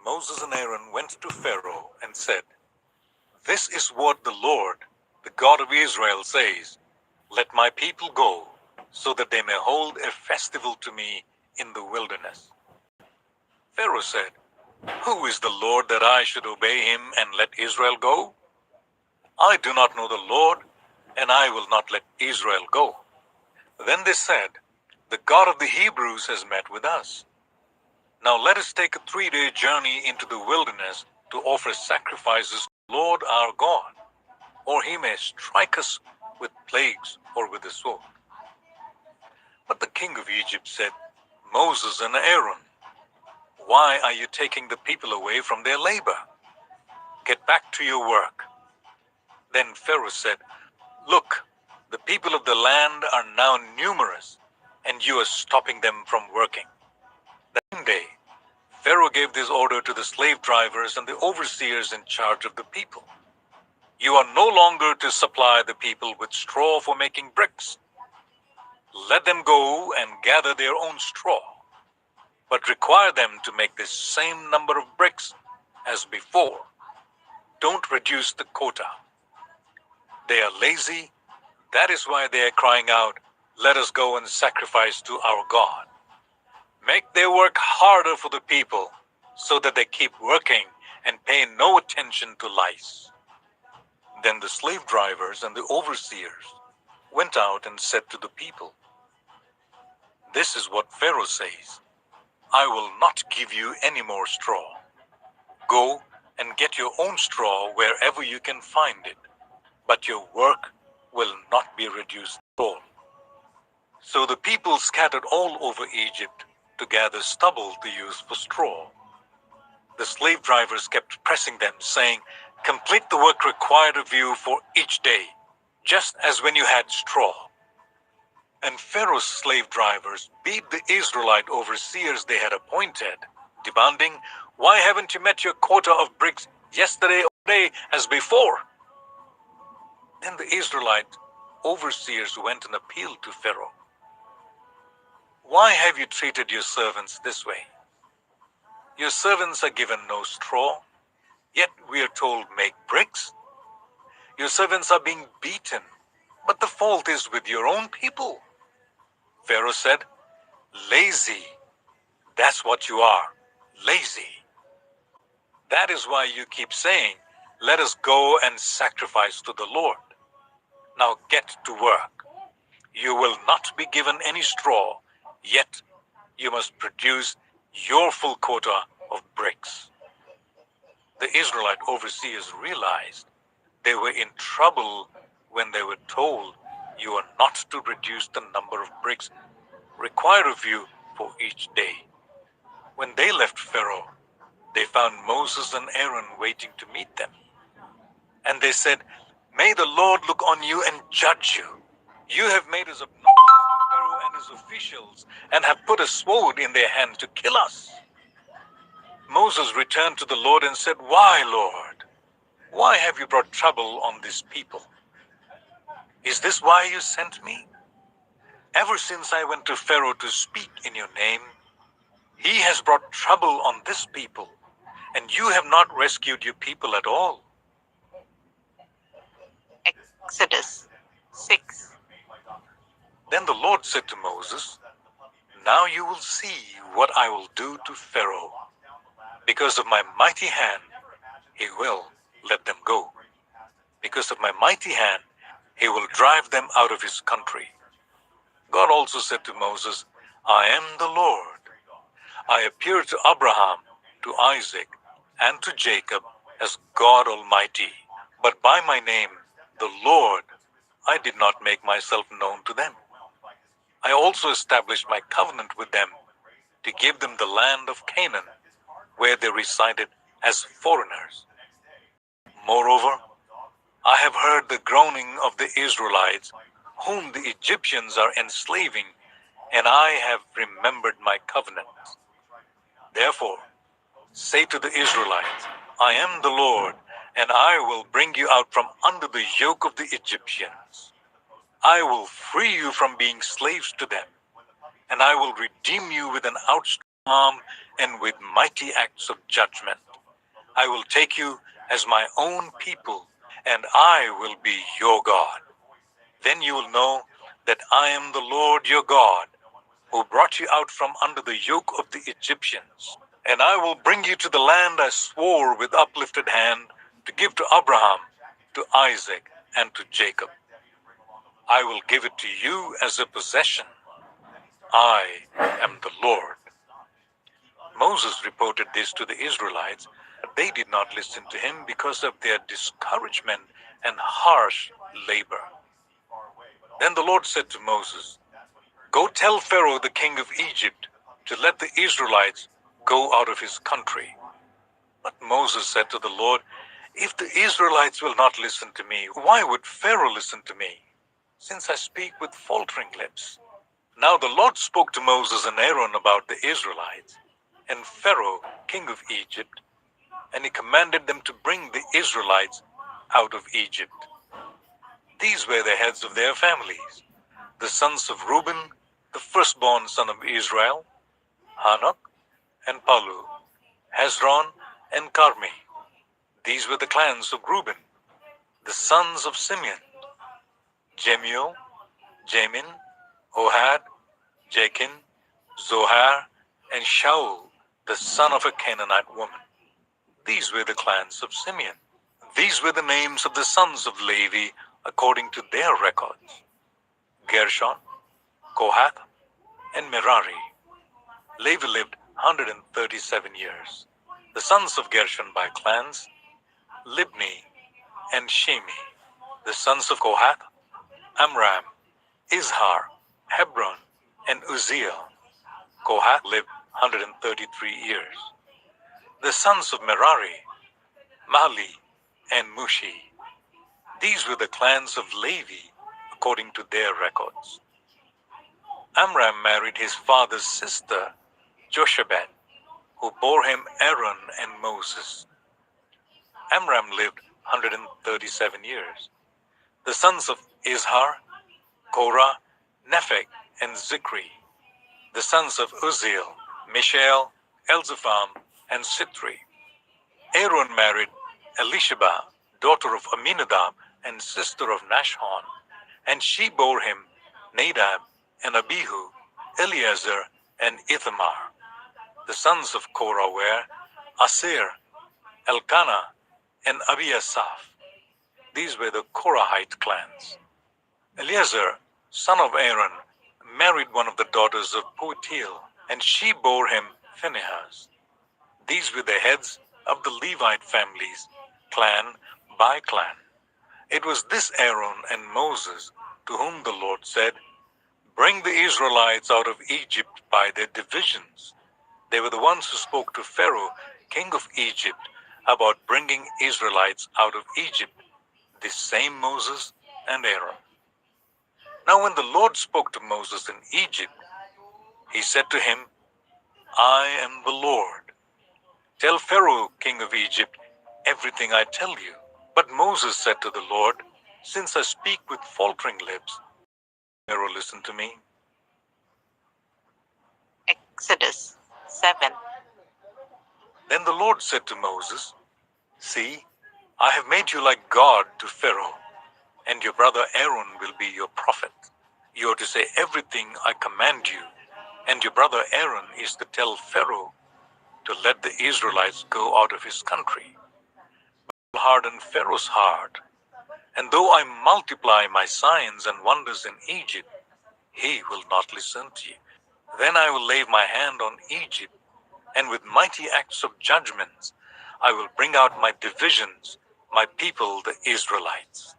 Moses and Aaron went to Pharaoh and said, "This is what the Lord, the God of Israel, says. Let my people go, so that they may hold a festival to me in the wilderness." Pharaoh said, "Who is the Lord that I should obey him and let Israel go? I do not know the Lord, and I will not let Israel go." Then they said, "The God of the Hebrews has met with us. Now let us take a 3-day journey into the wilderness to offer sacrifices to the Lord our God, or he may strike us with plagues or with the sword." But the king of Egypt said, "Moses and Aaron, why are you taking the people away from their labor? Get back to your work." Then Pharaoh said, "Look, the people of the land are now numerous, and you are stopping them from working." That same day, Pharaoh gave this order to the slave drivers and the overseers in charge of the people: "You are no longer to supply the people with straw for making bricks. Let them go and gather their own straw, but require them to make the same number of bricks as before. Don't reduce the quota. They are lazy. That is why they are crying out, 'Let us go and sacrifice to our God.' Make their work harder for the people, so that they keep working and pay no attention to lice." Then the slave drivers and the overseers went out and said to the people, "This is what Pharaoh says: I will not give you any more straw. Go and get your own straw wherever you can find it, but your work will not be reduced at all." So the people scattered all over Egypt to gather stubble to use for straw. The slave drivers kept pressing them, saying, "Complete the work required of you for each day, just as when you had straw." And Pharaoh's slave drivers beat the Israelite overseers they had appointed, demanding, "Why haven't you met your quota of bricks yesterday or today as before?" Then the Israelite overseers went and appealed to Pharaoh. "Why have you treated your servants this way? Your servants are given no straw, yet we are told, 'Make bricks.' Your servants are being beaten, but the fault is with your own people." Pharaoh said, "Lazy. That's what you are, lazy. That is why you keep saying, 'Let us go and sacrifice to the Lord.' Now get to work. You will not be given any straw, yet you must produce your full quota of bricks." The Israelite overseers realized they were in trouble when they were told, "You are not to reduce the number of bricks required of you for each day." When they left Pharaoh, they found Moses and Aaron waiting to meet them. And they said, "May the Lord look on you and judge you. You have made us obnoxious to Pharaoh and his officials, and have put a sword in their hand to kill us." Moses returned to the Lord and said, "Why, Lord? Why have you brought trouble on this people? Is this why you sent me? Ever since I went to Pharaoh to speak in your name, he has brought trouble on this people, and you have not rescued your people at all." Exodus 6. Then the Lord said to Moses, "Now you will see what I will do to Pharaoh. Because of my mighty hand, he will let them go. Because of my mighty hand, he will drive them out of his country." God also said to Moses, "I am the Lord. I appeared to Abraham, to Isaac, and to Jacob as God Almighty. But by my name, the Lord, I did not make myself known to them. I also established my covenant with them to give them the land of Canaan, where they resided as foreigners. Moreover, I have heard the groaning of the Israelites, whom the Egyptians are enslaving, and I have remembered my covenant. Therefore, say to the Israelites, 'I am the Lord, and I will bring you out from under the yoke of the Egyptians. I will free you from being slaves to them, and I will redeem you with an outstretched calm and with mighty acts of judgment. I will take you as my own people, and I will be your God. Then you will know that I am the Lord your God, who brought you out from under the yoke of the Egyptians. And I will bring you to the land I swore with uplifted hand to give to Abraham, to Isaac, and to Jacob. I will give it to you as a possession. I am the Lord. Moses reported this to the Israelites, but they did not listen to him because of their discouragement and harsh labor. Then the Lord said to Moses, "Go tell Pharaoh the king of Egypt to let the Israelites go out of his country." But Moses said to the Lord, "If the Israelites will not listen to me, why would Pharaoh listen to me, since I speak with faltering lips?" Now the Lord spoke to Moses and Aaron about the Israelites and Pharaoh, king of Egypt, and he commanded them to bring the Israelites out of Egypt. These were the heads of their families: the sons of Reuben, the firstborn son of Israel, Hanok and Palu, Hezron and Carmi. These were the clans of Reuben. The sons of Simeon: Jemuel, Jamin, Ohad, Jachin, Zohar, and Shaul, the son of a Canaanite woman. These were the clans of Simeon. These were the names of the sons of Levi according to their records: Gershon, Kohath, and Merari. Levi lived 137 years. The sons of Gershon by clans: Libni and Shimi. The sons of Kohath: Amram, Izhar, Hebron, and Uzziel. Kohath lived 133 years. The sons of Merari: Mahli and Mushi. These were the clans of Levi according to their records. Amram married his father's sister, Jochebed, who bore him Aaron and Moses. Amram lived 137 years. The sons of Izhar: Korah, Nepheg, and Zikri. The sons of Uzziel: Mishael, Elzaphan, and Sitri. Aaron married Elisheba, daughter of Aminadab and sister of Nashon, and she bore him Nadab and Abihu, Eleazar, and Ithamar. The sons of Korah were Asir, Elkanah, and Abiasaph. These were the Korahite clans. Eleazar, son of Aaron, married one of the daughters of Putiel, and she bore him Phinehas. These were the heads of the Levite families, clan by clan. It was this Aaron and Moses to whom the Lord said, "Bring the Israelites out of Egypt by their divisions." They were the ones who spoke to Pharaoh, king of Egypt, about bringing Israelites out of Egypt, this same Moses and Aaron. Now when the Lord spoke to Moses in Egypt, he said to him, "I am the Lord. Tell Pharaoh, king of Egypt, everything I tell you." But Moses said to the Lord, "Since I speak with faltering lips, Pharaoh, listen to me." Exodus 7. Then the Lord said to Moses, "See, I have made you like God to Pharaoh, and your brother Aaron will be your prophet. You are to say everything I command you, and your brother Aaron is to tell Pharaoh to let the Israelites go out of his country. But harden Pharaoh's heart, and though I multiply my signs and wonders in Egypt, he will not listen to you. Then I will lay my hand on Egypt, and with mighty acts of judgments I will bring out my divisions, my people the Israelites.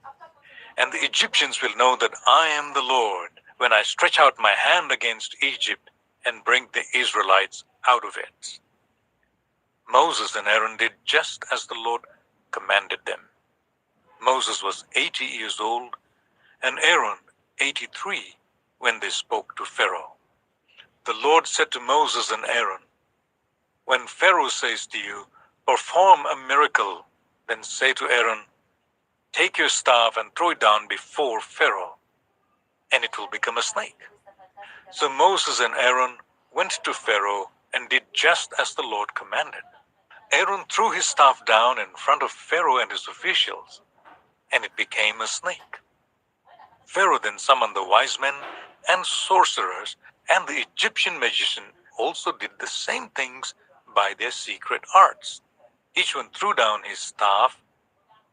And the Egyptians will know that I am the Lord when I stretch out my hand against Egypt and bring the Israelites out of it." Moses and Aaron did just as the Lord commanded them. Moses was 80 years old, and Aaron 83 when they spoke to Pharaoh. The Lord said to Moses and Aaron, "When Pharaoh says to you, 'Perform a miracle,' then say to Aaron, 'Take your staff and throw it down before Pharaoh, and it will become a snake.'" So Moses and Aaron went to Pharaoh and did just as the Lord commanded. Aaron threw his staff down in front of Pharaoh and his officials, and it became a snake. Pharaoh then summoned the wise men and sorcerers, and the Egyptian magician also did the same things by their secret arts. Each one threw down his staff,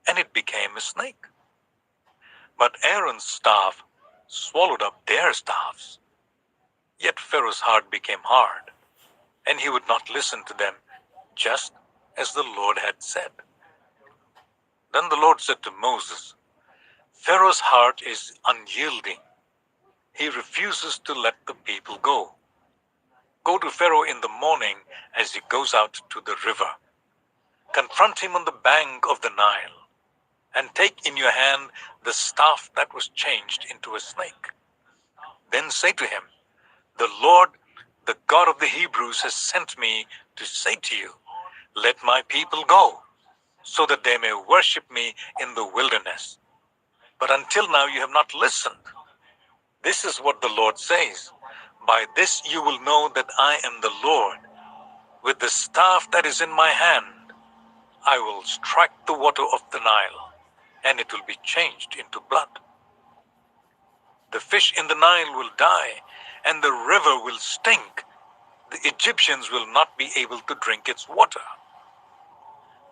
and it became a snake. But Aaron's staff swallowed up their staffs. Yet Pharaoh's heart became hard, and he would not listen to them, just as the Lord had said. Then the Lord said to Moses, Pharaoh's heart is unyielding. He refuses to let the people go. Go to Pharaoh in the morning as he goes out to the river. Confront him on the bank of the Nile, and take in your hand the staff that was changed into a snake. Then say to him, the Lord, the God of the Hebrews, has sent me to say to you, let my people go, so that they may worship me in the wilderness. But until now you have not listened. This is what the Lord says. By this you will know that I am the Lord. With the staff that is in my hand, I will strike the water of the Nile, and it will be changed into blood. The fish in the Nile will die, and the river will stink. The Egyptians will not be able to drink its water.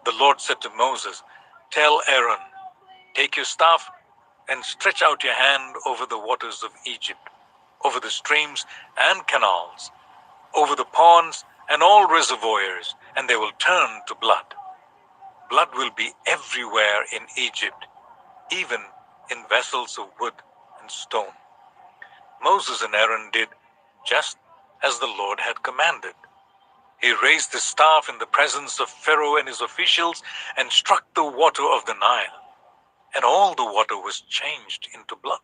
The Lord said to Moses, tell Aaron, take your staff and stretch out your hand over the waters of Egypt, over the streams and canals, over the ponds and all reservoirs, and they will turn to blood. Blood will be everywhere in Egypt, even in vessels of wood and stone. Moses and Aaron did just as the Lord had commanded. He raised his staff in the presence of Pharaoh and his officials and struck the water of the Nile, and all the water was changed into blood.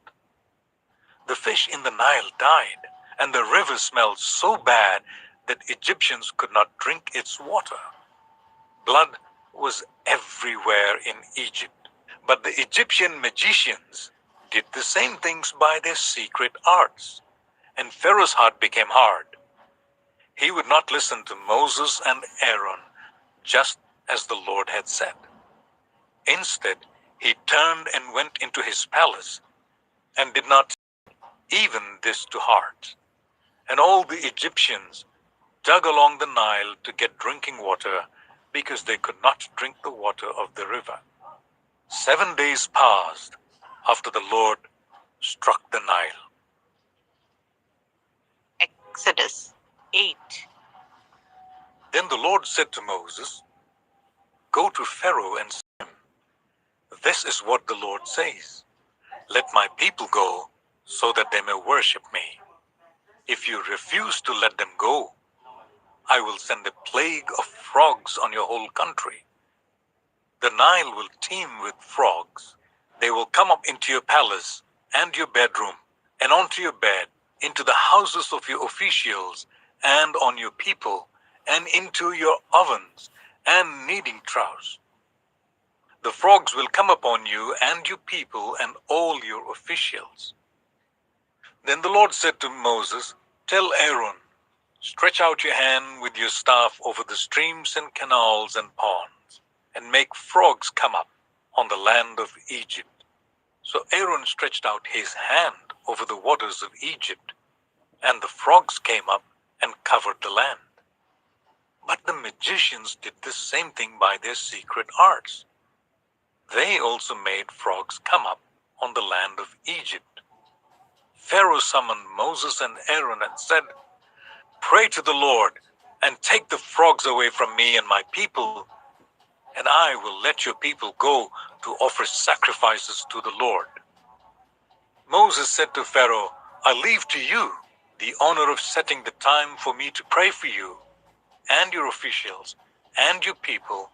The fish in the Nile died, and the river smelled so bad that Egyptians could not drink its water. Blood was everywhere in Egypt. But the Egyptian magicians did the same things by their secret arts, and Pharaoh's heart became hard. He would not listen to Moses and Aaron, just as the Lord had said. Instead, he turned and went into his palace, and did not take even this to heart. And all the Egyptians dug along the Nile to get drinking water, because they could not drink the water of the river. 7 days passed after the Lord struck the Nile. Exodus 8. Then the Lord said to Moses, go to Pharaoh and say to him, this is what the Lord says. Let my people go, so that they may worship me. If you refuse to let them go, I will send a plague of frogs on your whole country. The Nile will teem with frogs. They will come up into your palace and your bedroom, and onto your bed, into the houses of your officials, and on your people, and into your ovens and kneading troughs. The frogs will come upon you and your people and all your officials. Then the Lord said to Moses, tell Aaron, stretch out your hand with your staff over the streams and canals and ponds, and make frogs come up on the land of Egypt. So Aaron stretched out his hand over the waters of Egypt, and the frogs came up and covered the land. But the magicians did the same thing by their secret arts. They also made frogs come up on the land of Egypt. Pharaoh summoned Moses and Aaron and said, pray to the Lord and take the frogs away from me and my people, and I will let your people go to offer sacrifices to the Lord. Moses said to Pharaoh, I leave to you the honor of setting the time for me to pray for you and your officials and your people,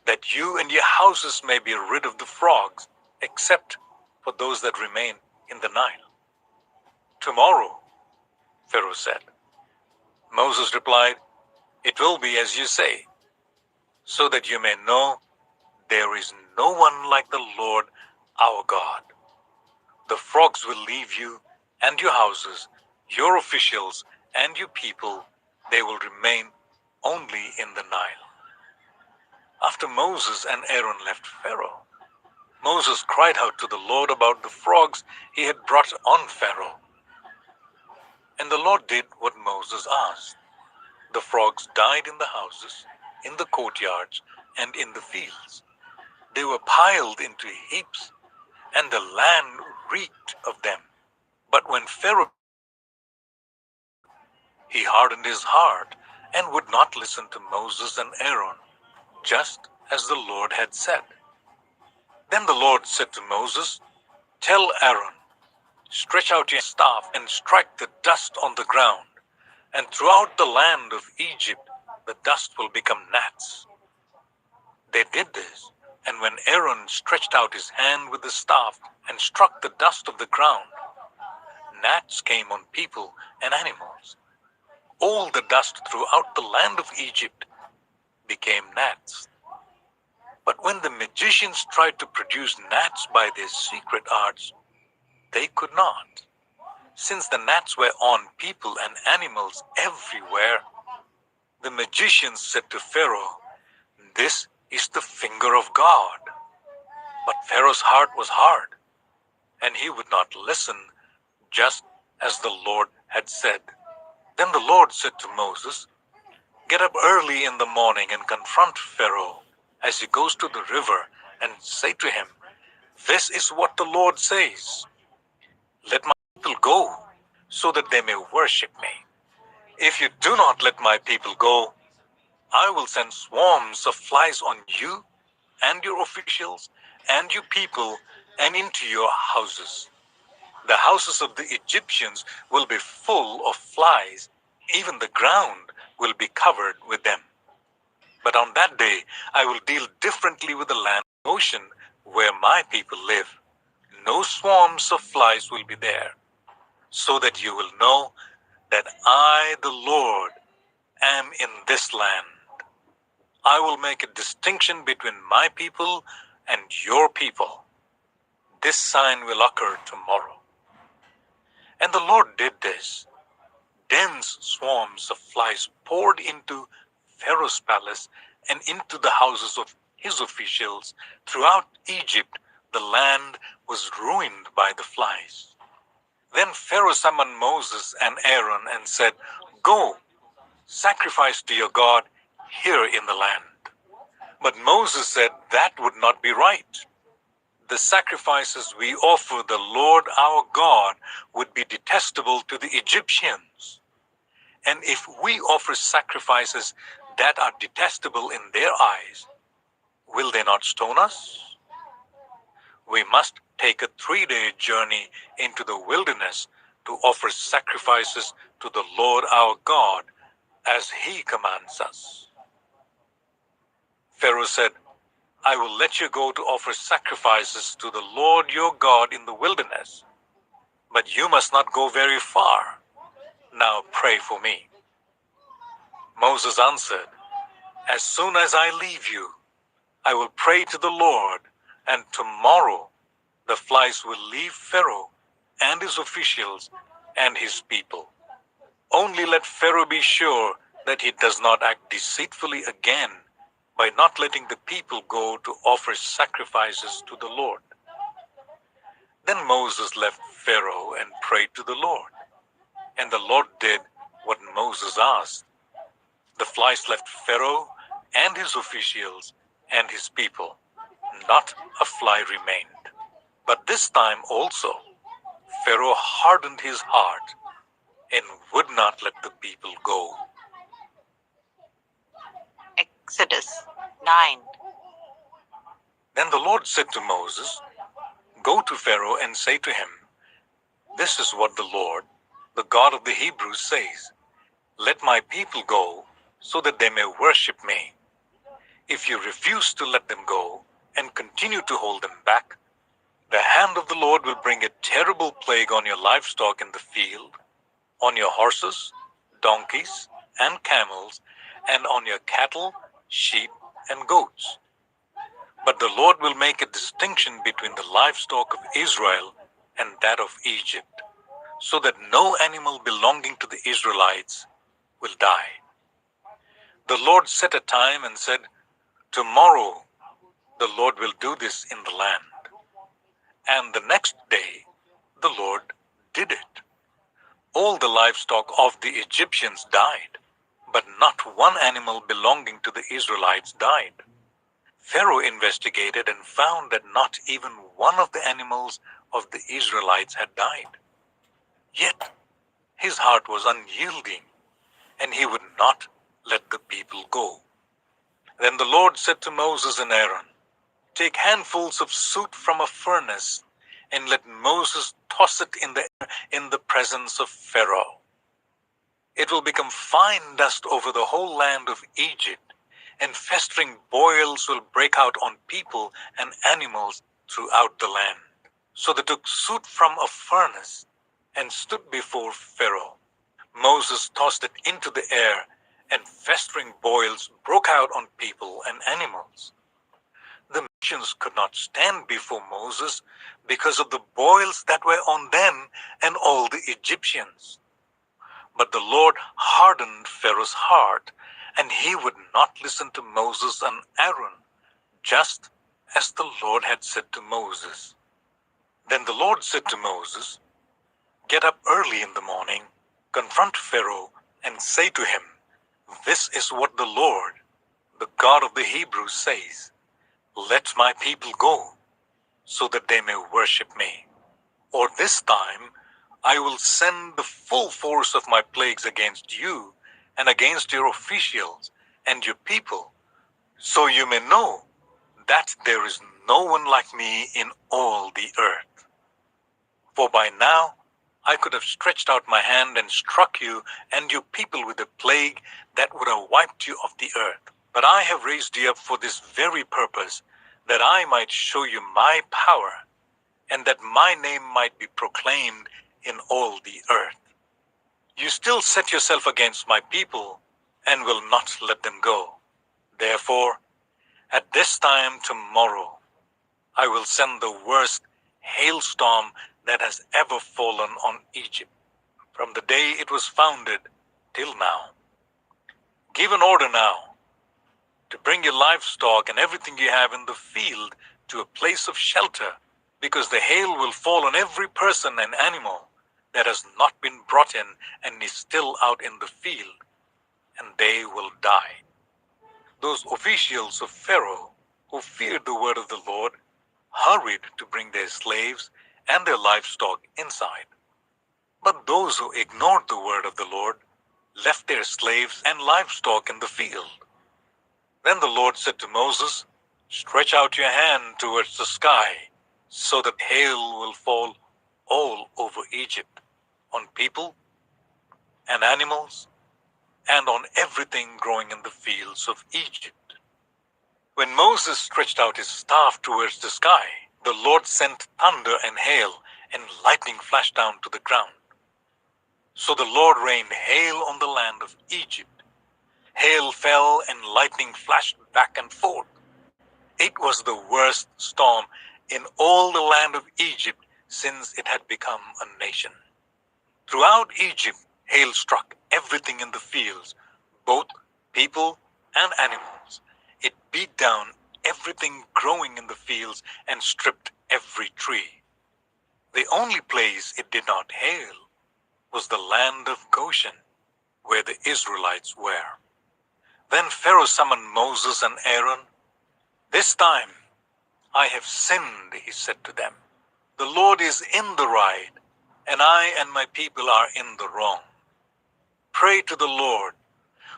that you and your houses may be rid of the frogs, except for those that remain in the Nile. Tomorrow, Pharaoh said. Moses replied, it will be as you say, so that you may know there is no one like the Lord our God. The frogs will leave you and your houses, your officials and your people, They will remain only in the Nile. After Moses and Aaron left Pharaoh, Moses cried out to the Lord about the frogs he had brought on Pharaoh. And the Lord did what Moses asked. The frogs died in the houses, in the courtyards, and in the fields. They were piled into heaps, and the land reeked of them. But when Pharaoh, he hardened his heart and would not listen to Moses and Aaron, just as the Lord had said. Then the Lord said to Moses, "Tell Aaron, stretch out your staff and strike the dust on the ground, and throughout the land of Egypt the dust will become gnats." They did this, and when Aaron stretched out his hand with the staff and struck the dust of the ground, gnats came on people and animals. All the dust throughout the land of Egypt became gnats. But when the magicians tried to produce gnats by their secret arts, they could not, since the gnats were on people and animals everywhere. The magicians said to Pharaoh, "This is the finger of God." But Pharaoh's heart was hard, and he would not listen, just as the Lord had said. Then the Lord said to Moses, "Get up early in the morning and confront Pharaoh as he goes to the river, and say to him, 'This is what the Lord says. Let my people go, so that they may worship me. If you do not let my people go, I will send swarms of flies on you and your officials and your people and into your houses. The houses of the Egyptians will be full of flies. Even the ground will be covered with them. But on that day, I will deal differently with the land and ocean where my people live. No swarms of flies will be there, so that you will know that I, the Lord, am in this land. I will make a distinction between my people and your people. This sign will occur tomorrow." And the Lord did this. Dense swarms of flies poured into Pharaoh's palace and into the houses of his officials. Throughout Egypt, the land was ruined by the flies. Then Pharaoh summoned Moses and Aaron and said, "Go, sacrifice to your God here in the land." But Moses said that would not be right. The sacrifices we offer the Lord our God would be detestable to the Egyptians. And if we offer sacrifices that are detestable in their eyes, will they not stone us? We must take a 3-day journey into the wilderness to offer sacrifices to the Lord our God as he commands us. Pharaoh said, "I will let you go to offer sacrifices to the Lord your God in the wilderness, but you must not go very far. Now pray for me." Moses answered, "As soon as I leave you, I will pray to the Lord, and tomorrow the flies will leave Pharaoh and his officials and his people. Only let Pharaoh be sure that he does not act deceitfully again by not letting the people go to offer sacrifices to the Lord." Then Moses left Pharaoh and prayed to the Lord, and the Lord did what Moses asked. The flies left Pharaoh and his officials and his people. Not a fly remained. But this time also, Pharaoh hardened his heart and would not let the people go. Exodus 9. Then the Lord said to Moses, "Go to Pharaoh and say to him, 'This is what the Lord, the God of the Hebrews, says. Let my people go, so that they may worship me. If you refuse to let them go and continue to hold them back, the hand of the Lord will bring a terrible plague on your livestock in the field, on your horses, donkeys, and camels, and on your cattle, sheep, and goats. But the Lord will make a distinction between the livestock of Israel and that of Egypt, so that no animal belonging to the Israelites will die. The Lord set a time and said, "Tomorrow the Lord will do this in the land." And the next day the Lord did it. All the livestock of the Egyptians died, but not one animal belonging to the Israelites died. Pharaoh investigated and found that not even one of the animals of the Israelites had died. Yet his heart was unyielding, and he would not let the people go. Then the Lord said to Moses and Aaron, "Take handfuls of soot from a furnace, and let Moses toss it in the presence of Pharaoh. It will become fine dust over the whole land of Egypt, and festering boils will break out on people and animals throughout the land." So they took soot from a furnace and stood before Pharaoh. Moses tossed it into the air, and festering boils broke out on people and animals. The Egyptians could not stand before Moses because of the boils that were on them and all the Egyptians. But the Lord hardened Pharaoh's heart, and he would not listen to Moses and Aaron, just as the Lord had said to Moses. Then the Lord said to Moses, "Get up early in the morning, confront Pharaoh, and say to him, 'This is what the Lord, the God of the Hebrews, says. Let my people go, so that they may worship me. Or this time I will send the full force of my plagues against you and against your officials and your people, so you may know that there is no one like me in all the earth. For by now I could have stretched out my hand and struck you and your people with a plague that would have wiped you off the earth. But I have raised you up for this very purpose, that I might show you my power, and that my name might be proclaimed in all the earth. You still set yourself against my people and will not let them go. Therefore, at this time tomorrow, I will send the worst hailstorm that has ever fallen on Egypt, from the day it was founded till now. Give an order now to bring your livestock and everything you have in the field to a place of shelter, because the hail will fall on every person and animal that has not been brought in and is still out in the field, and they will die." Those officials of Pharaoh who feared the word of the Lord hurried to bring their slaves and their livestock inside. But those who ignored the word of the Lord left their slaves and livestock in the field. Then the Lord said to Moses, "Stretch out your hand towards the sky, so that hail will fall all over Egypt, on people and animals, and on everything growing in the fields of Egypt." When Moses stretched out his staff towards the sky, the Lord sent thunder and hail, and lightning flashed down to the ground. So the Lord rained hail on the land of Egypt. Hail fell and lightning flashed back and forth. It was the worst storm in all the land of Egypt since it had become a nation. Throughout Egypt, hail struck everything in the fields, both people and animals. It beat down everything growing in the fields and stripped every tree. The only place it did not hail was the land of Goshen, where the Israelites were. Then Pharaoh summoned Moses and Aaron. "This time I have sinned," he said to them. "The Lord is in the right, and I and my people are in the wrong. Pray to the Lord,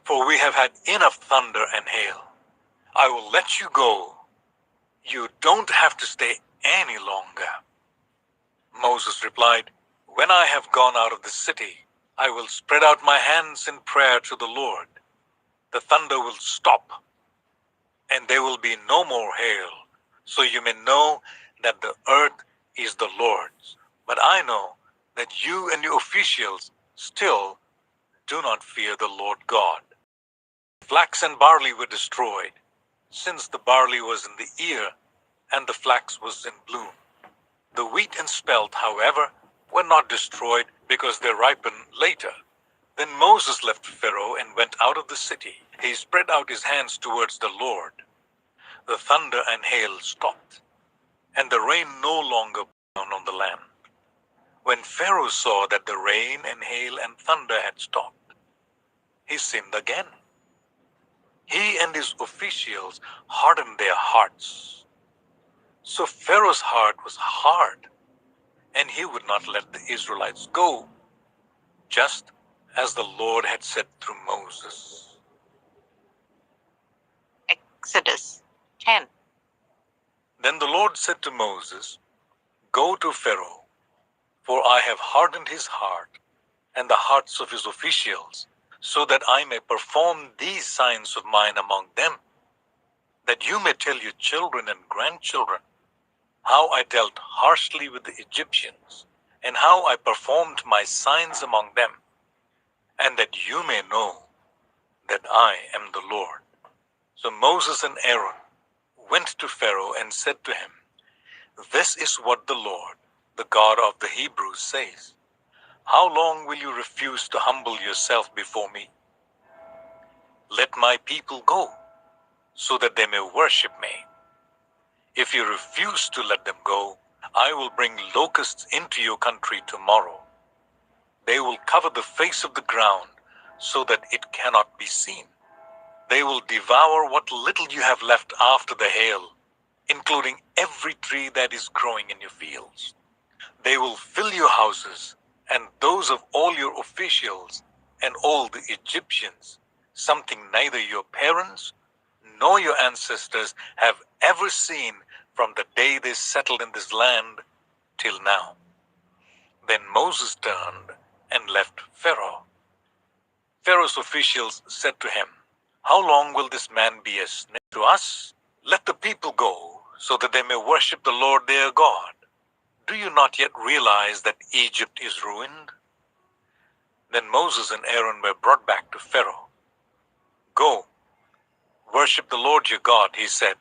for we have had enough thunder and hail. I will let you go. You don't have to stay any longer." Moses replied, "When I have gone out of the city, I will spread out my hands in prayer to the Lord. The thunder will stop, and there will be no more hail, so you may know that the earth is the Lord's. But I know that you and your officials still do not fear the Lord God." Flax and barley were destroyed, since the barley was in the ear and the flax was in bloom. The wheat and spelt, however, were not destroyed because they ripened later. Then Moses left Pharaoh and went out of the city. he spread out his hands towards the Lord. The thunder and hail stopped, and the rain no longer poured down on the land. When Pharaoh saw that the rain and hail and thunder had stopped, he sinned again. He and his officials hardened their hearts. So Pharaoh's heart was hard, and he would not let the Israelites go, just as the Lord had said through Moses. Exodus 10. Then the Lord said to Moses, "Go to Pharaoh, for I have hardened his heart and the hearts of his officials, so that I may perform these signs of mine among them, that you may tell your children and grandchildren how I dealt harshly with the Egyptians, and how I performed my signs among them, and that you may know that I am the Lord." So Moses and Aaron went to Pharaoh and said to him, "This is what the Lord, the God of the Hebrews, says. How long will you refuse to humble yourself before me? Let my people go, so that they may worship me. If you refuse to let them go, I will bring locusts into your country tomorrow. They will cover the face of the ground so that it cannot be seen. They will devour what little you have left after the hail, including every tree that is growing in your fields. They will fill your houses and those of all your officials and all the Egyptians, something neither your parents nor your ancestors have ever seen from the day they settled in this land till now." Then Moses turned and left Pharaoh. Pharaoh's officials said to him, "How long will this man be a snare to us? Let the people go, so that they may worship the Lord their God. Do you not yet realize that Egypt is ruined?" Then Moses and Aaron were brought back to Pharaoh. "Go, worship the Lord your God," he said,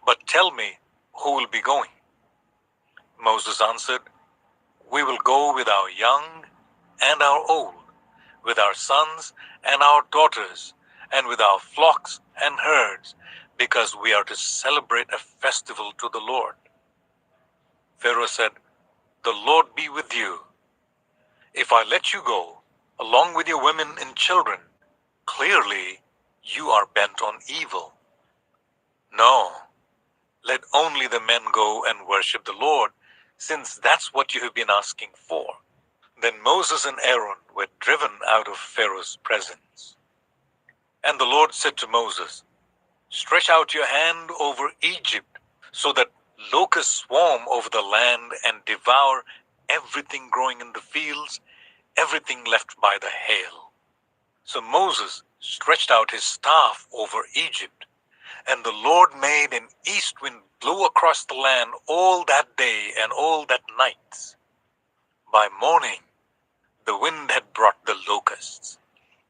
"but tell me who will be going." Moses answered, "We will go with our young and our old, with our sons and our daughters, and with our flocks and herds, because we are to celebrate a festival to the Lord." Pharaoh said, "The Lord be with you. If I let you go, along with your women and children, clearly you are bent on evil. No, let only the men go and worship the Lord, since that's what you have been asking for." Then Moses and Aaron were driven out of Pharaoh's presence. And the Lord said to Moses, "Stretch out your hand over Egypt, so that locusts swarm over the land and devour everything growing in the fields, everything left by the hail." So Moses stretched out his staff over Egypt, and the Lord made an east wind blow across the land all that day and all that night. By morning, the wind had brought the locusts.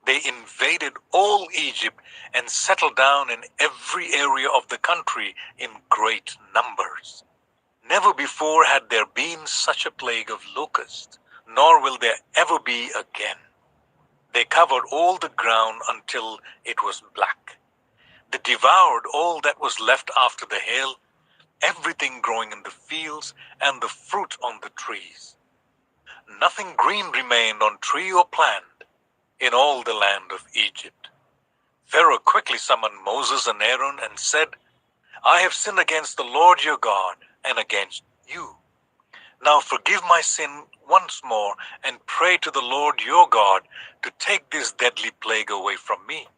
They invaded all Egypt and settled down in every area of the country in great numbers. Never before had there been such a plague of locusts, nor will there ever be again. They covered all the ground until it was black. They devoured all that was left after the hail, everything growing in the fields and the fruit on the trees. Nothing green remained on tree or plant in all the land of Egypt. Pharaoh quickly summoned Moses and Aaron and said, "I have sinned against the Lord your God and against you. Now forgive my sin once more and pray to the Lord your God to take this deadly plague away from me."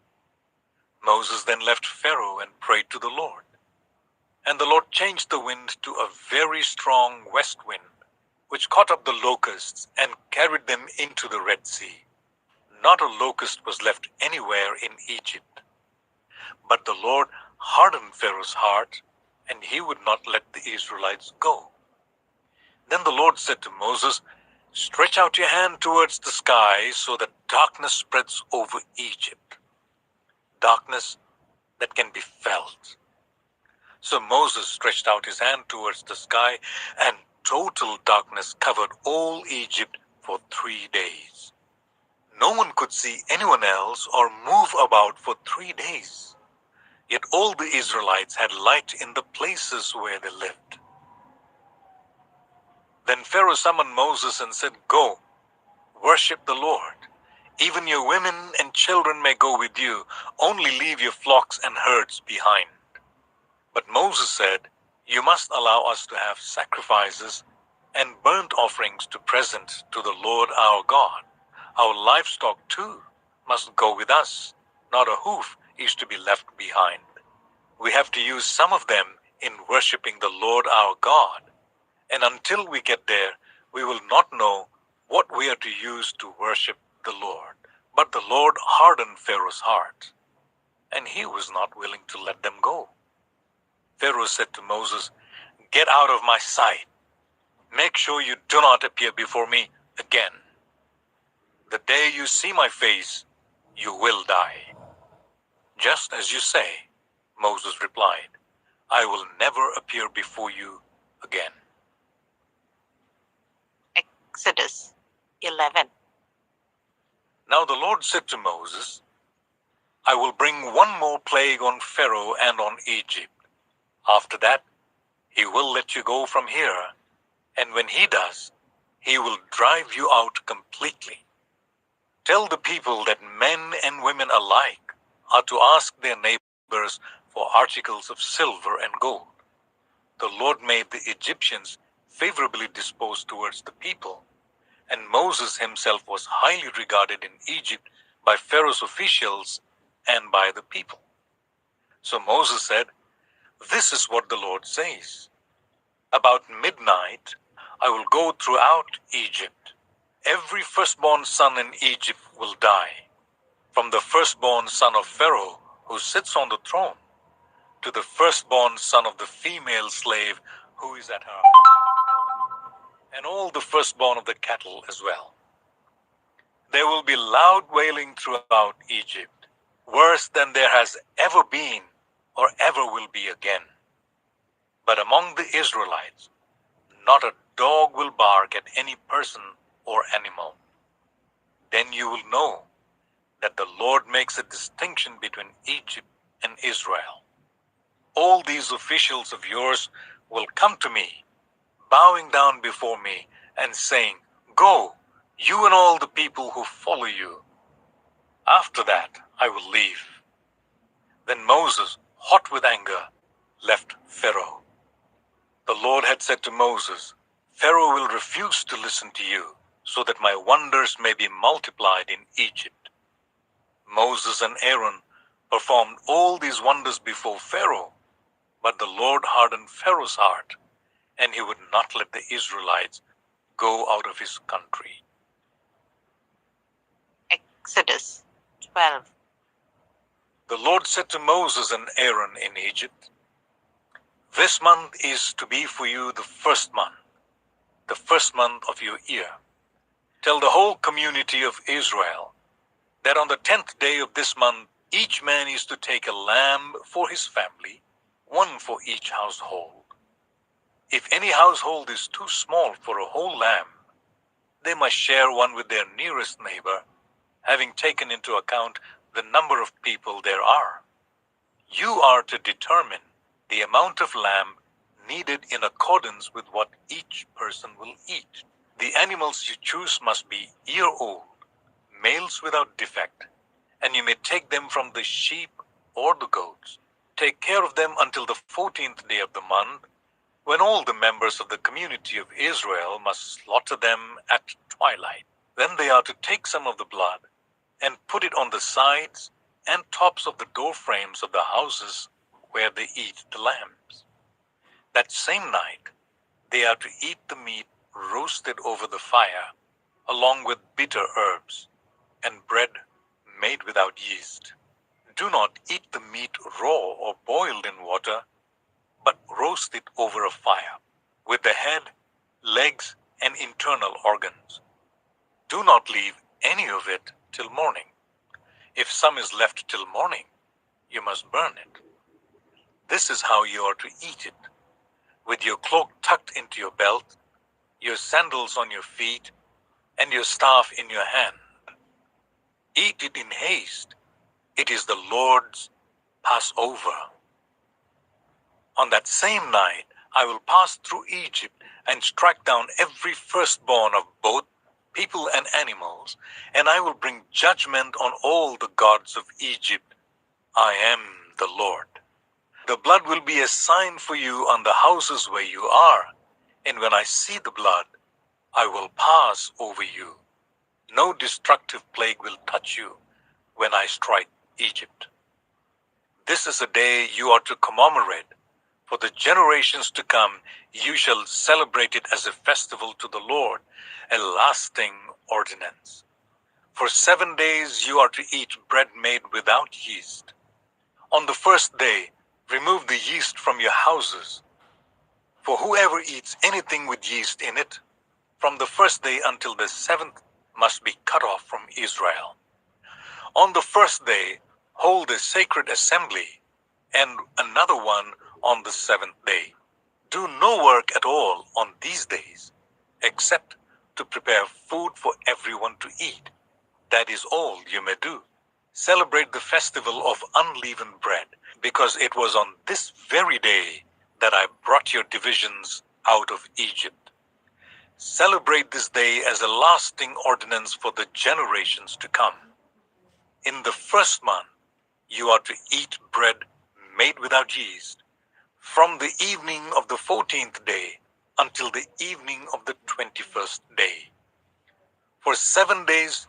Moses then left Pharaoh and prayed to the Lord. And the Lord changed the wind to a very strong west wind, which caught up the locusts and carried them into the Red Sea. Not a locust was left anywhere in Egypt. But the Lord hardened Pharaoh's heart, and he would not let the Israelites go. Then the Lord said to Moses, "Stretch out your hand towards the sky so that darkness spreads over Egypt, darkness that can be felt." So Moses stretched out his hand towards the sky, and total darkness covered all Egypt for 3 days. No one could see anyone else or move about for 3 days. Yet all the Israelites had light in the places where they lived. Then Pharaoh summoned Moses and said, "Go, worship the Lord. Even your women and children may go with you. Only leave your flocks and herds behind." But Moses said, "You must allow us to have sacrifices and burnt offerings to present to the Lord our God. Our livestock too must go with us. Not a hoof is to be left behind. We have to use some of them in worshiping the Lord our God. And until we get there, we will not know what we are to use to worship the Lord." But the Lord hardened Pharaoh's heart, and he was not willing to let them go. Pharaoh said to Moses, "Get out of my sight. Make sure you do not appear before me again. The day you see my face, you will die." "Just as you say," Moses replied. "I will never appear before you again." Exodus 11. Now the Lord said to Moses, "I will bring one more plague on Pharaoh and on Egypt. After that, he will let you go from here, and when he does, he will drive you out completely. Tell the people that men and women alike are to ask their neighbors for articles of silver and gold." The Lord made the Egyptians favorably disposed towards the people, and Moses himself was highly regarded in Egypt by Pharaoh's officials and by the people. So Moses said, "This is what the Lord says. About midnight, I will go throughout Egypt. Every firstborn son in Egypt will die, from the firstborn son of Pharaoh who sits on the throne, to the firstborn son of the female slave who is at her house, and all the firstborn of the cattle as well. There will be loud wailing throughout Egypt, worse than there has ever been or ever will be again. But among the Israelites, not a dog will bark at any person or animal. Then you will know that the Lord makes a distinction between Egypt and Israel. All these officials of yours will come to me, bowing down before me and saying, 'Go, you and all the people who follow you.' After that, I will leave." Then Moses, hot with anger, left Pharaoh. The Lord had said to Moses, "Pharaoh will refuse to listen to you, so that my wonders may be multiplied in Egypt." Moses and Aaron performed all these wonders before Pharaoh, but the Lord hardened Pharaoh's heart, and he would not let the Israelites go out of his country. Exodus 12. The Lord said to Moses and Aaron in Egypt, "This month is to be for you the first month of your year. Tell the whole community of Israel that on the 10th day of this month, each man is to take a lamb for his family, one for each household. If any household is too small for a whole lamb, they must share one with their nearest neighbor, having taken into account the number of people there are. You are to determine the amount of lamb needed in accordance with what each person will eat. The animals you choose must be year-old, males without defect, and you may take them from the sheep or the goats. Take care of them until the 14th day of the month, when all the members of the community of Israel must slaughter them at twilight. Then they are to take some of the blood and put it on the sides and tops of the door frames of the houses where they eat the lambs. That same night, they are to eat the meat roasted over the fire, along with bitter herbs and bread made without yeast. Do not eat the meat raw or boiled in water, but roast it over a fire, with the head, legs, and internal organs. Do not leave any of it till morning. If some is left till morning, you must burn it. This is how you are to eat it, with your cloak tucked into your belt, your sandals on your feet, and your staff in your hand. Eat it in haste. It is the Lord's Passover. On that same night I will pass through Egypt and strike down every firstborn of both people and animals, and I will bring judgment on all the gods of Egypt. I am the Lord. The blood will be a sign for you on the houses where you are, and when I see the blood, I will pass over you. No destructive plague will touch you when I strike Egypt. This is a day you are to commemorate. For the generations to come, you shall celebrate it as a festival to the Lord, a lasting ordinance. For 7 days you are to eat bread made without yeast. On the first day, remove the yeast from your houses. For whoever eats anything with yeast in it, from the first day until the 7th, must be cut off from Israel. On the first day, hold a sacred assembly, and another one on the 7th day. Do no work at all on these days, except to prepare food for everyone to eat. That is all you may do. Celebrate the festival of unleavened bread, because it was on this very day that I brought your divisions out of Egypt. Celebrate this day as a lasting ordinance for the generations to come. In the first month, you are to eat bread made without yeast, from the evening of the 14th day until the evening of the 21st day. For 7 days,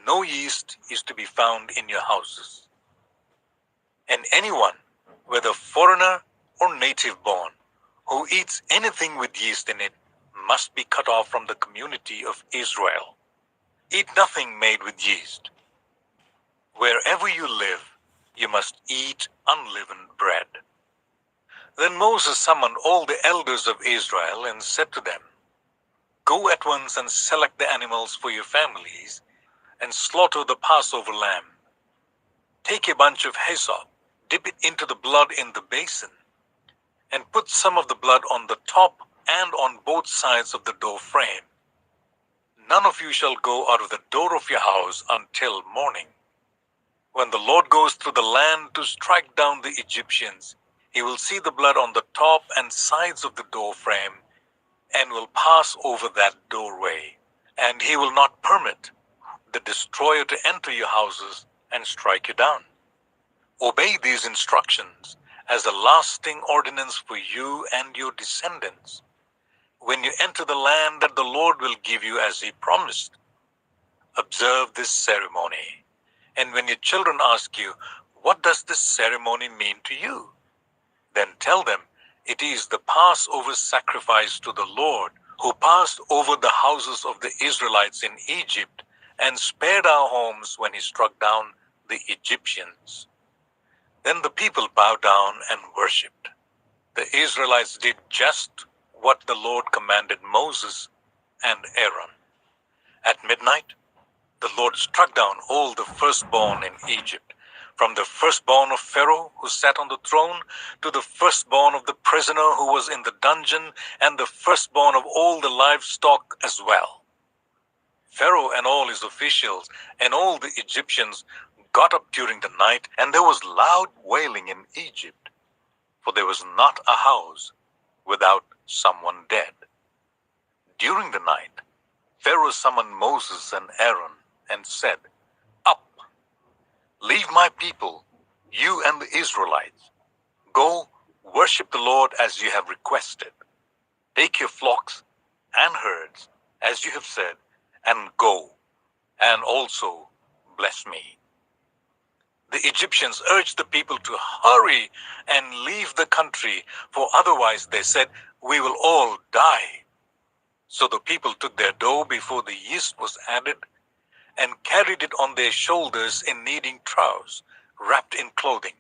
no yeast is to be found in your houses. And anyone, whether foreigner or native born, who eats anything with yeast in it must be cut off from the community of Israel. Eat nothing made with yeast. Wherever you live, you must eat unleavened bread. Then Moses summoned all the elders of Israel and said to them, Go at once and select the animals for your families and slaughter the Passover lamb. Take a bunch of hyssop, dip it into the blood in the basin, and put some of the blood on the top and on both sides of the door frame. None of you shall go out of the door of your house until morning. When the Lord goes through the land to strike down the Egyptians, he will see the blood on the top and sides of the door frame and will pass over that doorway, and he will not permit the destroyer to enter your houses and strike you down. Obey these instructions as a lasting ordinance for you and your descendants when you enter the land that the Lord will give you as he promised. Observe this ceremony, and when your children ask you, What does this ceremony mean to you? Then tell them, It is the Passover sacrifice to the Lord, who passed over the houses of the Israelites in Egypt and spared our homes when he struck down the Egyptians. Then the people bowed down and worshipped. The Israelites did just what the Lord commanded Moses and Aaron. At midnight, the Lord struck down all the firstborn in Egypt, from the firstborn of Pharaoh who sat on the throne to the firstborn of the prisoner who was in the dungeon, and the firstborn of all the livestock as well. Pharaoh and all his officials and all the Egyptians got up during the night, and there was loud wailing in Egypt, for there was not a house without someone dead. During the night, Pharaoh summoned Moses and Aaron and said, Up, leave my people, you and the Israelites. Go, worship the Lord as you have requested. Take your flocks and herds, as you have said, and go, and also bless me. The Egyptians urged the people to hurry and leave the country, for otherwise, they said, we will all die. So the people took their dough before the yeast was added and carried it on their shoulders in kneading troughs, wrapped in clothing.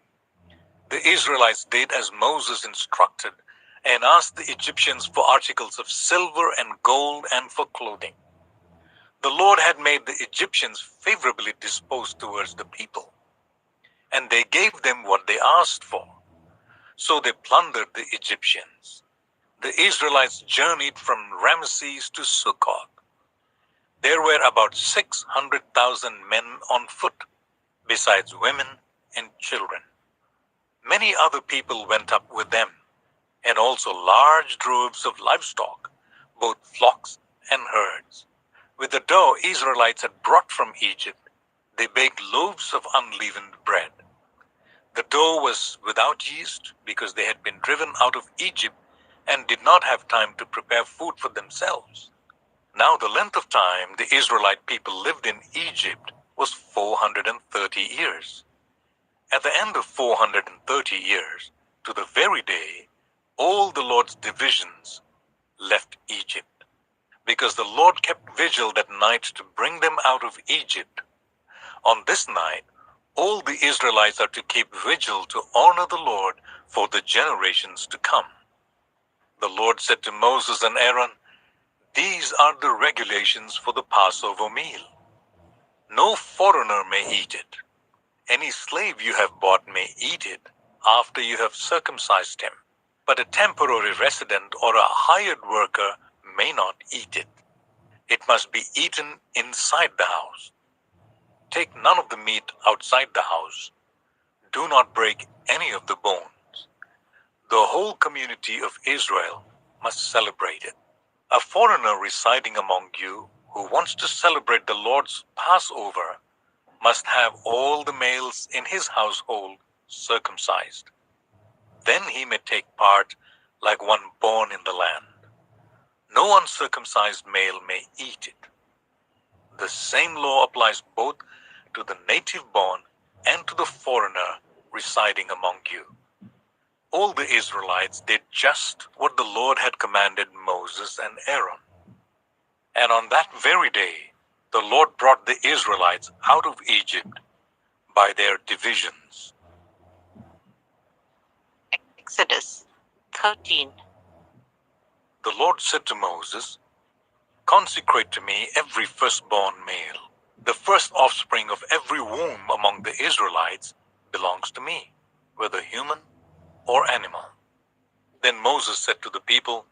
The Israelites did as Moses instructed and asked the Egyptians for articles of silver and gold and for clothing. The Lord had made the Egyptians favorably disposed towards the people, and they gave them what they asked for. So they plundered the Egyptians. The Israelites journeyed from Ramesses to Succoth. There were about 600,000 men on foot, besides women and children. Many other people went up with them, and also large droves of livestock, both flocks and herds. With the dough Israelites had brought from Egypt, they baked loaves of unleavened bread. The dough was without yeast because they had been driven out of Egypt and did not have time to prepare food for themselves. Now the length of time the Israelite people lived in Egypt was 430 years. At the end of 430 years, to the very day, all the Lord's divisions left Egypt, because the Lord kept vigil that night to bring them out of Egypt. On this night, all the Israelites are to keep vigil to honor the Lord for the generations to come. The Lord said to Moses and Aaron, "These are the regulations for the Passover meal. No foreigner may eat it. Any slave you have bought may eat it after you have circumcised him, but a temporary resident or a hired worker may not eat it. It must be eaten inside the house. Take none of the meat outside the house. Do not break any of the bones. The whole community of Israel must celebrate it. A foreigner residing among you who wants to celebrate the Lord's Passover must have all the males in his household circumcised. Then he may take part like one born in the land. No uncircumcised male may eat it. The same law applies both to the native born and to the foreigner residing among you." All the Israelites did just what the Lord had commanded Moses and Aaron. And on that very day, the Lord brought the Israelites out of Egypt by their divisions. Exodus 13. The Lord said to Moses, "Consecrate to me every firstborn male. The first offspring of every womb among the Israelites belongs to me, whether human or animal." Then Moses said to the people,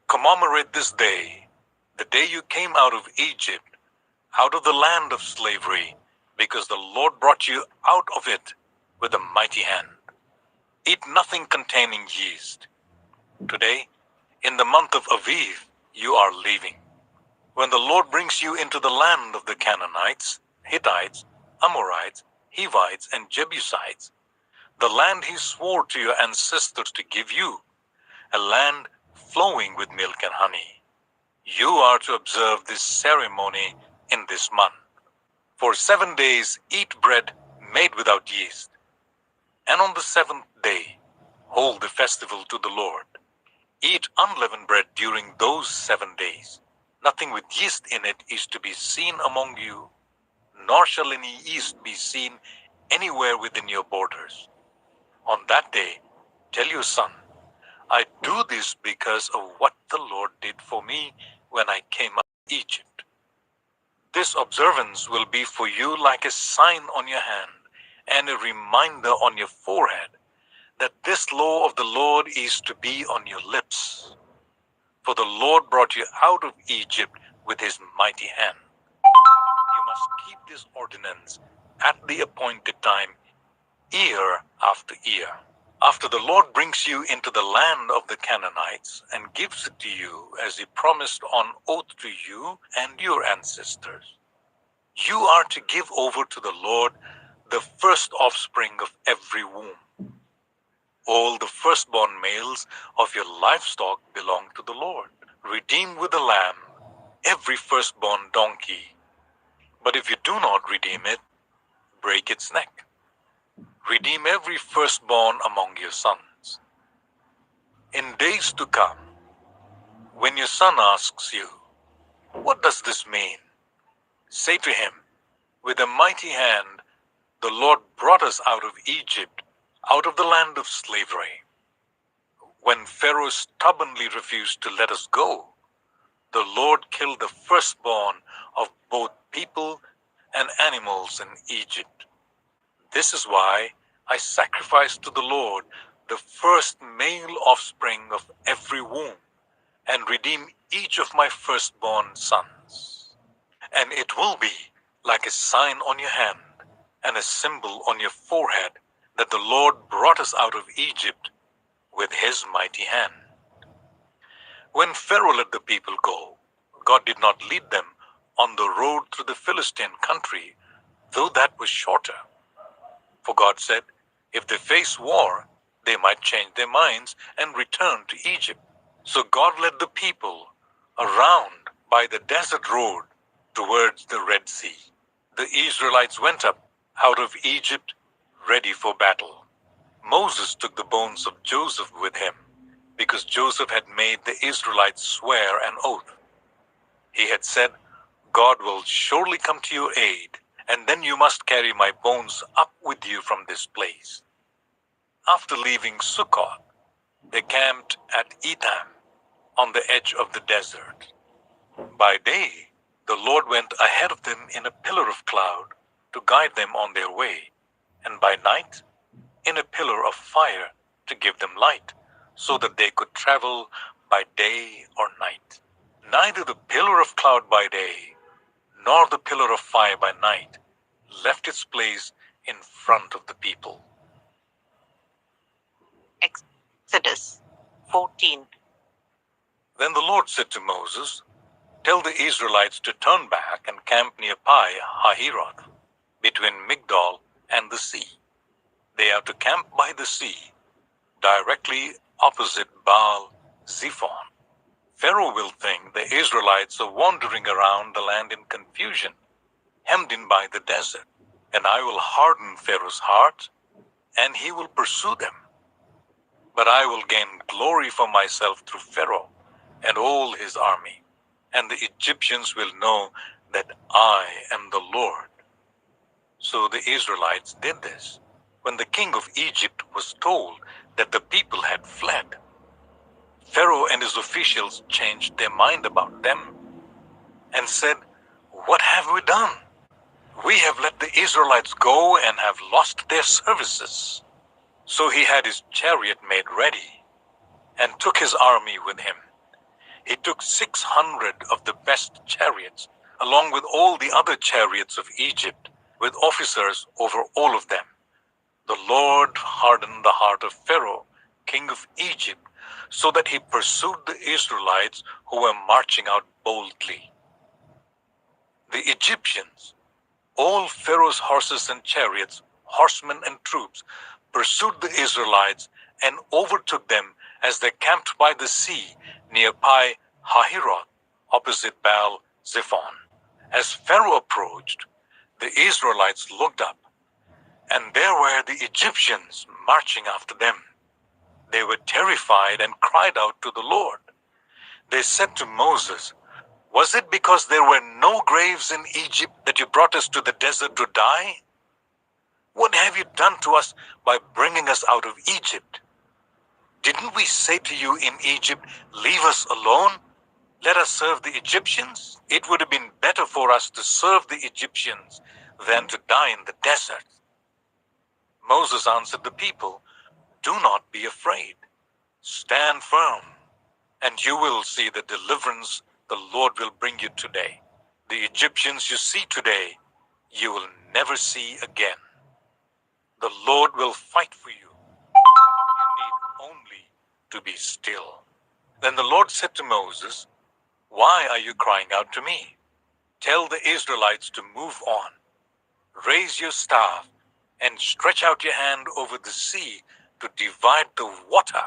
"Commemorate this day, the day you came out of Egypt, out of the land of slavery, because the Lord brought you out of it with a mighty hand. Eat nothing containing yeast. Today, in the month of Aviv, you are leaving. When the Lord brings you into the land of the Canaanites, Hittites, Amorites, Hivites, and Jebusites, the land he swore to your ancestors to give you, a land flowing with milk and honey. You are to observe this ceremony in this month. For 7 days eat bread made without yeast, and on the 7th day hold the festival to the Lord. Eat unleavened bread during those 7 days. Nothing with yeast in it is to be seen among you, nor shall any yeast be seen anywhere within your borders. On that day, tell your son, I do this because of what the Lord did for me when I came out of Egypt. This observance will be for you like a sign on your hand and a reminder on your forehead that this law of the Lord is to be on your lips. For the Lord brought you out of Egypt with his mighty hand. You must keep this ordinance at the appointed time, year after year. After the Lord brings you into the land of the Canaanites and gives it to you as he promised on oath to you and your ancestors, you are to give over to the Lord the first offspring of every womb. All the firstborn males of your livestock belong to the Lord. Redeem with a lamb every firstborn donkey. But if you do not redeem it, break its neck. Redeem every firstborn among your sons. In days to come, when your son asks you, what does this mean? Say to him, with a mighty hand, the Lord brought us out of Egypt, out of the land of slavery. When Pharaoh stubbornly refused to let us go, the Lord killed the firstborn of both people and animals in Egypt. This is why I sacrifice to the Lord the first male offspring of every womb, and redeem each of my firstborn sons. And it will be like a sign on your hand and a symbol on your forehead that the Lord brought us out of Egypt with his mighty hand. When Pharaoh let the people go, God did not lead them on the road through the Philistine country, though that was shorter. For God said, if they face war, they might change their minds and return to Egypt. So God led the people around by the desert road towards the Red Sea. The Israelites went up out of Egypt ready for battle. Moses took the bones of Joseph with him because Joseph had made the Israelites swear an oath. He had said, God will surely come to your aid, and then you must carry my bones up with you from this place. After leaving Succoth, they camped at Etham on the edge of the desert. By day, the Lord went ahead of them in a pillar of cloud to guide them on their way, and by night, in a pillar of fire to give them light, so that they could travel by day or night. Neither the pillar of cloud by day, nor the pillar of fire by night left its place in front of the people. Exodus 14. Then the Lord said to Moses, tell the Israelites to turn back and camp near Pi Hahiroth, between Migdol and the sea. They are to camp by the sea, directly opposite Baal Zephon. Pharaoh will think the Israelites are wandering around the land in confusion, hemmed in by the desert, and I will harden Pharaoh's heart, and he will pursue them. But I will gain glory for myself through Pharaoh and all his army, and the Egyptians will know that I am the Lord. So the Israelites did this. When the king of Egypt was told that the people had fled, Pharaoh and his officials changed their mind about them and said, what have we done? We have let the Israelites go and have lost their services. So he had his chariot made ready and took his army with him. He took 600 of the best chariots, along with all the other chariots of Egypt, with officers over all of them. The Lord hardened the heart of Pharaoh, king of Egypt, so that he pursued the Israelites who were marching out boldly. The Egyptians, all Pharaoh's horses and chariots, horsemen and troops, pursued the Israelites and overtook them as they camped by the sea near Pi Hahiroth, opposite Baal Zephon. As Pharaoh approached, the Israelites looked up, and there were the Egyptians marching after them. They were terrified and cried out to the Lord. They said to Moses, was it because there were no graves in Egypt that you brought us to the desert to die? What have you done to us by bringing us out of Egypt? Didn't we say to you in Egypt, leave us alone? Let us serve the Egyptians? It would have been better for us to serve the Egyptians than to die in the desert. Moses answered the people, do not be afraid. Stand firm, and you will see the deliverance the Lord will bring you today. The Egyptians you see today, you will never see again. The Lord will fight for you. You need only to be still. Then the Lord said to Moses, why are you crying out to me? Tell the Israelites to move on. Raise your staff and stretch out your hand over the sea to divide the water,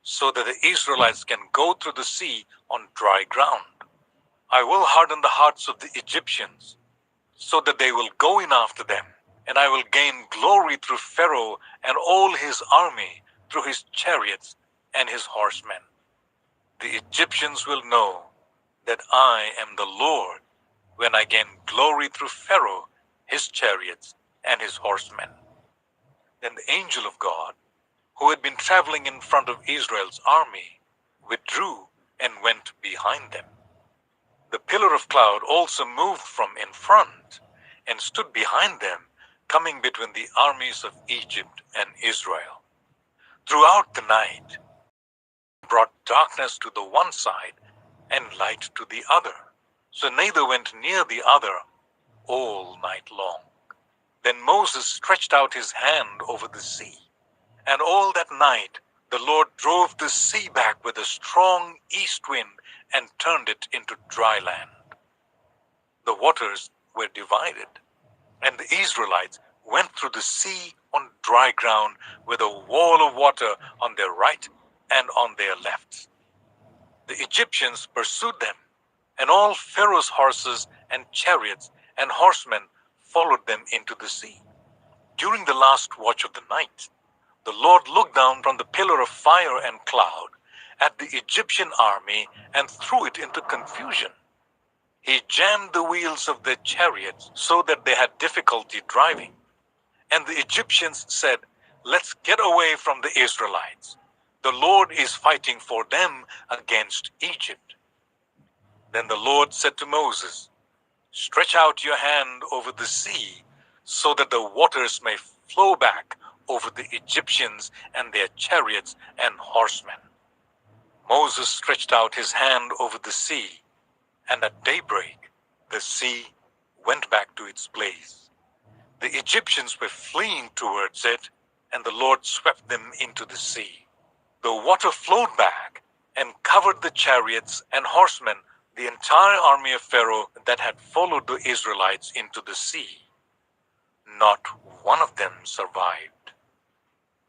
so that the Israelites can go through the sea on dry ground. I will harden the hearts of the Egyptians, so that they will go in after them, and I will gain glory through Pharaoh and all his army, through his chariots and his horsemen. The Egyptians will know that I am the Lord when I gain glory through Pharaoh, his chariots, and his horsemen. Then the angel of God, who had been traveling in front of Israel's army, withdrew and went behind them. The pillar of cloud also moved from in front and stood behind them, coming between the armies of Egypt and Israel. Throughout the night, it brought darkness to the one side and light to the other, So neither went near the other all night long. Then Moses stretched out his hand over the sea, and all that night the Lord drove the sea back with a strong east wind and turned it into dry land. The waters were divided, and the Israelites went through the sea on dry ground with a wall of water on their right and on their left. The Egyptians pursued them, and all Pharaoh's horses and chariots and horsemen followed them into the sea. During the last watch of the night, the Lord looked down from the pillar of fire and cloud at the Egyptian army and threw it into confusion. He jammed the wheels of their chariots so that they had difficulty driving. And the Egyptians said, "Let's get away from the Israelites. The Lord is fighting for them against Egypt." Then the Lord said to Moses, "Stretch out your hand over the sea so that the waters may flow back over the Egyptians and their chariots and horsemen." Moses stretched out his hand over the sea, and at daybreak the sea went back to its place. The Egyptians were fleeing towards it, and the Lord swept them into the sea. The water flowed back and covered the chariots and horsemen, the entire army of Pharaoh that had followed the Israelites into the sea. Not one of them survived.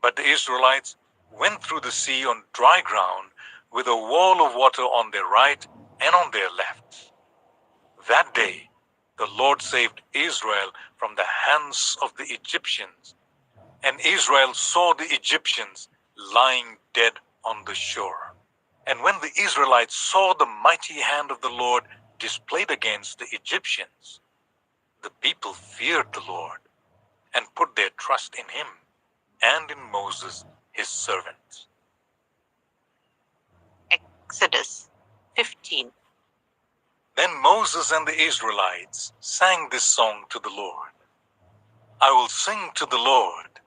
But the Israelites went through the sea on dry ground with a wall of water on their right and on their left. That day, the Lord saved Israel from the hands of the Egyptians, and Israel saw the Egyptians lying dead on the shore. And when the Israelites saw the mighty hand of the Lord displayed against the Egyptians, the people feared the Lord and put their trust in him and in Moses, his servant. Exodus 15. Then Moses and the Israelites sang this song to the Lord. "I will sing to the Lord,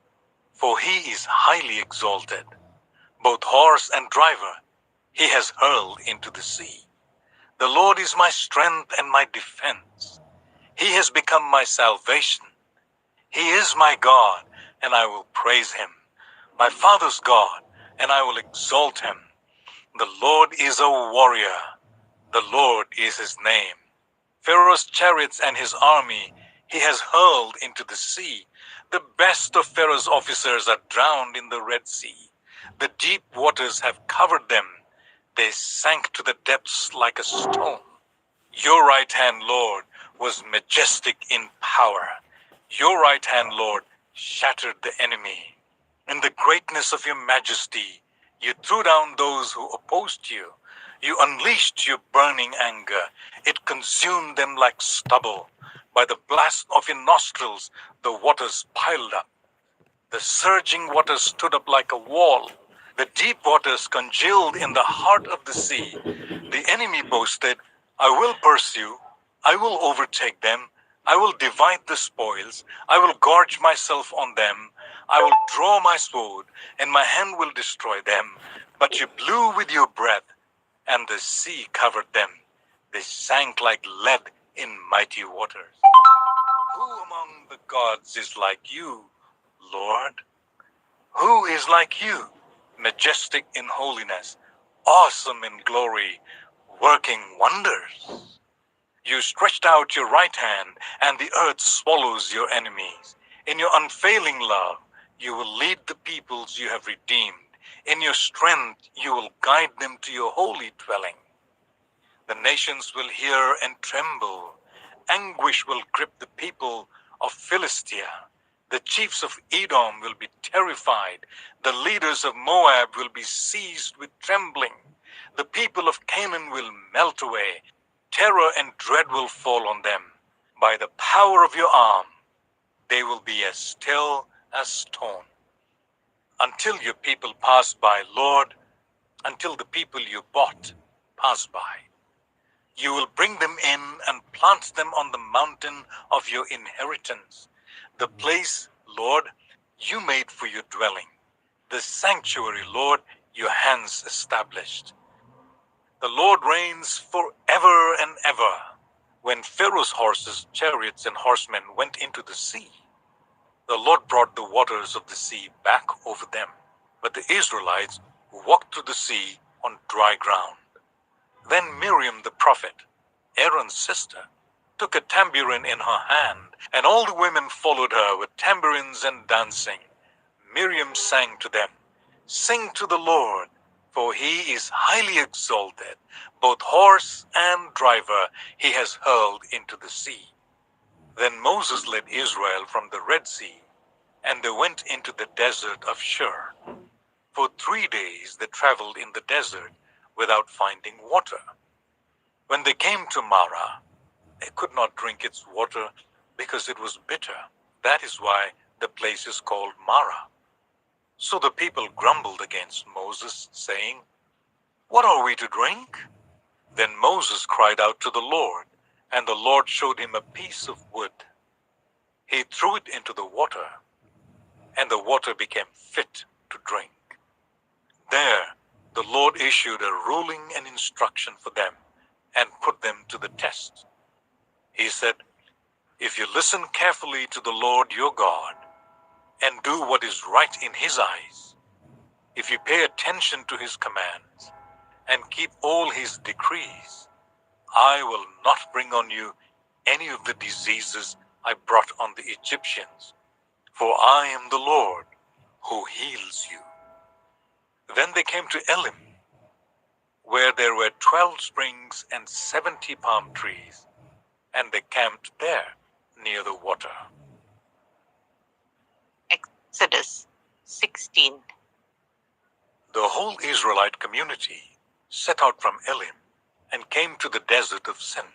for he is highly exalted. Both horse and driver he has hurled into the sea. The Lord is my strength and my defense. He has become my salvation. He is my God, and I will praise him, my father's God, and I will exalt him. The Lord is a warrior. The Lord is his name. Pharaoh's chariots and his army he has hurled into the sea. The best of Pharaoh's officers are drowned in the Red Sea. The deep waters have covered them. They sank to the depths like a stone. Your right hand, Lord, was majestic in power. Your right hand, Lord, shattered the enemy. In the greatness of your majesty, you threw down those who opposed you. You unleashed your burning anger. It consumed them like stubble. By the blast of your nostrils, the waters piled up. The surging waters stood up like a wall. The deep waters congealed in the heart of the sea. The enemy boasted, "I will pursue. I will overtake them. I will divide the spoils. I will gorge myself on them. I will draw my sword, and my hand will destroy them." But you blew with your breath, and the sea covered them. They sank like lead in mighty waters. Who among the gods is like you, Lord? Who is like you, majestic in holiness, awesome in glory, working wonders? You stretched out your right hand, and the earth swallows your enemies. In your unfailing love, you will lead the peoples you have redeemed. In your strength, you will guide them to your holy dwelling. The nations will hear and tremble. Anguish will grip the people of Philistia. The chiefs of Edom will be terrified. The leaders of Moab will be seized with trembling. The people of Canaan will melt away. Terror and dread will fall on them. By the power of your arm, they will be as still as stone. Until your people pass by, Lord, until the people you bought pass by. You will bring them in and plant them on the mountain of your inheritance, the place, Lord, you made for your dwelling, the sanctuary, Lord, your hands established. The Lord reigns forever and ever. When Pharaoh's horses, chariots, and horsemen went into the sea, the Lord brought the waters of the sea back over them. But the Israelites walked through the sea on dry ground. Then Miriam the prophet, Aaron's sister, took a tambourine in her hand, and all the women followed her with tambourines and dancing. Miriam sang to them, "Sing to the Lord, for he is highly exalted. Both horse and driver he has hurled into the sea." Then Moses led Israel from the Red Sea, and they went into the desert of Shur. For 3 days they traveled in the desert without finding water. When they came to Marah, they could not drink its water because it was bitter. That is why the place is called Marah. So the people grumbled against Moses, saying, "What are we to drink?" Then Moses cried out to the Lord, and the Lord showed him a piece of wood. He threw it into the water, and the water became fit to drink. There, the Lord issued a ruling and instruction for them and put them to the test. He said, "If you listen carefully to the Lord your God and do what is right in his eyes, if you pay attention to his commands and keep all his decrees, I will not bring on you any of the diseases I brought on the Egyptians, for I am the Lord who heals you." Then they came to Elim, where there were 12 springs and 70 palm trees, and they camped there near the water. Exodus 16. The whole Israelite community set out from Elim and came to the desert of Sin,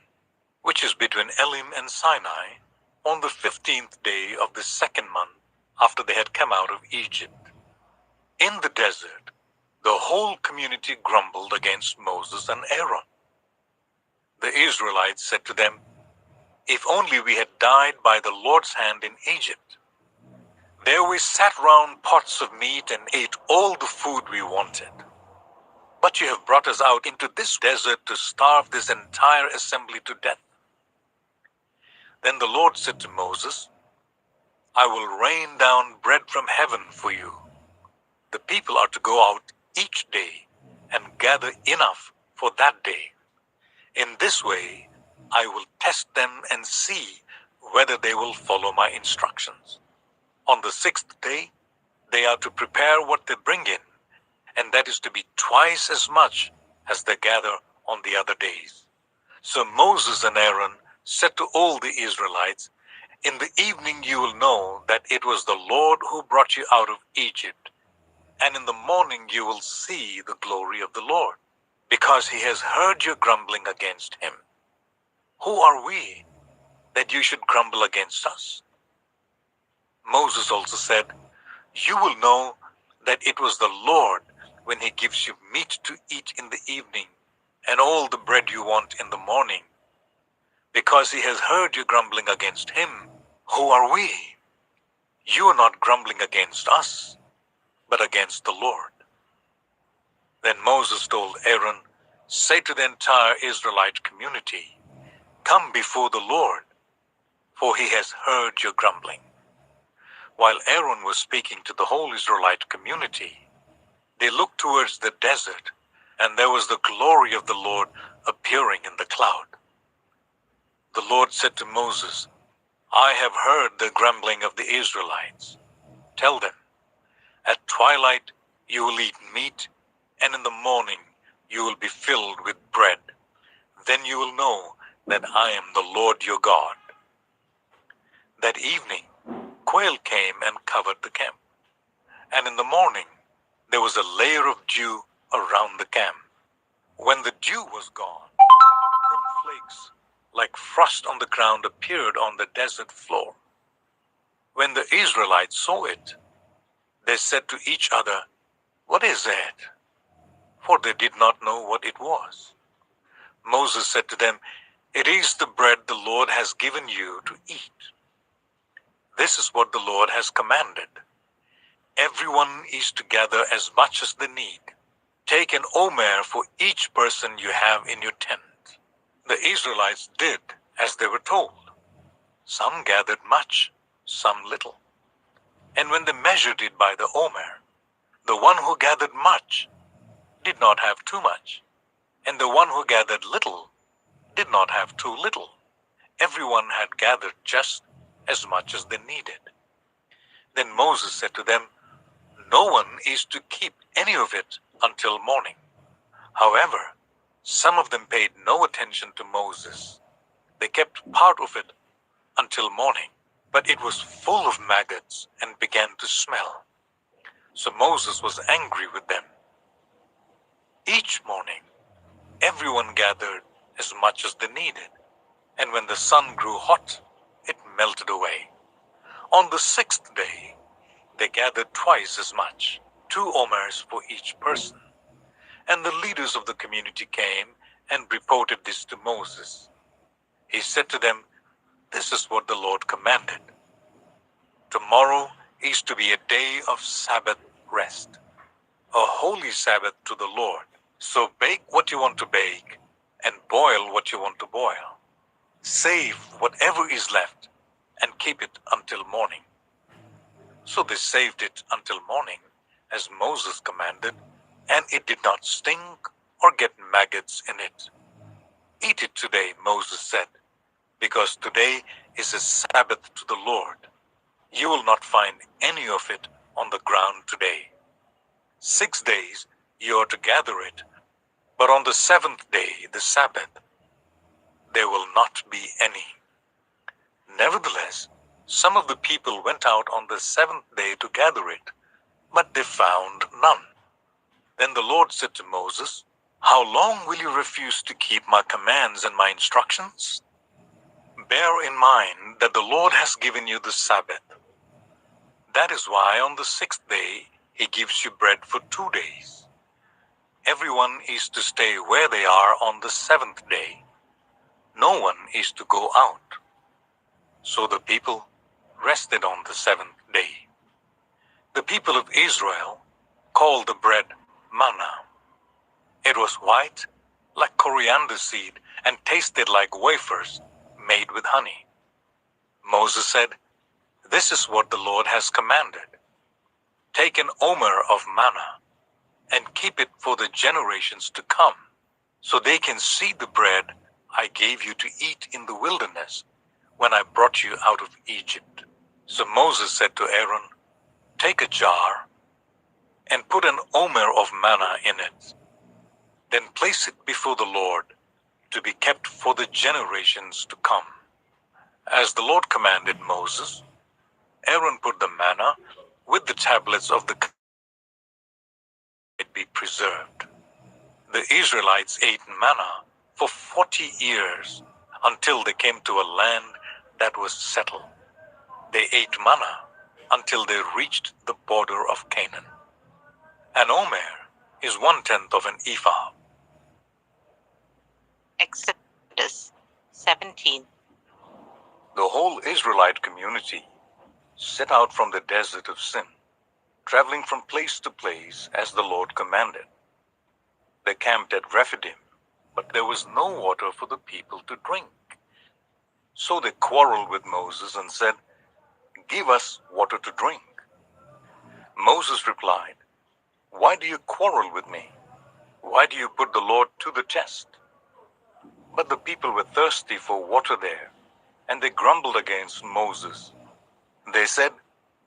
which is between Elim and Sinai, on the 15th day of the 2nd month after they had come out of Egypt. In the desert, the whole community grumbled against Moses and Aaron. The Israelites said to them, "If only we had died by the Lord's hand in Egypt. There we sat round pots of meat and ate all the food we wanted. But you have brought us out into this desert to starve this entire assembly to death." Then the Lord said to Moses, "I will rain down bread from heaven for you. The people are to go out each day and gather enough for that day. In this way, I will test them and see whether they will follow my instructions. On the 6th day, they are to prepare what they bring in, and that is to be twice as much as they gather on the other days." So Moses and Aaron said to all the Israelites, "In the evening you will know that it was the Lord who brought you out of Egypt, and in the morning you will see the glory of the Lord, because he has heard your grumbling against him. Who are we that you should grumble against us?" Moses also said, "You will know that it was the Lord when he gives you meat to eat in the evening and all the bread you want in the morning. Because he has heard you grumbling against him, who are we? You are not grumbling against us, but against the Lord." Then Moses told Aaron, "Say to the entire Israelite community, 'Come before the Lord, for he has heard your grumbling.'" While Aaron was speaking to the whole Israelite community, they looked towards the desert, and there was the glory of the Lord appearing in the cloud. The Lord said to Moses, "I have heard the grumbling of the Israelites. Tell them, at twilight you will eat meat, and in the morning you will be filled with bread. Then you will know that I am the Lord your God." That evening, quail came and covered the camp, and in the morning there was a layer of dew around the camp. When the dew was gone, thin flakes like frost on the ground appeared on the desert floor. When the Israelites saw it, they said to each other, "What is it?" For they did not know what it was. Moses said to them, "It is the bread the Lord has given you to eat. This is what the Lord has commanded. Everyone is to gather as much as they need. Take an omer for each person you have in your tent." The Israelites did as they were told. Some gathered much, some little. And when they measured it by the omer, the one who gathered much did not have too much, and the one who gathered little did not have too little. Everyone had gathered just as much as they needed. Then Moses said to them, "No one is to keep any of it until morning." However, some of them paid no attention to Moses. They kept part of it until morning, but it was full of maggots and began to smell. So Moses was angry with them. Each morning, everyone gathered as much as they needed, and when the sun grew hot, it melted away. On the sixth day, they gathered twice as much, 2 omers for each person. And the leaders of the community came and reported this to Moses. He said to them, "This is what the Lord commanded. Tomorrow is to be a day of Sabbath rest, a holy Sabbath to the Lord. So bake what you want to bake and boil what you want to boil. Save whatever is left and keep it until morning." So they saved it until morning, as Moses commanded, and it did not stink or get maggots in it. "Eat it today," Moses said, "because today is a Sabbath to the Lord. You will not find any of it on the ground today. 6 days you are to gather it, but on the 7th day, the Sabbath, there will not be any." Nevertheless, some of the people went out on the 7th day to gather it, but they found none. Then the Lord said to Moses, "How long will you refuse to keep my commands and my instructions? Bear in mind that the Lord has given you the Sabbath. That is why on the 6th day he gives you bread for 2 days. Everyone is to stay where they are on the 7th day. No one is to go out." So the people rested on the 7th day. The people of Israel called the bread manna. It was white, like coriander seed, and tasted like wafers made with honey. Moses said, "This is what the Lord has commanded. Take an omer of manna and keep it for the generations to come, so they can see the bread I gave you to eat in the wilderness when I brought you out of Egypt." So Moses said to Aaron, "Take a jar and put an omer of manna in it. Then place it before the Lord to be kept for the generations to come." As the Lord commanded Moses, Aaron put the manna with the tablets of the covenant to be preserved. The Israelites ate manna for 40 years until they came to a land that was settled. They ate manna until they reached the border of Canaan. An omer is 1/10 of an ephah. Exodus 17. The whole Israelite community set out from the desert of Sin, traveling from place to place as the Lord commanded. They camped at Rephidim, but there was no water for the people to drink. So they quarreled with Moses and said, "Give us water to drink." Moses replied, "Why do you quarrel with me? Why do you put the Lord to the test?" But the people were thirsty for water there, and they grumbled against Moses. They said,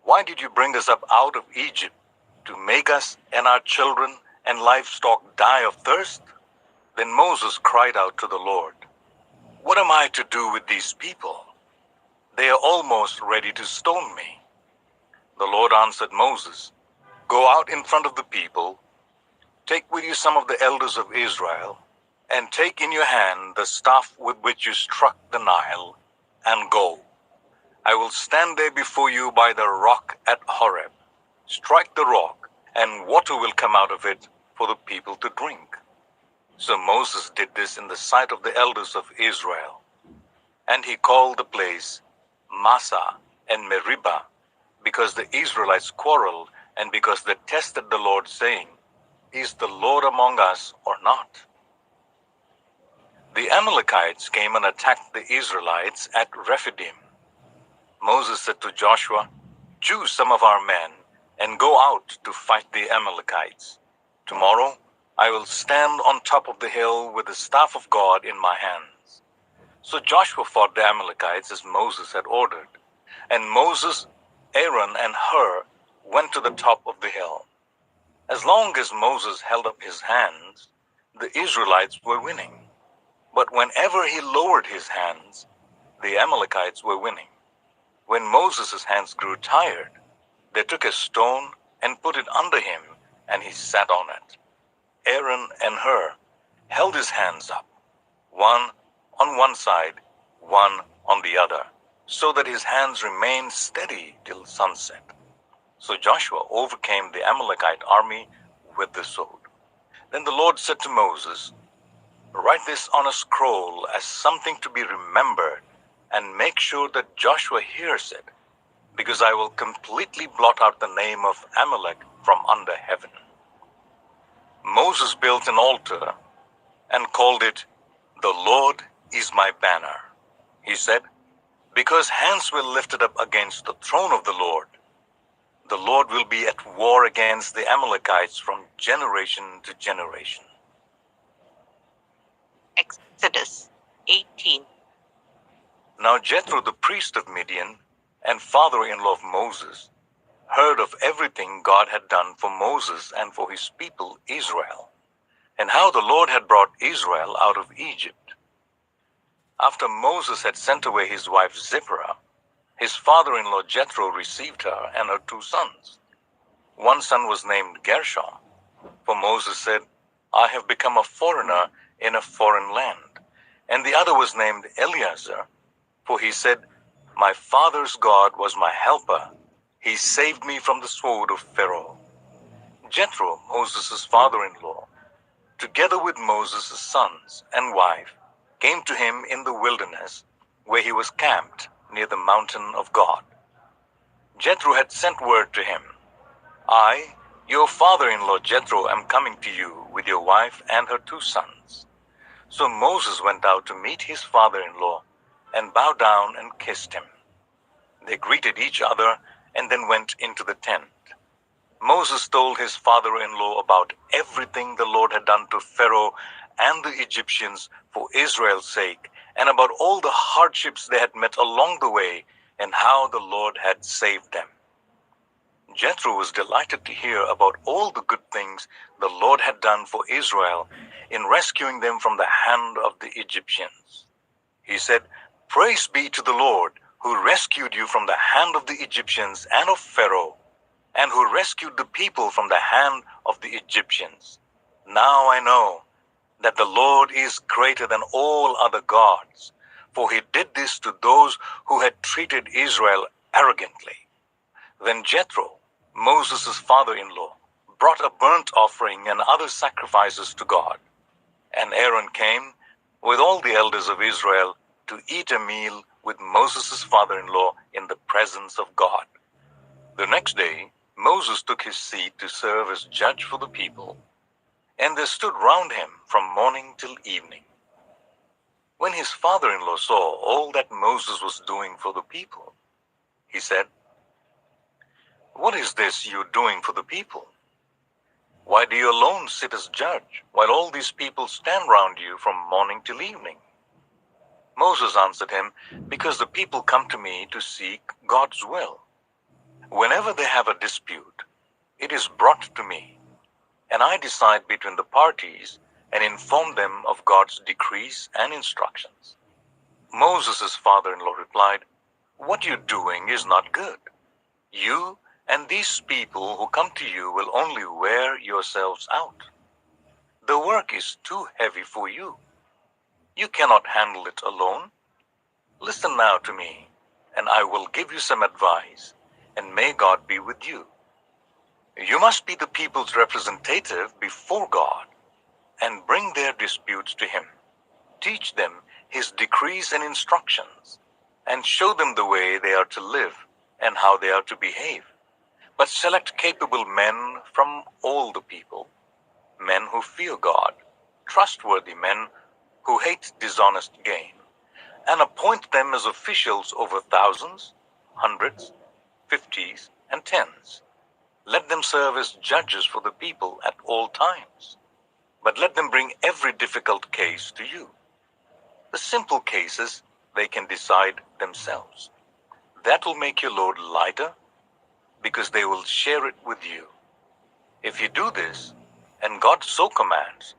"Why did you bring us up out of Egypt to make us and our children and livestock die of thirst?" Then Moses cried out to the Lord, "What am I to do with these people? They are almost ready to stone me." The Lord answered Moses, "Go out in front of the people, take with you some of the elders of Israel, and take in your hand the staff with which you struck the Nile, and go. I will stand there before you by the rock at Horeb. Strike the rock, and water will come out of it for the people to drink." So Moses did this in the sight of the elders of Israel. And he called the place Massah and Meribah, because the Israelites quarreled and because they tested the Lord, saying, "Is the Lord among us or not?" The Amalekites came and attacked the Israelites at Rephidim. Moses said to Joshua, "Choose some of our men and go out to fight the Amalekites. Tomorrow I will stand on top of the hill with the staff of God in my hands." So Joshua fought the Amalekites as Moses had ordered. And Moses, Aaron, and Hur went to the top of the hill. As long as Moses held up his hands, the Israelites were winning. But whenever he lowered his hands, the Amalekites were winning. When Moses' hands grew tired, they took a stone and put it under him, and he sat on it. Aaron and Hur held his hands up, one on one side, one on the other, so that his hands remained steady till sunset. So Joshua overcame the Amalekite army with the sword. Then the Lord said to Moses, "Write this on a scroll as something to be remembered, and make sure that Joshua hears it, because I will completely blot out the name of Amalek from under heaven." Moses built an altar and called it, "The Lord is my banner." He said, "Because hands were lifted up against the throne of the Lord will be at war against the Amalekites from generation to generation." Exodus 18. Now Jethro the priest of Midian and father-in-law of Moses heard of everything God had done for Moses and for his people Israel, and how the Lord had brought Israel out of Egypt. After Moses had sent away his wife Zipporah, his father-in-law Jethro received her and her 2 sons. One son was named Gershom, for Moses said, "I have become a foreigner in a foreign land." And the other was named Eleazar, for he said, "My father's God was my helper. He saved me from the sword of Pharaoh." Jethro, Moses' father-in-law, together with Moses' sons and wife, came to him in the wilderness, where he was camped near the mountain of God. Jethro had sent word to him, "I, your father-in-law Jethro, am coming to you with your wife and her 2 sons." So Moses went out to meet his father-in-law and bowed down and kissed him. They greeted each other and then went into the tent. Moses told his father-in-law about everything the Lord had done to Pharaoh and the Egyptians for Israel's sake, and about all the hardships they had met along the way, and how the Lord had saved them. Jethro was delighted to hear about all the good things the Lord had done for Israel in rescuing them from the hand of the Egyptians. He said, "Praise be to the Lord, who rescued you from the hand of the Egyptians and of Pharaoh, and who rescued the people from the hand of the Egyptians. Now I know that the Lord is greater than all other gods, for he did this to those who had treated Israel arrogantly." Then Jethro, Moses' father-in-law, brought a burnt offering and other sacrifices to God. And Aaron came with all the elders of Israel to eat a meal with Moses' father-in-law in the presence of God. The next day, Moses took his seat to serve as judge for the people, and they stood round him from morning till evening. When his father-in-law saw all that Moses was doing for the people, he said, "What is this you are doing for the people? Why do you alone sit as judge, while all these people stand round you from morning till evening?" Moses answered him, "Because the people come to me to seek God's will. Whenever they have a dispute, it is brought to me, and I decide between the parties and inform them of God's decrees and instructions." Moses' father-in-law replied, "What you're doing is not good. You and these people who come to you will only wear yourselves out. The work is too heavy for you. You cannot handle it alone. Listen now to me, and I will give you some advice, and may God be with you. You must be the people's representative before God, and bring their disputes to him. Teach them his decrees and instructions, and show them the way they are to live and how they are to behave. But select capable men from all the people, men who fear God, trustworthy men who hate dishonest gain, and appoint them as officials over thousands, hundreds, fifties, and tens. Let them serve as judges for the people at all times. But let them bring every difficult case to you. The simple cases they can decide themselves. That will make your load lighter because they will share it with you. If you do this, and God so commands,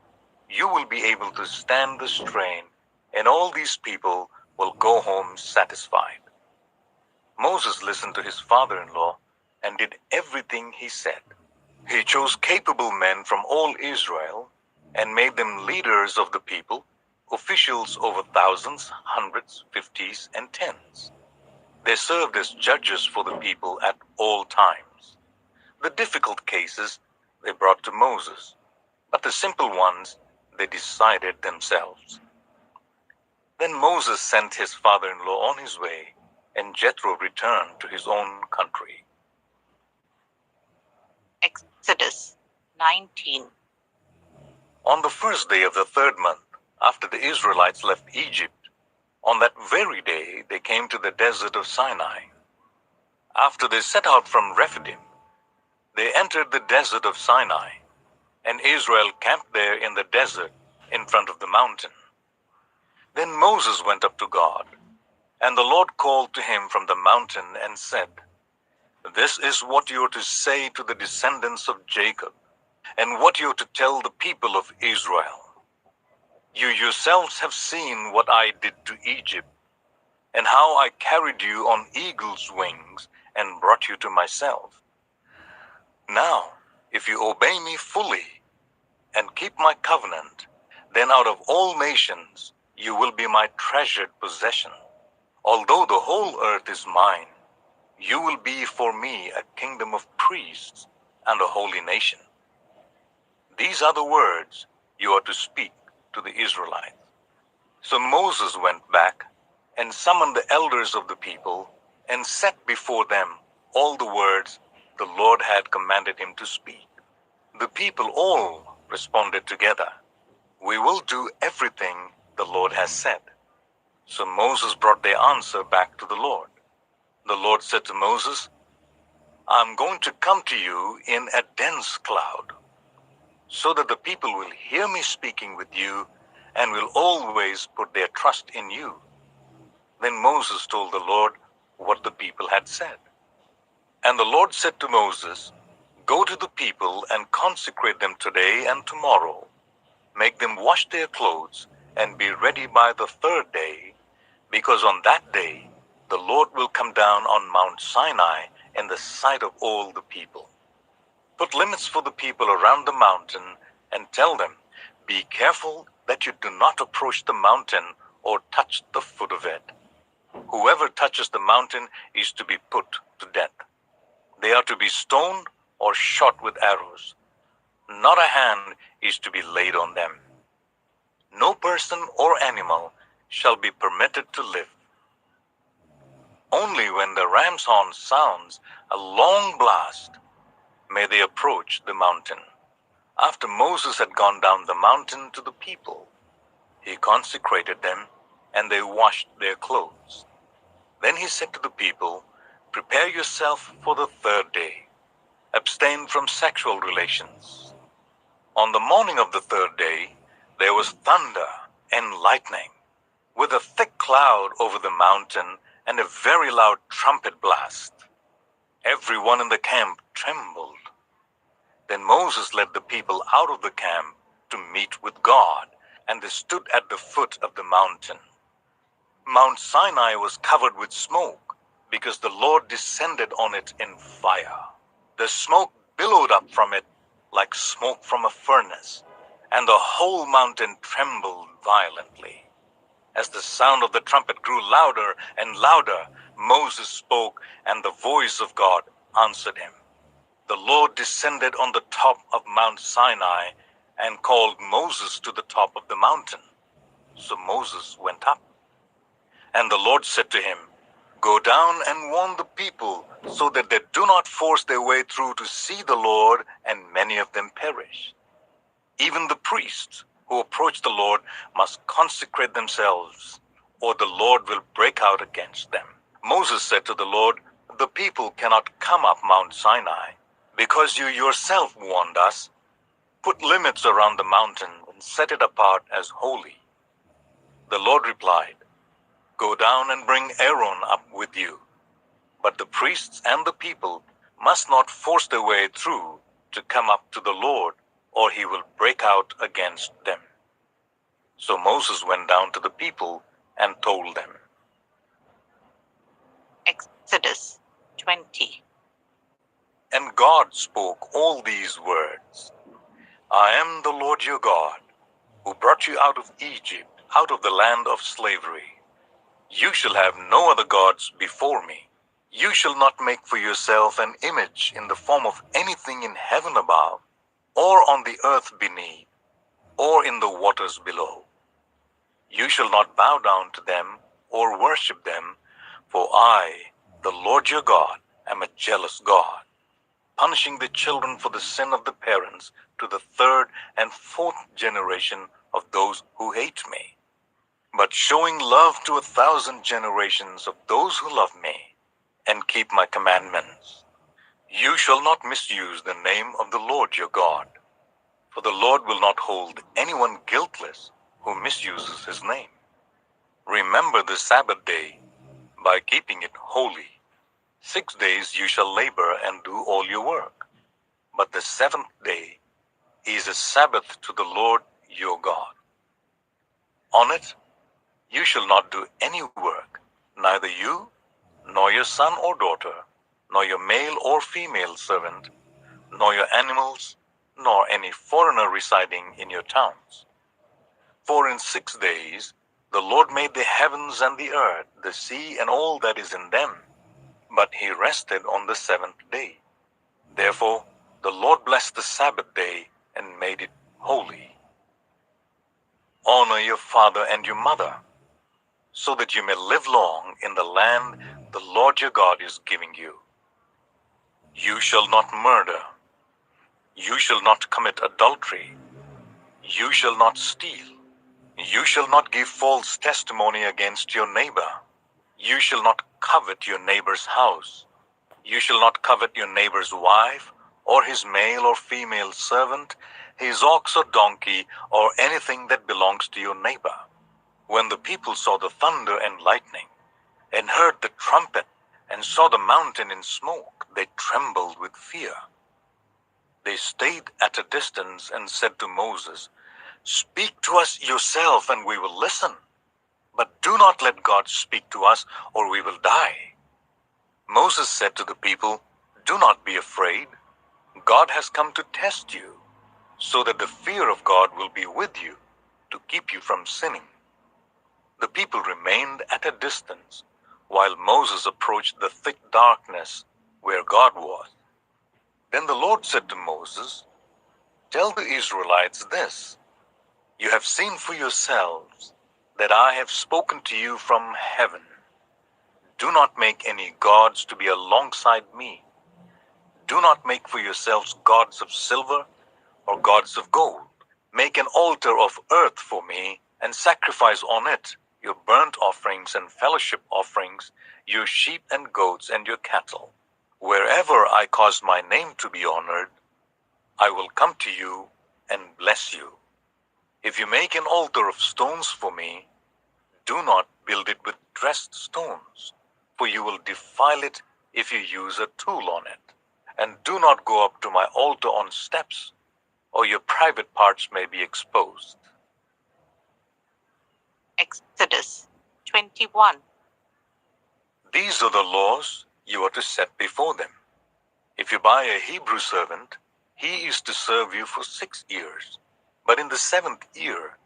you will be able to stand the strain, and all these people will go home satisfied. Moses listened to his father-in-law and did everything he said. He chose capable men from all Israel and made them leaders of the people, officials over thousands, hundreds, fifties, and tens. They served as judges for the people at all times. The difficult cases they brought to Moses, but the simple ones they decided themselves. Then Moses sent his father-in-law on his way, and Jethro returned to his own country. Exodus 19. On the first day of the third month, after the Israelites left Egypt, on that very day they came to the desert of Sinai. After they set out from Rephidim, they entered the desert of Sinai, and Israel camped there in the desert in front of the mountain. Then Moses went up to God, and the Lord called to him from the mountain and said, "This is what you are to say to the descendants of Jacob, and what you are to tell the people of Israel. You yourselves have seen what I did to Egypt, and how I carried you on eagle's wings and brought you to myself. Now, if you obey me fully and keep my covenant, then out of all nations you will be my treasured possession. Although the whole earth is mine, you will be for me a kingdom of priests and a holy nation." These are the words you are to speak to the Israelites. So Moses went back and summoned the elders of the people and set before them all the words the Lord had commanded him to speak. The people all responded together, "We will do everything the Lord has said." So Moses brought their answer back to the Lord. The Lord said to Moses, "I'm going to come to you in a dense cloud, so that the people will hear me speaking with you and will always put their trust in you." Then Moses told the Lord what the people had said. And the Lord said to Moses, "Go to the people and consecrate them today and tomorrow. Make them wash their clothes and be ready by the third day, because on that day the Lord will come down on Mount Sinai in the sight of all the people. Put limits for the people around the mountain and tell them, 'Be careful that you do not approach the mountain or touch the foot of it. Whoever touches the mountain is to be put to death. They are to be stoned or shot with arrows. Not a hand is to be laid on them. No person or animal shall be permitted to live. Only when the ram's horn sounds a long blast may they approach the mountain." After Moses had gone down the mountain to the people, he consecrated them, and they washed their clothes. Then he said to the people, "Prepare yourself for the third day. Abstain from sexual relations." On the morning of the third day, there was thunder and lightning, with a thick cloud over the mountain and a very loud trumpet blast. Everyone in the camp trembled. Then Moses led the people out of the camp to meet with God, and they stood at the foot of the mountain. Mount Sinai was covered with smoke, because the Lord descended on it in fire. The smoke billowed up from it like smoke from a furnace, and the whole mountain trembled violently. As the sound of the trumpet grew louder and louder, Moses spoke, and the voice of God answered him. The Lord descended on the top of Mount Sinai and called Moses to the top of the mountain. So Moses went up. And the Lord said to him, "Go down and warn the people, so that they do not force their way through to see the Lord, and many of them perish. Even the priests who approach the Lord must consecrate themselves, or the Lord will break out against them. Moses said to the Lord, "The people cannot come up Mount Sinai, because you yourself warned us. Put limits around the mountain and set it apart as holy." The Lord replied, "Go down and bring Aaron up with you. But the priests and the people must not force their way through to come up to the Lord, or he will break out against them." So Moses went down to the people and told them. Exodus 20. And God spoke all these words. "I am the Lord your God, who brought you out of Egypt, out of the land of slavery. You shall have no other gods before me. You shall not make for yourself an image in the form of anything in heaven above, or on the earth beneath, or in the waters below. You shall not bow down to them or worship them, for I, the Lord your God, am a jealous God, punishing the children for the sin of the parents to the third and fourth generation of those who hate me, but showing love to 1,000 generations of those who love me and keep my commandments. You shall not misuse the name of the Lord your God, for the Lord will not hold anyone guiltless who misuses his name. Remember the Sabbath day by keeping it holy. 6 days you shall labor and do all your work, but the seventh day is a Sabbath to the Lord your God. On it you shall not do any work, neither you, nor your son or daughter, nor your male or female servant, nor your animals, nor any foreigner residing in your towns. For in 6 days the Lord made the heavens and the earth, the sea and all that is in them, but he rested on the seventh day. Therefore the Lord blessed the Sabbath day and made it holy. Honor your father and your mother, so that you may live long in the land the Lord your God is giving you. You shall not murder. You shall not commit adultery. You shall not steal. You shall not give false testimony against your neighbor. You shall not covet your neighbor's house. You shall not covet your neighbor's wife, or his male or female servant, his ox or donkey, or anything that belongs to your neighbor. When the people saw the thunder and lightning, and heard the trumpet, and saw the mountain in smoke, they trembled with fear. They stayed at a distance and said to Moses, "Speak to us yourself, and we will listen. But do not let God speak to us, or we will die." Moses said to the people, "Do not be afraid. God has come to test you, so that the fear of God will be with you, to keep you from sinning." The people remained at a distance, while Moses approached the thick darkness where God was. Then the Lord said to Moses, "Tell the Israelites this: You have seen for yourselves that I have spoken to you from heaven. Do not make any gods to be alongside me. Do not make for yourselves gods of silver or gods of gold. Make an altar of earth for me and sacrifice on it your burnt offerings and fellowship offerings, your sheep and goats and your cattle. Wherever I cause my name to be honored, I will come to you and bless you. If you make an altar of stones for me, do not build it with dressed stones, for you will defile it if you use a tool on it. And do not go up to my altar on steps, or your private parts may be exposed." Exodus 21. These are the laws you are to set before them. If you buy a Hebrew servant, he is to serve you for 6 years. But in the 7th year,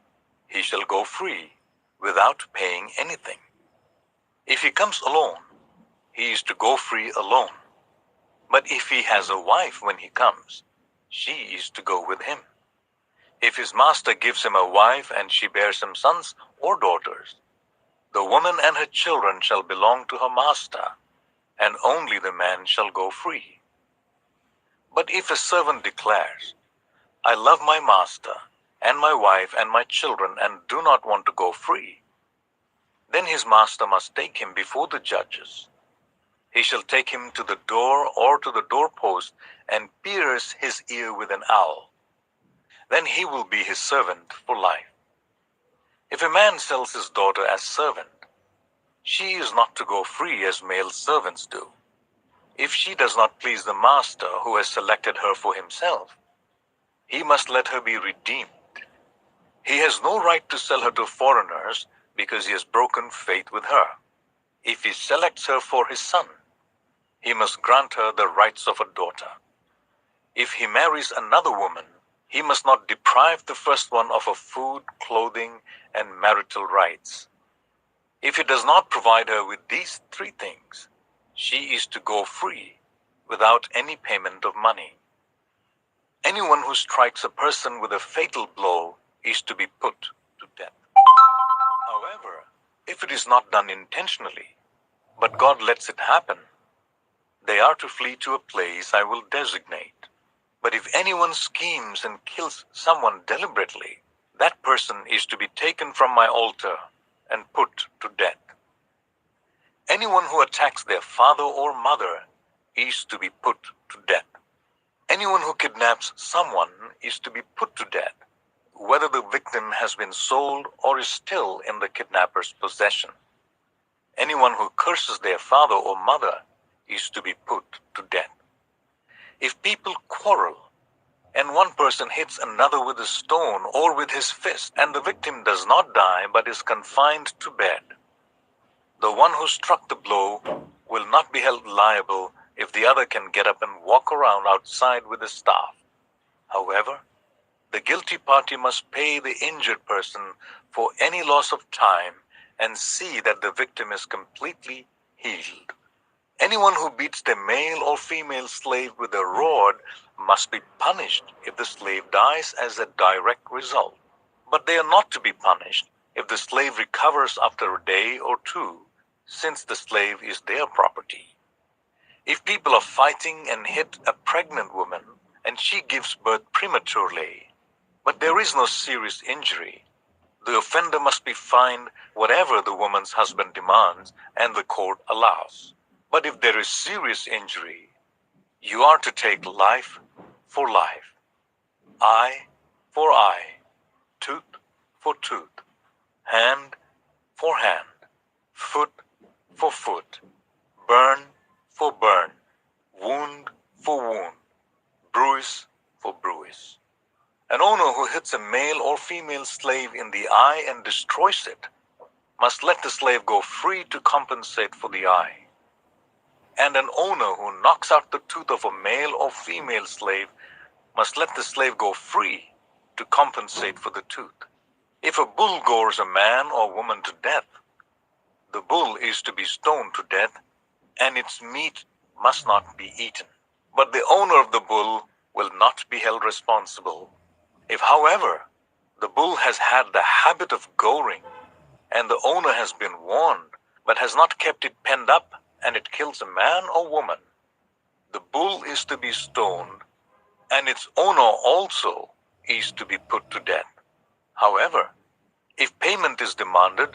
he shall go free, without paying anything. If he comes alone, he is to go free alone. But if he has a wife when he comes, she is to go with him. If his master gives him a wife and she bears him sons or daughters, the woman and her children shall belong to her master, and only the man shall go free. But if a servant declares, "I love my master, and my wife and my children, and do not want to go free, then his master must take him before the judges. He shall take him to the door or to the doorpost and pierce his ear with an awl. Then he will be his servant for life. If a man sells his daughter as servant, she is not to go free as male servants do. If she does not please the master who has selected her for himself, he must let her be redeemed. He has no right to sell her to foreigners because he has broken faith with her. If he selects her for his son, he must grant her the rights of a daughter. If he marries another woman, he must not deprive the first one of her food, clothing, and marital rights. If he does not provide her with these three things, she is to go free without any payment of money. Anyone who strikes a person with a fatal blow is to be put to death. However, if it is not done intentionally, but God lets it happen, they are to flee to a place I will designate. But if anyone schemes and kills someone deliberately, that person is to be taken from my altar and put to death. Anyone who attacks their father or mother is to be put to death. Anyone who kidnaps someone is to be put to death, whether the victim has been sold or is still in the kidnapper's possession. Anyone who curses their father or mother is to be put to death. If people quarrel, and one person hits another with a stone or with his fist, and the victim does not die but is confined to bed, the one who struck the blow will not be held liable if the other can get up and walk around outside with a staff. However, the guilty party must pay the injured person for any loss of time and see that the victim is completely healed. Anyone who beats their male or female slave with a rod must be punished if the slave dies as a direct result. But they are not to be punished if the slave recovers after a day or two, since the slave is their property. If people are fighting and hit a pregnant woman and she gives birth prematurely, but there is no serious injury, the offender must be fined whatever the woman's husband demands and the court allows. But if there is serious injury, you are to take life for life, eye for eye, tooth for tooth, hand for hand, foot for foot, burn for burn, wound for wound, bruise for bruise. An owner who hits a male or female slave in the eye and destroys it must let the slave go free to compensate for the eye. And an owner who knocks out the tooth of a male or female slave must let the slave go free to compensate for the tooth. If a bull gores a man or woman to death, the bull is to be stoned to death, and its meat must not be eaten. But the owner of the bull will not be held responsible. If, however, the bull has had the habit of goring, and the owner has been warned, but has not kept it penned up, and it kills a man or woman, the bull is to be stoned, and its owner also is to be put to death. However, if payment is demanded,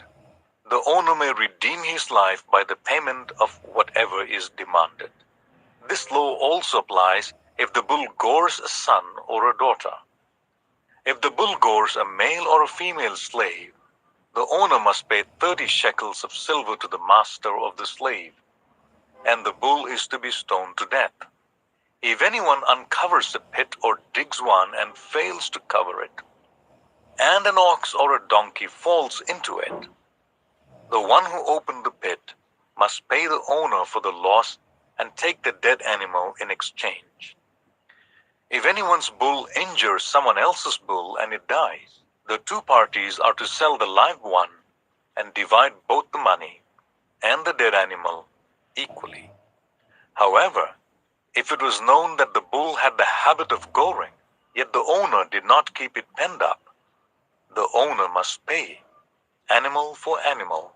the owner may redeem his life by the payment of whatever is demanded. This law also applies if the bull gores a son or a daughter. If the bull gores a male or a female slave, the owner must pay 30 shekels of silver to the master of the slave, and the bull is to be stoned to death. If anyone uncovers a pit or digs one and fails to cover it, and an ox or a donkey falls into it, the one who opened the pit must pay the owner for the loss and take the dead animal in exchange. If anyone's bull injures someone else's bull and it dies, the two parties are to sell the live one and divide both the money and the dead animal equally. However, if it was known that the bull had the habit of goring, yet the owner did not keep it penned up, the owner must pay animal for animal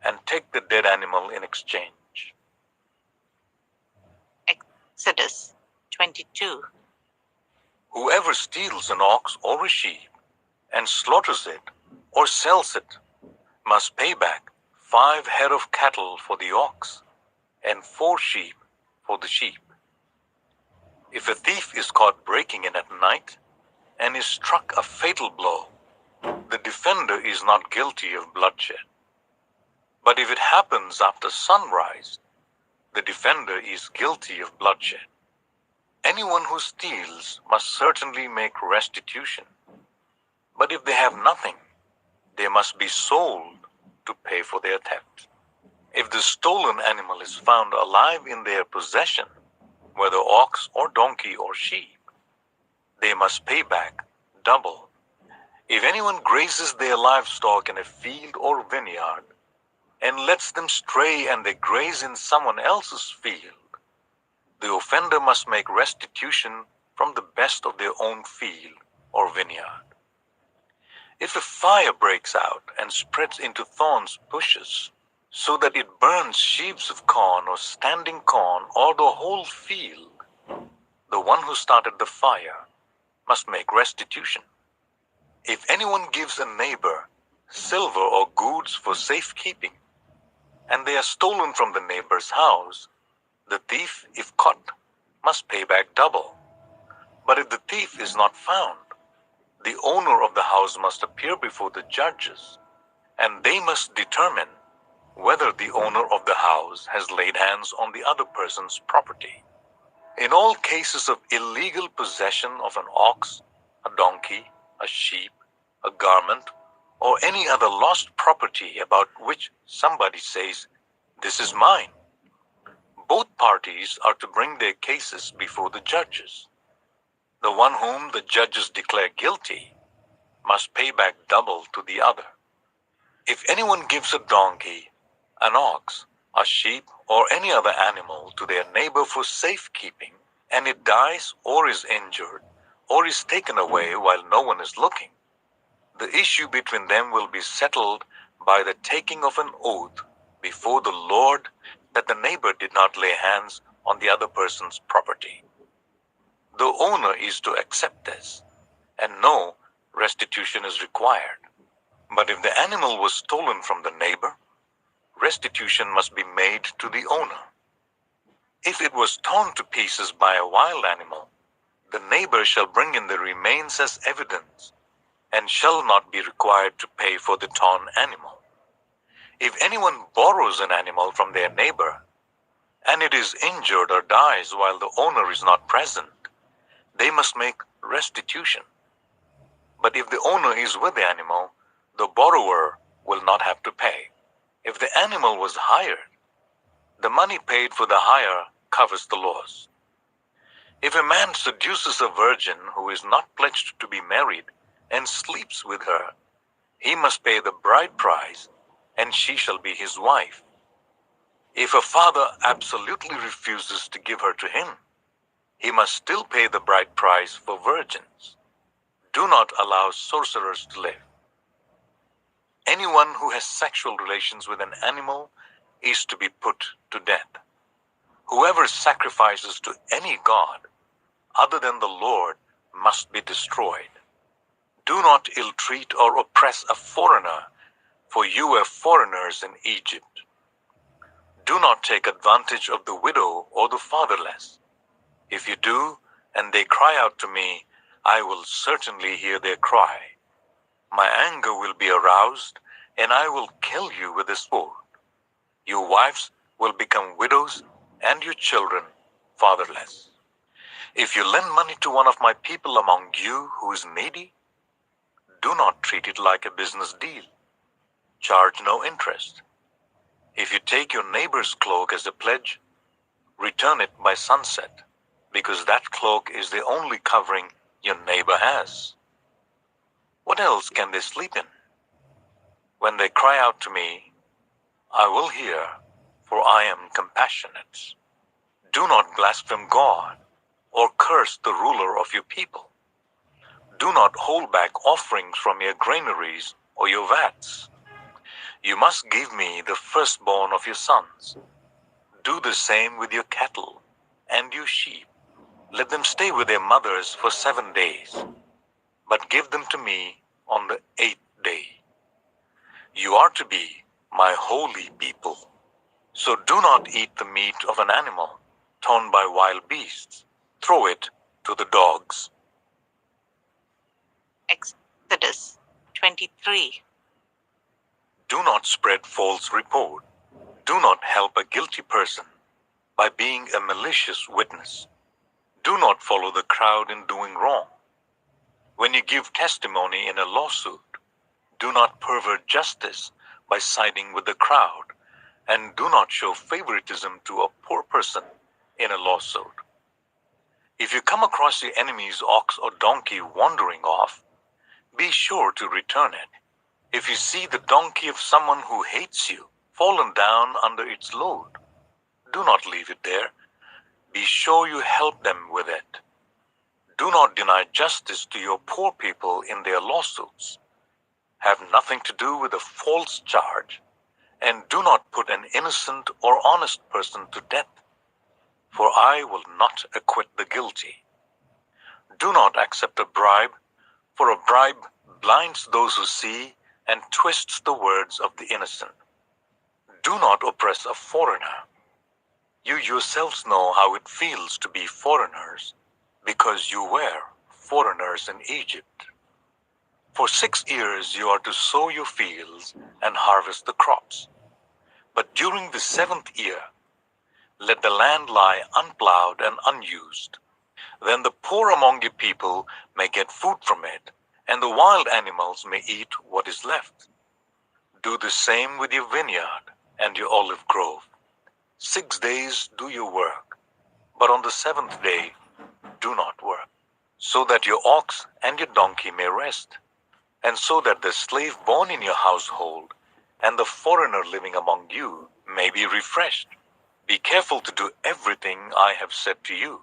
and take the dead animal in exchange. Exodus 22. Whoever steals an ox or a sheep and slaughters it or sells it must pay back 5 head of cattle for the ox and 4 sheep for the sheep. If a thief is caught breaking in at night and is struck a fatal blow, the defender is not guilty of bloodshed. But if it happens after sunrise, the defender is guilty of bloodshed. Anyone who steals must certainly make restitution. But if they have nothing, they must be sold to pay for their theft. If the stolen animal is found alive in their possession, whether ox or donkey or sheep, they must pay back double. If anyone grazes their livestock in a field or vineyard and lets them stray and they graze in someone else's field, the offender must make restitution from the best of their own field or vineyard. If a fire breaks out and spreads into thorns bushes, so that it burns sheaves of corn or standing corn or the whole field, the one who started the fire must make restitution. If anyone gives a neighbor silver or goods for safekeeping, and they are stolen from the neighbor's house, the thief, if caught, must pay back double. But if the thief is not found, the owner of the house must appear before the judges, and they must determine whether the owner of the house has laid hands on the other person's property. In all cases of illegal possession of an ox, a donkey, a sheep, a garment, or any other lost property about which somebody says, "This is mine," both parties are to bring their cases before the judges. The one whom the judges declare guilty must pay back double to the other. If anyone gives a donkey, an ox, a sheep, or any other animal to their neighbor for safekeeping, and it dies or is injured or is taken away while no one is looking, the issue between them will be settled by the taking of an oath before the Lord that the neighbor did not lay hands on the other person's property. The owner is to accept this, and no restitution is required. But if the animal was stolen from the neighbor, restitution must be made to the owner. If it was torn to pieces by a wild animal, the neighbor shall bring in the remains as evidence, and shall not be required to pay for the torn animal. If anyone borrows an animal from their neighbor, and it is injured or dies while the owner is not present, they must make restitution. But if the owner is with the animal, the borrower will not have to pay. If the animal was hired, the money paid for the hire covers the loss. If a man seduces a virgin who is not pledged to be married and sleeps with her, he must pay the bride price, and she shall be his wife. If a father absolutely refuses to give her to him, he must still pay the bride price for virgins. Do not allow sorcerers to live. Anyone who has sexual relations with an animal is to be put to death. Whoever sacrifices to any god other than the Lord must be destroyed. Do not ill-treat or oppress a foreigner, for you were foreigners in Egypt. Do not take advantage of the widow or the fatherless. If you do, and they cry out to me, I will certainly hear their cry. My anger will be aroused, and I will kill you with a sword. Your wives will become widows, and your children fatherless. If you lend money to one of my people among you who is needy, do not treat it like a business deal. Charge no interest. If you take your neighbor's cloak as a pledge, return it by sunset, because that cloak is the only covering your neighbor has. What else can they sleep in? When they cry out to me, I will hear, for I am compassionate. Do not blaspheme God or curse the ruler of your people. Do not hold back offerings from your granaries or your vats. You must give me the firstborn of your sons. Do the same with your cattle and your sheep. Let them stay with their mothers for 7 days, but give them to me on the 8th day. You are to be my holy people. So do not eat the meat of an animal torn by wild beasts. Throw it to the dogs. Exodus 23. Do not spread false report. Do not help a guilty person by being a malicious witness. Do not follow the crowd in doing wrong. When you give testimony in a lawsuit, do not pervert justice by siding with the crowd, and do not show favoritism to a poor person in a lawsuit. If you come across your enemy's ox or donkey wandering off, be sure to return it. If you see the donkey of someone who hates you fallen down under its load, do not leave it there. Be sure you help them with it. Do not deny justice to your poor people in their lawsuits. Have nothing to do with a false charge, and do not put an innocent or honest person to death, for I will not acquit the guilty. Do not accept a bribe, for a bribe blinds those who see and twists the words of the innocent. Do not oppress a foreigner. You yourselves know how it feels to be foreigners, because you were foreigners in Egypt. For 6 years you are to sow your fields and harvest the crops. But during the 7th year, let the land lie unplowed and unused. Then the poor among your people may get food from it, and the wild animals may eat what is left. Do the same with your vineyard and your olive grove. 6 days do your work, but on the 7th day do not work, so that your ox and your donkey may rest, and so that the slave born in your household and the foreigner living among you may be refreshed. Be careful to do everything I have said to you.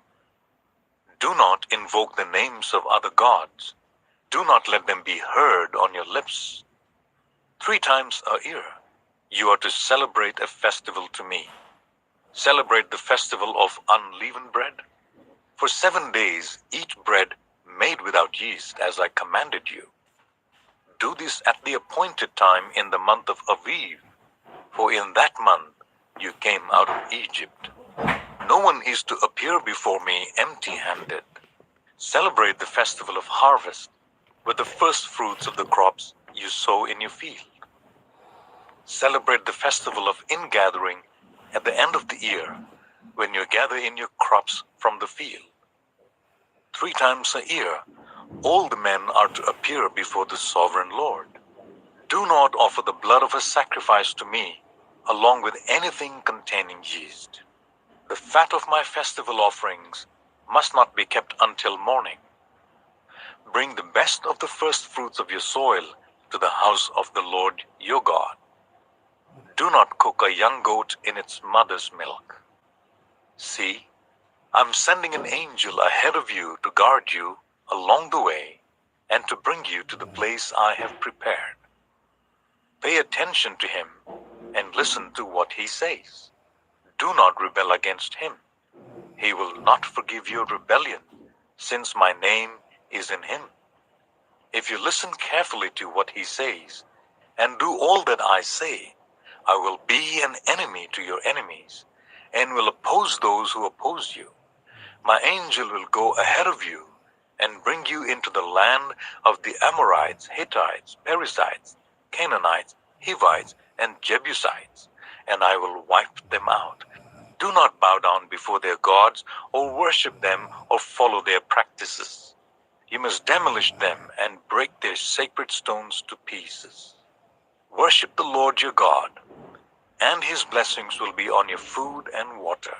Do not invoke the names of other gods. Do not let them be heard on your lips. 3 times a year you are to celebrate a festival to me. Celebrate the festival of unleavened bread. For 7 days eat bread made without yeast, as I commanded you. Do this at the appointed time in the month of Aviv, for in that month you came out of Egypt. No one is to appear before me empty-handed. Celebrate the festival of harvest with the first fruits of the crops you sow in your field. Celebrate the festival of ingathering at the end of the year, when you gather in your crops from the field. 3 times a year, all the men are to appear before the sovereign Lord. Do not offer the blood of a sacrifice to me, along with anything containing yeast. The fat of my festival offerings must not be kept until morning. Bring the best of the first fruits of your soil to the house of the Lord your God. Do not cook a young goat in its mother's milk. See, I'm sending an angel ahead of you to guard you along the way and to bring you to the place I have prepared. Pay attention to him and listen to what he says. Do not rebel against him. He will not forgive your rebellion, since my name is in him. If you listen carefully to what he says and do all that I say, I will be an enemy to your enemies and will oppose those who oppose you. My angel will go ahead of you and bring you into the land of the Amorites, Hittites, Perizzites, Canaanites, Hivites, and Jebusites, and I will wipe them out. Do not bow down before their gods or worship them or follow their practices. You must demolish them and break their sacred stones to pieces. Worship the Lord your God, and his blessings will be on your food and water.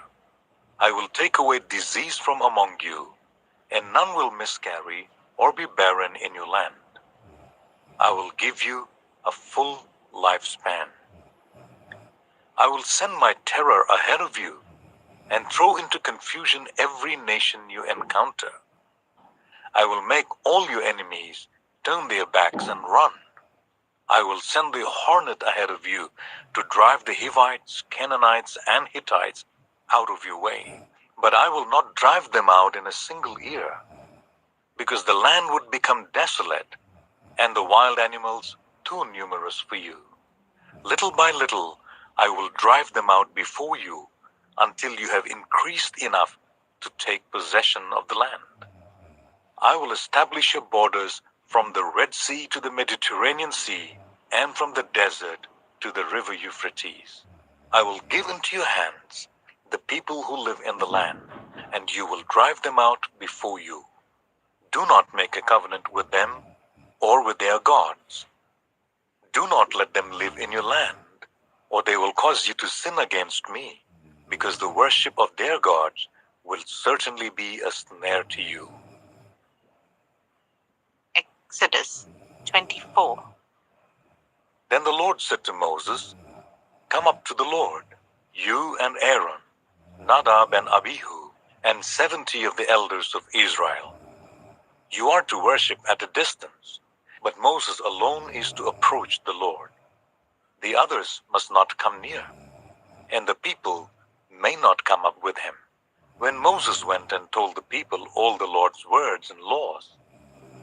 I will take away disease from among you, and none will miscarry or be barren in your land. I will give you a full lifespan. I will send my terror ahead of you and throw into confusion every nation you encounter. I will make all your enemies turn their backs and run. I will send the hornet ahead of you to drive the Hivites, Canaanites, and Hittites out of your way. But I will not drive them out in a single year, because the land would become desolate, and the wild animals too numerous for you. Little by little, I will drive them out before you until you have increased enough to take possession of the land. I will establish your borders from the Red Sea to the Mediterranean Sea and from the desert to the river Euphrates. I will give into your hands the people who live in the land, and you will drive them out before you. Do not make a covenant with them or with their gods. Do not let them live in your land, or they will cause you to sin against me, because the worship of their gods will certainly be a snare to you. Exodus 24. Then the Lord said to Moses, "Come up to the Lord, you and Aaron, Nadab and Abihu, and 70 of the elders of Israel. You are to worship at a distance, but Moses alone is to approach the Lord. The others must not come near, and the people may not come up with him." When Moses went and told the people all the Lord's words and laws,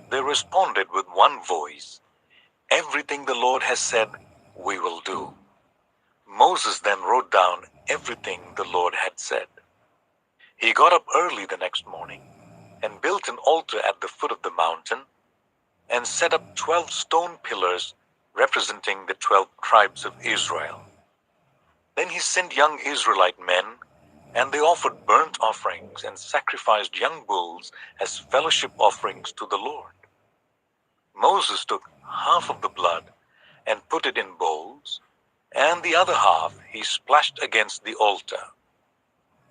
they responded with one voice, "Everything the Lord has said, we will do." Moses then wrote down everything the Lord had said. He got up early the next morning and built an altar at the foot of the mountain and set up 12 stone pillars representing the 12 tribes of Israel. Then he sent young Israelite men, and they offered burnt offerings and sacrificed young bulls as fellowship offerings to the Lord. Moses took half of the blood and put it in bowls, and the other half he splashed against the altar.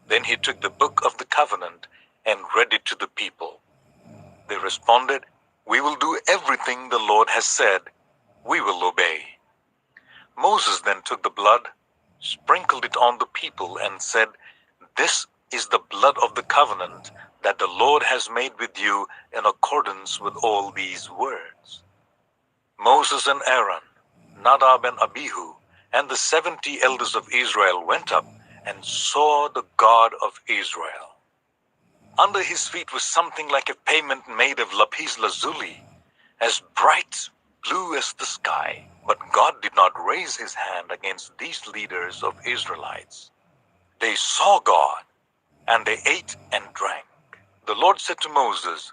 Then he took the book of the covenant and read it to the people. They responded, "We will do everything the Lord has said. We will obey." Moses then took the blood, sprinkled it on the people, and said, "This is the blood of the covenant that the Lord has made with you in accordance with all these words." Moses and Aaron, Nadab and Abihu, and the 70 elders of Israel went up and saw the God of Israel. Under his feet was something like a pavement made of lapis lazuli, as bright blue as the sky. But God did not raise his hand against these leaders of Israelites. They saw God, and they ate and drank. The Lord said to Moses,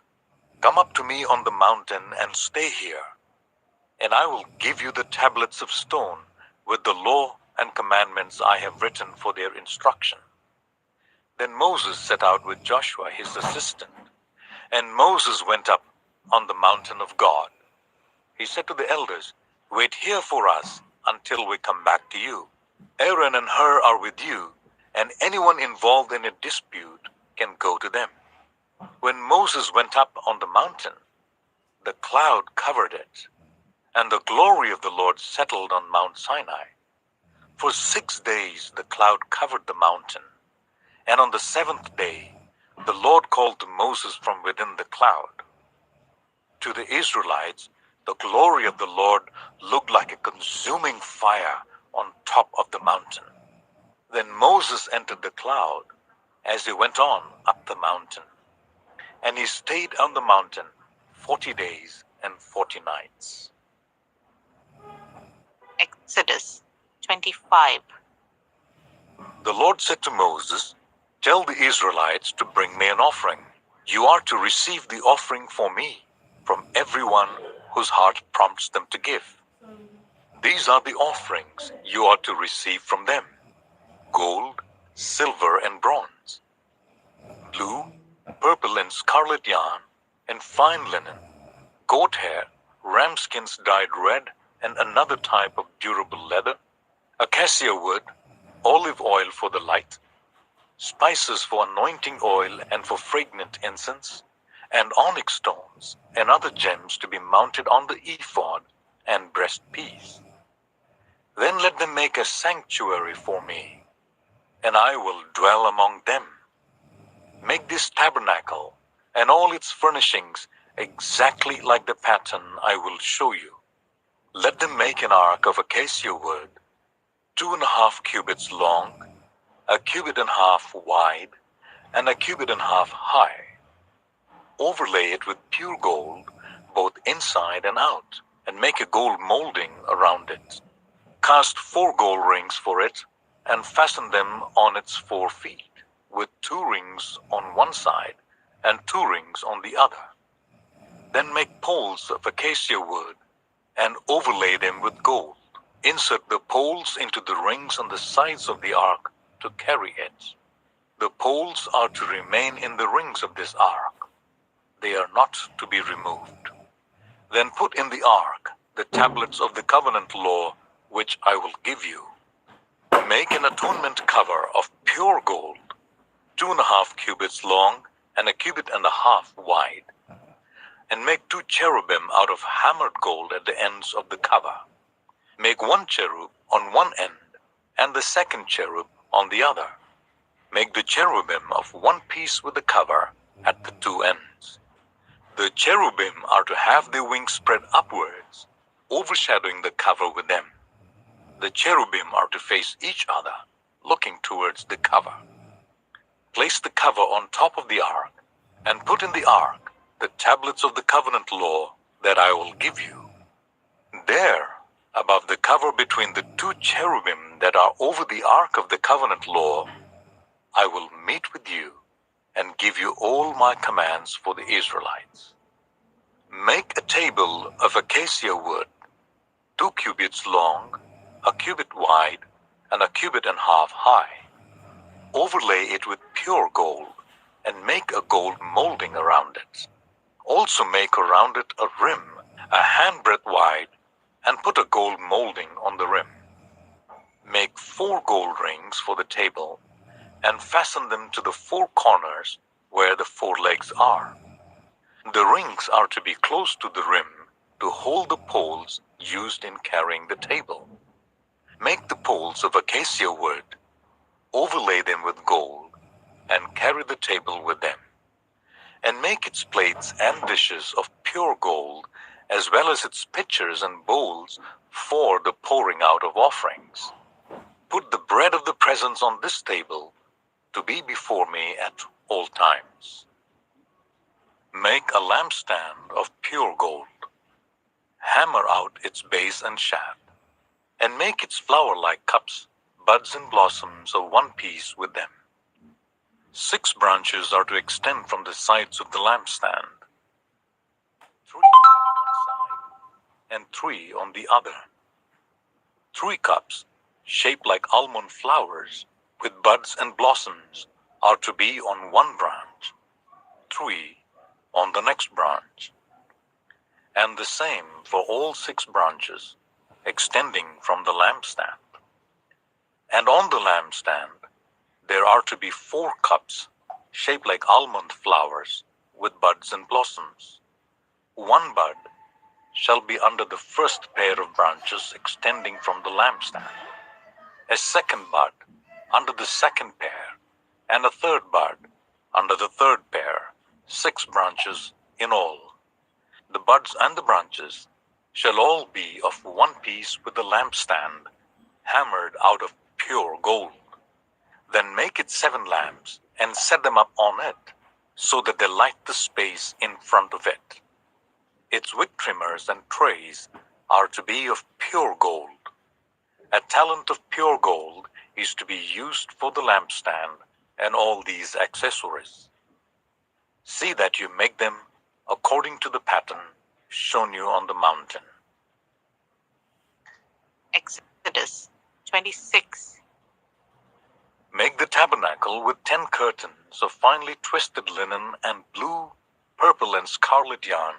"Come up to me on the mountain and stay here, and I will give you the tablets of stone with the law and commandments I have written for their instruction." Then Moses set out with Joshua his assistant, and Moses went up on the mountain of God. He said to the elders, "Wait here for us until we come back to you. Aaron and Hur are with you, and anyone involved in a dispute can go to them." When Moses went up on the mountain, the cloud covered it, and the glory of the Lord settled on Mount Sinai. For 6 days the cloud covered the mountain, and on the 7th day the Lord called to Moses from within the cloud. To the Israelites, the glory of the Lord looked like a consuming fire on top of the mountain. Then Moses entered the cloud as he went on up the mountain, and he stayed on the mountain 40 days and 40 nights. Exodus 25. The Lord said to Moses, "Tell the Israelites to bring me an offering. You are to receive the offering for me from everyone whose heart prompts them to give. These are the offerings you are to receive from them: gold, silver, and bronze, blue, purple, and scarlet yarn, and fine linen, goat hair, ram skins dyed red, and another type of durable leather, acacia wood, olive oil for the light, spices for anointing oil and for fragrant incense, and onyx stones and other gems to be mounted on the ephod and breastpiece. Then let them make a sanctuary for me, and I will dwell among them. Make this tabernacle and all its furnishings exactly like the pattern I will show you. Let them make an ark of acacia wood, 2.5 cubits long, 1.5 cubits wide, and 1.5 cubits high. Overlay it with pure gold, both inside and out, and make a gold molding around it. Cast 4 gold rings for it, and fasten them on its 4 feet, with 2 rings on one side and 2 rings on the other. Then make poles of acacia wood, and overlay them with gold. Insert the poles into the rings on the sides of the ark to carry it. The poles are to remain in the rings of this ark. They are not to be removed. Then put in the ark the tablets of the covenant law which I will give you. Make an atonement cover of pure gold, 2.5 cubits long and 1.5 cubits wide. And make 2 cherubim out of hammered gold at the ends of the cover. Make 1 cherub on one end, and the 2nd cherub on the other. Make the cherubim of one piece with the cover at the 2 ends. The cherubim are to have their wings spread upwards, overshadowing the cover with them. The cherubim are to face each other, looking towards the cover. Place the cover on top of the ark, and put in the ark the tablets of the covenant law that I will give you. There, above the cover between the 2 cherubim that are over the ark of the covenant law, I will meet with you and give you all my commands for the Israelites. Make a table of acacia wood, 2 cubits long, 1 cubit wide, and 1.5 cubits high. Overlay it with pure gold, and make a gold molding around it. Also make around it a rim, a handbreadth wide, and put a gold molding on the rim. Make 4 gold rings for the table, and fasten them to the 4 corners where the 4 legs are. The rings are to be close to the rim to hold the poles used in carrying the table. Make the poles of acacia wood, overlay them with gold, and carry the table with them. And make its plates and dishes of pure gold, as well as its pitchers and bowls for the pouring out of offerings. Put the bread of the presence on this table to be before me at all times. Make a lampstand of pure gold. Hammer out its base and shaft, and make its flower-like cups, buds and blossoms of one piece with them. 6 branches are to extend from the sides of the lampstand, 3 on one side and 3 on the other. 3 cups, shaped like almond flowers, with buds and blossoms, are to be on one branch, 3 on the next branch. And the same for all 6 branches, extending from the lampstand. And on the lampstand, there are to be 4 cups, shaped like almond flowers, with buds and blossoms. 1 bud shall be under the first pair of branches extending from the lampstand, a 2nd bud under the 2nd pair, and a 3rd bud under the 3rd pair, 6 branches in all. The buds and the branches shall all be of one piece with the lampstand, hammered out of pure gold. Then make it 7 lamps, and set them up on it, so that they light the space in front of it. Its wick trimmers and trays are to be of pure gold. A talent of pure gold is to be used for the lampstand and all these accessories. See that you make them according to the pattern shown you on the mountain. Exodus 26. Make the tabernacle with 10 curtains of finely twisted linen and blue, purple, and scarlet yarn,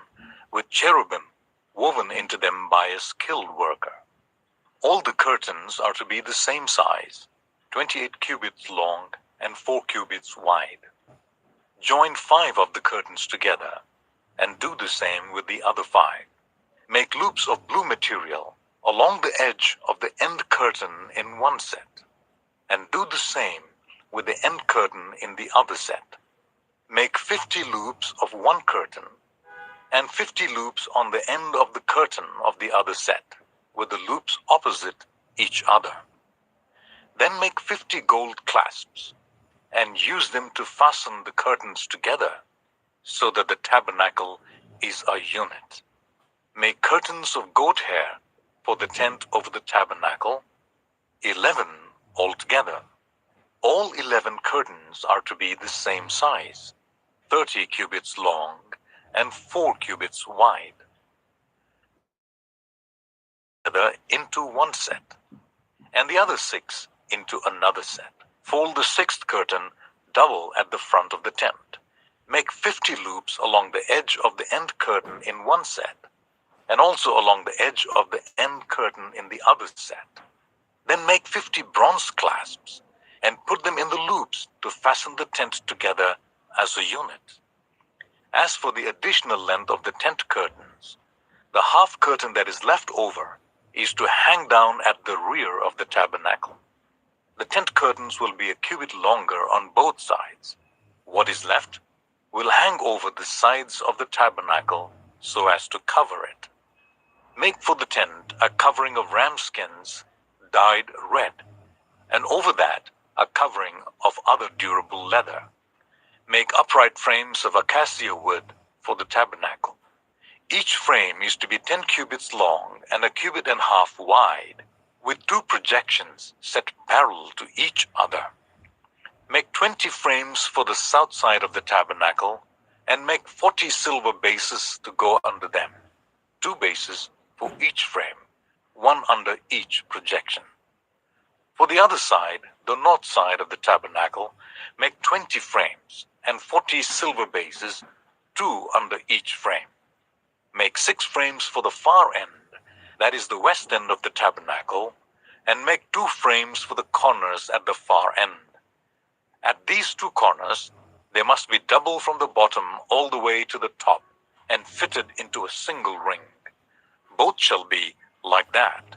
with cherubim woven into them by a skilled worker. All the curtains are to be the same size, 28 cubits long and 4 cubits wide. Join 5 of the curtains together, and do the same with the other 5. Make loops of blue material along the edge of the end curtain in one set, and do the same with the end curtain in the other set. Make 50 loops of one curtain, and 50 loops on the end of the curtain of the other set, with the loops opposite each other. Then make 50 gold clasps, and use them to fasten the curtains together, so that the tabernacle is a unit. Make curtains of goat hair for the tent over the tabernacle, 11 altogether. All 11 curtains are to be the same size, 30 cubits long and 4 cubits wide, into one set, and the other 6 into another set. Fold the 6th curtain double at the front of the tent. Make 50 loops along the edge of the end curtain in one set, and also along the edge of the end curtain in the other set. Then make 50 bronze clasps and put them in the loops to fasten the tent together as a unit. As for the additional length of the tent curtains, the half curtain that is left over is to hang down at the rear of the tabernacle. The tent curtains will be a cubit longer on both sides. What is left will hang over the sides of the tabernacle so as to cover it. Make for the tent a covering of ram skins dyed red, and over that a covering of other durable leather. Make upright frames of acacia wood for the tabernacle. Each frame is to be 10 cubits long and a cubit and a half wide, with 2 projections set parallel to each other. Make 20 frames for the south side of the tabernacle, and make 40 silver bases to go under them, 2 bases for each frame, 1 under each projection. For the other side, the north side of the tabernacle, make 20 frames and 40 silver bases, 2 under each frame. Make 6 frames for the far end, that is the west end of the tabernacle, and make 2 frames for the corners at the far end. At these 2 corners, they must be double from the bottom all the way to the top and fitted into a single ring. Both shall be like that.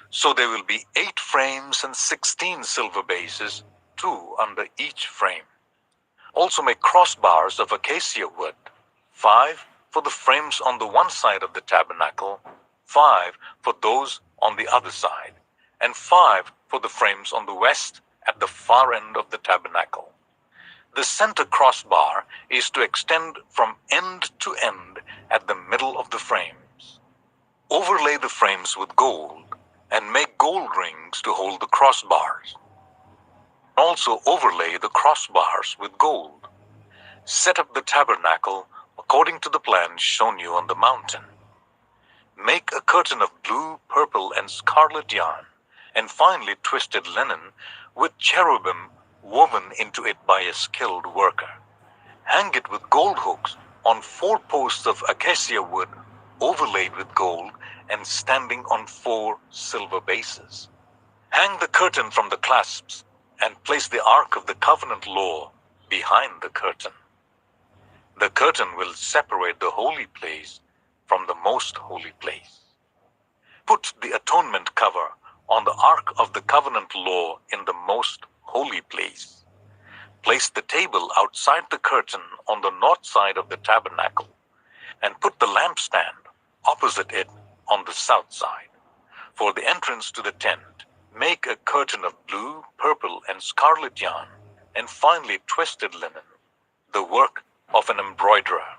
So there will be 8 frames and 16 silver bases, 2 under each frame. Also make crossbars of acacia wood, 5 for the frames on the one side of the tabernacle, 5 for those on the other side, and 5 for the frames on the west at the far end of the tabernacle. The center crossbar is to extend from end to end at the middle of the frames. Overlay the frames with gold, and make gold rings to hold the crossbars. Also overlay the crossbars with gold. Set up the tabernacle according to the plan shown you on the mountain. Make a curtain of blue, purple, and scarlet yarn, and finely twisted linen, with cherubim woven into it by a skilled worker. Hang it with gold hooks on 4 posts of acacia wood overlaid with gold and standing on 4 silver bases. Hang the curtain from the clasps and place the Ark of the Covenant law behind the curtain. The curtain will separate the holy place from the most holy place. Put the atonement cover on the Ark of the Covenant law in the most holy place. Place the table outside the curtain on the north side of the tabernacle, and put the lampstand opposite it on the south side. For the entrance to the tent, make a curtain of blue, purple, and scarlet yarn, and finely twisted linen, the work of an embroiderer.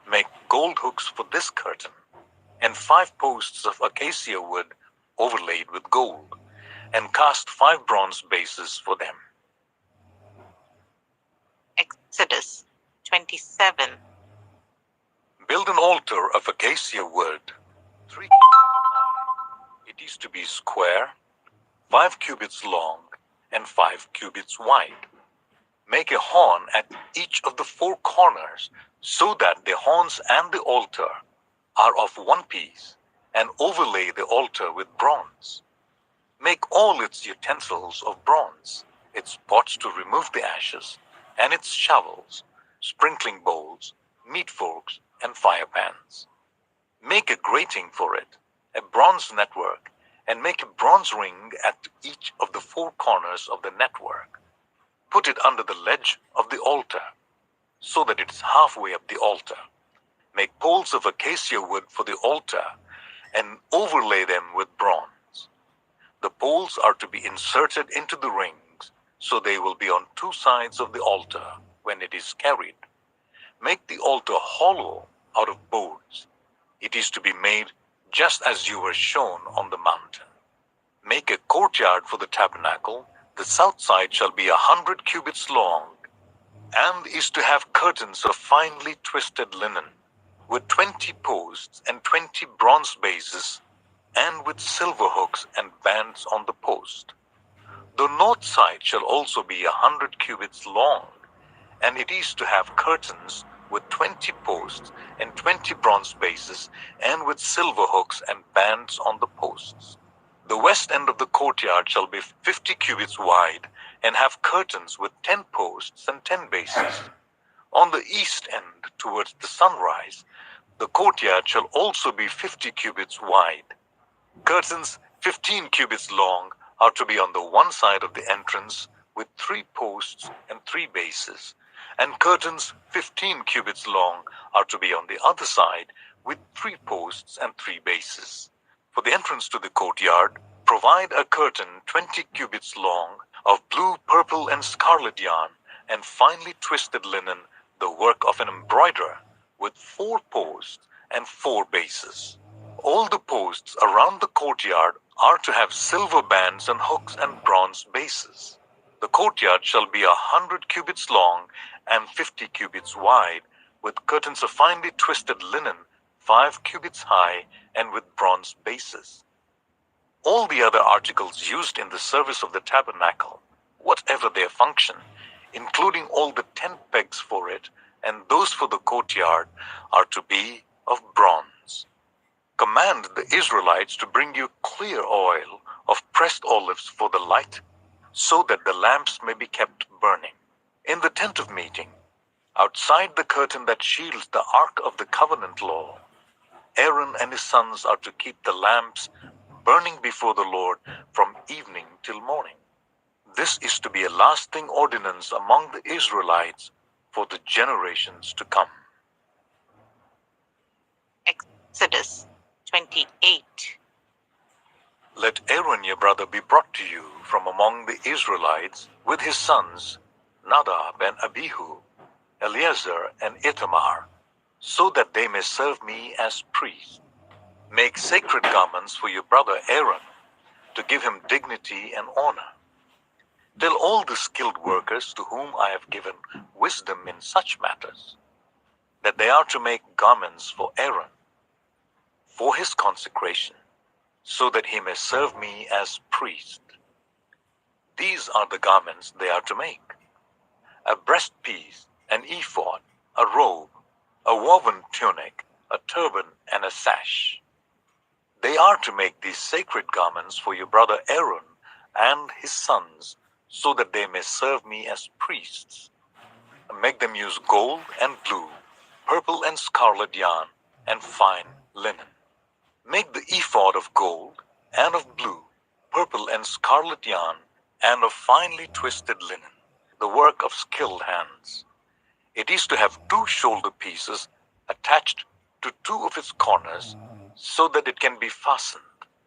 Make gold hooks for this curtain, and 5 posts of acacia wood overlaid with gold, and cast 5 bronze bases for them. Exodus 27. Build an altar of acacia wood, 3 cubits high. It is to be square, 5 cubits long, and 5 cubits wide. Make a horn at each of the 4 corners, so that the horns and the altar are of one piece, and overlay the altar with bronze. Make all its utensils of bronze, its pots to remove the ashes, and its shovels, sprinkling bowls, meat forks, and fire pans. Make a grating for it, a bronze network, and make a bronze ring at each of the 4 corners of the network. Put it under the ledge of the altar, so that it is halfway up the altar. Make poles of acacia wood for the altar, and overlay them with bronze. The poles are to be inserted into the rings, so they will be on 2 sides of the altar when it is carried. Make the altar hollow out of boards. It is to be made just as you were shown on the mountain. Make a courtyard for the tabernacle. The south side shall be 100 cubits long, and is to have curtains of finely twisted linen, with 20 posts and 20 bronze bases, and with silver hooks and bands on the post. The north side shall also be 100 cubits long, and it is to have curtains with 20 posts and 20 bronze bases, and with silver hooks and bands on the posts. The west end of the courtyard shall be 50 cubits wide, and have curtains with 10 posts and 10 bases. On the east end, towards the sunrise, the courtyard shall also be 50 cubits wide. Curtains 15 cubits long are to be on the one side of the entrance, with 3 posts and 3 bases, and curtains 15 cubits long are to be on the other side, with 3 posts and 3 bases. For the entrance to the courtyard, provide a curtain 20 cubits long of blue, purple, and scarlet yarn, and finely twisted linen, the work of an embroiderer, with 4 posts and 4 bases. All the posts around the courtyard are to have silver bands and hooks and bronze bases. The courtyard shall be 100 cubits long and 50 cubits wide, with curtains of finely twisted linen, 5 cubits high, and with bronze bases. All the other articles used in the service of the tabernacle, whatever their function, including all the tent pegs for it and those for the courtyard, are to be of bronze. Command the Israelites to bring you clear oil of pressed olives for the light, so that the lamps may be kept burning. In the tent of meeting, outside the curtain that shields the ark of the covenant law, Aaron and his sons are to keep the lamps burning before the Lord from evening till morning. This is to be a lasting ordinance among the Israelites for the generations to come. Exodus 28. Let Aaron your brother be brought to you from among the Israelites with his sons, Nadab and Abihu, Eleazar and Ithamar, so that they may serve me as priests. Make sacred garments for your brother Aaron, to give him dignity and honor. Tell all the skilled workers to whom I have given wisdom in such matters, that they are to make garments for Aaron, for his consecration, so that he may serve me as priest. These are the garments they are to make: a breastpiece, an ephod, a robe, a woven tunic, a turban, and a sash. They are to make these sacred garments for your brother Aaron and his sons, so that they may serve me as priests. Make them use gold and blue, purple and scarlet yarn, and fine linen. Make the ephod of gold, and of blue, purple and scarlet yarn, and of finely twisted linen, the work of skilled hands. It is to have 2 shoulder pieces attached to 2 of its corners, so that it can be fastened.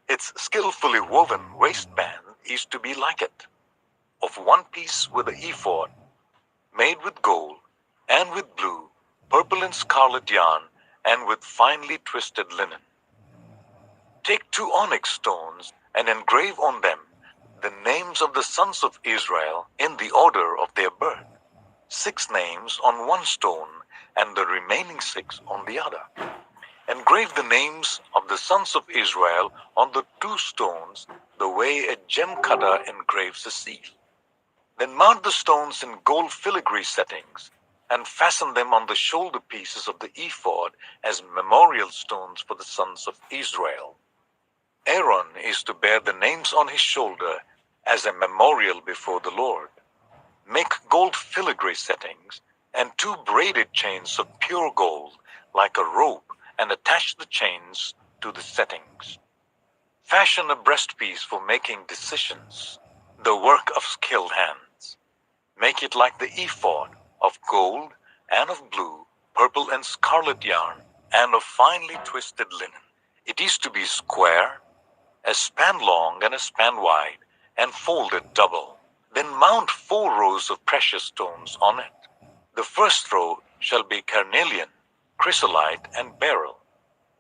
Its skillfully woven waistband is to be like it, of 1 piece with the ephod, made with gold, and with blue, purple and scarlet yarn, and with finely twisted linen. Take 2 onyx stones and engrave on them the names of the sons of Israel in the order of their birth, 6 names on 1 stone, and the remaining 6 on the other. Engrave the names of the sons of Israel on the 2 stones, the way a gem cutter engraves a seal. Then mount the stones in gold filigree settings, and fasten them on the shoulder pieces of the ephod as memorial stones for the sons of Israel. Aaron is to bear the names on his shoulder as a memorial before the Lord. Make gold filigree settings and 2 braided chains of pure gold, like a rope, and attach the chains to the settings. Fashion a breastpiece for making decisions, the work of skilled hands. Make it like the ephod, of gold, and of blue, purple and scarlet yarn, and of finely twisted linen. It is to be square, a span long and a span wide, and folded double. Then mount 4 rows of precious stones on it. The first row shall be carnelian, chrysolite, and beryl.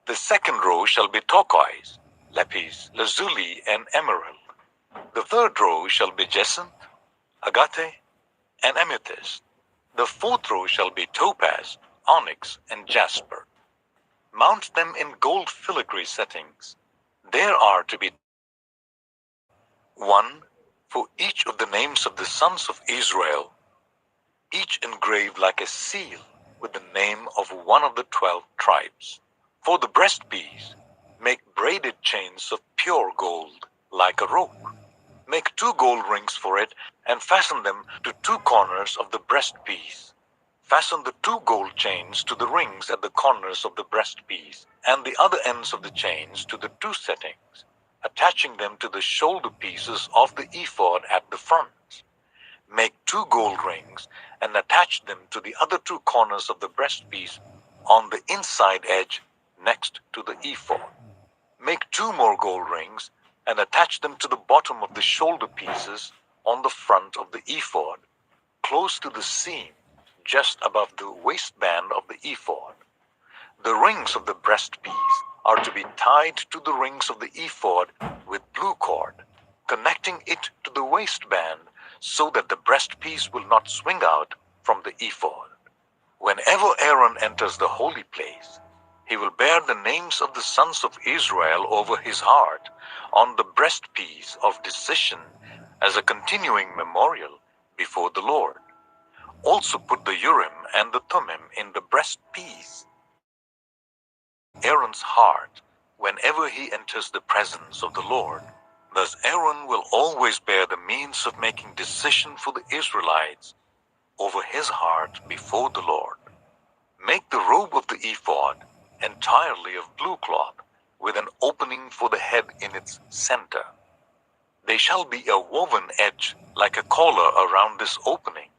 The second row shall be turquoise, lapis, lazuli, and emerald. The third row shall be jacinth, agate, and amethyst. The fourth row shall be topaz, onyx, and jasper. Mount them in gold filigree settings. There are to be one for each of the names of the sons of Israel, each engraved like a seal with the name of one of the 12 tribes. For the breastpiece, make braided chains of pure gold, like a rope. Make 2 gold rings for it, and fasten them to 2 corners of the breastpiece. Fasten the 2 gold chains to the rings at the corners of the breastpiece, and the other ends of the chains to the 2 settings, attaching them to the shoulder pieces of the ephod at the front. Make 2 gold rings, and attach them to the other 2 corners of the breastpiece on the inside edge next to the ephod. Make 2 more gold rings, and attach them to the bottom of the shoulder pieces on the front of the ephod, close to the seam, just above the waistband of the ephod. The rings of the breastpiece are to be tied to the rings of the ephod with blue cord, connecting it to the waistband so that the breastpiece will not swing out from the ephod. Whenever Aaron enters the holy place, he will bear the names of the sons of Israel over his heart on the breastpiece of decision as a continuing memorial before the Lord. Also put the Urim and the Thummim in the breastpiece. Aaron's heart whenever he enters the presence of the Lord. Thus Aaron will always bear the means of making decision for the Israelites over his heart before the Lord. Make the robe of the ephod entirely of blue cloth, with an opening for the head in its center. There shall be a woven edge like a collar around this opening,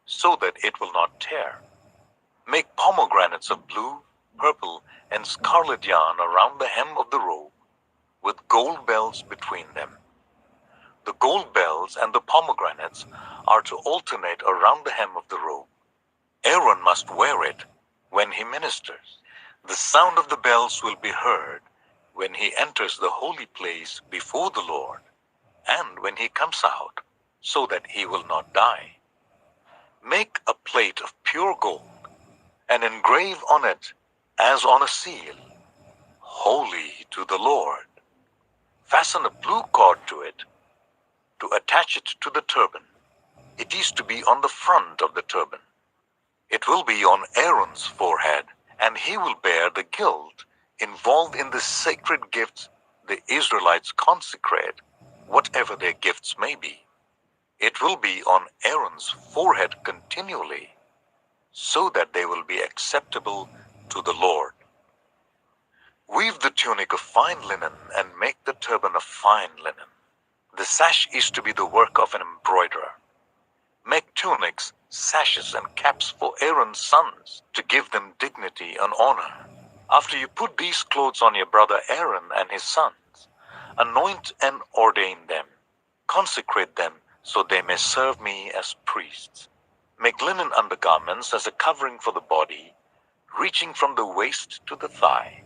so that it will not tear. Make pomegranates of blue, purple, and scarlet yarn around the hem of the robe, with gold bells between them. The gold bells and the pomegranates are to alternate around the hem of the robe. Aaron must wear it when he ministers. The sound of the bells will be heard when he enters the holy place before the Lord, and when he comes out, so that he will not die. Make a plate of pure gold, and engrave on it, as on a seal, Holy to the Lord. Fasten a blue cord to it, to attach it to the turban. It is to be on the front of the turban. It will be on Aaron's forehead, and he will bear the guilt involved in the sacred gifts the Israelites consecrate, whatever their gifts may be. It will be on Aaron's forehead continually, so that they will be acceptable to the Lord. Weave the tunic of fine linen and make the turban of fine linen. The sash is to be the work of an embroiderer. Make tunics, sashes, and caps for Aaron's sons, to give them dignity and honor. After you put these clothes on your brother Aaron and his sons, anoint and ordain them. Consecrate them so they may serve me as priests. Make linen undergarments as a covering for the body, reaching from the waist to the thigh.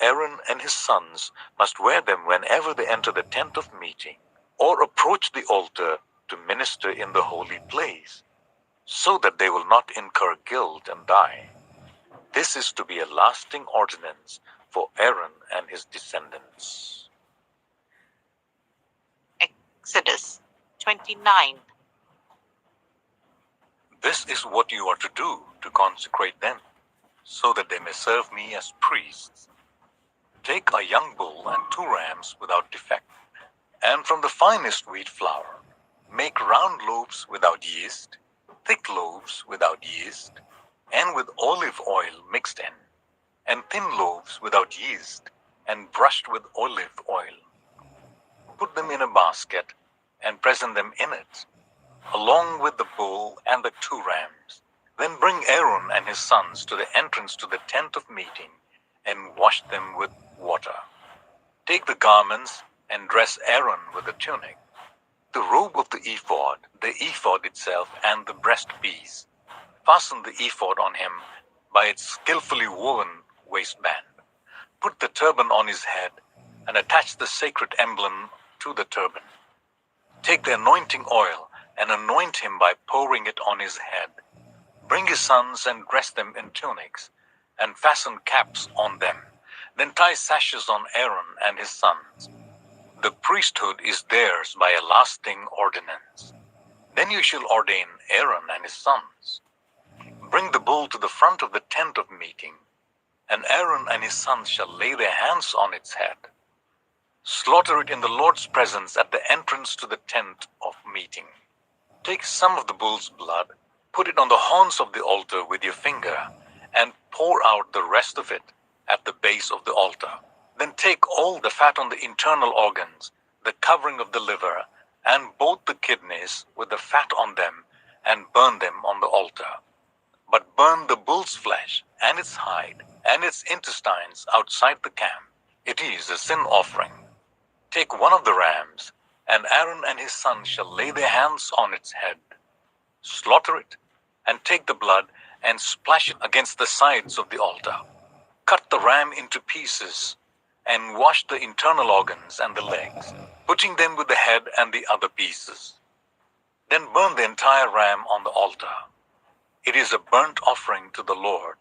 Aaron and his sons must wear them whenever they enter the tent of meeting or approach the altar to minister in the holy place, so that they will not incur guilt and die. This is to be a lasting ordinance for Aaron and his descendants. Exodus 29. This is what you are to do to consecrate them, so that they may serve me as priests. Take a young bull and 2 rams without defect, and from the finest wheat flour, make round loaves without yeast, thick loaves without yeast, and with olive oil mixed in, and thin loaves without yeast, and brushed with olive oil. Put them in a basket, and present them in it, along with the bull and the 2 rams. Then bring Aaron and his sons to the entrance to the tent of meeting, and wash them with water. Take the garments, and dress Aaron with the tunic, the robe of the ephod itself, and the breastpiece. Fasten the ephod on him by its skillfully woven waistband. Put the turban on his head and attach the sacred emblem to the turban. Take the anointing oil and anoint him by pouring it on his head. Bring his sons and dress them in tunics and fasten caps on them. Then tie sashes on Aaron and his sons. The priesthood is theirs by a lasting ordinance. Then you shall ordain Aaron and his sons. Bring the bull to the front of the tent of meeting, and Aaron and his sons shall lay their hands on its head. Slaughter it in the Lord's presence at the entrance to the tent of meeting. Take some of the bull's blood, put it on the horns of the altar with your finger, and pour out the rest of it at the base of the altar. Then take all the fat on the internal organs, the covering of the liver, and both the kidneys with the fat on them, and burn them on the altar. But burn the bull's flesh and its hide and its intestines outside the camp. It is a sin offering. Take one of the rams, and Aaron and his sons shall lay their hands on its head. Slaughter it, and take the blood and splash it against the sides of the altar. Cut the ram into pieces, and wash the internal organs and the legs, putting them with the head and the other pieces. Then burn the entire ram on the altar. It is a burnt offering to the Lord,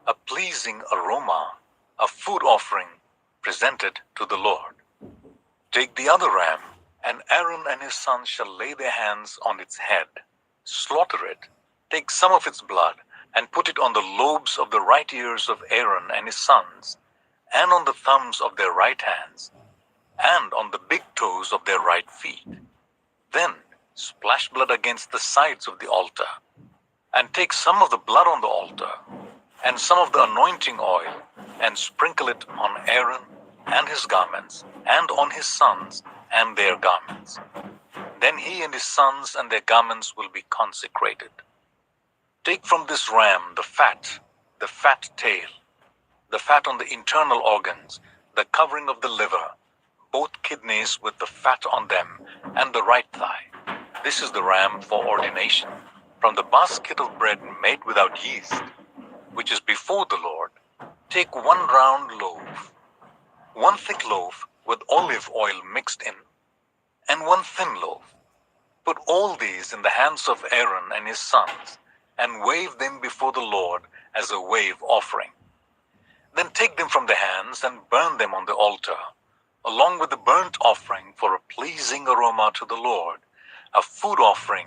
a pleasing aroma, a food offering presented to the Lord. Take the other ram, and Aaron and his sons shall lay their hands on its head. Slaughter it. Take some of its blood, and put it on the lobes of the right ears of Aaron and his sons, and on the thumbs of their right hands, and on the big toes of their right feet. Then splash blood against the sides of the altar, and take some of the blood on the altar, and some of the anointing oil, and sprinkle it on Aaron and his garments, and on his sons and their garments. Then he and his sons and their garments will be consecrated. Take from this ram the fat tail, the fat on the internal organs, the covering of the liver, both kidneys with the fat on them, and the right thigh. This is the ram for ordination. From the basket of bread made without yeast, which is before the Lord, take one round loaf, one thick loaf with olive oil mixed in, and one thin loaf. Put all these in the hands of Aaron and his sons, and wave them before the Lord as a wave offering. Then take them from the hands and burn them on the altar, along with the burnt offering for a pleasing aroma to the Lord, a food offering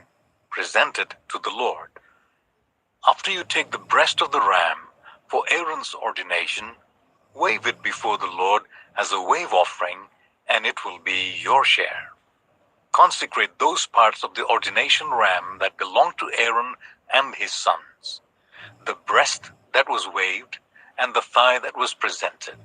presented to the Lord. After you take the breast of the ram for Aaron's ordination, wave it before the Lord as a wave offering, and it will be your share. Consecrate those parts of the ordination ram that belong to Aaron and his sons, the breast that was waved and the thigh that was presented.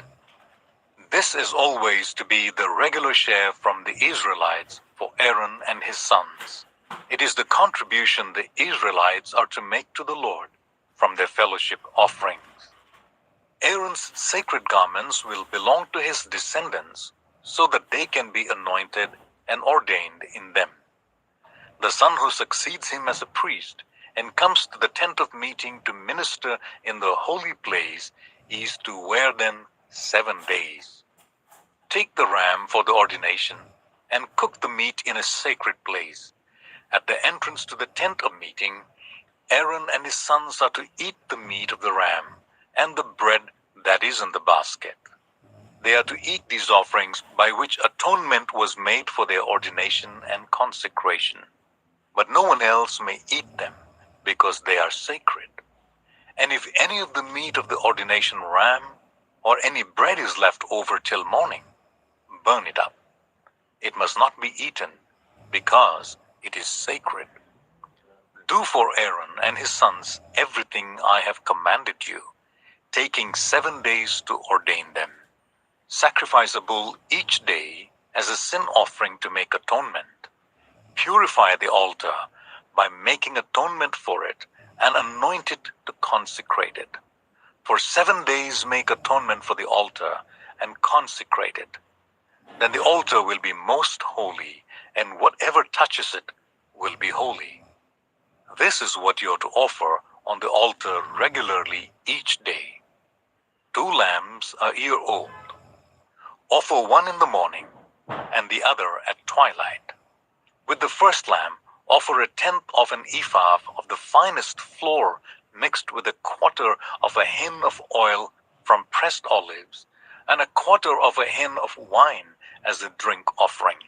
This is always to be the regular share from the Israelites for Aaron and his sons. It is the contribution the Israelites are to make to the Lord from their fellowship offerings. Aaron's sacred garments will belong to his descendants so that they can be anointed and ordained in them. The son who succeeds him as a priest and comes to the tent of meeting to minister in the holy place is to wear them 7 days. Take the ram for the ordination and cook the meat in a sacred place. At the entrance to the tent of meeting, Aaron and his sons are to eat the meat of the ram and the bread that is in the basket. They are to eat these offerings by which atonement was made for their ordination and consecration. But no one else may eat them, because they are sacred. And if any of the meat of the ordination ram or any bread is left over till morning, burn it up. It must not be eaten, because it is sacred. Do for Aaron and his sons everything I have commanded you, taking 7 days to ordain them. Sacrifice a bull each day as a sin offering to make atonement. Purify the altar by making atonement for it and anoint it to consecrate it. For 7 days make atonement for the altar and consecrate it. Then the altar will be most holy, and whatever touches it will be holy. This is what you are to offer on the altar regularly each day. 2 lambs a year old. Offer one in the morning and the other at twilight. With the first lamb, offer 1/10 of an ephah of the finest flour mixed with 1/4 of a hin of oil from pressed olives, and 1/4 of a hin of wine as a drink offering.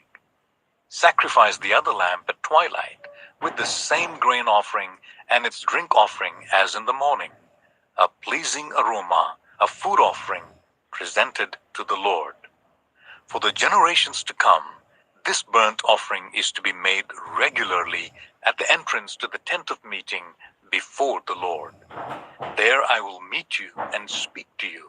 Sacrifice the other lamb at twilight with the same grain offering and its drink offering as in the morning, a pleasing aroma, a food offering presented to the Lord. For the generations to come, this burnt offering is to be made regularly at the entrance to the tent of meeting before the Lord. There I will meet you and speak to you.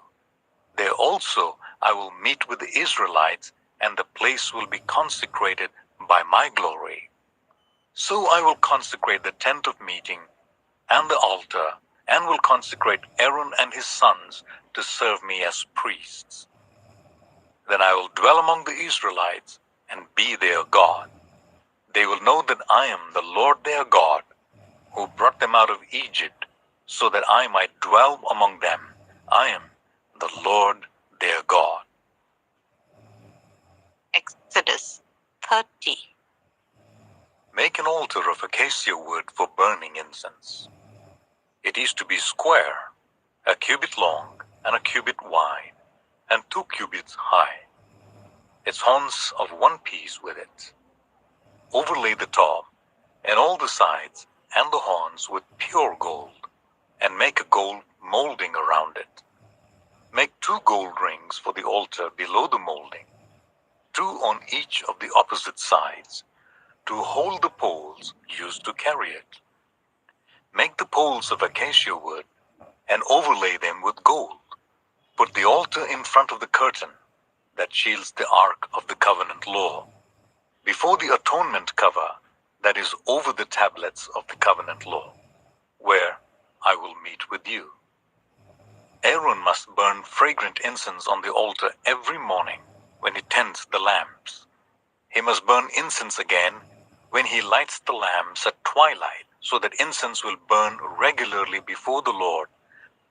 There also I will meet with the Israelites, and the place will be consecrated by my glory. So I will consecrate the tent of meeting and the altar, and will consecrate Aaron and his sons to serve me as priests. Then I will dwell among the Israelites and be their God. They will know that I am the Lord their God, who brought them out of Egypt, so that I might dwell among them. I am the Lord their God. Exodus 30. Make an altar of acacia wood for burning incense. It is to be square, 1 cubit long and 1 cubit wide, and 2 cubits high. Its horns of 1 piece with it. Overlay the top and all the sides and the horns with pure gold, and make a gold molding around it. Make 2 gold rings for the altar below the molding, 2 on each of the opposite sides, to hold the poles used to carry it. Make the poles of acacia wood and overlay them with gold. Put the altar in front of the curtain that shields the ark of the covenant law, before the atonement cover that is over the tablets of the covenant law, where I will meet with you. Aaron must burn fragrant incense on the altar every morning when he tends the lamps. He must burn incense again when he lights the lamps at twilight, so that incense will burn regularly before the Lord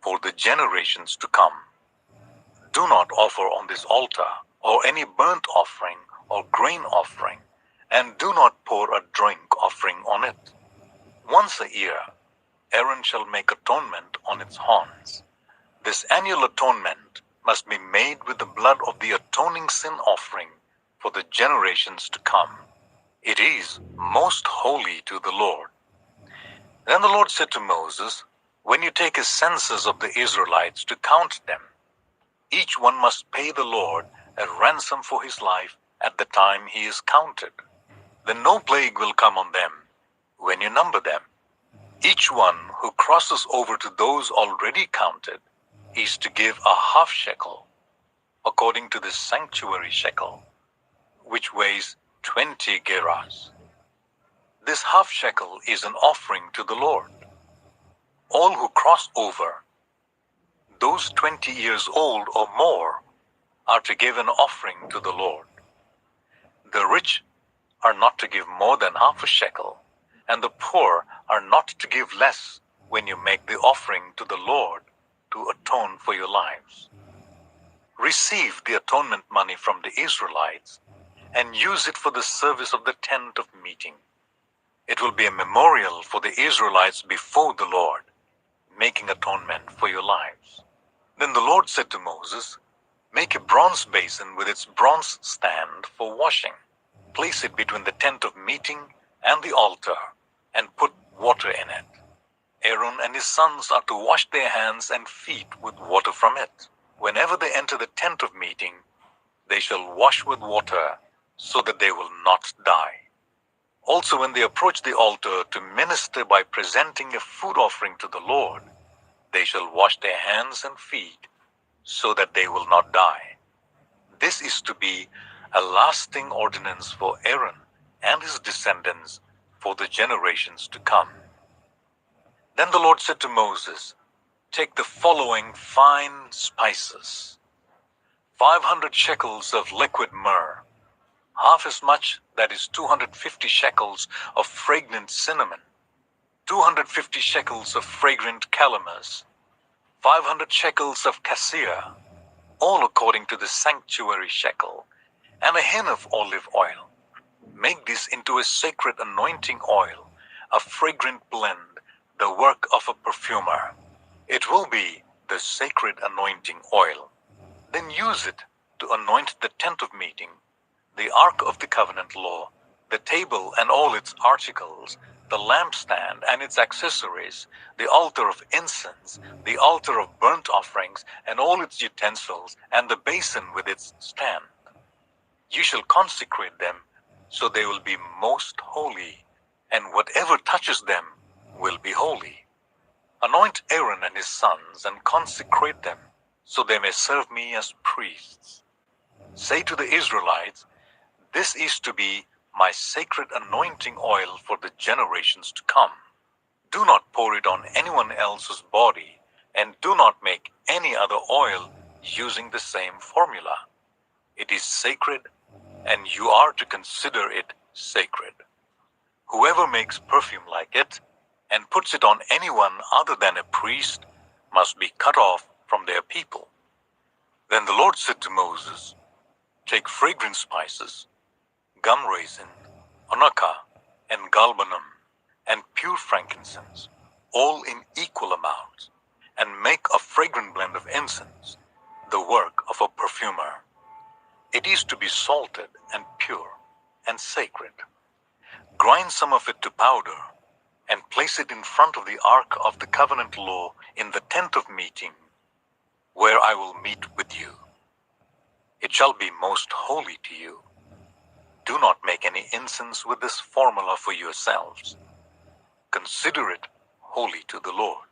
for the generations to come. Do not offer on this altar or any burnt offering or grain offering, and do not pour a drink offering on it. Once a year, Aaron shall make atonement on its horns. This annual atonement must be made with the blood of the atoning sin offering for the generations to come. It is most holy to the Lord. Then the Lord said to Moses, when you take a census of the Israelites to count them, each one must pay the Lord a ransom for his life at the time he is counted. Then no plague will come on them when you number them. Each one who crosses over to those already counted is to give a half shekel, according to the sanctuary shekel, which weighs 20 gerahs. This half shekel is an offering to the Lord. All who cross over, those 20 years old or more, are to give an offering to the Lord. The rich are not to give more than half a shekel, and the poor are not to give less when you make the offering to the Lord to atone for your lives. Receive the atonement money from the Israelites and use it for the service of the tent of meeting. It will be a memorial for the Israelites before the Lord, making atonement for your lives. Then the Lord said to Moses, make a bronze basin with its bronze stand for washing. Place it between the tent of meeting and the altar, and put water in it. Aaron and his sons are to wash their hands and feet with water from it. Whenever they enter the tent of meeting, they shall wash with water, so that they will not die. Also, when they approach the altar to minister by presenting a food offering to the Lord, they shall wash their hands and feet, so that they will not die. This is to be a lasting ordinance for Aaron and his descendants for the generations to come. Then the Lord said to Moses, take the following fine spices: 500 shekels of liquid myrrh, half as much, that is 250 shekels of fragrant cinnamon, 250 shekels of fragrant calamus, 500 shekels of cassia, all according to the sanctuary shekel, and a hin of olive oil. Make this into a sacred anointing oil, a fragrant blend, the work of a perfumer. It will be the sacred anointing oil. Then use it to anoint the tent of meeting, the ark of the covenant law, the table and all its articles, the lampstand and its accessories, the altar of incense, the altar of burnt offerings and all its utensils, and the basin with its stand. You shall consecrate them, so they will be most holy, and whatever touches them will be holy. Anoint Aaron and his sons, and consecrate them, so they may serve me as priests. Say to the Israelites, this is to be my sacred anointing oil for the generations to come. Do not pour it on anyone else's body, and do not make any other oil using the same formula. It is sacred, and you are to consider it sacred. Whoever makes perfume like it, and puts it on anyone other than a priest, must be cut off from their people. Then the Lord said to Moses, take fragrant spices, gum raisin, onycha, and galbanum, and pure frankincense, all in equal amounts, and make a fragrant blend of incense, the work of a perfumer. It is to be salted and pure and sacred. Grind some of it to powder, and place it in front of the ark of the covenant law in the tent of meeting, where I will meet with you. It shall be most holy to you. Do not make any incense with this formula for yourselves. Consider it holy to the Lord.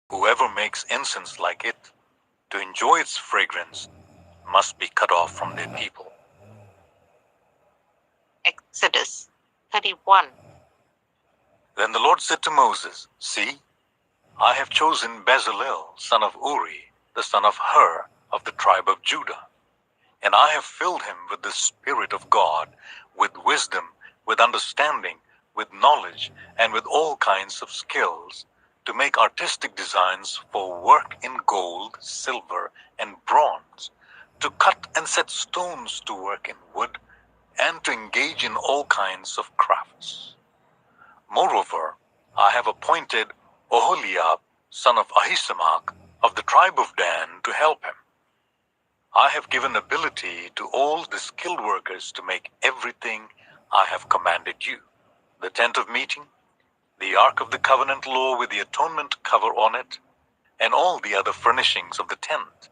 Whoever makes incense like it, to enjoy its fragrance, must be cut off from their people. Exodus 31. Then the Lord said to Moses, see, I have chosen Bezalel, son of Uri, the son of Hur, of the tribe of Judah. And I have filled him with the Spirit of God, with wisdom, with understanding, with knowledge, and with all kinds of skills, to make artistic designs for work in gold, silver, and bronze, to cut and set stones to work in wood, and to engage in all kinds of crafts. Moreover, I have appointed Oholiab, son of Ahisamach, of the tribe of Dan, to help him. I have given ability to all the skilled workers to make everything I have commanded you: the tent of meeting, the ark of the covenant law with the atonement cover on it, and all the other furnishings of the tent,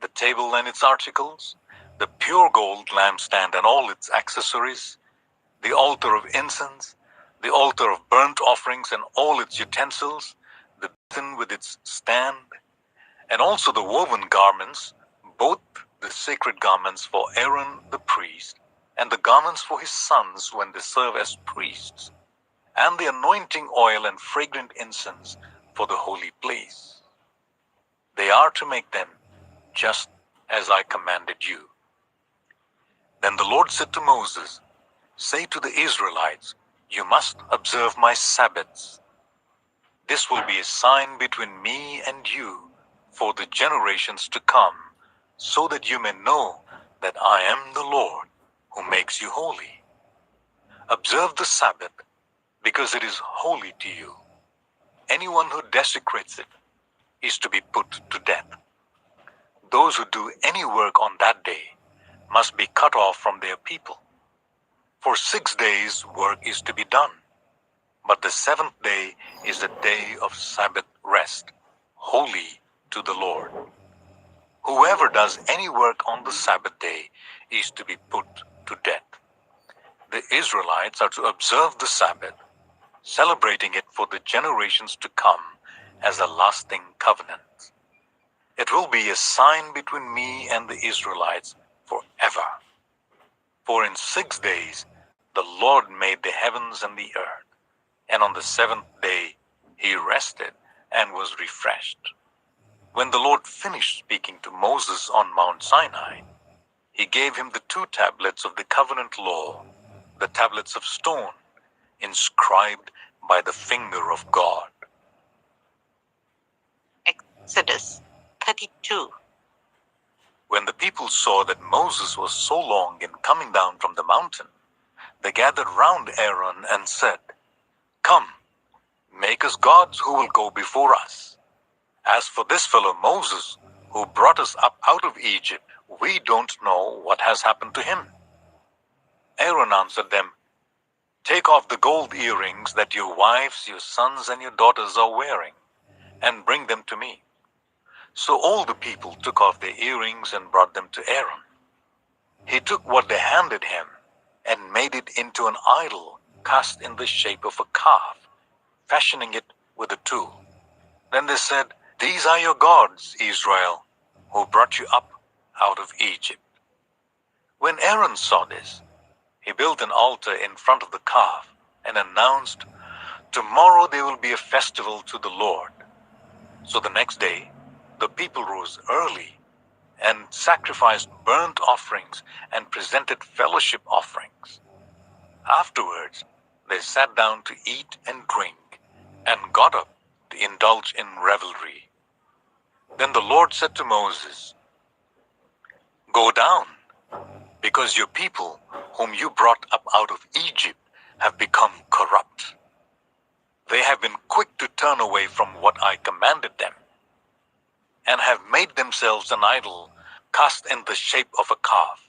the table and its articles, the pure gold lampstand and all its accessories, the altar of incense, the altar of burnt offerings and all its utensils, the basin with its stand, and also the woven garments, both the sacred garments for Aaron the priest, and the garments for his sons when they serve as priests, and the anointing oil and fragrant incense for the holy place. They are to make them just as I commanded you. Then the Lord said to Moses, say to the Israelites, you must observe my Sabbaths. This will be a sign between me and you for the generations to come, so that you may know that I am the Lord who makes you holy. Observe the Sabbath, because it is holy to you. Anyone who desecrates it is to be put to death. Those who do any work on that day must be cut off from their people. For 6 days work is to be done, but the seventh day is a day of Sabbath rest, holy to the Lord. Whoever does any work on the Sabbath day is to be put to death. The Israelites are to observe the Sabbath, celebrating it for the generations to come as a lasting covenant. It will be a sign between me and the Israelites forever. For in 6 days the Lord made the heavens and the earth, and on the seventh day he rested and was refreshed. When the Lord finished speaking to Moses on Mount Sinai, he gave him the 2 tablets of the covenant law, the tablets of stone, inscribed by the finger of God. Exodus 32. When the people saw that Moses was so long in coming down from the mountain, they gathered round Aaron and said, "Come, make us gods who will go before us. As for this fellow Moses, who brought us up out of Egypt, we don't know what has happened to him." Aaron answered them, "Take off the gold earrings that your wives, your sons, and your daughters are wearing, and bring them to me." So all the people took off their earrings and brought them to Aaron. He took what they handed him and made it into an idol cast in the shape of a calf, fashioning it with a tool. Then they said, "These are your gods, Israel, who brought you up out of Egypt." When Aaron saw this, he built an altar in front of the calf and announced, "Tomorrow there will be a festival to the Lord." So the next day, the people rose early and sacrificed burnt offerings and presented fellowship offerings. Afterwards, they sat down to eat and drink and got up to indulge in revelry. Then the Lord said to Moses, "Go down, because your people, whom you brought up out of Egypt, have become corrupt. They have been quick to turn away from what I commanded them, and have made themselves an idol cast in the shape of a calf.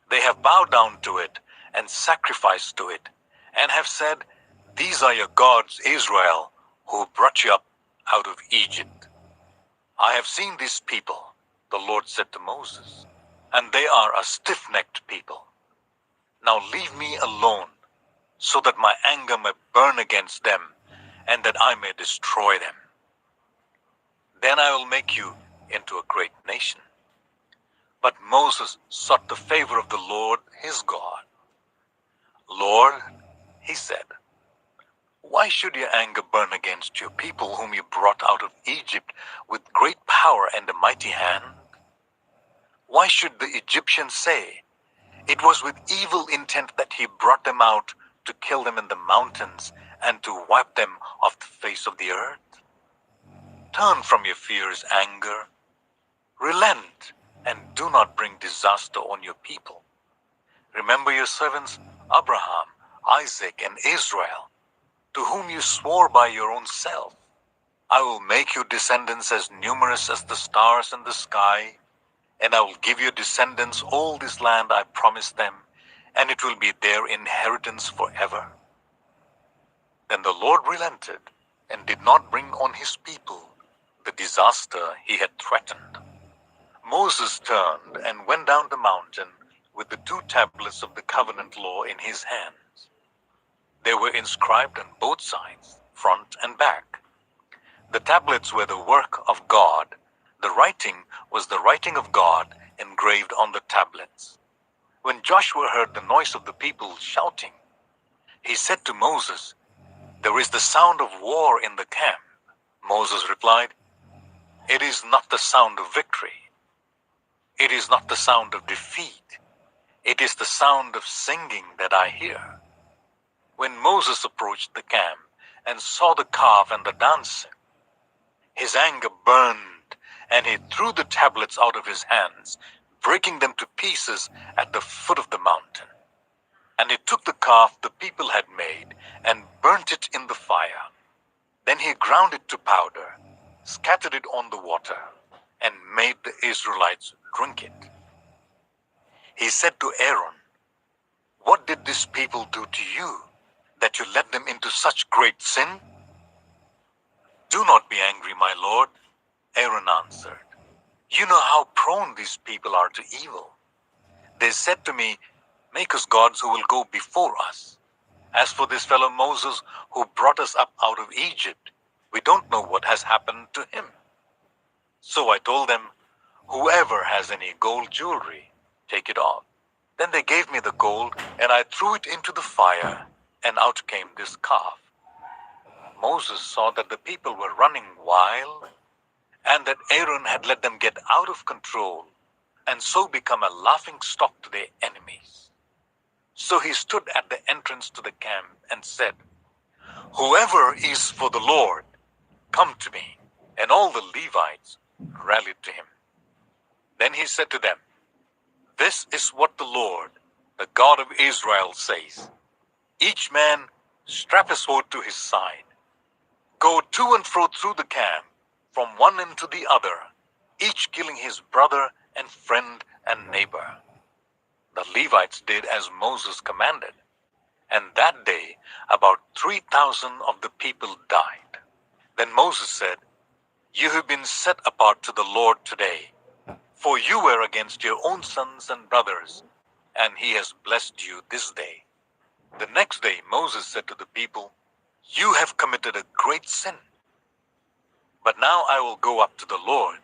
They have bowed down to it and sacrificed to it, and have said, 'These are your gods, Israel, who brought you up out of Egypt.' I have seen these people," the Lord said to Moses, "and they are a stiff-necked people. Now leave me alone, so that my anger may burn against them, and that I may destroy them. Then I will make you into a great nation." But Moses sought the favor of the Lord his God. "Lord," he said, "why should your anger burn against your people whom you brought out of Egypt with great power and a mighty hand? Why should the Egyptians say, 'It was with evil intent that he brought them out to kill them in the mountains and to wipe them off the face of the earth'? Turn from your fierce anger, relent, and do not bring disaster on your people. Remember your servants Abraham, Isaac, and Israel, to whom you swore by your own self. I will make your descendants as numerous as the stars in the sky, and I will give your descendants all this land I promised them, and it will be their inheritance forever." Then the Lord relented and did not bring on his people the disaster he had threatened. Moses turned and went down the mountain with the 2 tablets of the covenant law in his hands. They were inscribed on both sides, front and back. The tablets were the work of God. The writing was the writing of God engraved on the tablets. When Joshua heard the noise of the people shouting, he said to Moses, "There is the sound of war in the camp." Moses replied, "It is not the sound of victory. It is not the sound of defeat. It is the sound of singing that I hear." When Moses approached the camp and saw the calf and the dancing, his anger burned, and he threw the tablets out of his hands, breaking them to pieces at the foot of the mountain. And he took the calf the people had made and burnt it in the fire. Then he ground it to powder, scattered it on the water, and made the Israelites drink it. He said to Aaron, "What did this people do to you, that you led them into such great sin?" "Do not be angry, my lord," Aaron answered. "You know how prone these people are to evil. They said to me, 'Make us gods who will go before us.' As for this fellow Moses who brought us up out of Egypt, we don't know what has happened to him." So I told them, "Whoever has any gold jewelry, take it off." Then they gave me the gold, and I threw it into the fire, and out came this calf. Moses saw that the people were running wild, and that Aaron had let them get out of control, and so become a laughing stock to their enemies. So he stood at the entrance to the camp and said, "Whoever is for the Lord, come to me." And all the Levites rallied to him. Then he said to them, "This is what the Lord, the God of Israel, says. Each man strap his sword to his side. Go to and fro through the camp, from one end to the other, each killing his brother and friend and neighbor." The Levites did as Moses commanded, and that day about 3,000 of the people died. Then Moses said, "You have been set apart to the Lord today, for you were against your own sons and brothers, and he has blessed you this day." The next day Moses said to the people, "You have committed a great sin. But now I will go up to the Lord.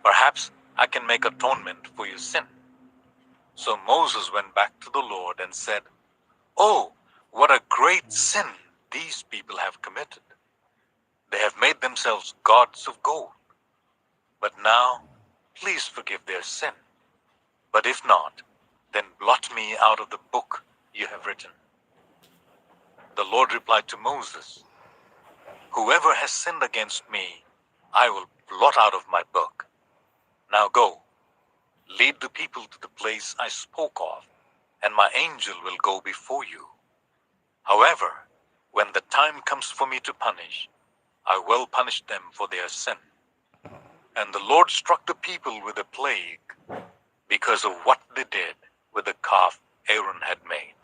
Perhaps I can make atonement for your sin." So Moses went back to the Lord and said, "Oh, what a great sin these people have committed. They have made themselves gods of gold. But now, please forgive their sin. But if not, then blot me out of the book you have written." The Lord replied to Moses, "Whoever has sinned against me, I will blot out of my book. Now go, lead the people to the place I spoke of, and my angel will go before you. However, when the time comes for me to punish, I will punish them for their sin." And the Lord struck the people with a plague because of what they did with the calf Aaron had made.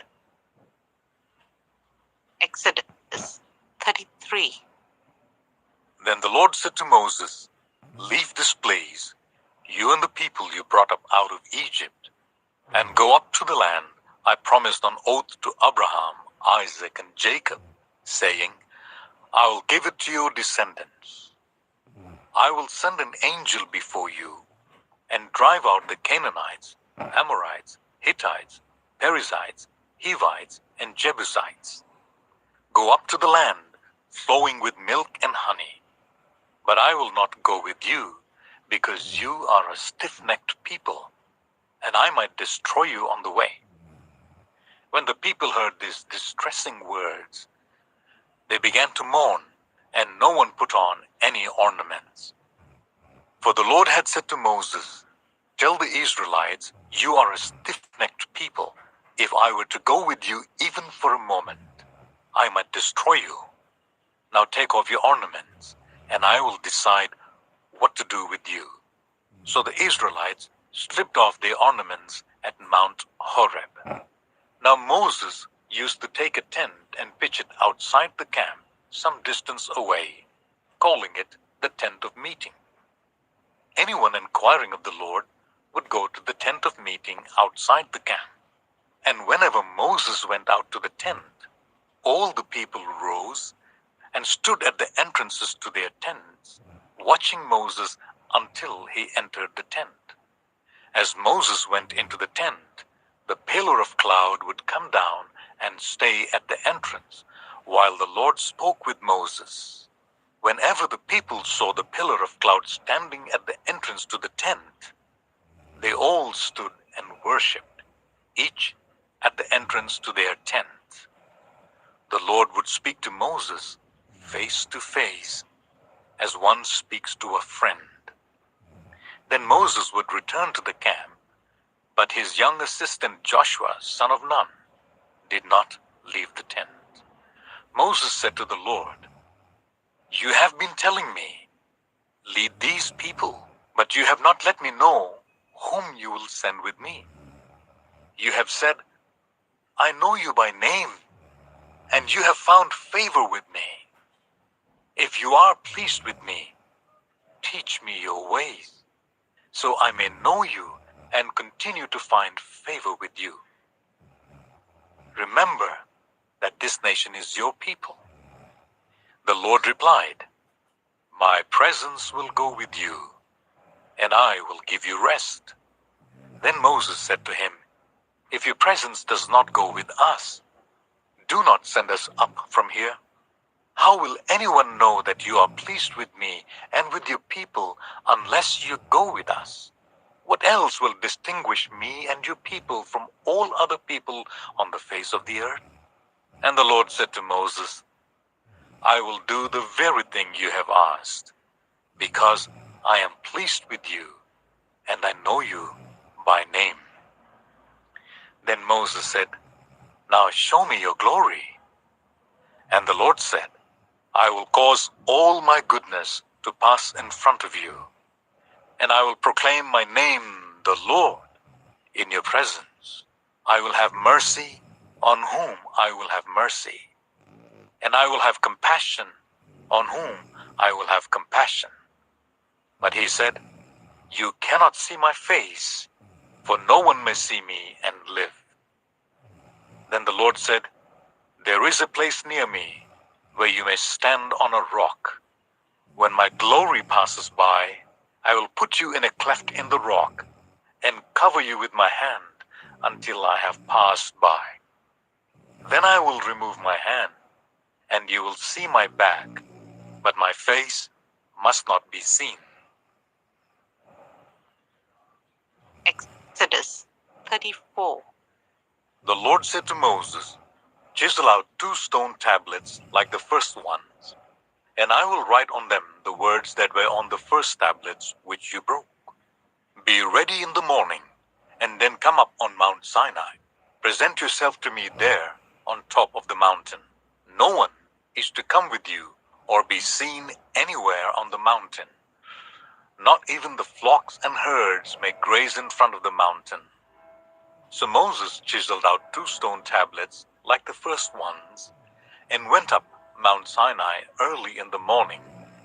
Exodus 33. Then the Lord said to Moses, "Leave this place, you and the people you brought up out of Egypt, and go up to the land I promised on oath to Abraham, Isaac, and Jacob, saying, I will give it to your descendants. I will send an angel before you and drive out the Canaanites, Amorites, Hittites, Perizzites, Hivites, and Jebusites. Go up to the land flowing with milk and honey. But I will not go with you, because you are a stiff-necked people, and I might destroy you on the way." When the people heard these distressing words, they began to mourn, and no one put on any ornaments. For the Lord had said to Moses, "Tell the Israelites, you are a stiff-necked people. If I were to go with you even for a moment, I might destroy you. Now take off your ornaments, and I will decide what to do with you." So the Israelites stripped off their ornaments at Mount Horeb. Now Moses used to take a tent and pitch it outside the camp, some distance away, calling it the tent of meeting. Anyone inquiring of the Lord would go to the tent of meeting outside the camp. And whenever Moses went out to the tent, all the people rose and stood at the entrances to their tents, watching Moses until he entered the tent. As Moses went into the tent, the pillar of cloud would come down and stay at the entrance, while the Lord spoke with Moses. Whenever the people saw the pillar of cloud standing at the entrance to the tent, they all stood and worshipped, each at the entrance to their tent. The Lord would speak to Moses face to face, as one speaks to a friend. Then Moses would return to the camp, but his young assistant Joshua, son of Nun, did not leave the tent. Moses said to the Lord, "You have been telling me, lead these people, but you have not let me know whom you will send with me. You have said, I know you by name, and you have found favor with me. If you are pleased with me, teach me your ways, so I may know you and continue to find favor with you. Remember that this nation is your people." The Lord replied, "My presence will go with you, and I will give you rest." Then Moses said to him, "If your presence does not go with us, do not send us up from here. How will anyone know that you are pleased with me and with your people unless you go with us? What else will distinguish me and your people from all other people on the face of the earth?" And the Lord said to Moses, "I will do the very thing you have asked. because I am pleased with you, and I know you by name." Then Moses said, "Now show me your glory." And the Lord said, "I will cause all my goodness to pass in front of you, and I will proclaim my name, the Lord, in your presence. I will have mercy on whom I will have mercy, and I will have compassion on whom I will have compassion." But he said, "You cannot see my face, for no one may see me and live." Then the Lord said, "There is a place near me where you may stand on a rock. When my glory passes by, I will put you in a cleft in the rock and cover you with my hand until I have passed by. Then I will remove my hand, and you will see my back, but my face must not be seen." Exodus 34. The Lord said to Moses, "Chisel out 2 stone tablets like the first ones, and I will write on them the words that were on the first tablets which you broke. Be ready in the morning, and then come up on Mount Sinai. Present yourself to me there on top of the mountain. No one is to come with you or be seen anywhere on the mountain. Not even the flocks and herds may graze in front of the mountain." So Moses chiseled out 2 stone tablets like the first ones, and went up Mount Sinai early in the morning,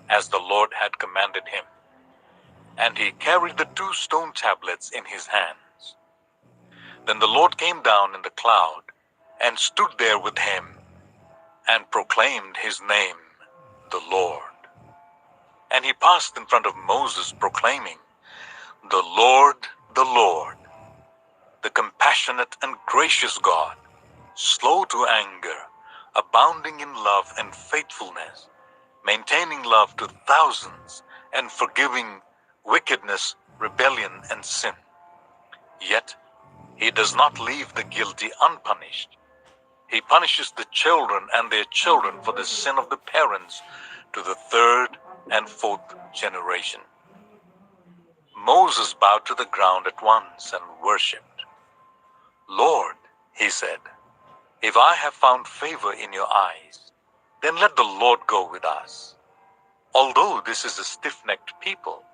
as the Lord had commanded him. And he carried the 2 stone tablets in his hands. Then the Lord came down in the cloud, and stood there with him, and proclaimed his name, the Lord. And he passed in front of Moses, proclaiming, the Lord, the compassionate and gracious God, slow to anger, abounding in love and faithfulness, maintaining love to thousands, and forgiving wickedness, rebellion, and sin. Yet he does not leave the guilty unpunished. He punishes the children and their children for the sin of the parents to the 3rd and 4th generation. Moses bowed to the ground at once and worshipped. "Lord," he said, "if I have found favor in your eyes, then let the Lord go with us. Although this is a stiff-necked people,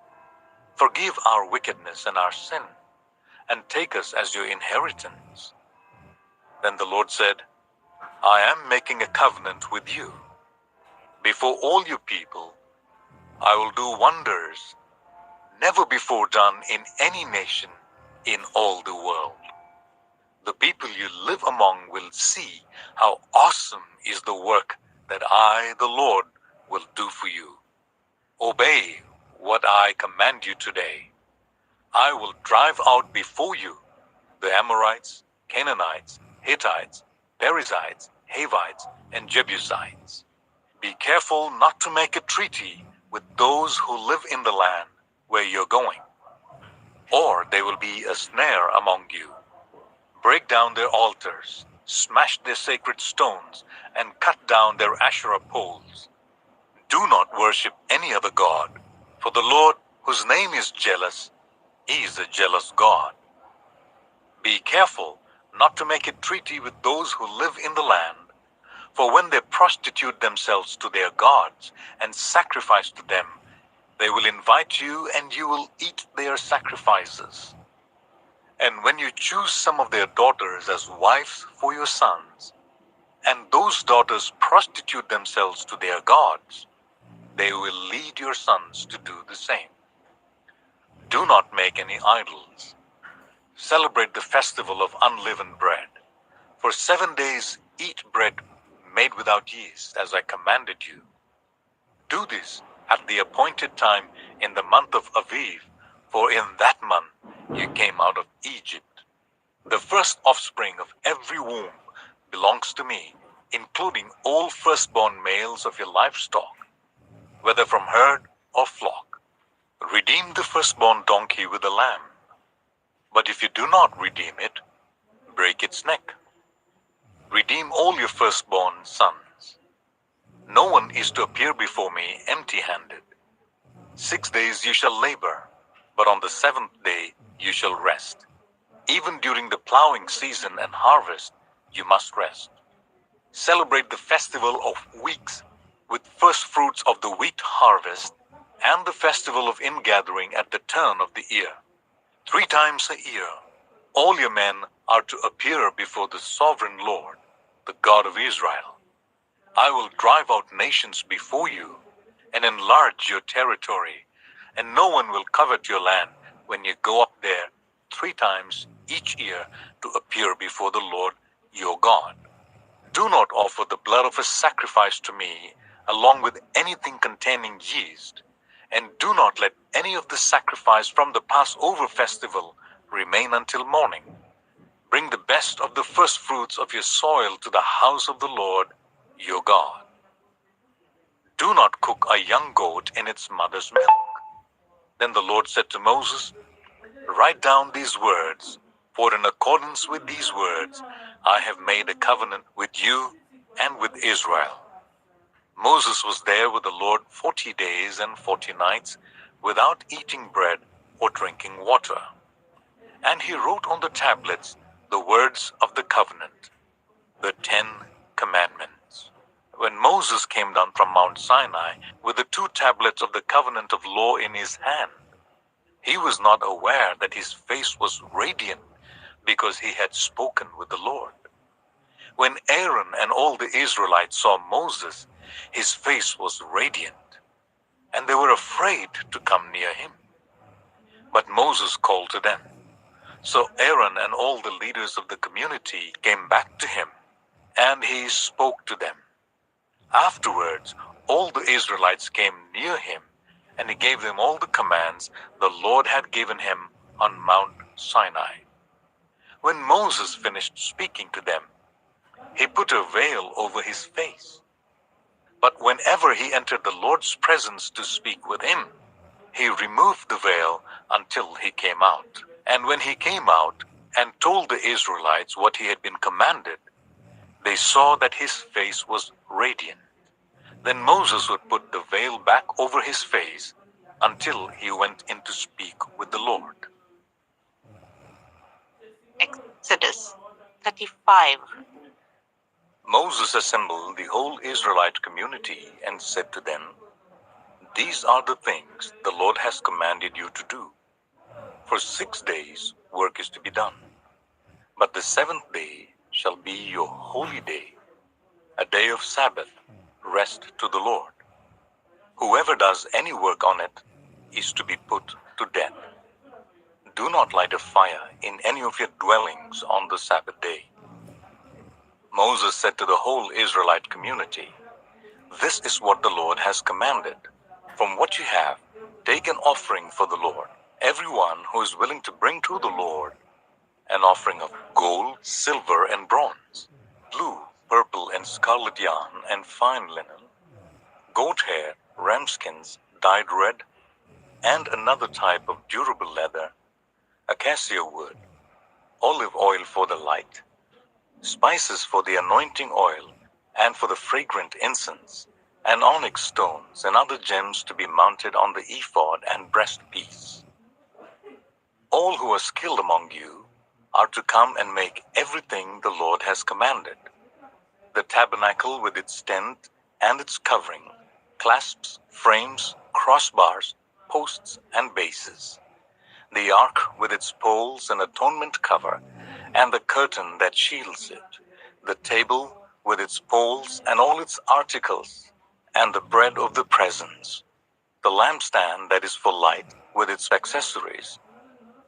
forgive our wickedness and our sin, and take us as your inheritance." Then the Lord said, "I am making a covenant with you. Before all you people, I will do wonders never before done in any nation in all the world. The people you live among will see how awesome is the work that I, the Lord, will do for you. Obey what I command you today. I will drive out before you the Amorites, Canaanites, Hittites, Perizzites, Hivites, and Jebusites. Be careful not to make a treaty with those who live in the land where you're going, or they will be a snare among you. Break down their altars, smash their sacred stones, and cut down their Asherah poles. Do not worship any other god, for the Lord, whose name is jealous, is a jealous God. Be careful not to make a treaty with those who live in the land, for when they prostitute themselves to their gods and sacrifice to them, they will invite you and you will eat their sacrifices. And when you choose some of their daughters as wives for your sons, and those daughters prostitute themselves to their gods, they will lead your sons to do the same. Do not make any idols. Celebrate the festival of unleavened bread. For 7 days eat bread made without yeast, as I commanded you. Do this at the appointed time in the month of Aviv, for in that month you came out of Egypt. The first offspring of every womb belongs to me, including all firstborn males of your livestock, whether from herd or flock. Redeem the firstborn donkey with a lamb. But if you do not redeem it, break its neck. Redeem all your firstborn sons. No one is to appear before me empty-handed. 6 days you shall labor, but on the seventh day you shall rest. Even during the plowing season and harvest, you must rest. Celebrate the festival of weeks with first fruits of the wheat harvest and the festival of ingathering at the turn of the year. 3 times a year, all your men are to appear before the sovereign Lord, the God of Israel. I will drive out nations before you and enlarge your territory, and no one will covet your land when you go up there 3 times each year to appear before the Lord your God. Do not offer the blood of a sacrifice to me along with anything containing yeast, and do not let any of the sacrifice from the Passover festival remain until morning. Bring the best of the first fruits of your soil to the house of the Lord your God. Do not cook a young goat in its mother's milk. Then the Lord said to Moses, Write down these words, for in accordance with these words I have made a covenant with you and with Israel. Moses was there with the Lord 40 days and 40 nights without eating bread or drinking water. And he wrote on the tablets the words of the covenant, the 10 commandments. When Moses came down from Mount Sinai with the 2 tablets of the covenant of law in his hand, he was not aware that his face was radiant because he had spoken with the Lord. When Aaron and all the Israelites saw Moses, his face was radiant, and they were afraid to come near him. But Moses called to them. So Aaron and all the leaders of the community came back to him, and he spoke to them. Afterwards, all the Israelites came near him, and he gave them all the commands the Lord had given him on Mount Sinai. When Moses finished speaking to them, he put a veil over his face. But whenever he entered the Lord's presence to speak with him, he removed the veil until he came out. And when he came out and told the Israelites what he had been commanded, they saw that his face was radiant. Then Moses would put the veil back over his face until he went in to speak with the Lord. Exodus 35. Moses assembled the whole Israelite community and said to them, These are the things the Lord has commanded you to do. For 6 days work is to be done, but the 7th day shall be your holy day, a day of Sabbath, rest to the Lord. Whoever does any work on it is to be put to death. Do not light a fire in any of your dwellings on the Sabbath day. Moses said to the whole Israelite community, This is what the Lord has commanded. From what you have, take an offering for the Lord. Everyone who is willing to bring to the Lord an offering of gold, silver, and bronze, blue, purple, and scarlet yarn, and fine linen, goat hair, ram skins dyed red, and another type of durable leather, acacia wood, olive oil for the light, spices for the anointing oil, and for the fragrant incense, and onyx stones and other gems to be mounted on the ephod and breastpiece. All who are skilled among you are to come and make everything the Lord has commanded: the tabernacle with its tent and its covering, clasps, frames, crossbars, posts, and bases, the ark with its poles and atonement cover, and the curtain that shields it, the table with its poles and all its articles, and the bread of the presence, the lampstand that is for light with its accessories,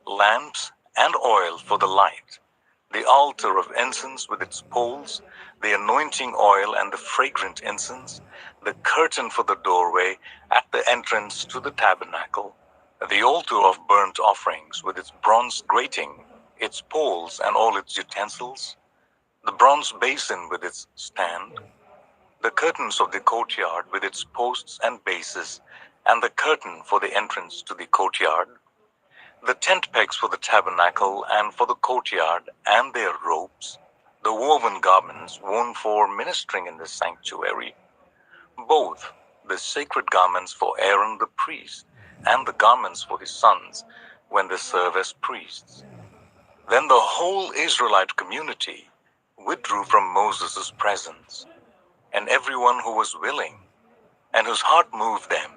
lamps and oil for the light, the altar of incense with its poles, the anointing oil and the fragrant incense, the curtain for the doorway at the entrance to the tabernacle, the altar of burnt offerings with its bronze grating, its poles and all its utensils, the bronze basin with its stand, the curtains of the courtyard with its posts and bases, and the curtain for the entrance to the courtyard, the tent pegs for the tabernacle and for the courtyard and their ropes, the woven garments worn for ministering in the sanctuary, both the sacred garments for Aaron the priest and the garments for his sons when they serve as priests. Then the whole Israelite community withdrew from Moses' presence, and everyone who was willing and whose heart moved them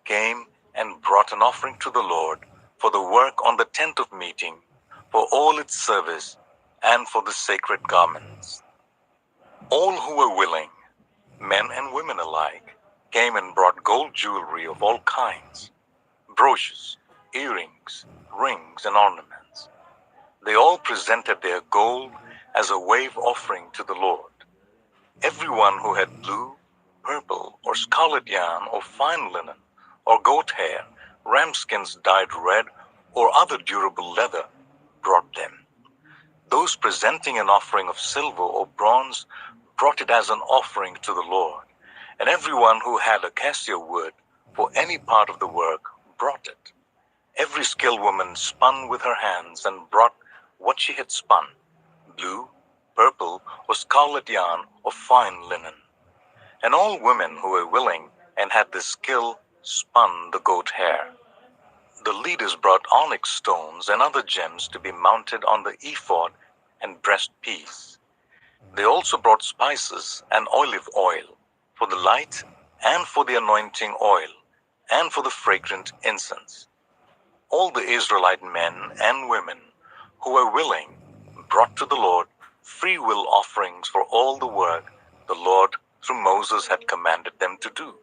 came and brought an offering to the Lord for the work on the tent of meeting, for all its service, and for the sacred garments. All who were willing, men and women alike, came and brought gold jewelry of all kinds, brooches, earrings, rings, and ornaments. They all presented their gold as a wave offering to the Lord. Everyone who had blue, purple, or scarlet yarn, or fine linen, or goat hair, ram skins dyed red, or other durable leather, brought them. Those presenting an offering of silver or bronze brought it as an offering to the Lord, and everyone who had acacia wood for any part of the work brought it. Every skilled woman spun with her hands and brought what she had spun, blue, purple, or scarlet yarn, or fine linen. And all women who were willing and had the skill spun the goat hair. The leaders brought onyx stones and other gems to be mounted on the ephod and breastpiece. They also brought spices and olive oil for the light and for the anointing oil and for the fragrant incense. All the Israelite men and women who were willing brought to the Lord free will offerings for all the work the Lord through Moses had commanded them to do.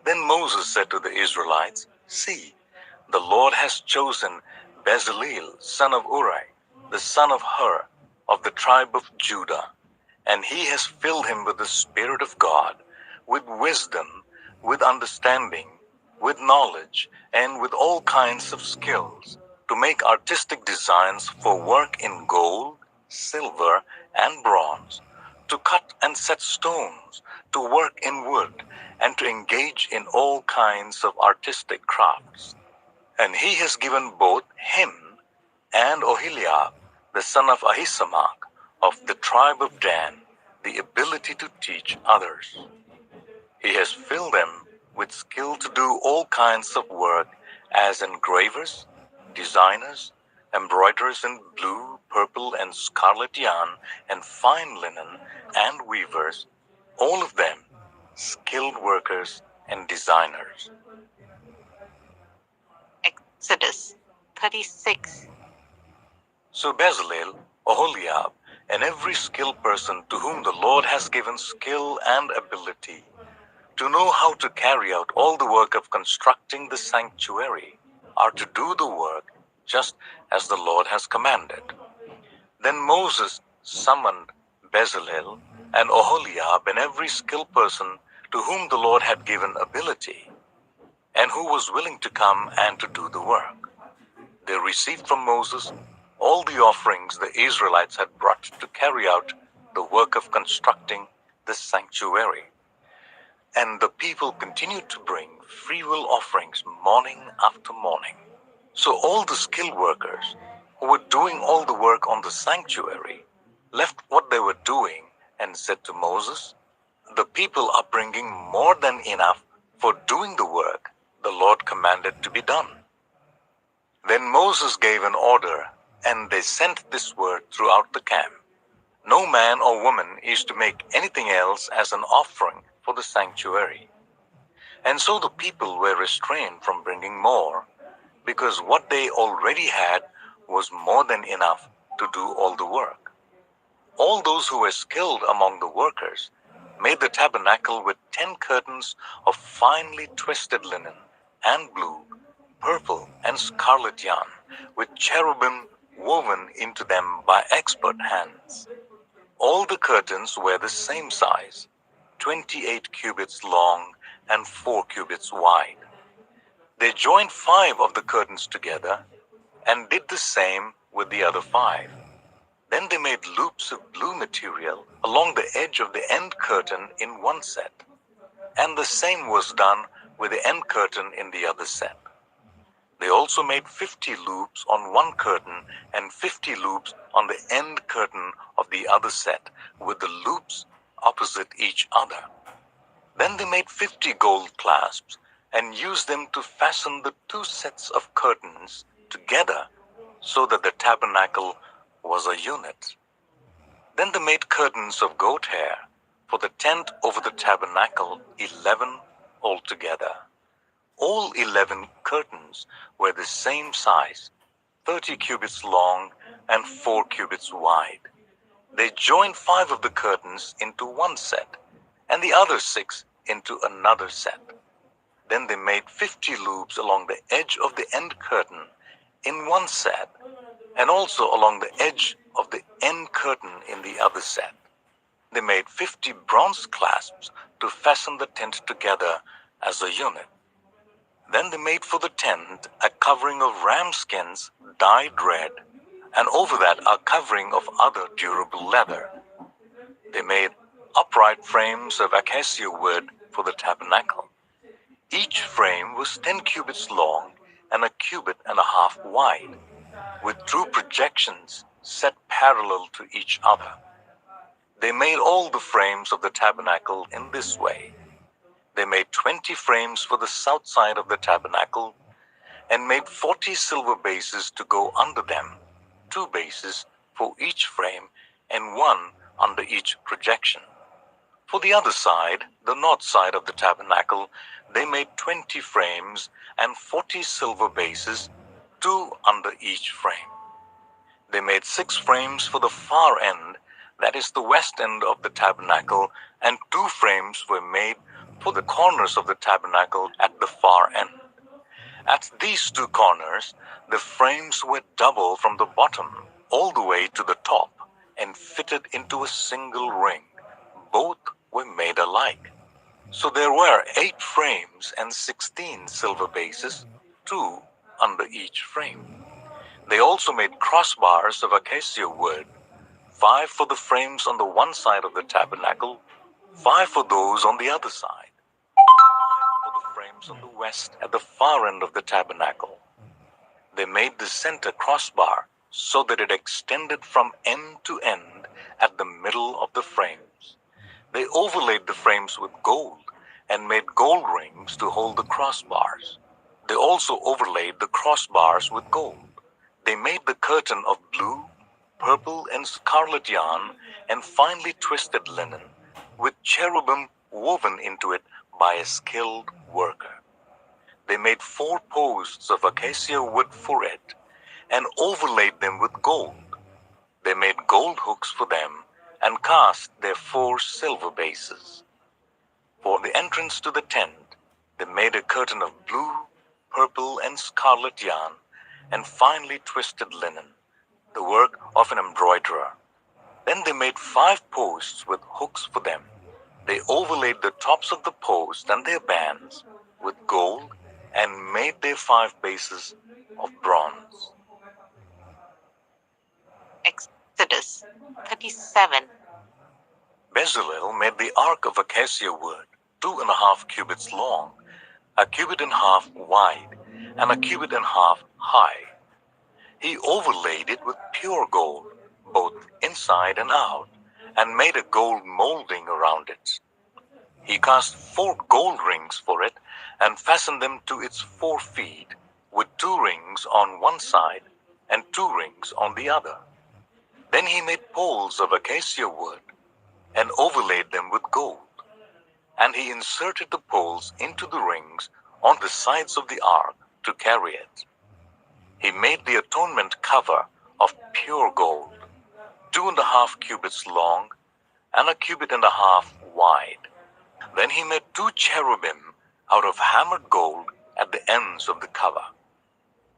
Then Moses said to the Israelites, "See, the Lord has chosen Bezaleel, son of Uri, the son of Hur, of the tribe of Judah, and he has filled him with the Spirit of God, with wisdom, with understanding, with knowledge, and with all kinds of skills, to make artistic designs for work in gold, silver, and bronze, to cut and set stones, to work in wood, and to engage in all kinds of artistic crafts. And he has given both him and Oholiab, the son of Ahisamach, of the tribe of Dan, the ability to teach others. He has filled them with skill to do all kinds of work as engravers, designers, embroiderers in blue, purple, and scarlet yarn, and fine linen, and weavers, all of them skilled workers and designers." Exodus 36. So Bezalel, Oholiab, and every skilled person to whom the Lord has given skill and ability to know how to carry out all the work of constructing the sanctuary are to do the work just as the Lord has commanded. Then Moses summoned Bezalel and Oholiab and every skilled person to whom the Lord had given ability and who was willing to come and to do the work. They received from Moses all the offerings the Israelites had brought to carry out the work of constructing the sanctuary. And the people continued to bring freewill offerings morning after morning. So all the skilled workers who were doing all the work on the sanctuary left what they were doing and said to Moses, "The people are bringing more than enough for doing the work the Lord commanded to be done." Then Moses gave an order, and they sent this word throughout the camp: "No man or woman is to make anything else as an offering for the sanctuary." And so the people were restrained from bringing more, because what they already had was more than enough to do all the work. All those who were skilled among the workers made the tabernacle with 10 curtains of finely twisted linen and blue, purple, and scarlet yarn, with cherubim woven into them by expert hands. All the curtains were the same size, 28 cubits long and 4 cubits wide. They joined 5 of the curtains together and did the same with the other 5. Then they made loops of blue material along the edge of the end curtain in one set, and the same was done with the end curtain in the other set. They also made 50 loops on one curtain and 50 loops on the end curtain of the other set, with the loops opposite each other. Then they made 50 gold clasps and used them to fasten the two sets of curtains together so that the tabernacle was a unit. Then they made curtains of goat hair for the tent over the tabernacle, 11 altogether. All 11 curtains were the same size, 30 cubits long and 4 cubits wide. They joined 5 of the curtains into one set, and the other 6 into another set. Then they made 50 loops along the edge of the end curtain in one set, and also along the edge of the end curtain in the other set. They made 50 bronze clasps to fasten the tent together as a unit. Then they made for the tent a covering of ram skins dyed red, and over that a covering of other durable leather. They made upright frames of acacia wood for the tabernacle. Each frame was 10 cubits long and a cubit and a half wide, with two projections set parallel to each other. They made all the frames of the tabernacle in this way. They made 20 frames for the south side of the tabernacle, and made 40 silver bases to go under them, 2 bases for each frame, and 1 under each projection. For the other side, the north side of the tabernacle, they made 20 frames and 40 silver bases, 2 under each frame. They made 6 frames for the far end, that is the west end of the tabernacle, and 2 frames were made for the corners of the tabernacle at the far end. At these 2 corners, the frames were double from the bottom all the way to the top and fitted into a single ring. Both were made alike. So there were 8 frames and 16 silver bases, 2 under each frame. They also made crossbars of acacia wood, 5 for the frames on the one side of the tabernacle, 5 for those on the other side, 5 for the frames on the west at the far end of the tabernacle. They made the center crossbar so that it extended from end to end at the middle of the frames. They overlaid the frames with gold and made gold rings to hold the crossbars. They also overlaid the crossbars with gold. They made the curtain of blue, purple, and scarlet yarn and finely twisted linen, with cherubim woven into it by a skilled worker. They made 4 posts of acacia wood for it and overlaid them with gold. They made gold hooks for them and cast their 4 silver bases. For the entrance to the tent, they made a curtain of blue, purple, and scarlet yarn and finely twisted linen, the work of an embroiderer. Then they made 5 posts with hooks for them. They overlaid the tops of the posts and their bands with gold and made their 5 bases of bronze. Exodus 37. Bezalel made the ark of acacia wood, 2.5 cubits long, a cubit and a half wide, and a cubit and a half high. He overlaid it with pure gold, both inside and out, and made a gold molding around it. He cast 4 gold rings for it and fastened them to its 4 feet, with 2 rings on one side and 2 rings on the other. Then he made poles of acacia wood and overlaid them with gold. And he inserted the poles into the rings on the sides of the ark to carry it. He made the atonement cover of pure gold, 2.5 cubits long and a cubit and a half wide. Then he made 2 cherubim out of hammered gold at the ends of the cover.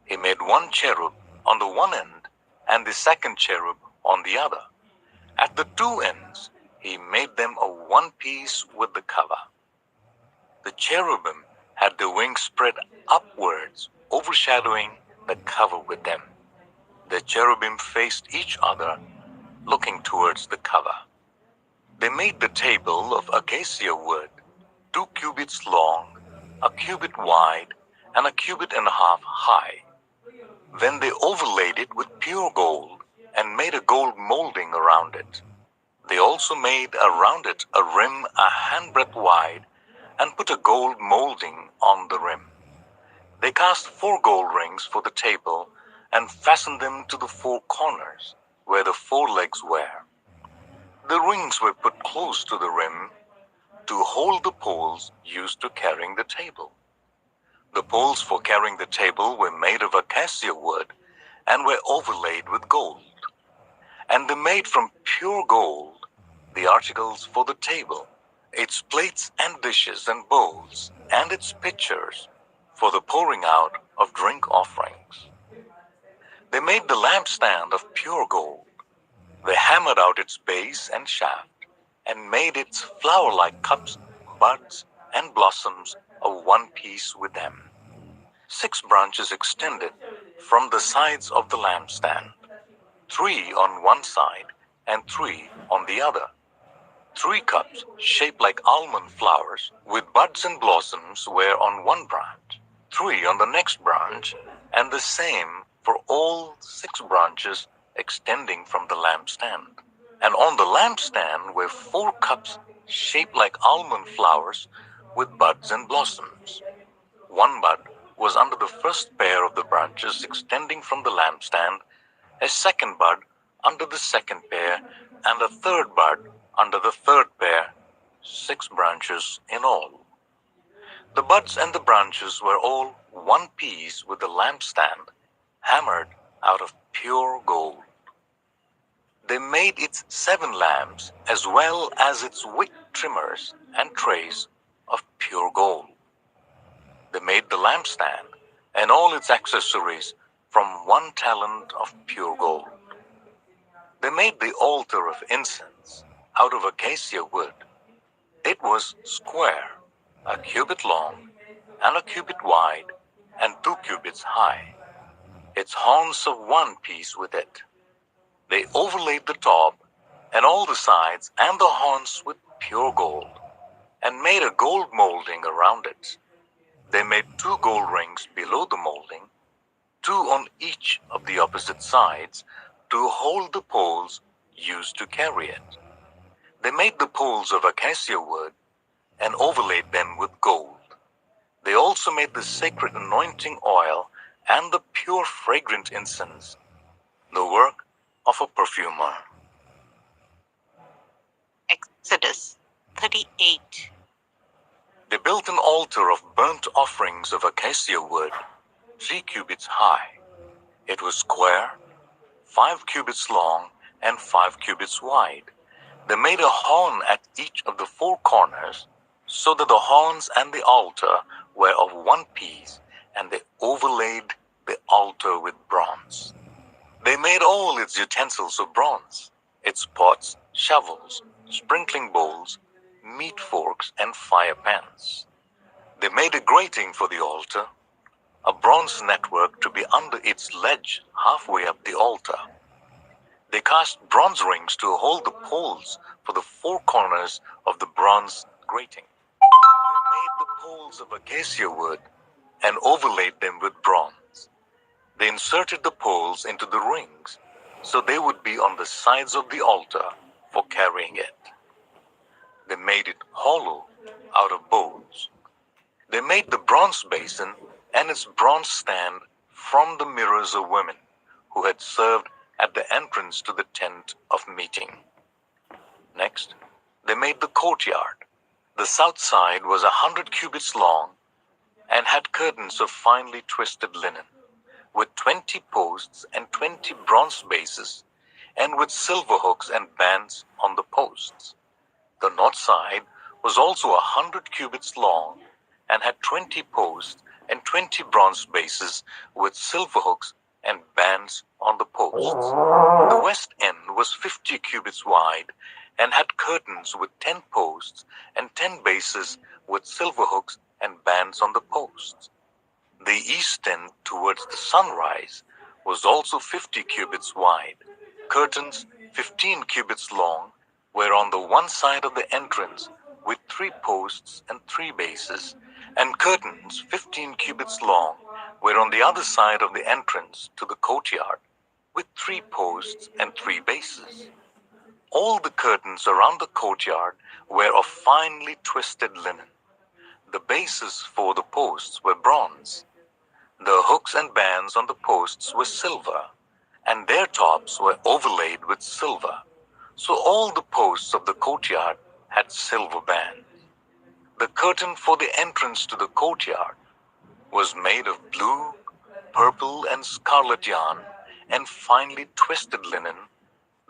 He made 1 cherub on the one end and the second cherub on the other. At the 2 ends, he made them a one piece with the cover. The cherubim had their wings spread upwards, overshadowing the cover with them. The cherubim faced each other, looking towards the cover. They made the table of acacia wood, 2 cubits long, a cubit wide, and a cubit and a half high. Then they overlaid it with pure gold and made a gold molding around it. They also made around it a rim a handbreadth wide and put a gold molding on the rim. They cast 4 gold rings for the table and fastened them to the 4 corners where the 4 legs were. The rings were put close to the rim to hold the poles used to carrying the table. The poles for carrying the table were made of acacia wood and were overlaid with gold. And they made from pure gold the articles for the table, its plates and dishes and bowls, and its pitchers for the pouring out of drink offerings. They made the lampstand of pure gold. They hammered out its base and shaft, and made its flower-like cups, buds, and blossoms of one piece with them. 6 branches extended from the sides of the lampstand, 3 on one side and 3 on the other. 3 cups shaped like almond flowers with buds and blossoms were on one branch, 3 on the next branch, and the same for all 6 branches extending from the lampstand. And on the lampstand were 4 cups shaped like almond flowers with buds and blossoms. 1 bud was under the first pair of the branches extending from the lampstand, a 2nd bud under the 2nd pair, and a 3rd bud under the 3rd pair, 6 branches in all. The buds and the branches were all one piece with the lampstand, hammered out of pure gold. They made its 7 lamps as well as its wick trimmers and trays of pure gold. They made the lampstand and all its accessories from 1 talent of pure gold. They made the altar of incense out of acacia wood. It was square, a cubit long, and a cubit wide, and 2 cubits high. Its horns of one piece with it. They overlaid the top and all the sides and the horns with pure gold, and made a gold molding around it. They made 2 gold rings below the molding, 2 on each of the opposite sides, to hold the poles used to carry it. They made the poles of acacia wood and overlaid them with gold. They also made the sacred anointing oil and the pure fragrant incense, the work of a perfumer. Exodus 38. They built an altar of burnt offerings of acacia wood, 3 cubits high. It was square, 5 cubits long, and 5 cubits wide. They made a horn at each of the 4 corners, so that the horns and the altar were of one piece, and they overlaid the altar with bronze. They made all its utensils of bronze, its pots, shovels, sprinkling bowls, meat forks, and fire pans. They made a grating for the altar, a bronze network to be under its ledge halfway up the altar. They cast bronze rings to hold the poles for the 4 corners of the bronze grating. They made the poles of acacia wood and overlaid them with bronze. They inserted the poles into the rings, so they would be on the sides of the altar for carrying it. They made it hollow out of bowls. They made the bronze basin and its bronze stand from the mirrors of women who had served at the entrance to the tent of meeting. Next, they made the courtyard. The south side was 100 cubits long and had curtains of finely twisted linen, with 20 posts and 20 bronze bases, and with silver hooks and bands on the posts. The north side was also 100 cubits long and had 20 posts and 20 bronze bases with silver hooks and bands on the posts. The west end was 50 cubits wide and had curtains with 10 posts and 10 bases with silver hooks and bands on the posts. The east end towards the sunrise was also 50 cubits wide. Curtains 15 cubits long were on the one side of the entrance with 3 posts and 3 bases, and curtains 15 cubits long were on the other side of the entrance to the courtyard with 3 posts and 3 bases. All the curtains around the courtyard were of finely twisted linen. The bases for the posts were bronze. The hooks and bands on the posts were silver, and their tops were overlaid with silver. So all the posts of the courtyard had silver bands. The curtain for the entrance to the courtyard was made of blue, purple, and scarlet yarn and finely twisted linen,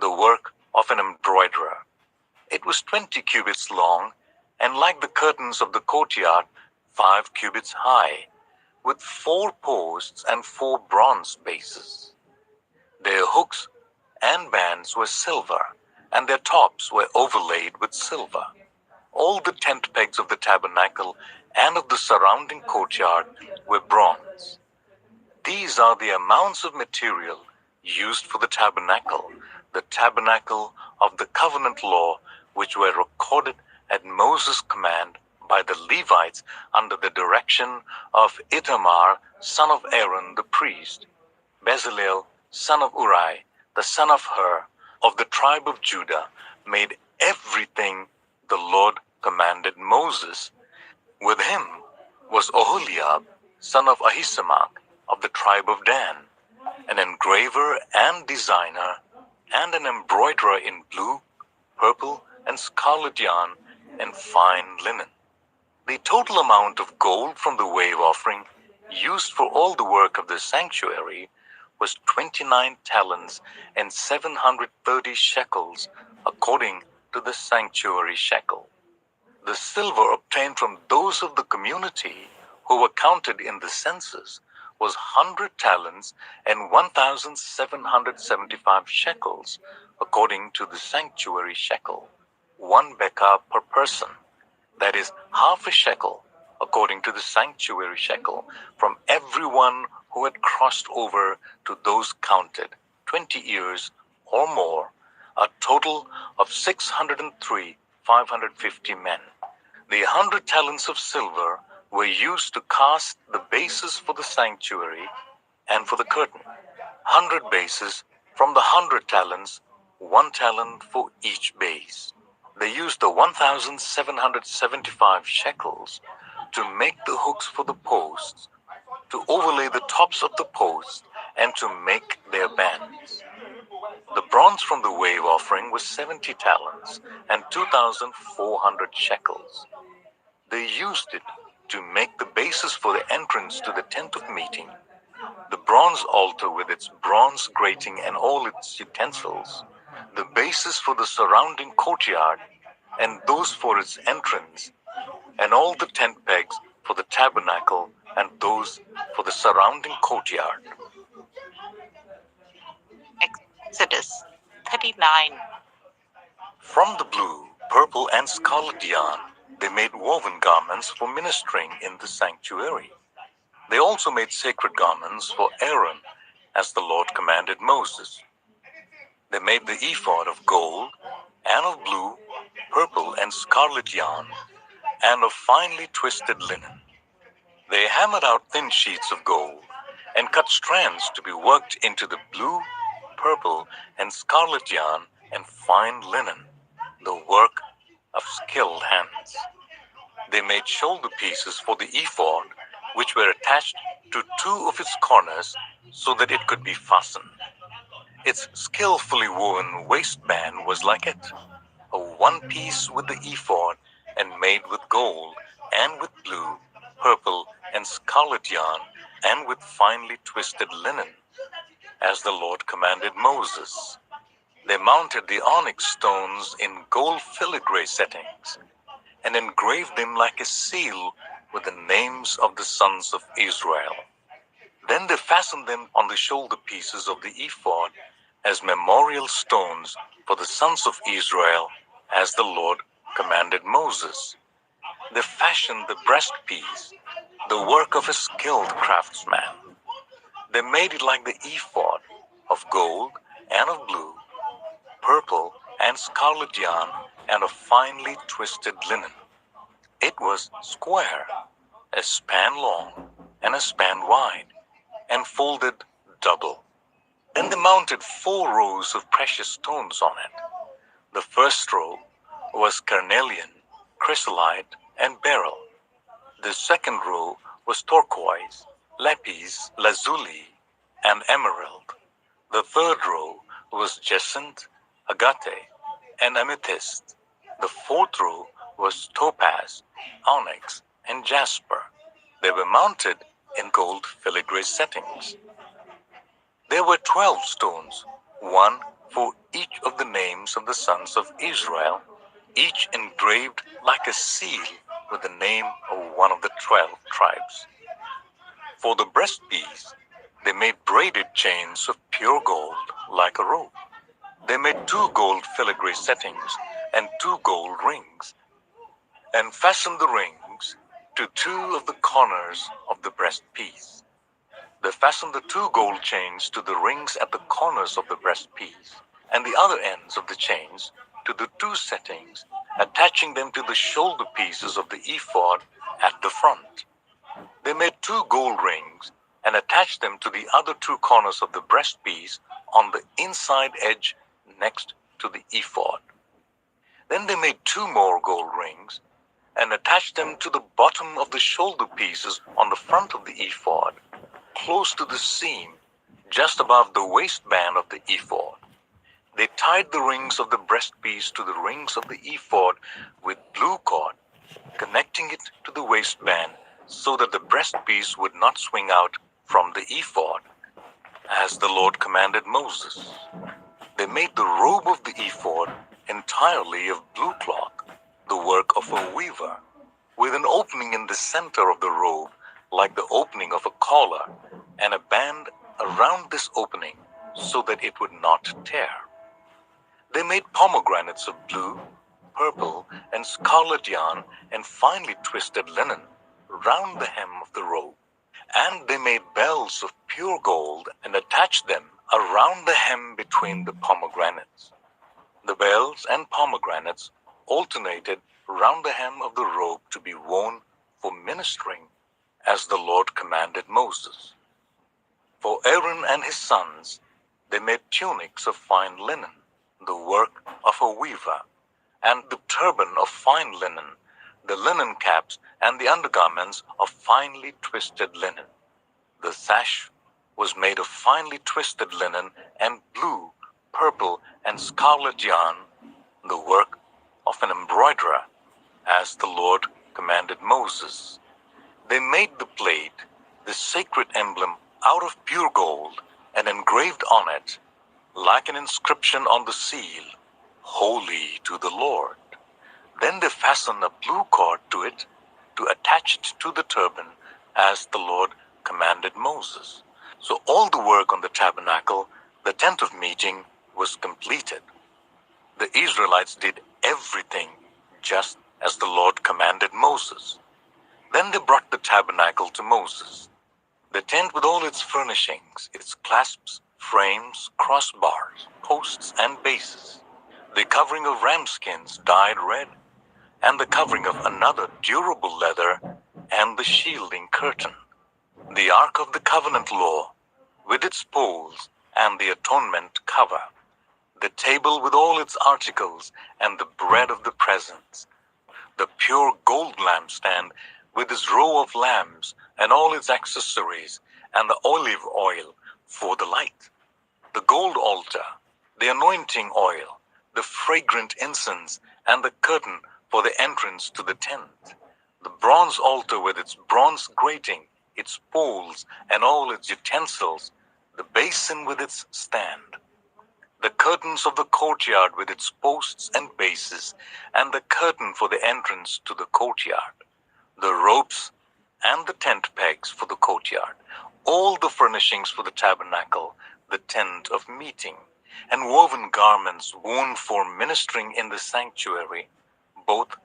the work of an embroiderer. It was 20 cubits long, and like the curtains of the courtyard, 5 cubits high, with 4 posts and 4 bronze bases. Their hooks and bands were silver, and their tops were overlaid with silver. All the tent pegs of the tabernacle and of the surrounding courtyard were bronze. These are the amounts of material used for the tabernacle of the covenant law, which were recorded at Moses' command by the Levites under the direction of Ithamar, son of Aaron the priest, Bezalel, son of Uri, the son of Hur, of the tribe of Judah, made everything the Lord commanded Moses. With him was Oholiab, son of Ahisamach, of the tribe of Dan, an engraver and designer, and an embroiderer in blue, purple, and scarlet yarn and fine linen. The total amount of gold from the wave offering used for all the work of the sanctuary was 29 talents and 730 shekels, according to the sanctuary shekel. The silver obtained from those of the community who were counted in the census was 100 talents and 1,775 shekels, according to the sanctuary shekel, 1 bekah per person, that is half a shekel, according to the sanctuary shekel, from everyone who had crossed over to those counted 20 years or more, a total of 603,550 men. The 100 talents of silver were used to cast the bases for the sanctuary and for the curtain. 100 bases from the 100 talents, 1 talent for each base. They used the 1,775 shekels to make the hooks for the posts, to overlay the tops of the posts, and to make their bands. The bronze from the wave offering was 70 talents and 2,400 shekels. They used it to make the bases for the entrance to the tent of meeting, the bronze altar with its bronze grating and all its utensils, the bases for the surrounding courtyard, and those for its entrance, and all the tent pegs for the tabernacle and those for the surrounding courtyard. Exodus 39. From the blue, purple, and scarlet yarn, they made woven garments for ministering in the sanctuary. They also made sacred garments for Aaron, as the Lord commanded Moses. They made the ephod of gold, and of blue, purple, and scarlet yarn, and of finely twisted linen. They hammered out thin sheets of gold, and cut strands to be worked into the blue, purple, and scarlet yarn and fine linen, the work of skilled hands. They made shoulder pieces for the ephod, which were attached to 2 of its corners so that it could be fastened. Its skillfully woven waistband was like it, a one piece with the ephod and made with gold and with blue, purple, and scarlet yarn and with finely twisted linen, as the Lord commanded Moses. They mounted the onyx stones in gold filigree settings and engraved them like a seal with the names of the sons of Israel. Then they fastened them on the shoulder pieces of the ephod as memorial stones for the sons of Israel, as the Lord commanded Moses. They fashioned the breastpiece, the work of a skilled craftsman. They made it like the ephod, of gold and of blue, purple and scarlet yarn, and of finely twisted linen. It was square, a span long and a span wide, and folded double. Then they mounted 4 rows of precious stones on it. The first row was carnelian, chrysolite, and beryl. The second row was turquoise, lapis lazuli, and emerald. The third row was jacinth, agate, and amethyst. The fourth row was topaz, onyx, and jasper. They were mounted in gold filigree settings. There were 12 stones, one for each of the names of the sons of Israel, each engraved like a seal with the name of one of the 12 tribes. For the breastpiece, they made braided chains of pure gold like a rope. They made 2 gold filigree settings and 2 gold rings, and fastened the rings to 2 of the corners of the breastpiece. They fastened the 2 gold chains to the rings at the corners of the breastpiece, and the other ends of the chains to the 2 settings, attaching them to the shoulder pieces of the ephod at the front. They made 2 gold rings and attached them to the other 2 corners of the breastpiece on the inside edge next to the ephod. Then they made 2 more gold rings and attached them to the bottom of the shoulder pieces on the front of the ephod, close to the seam, just above the waistband of the ephod. They tied the rings of the breastpiece to the rings of the ephod with blue cord, connecting it to the waistband so that the breastpiece would not swing out from the ephod, as the Lord commanded Moses. They made the robe of the ephod entirely of blue cloth, the work of a weaver, with an opening in the center of the robe like the opening of a collar, and a band around this opening so that it would not tear. They made pomegranates of blue, purple, and scarlet yarn and finely twisted linen round the hem of the robe. And they made bells of pure gold and attached them around the hem between the pomegranates. The bells and pomegranates alternated round the hem of the robe to be worn for ministering, as the Lord commanded Moses. For Aaron and his sons, they made tunics of fine linen, the work of a weaver, and the turban of fine linen, the linen caps and the undergarments of finely twisted linen. The sash was made of finely twisted linen and blue, purple, and scarlet yarn, the work of an embroiderer, as the Lord commanded Moses. They made the plate, the sacred emblem, out of pure gold, and engraved on it, like an inscription on the seal, "Holy to the Lord." Then they fastened a blue cord to it to attach it to the turban, as the Lord commanded Moses. So all the work on the tabernacle, the tent of meeting, was completed. The Israelites did everything just as the Lord commanded Moses. Then they brought the tabernacle to Moses, the tent with all its furnishings, its clasps, frames, crossbars, posts, and bases, the covering of ram skins dyed red, and the covering of another durable leather, and the shielding curtain, the Ark of the Covenant law, with its poles and the atonement cover, the table with all its articles, and the bread of the presence, the pure gold lampstand with its row of lamps and all its accessories, and the olive oil for the light, the gold altar, the anointing oil, the fragrant incense, and the curtain for the entrance to the tent, the bronze altar with its bronze grating, its poles, and all its utensils, the basin with its stand, the curtains of the courtyard with its posts and bases, and the curtain for the entrance to the courtyard, the ropes and the tent pegs for the courtyard, all the furnishings for the tabernacle, the tent of meeting, and woven garments worn for ministering in the sanctuary, both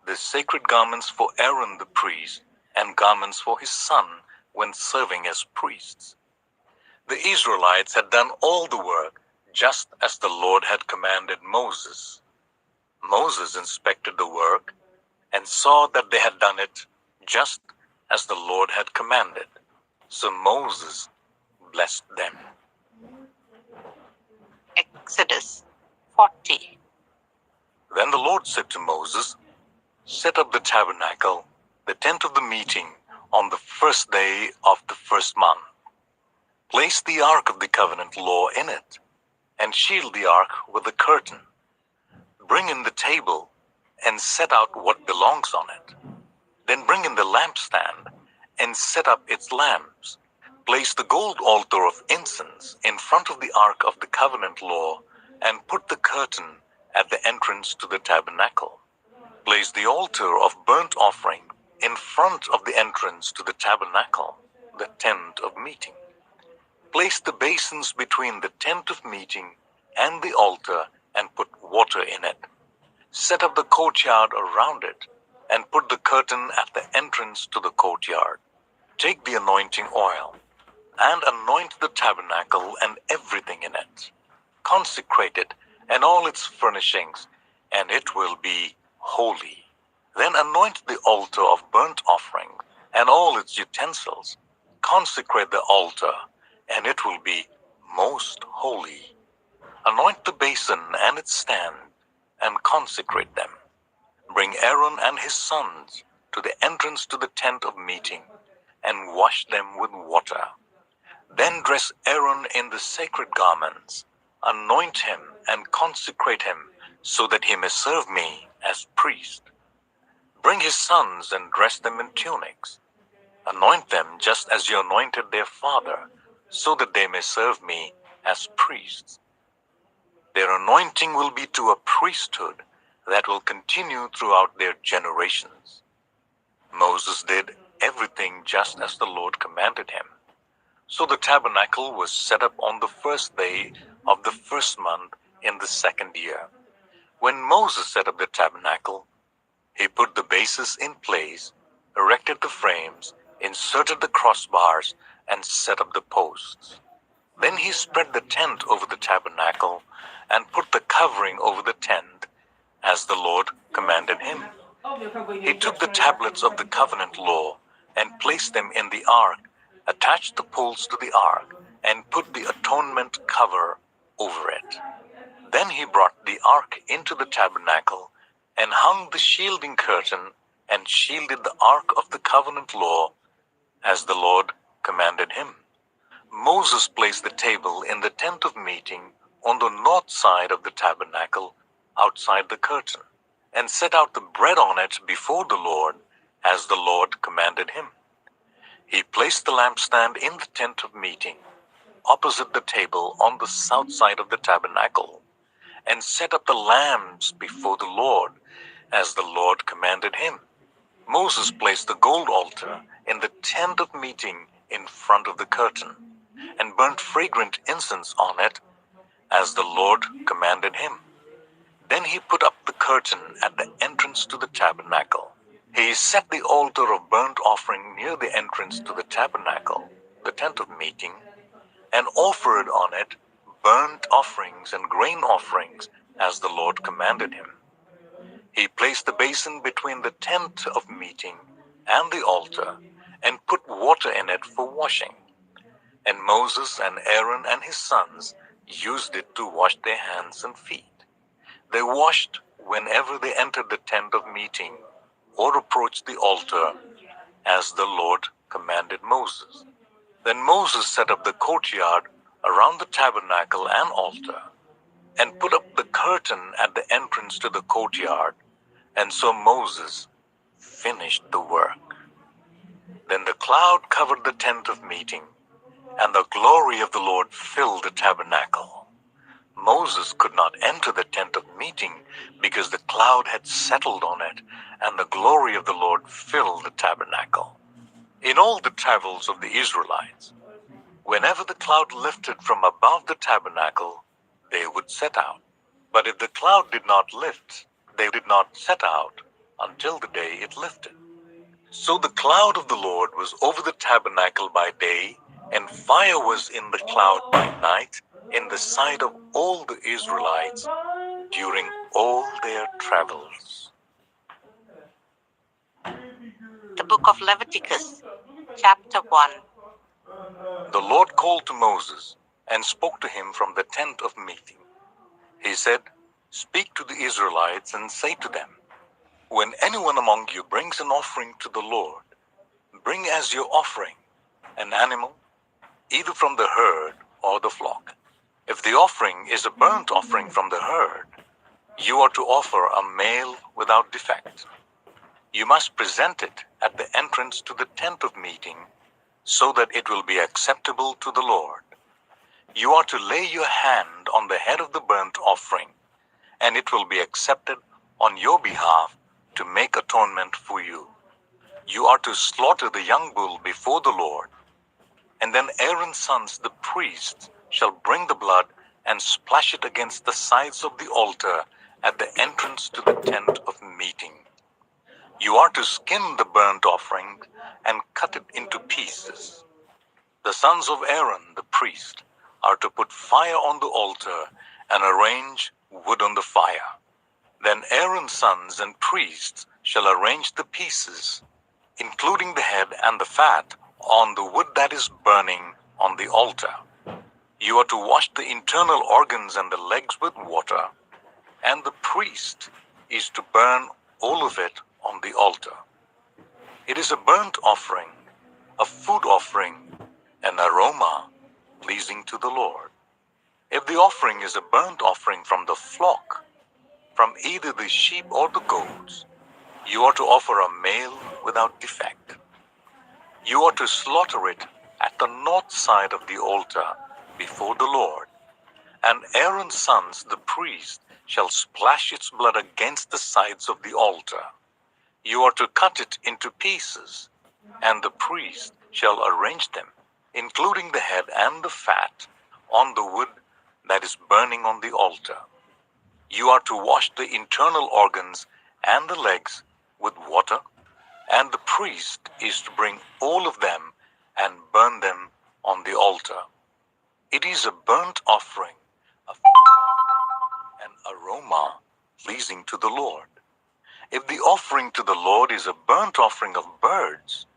the sacred garments for Aaron the priest and garments for his son when serving as priests. The Israelites had done all the work just as the Lord had commanded Moses. Moses inspected the work and saw that they had done it just as the Lord had commanded. So Moses blessed them. Exodus 40. Then the Lord said to Moses, "Set up the tabernacle, the tent of the meeting, on the first day of the first month. Place the ark of the covenant law in it, and shield the ark with a curtain. Bring in the table, and set out what belongs on it. Then bring in the lampstand, and set up its lamps. Place the gold altar of incense in front of the ark of the covenant law, and put the curtain at the entrance to the tabernacle. Place the altar of burnt offering in front of the entrance to the tabernacle, the tent of meeting. Place the basins between the tent of meeting and the altar, and put water in it. Set up the courtyard around it, and put the curtain at the entrance to the courtyard. Take the anointing oil, and anoint the tabernacle and everything in it. Consecrate it and all its furnishings, and it will be holy. Then anoint the altar of burnt offering and all its utensils. Consecrate the altar, and it will be most holy. Anoint the basin and its stand, and consecrate them. Bring Aaron and his sons to the entrance to the tent of meeting, and wash them with water. Then dress Aaron in the sacred garments, anoint him and consecrate him, so that he may serve me as priest. Bring his sons and dress them in tunics. Anoint them just as you anointed their father, so that they may serve me as priests. Their anointing will be to a priesthood that will continue throughout their generations. Moses did everything just as the Lord commanded him. So the tabernacle was set up on the first day of the first month in the second year. When Moses set up the tabernacle, he put the bases in place, erected the frames, inserted the crossbars, and set up the posts. Then he spread the tent over the tabernacle and put the covering over the tent, as the Lord commanded him. He took the tablets of the covenant law and placed them in the ark, attached the poles to the ark, and put the atonement cover over it. Then he brought the ark into the tabernacle and hung the shielding curtain and shielded the ark of the covenant law, as the Lord commanded him. Moses placed the table in the tent of meeting on the north side of the tabernacle, outside the curtain, and set out the bread on it before the Lord, as the Lord commanded him. He placed the lampstand in the tent of meeting, opposite the table on the south side of the tabernacle, and set up the lamps before the Lord, as the Lord commanded him. Moses placed the gold altar in the tent of meeting in front of the curtain, and burnt fragrant incense on it, as the Lord commanded him. Then he put up the curtain at the entrance to the tabernacle. He set the altar of burnt offering near the entrance to the tabernacle, the tent of meeting, and offered on it burnt offerings and grain offerings, as the Lord commanded him. He placed the basin between the tent of meeting and the altar, and put water in it for washing. And Moses and Aaron and his sons used it to wash their hands and feet. They washed whenever they entered the tent of meeting or approached the altar, as the Lord commanded Moses. Then Moses set up the courtyard around the tabernacle and altar, and put up the curtain at the entrance to the courtyard, and so Moses finished the work. Then the cloud covered the tent of meeting, and the glory of the Lord filled the tabernacle. Moses could not enter the tent of meeting because the cloud had settled on it, and the glory of the Lord filled the tabernacle. In all the travels of the Israelites, whenever the cloud lifted from above the tabernacle, they would set out. But if the cloud did not lift, they did not set out until the day it lifted. So the cloud of the Lord was over the tabernacle by day, and fire was in the cloud by night, in the sight of all the Israelites during all their travels. The book of Leviticus, chapter 1. The Lord called to Moses and spoke to him from the tent of meeting. He said, "Speak to the Israelites and say to them, When anyone among you brings an offering to the Lord, bring as your offering an animal, either from the herd or the flock. If the offering is a burnt offering from the herd, you are to offer a male without defect. You must present it at the entrance to the tent of meeting, so that it will be acceptable to the Lord. You are to lay your hand on the head of the burnt offering, and it will be accepted on your behalf to make atonement for you. You are to slaughter the young bull before the Lord, and then Aaron's sons, the priests, shall bring the blood and splash it against the sides of the altar at the entrance to the tent of meeting. You are to skin the burnt offering and cut it into pieces. The sons of Aaron, the priest, are to put fire on the altar and arrange wood on the fire. Then Aaron's sons and priests shall arrange the pieces, including the head and the fat, on the wood that is burning on the altar. You are to wash the internal organs and the legs with water, and the priest is to burn all of it on the altar. It is a burnt offering, a food offering, an aroma pleasing to the Lord. If the offering is a burnt offering from the flock, from either the sheep or the goats, you are to offer a male without defect. You are to slaughter it at the north side of the altar before the Lord, and Aaron's sons, the priest, shall splash its blood against the sides of the altar. You are to cut it into pieces, and the priest shall arrange them, including the head and the fat, on the wood that is burning on the altar. You are to wash the internal organs and the legs with water, and the priest is to bring all of them and burn them on the altar. It is a burnt offering, a food offering, an aroma pleasing to the Lord. If the offering to the Lord is a burnt offering of birds,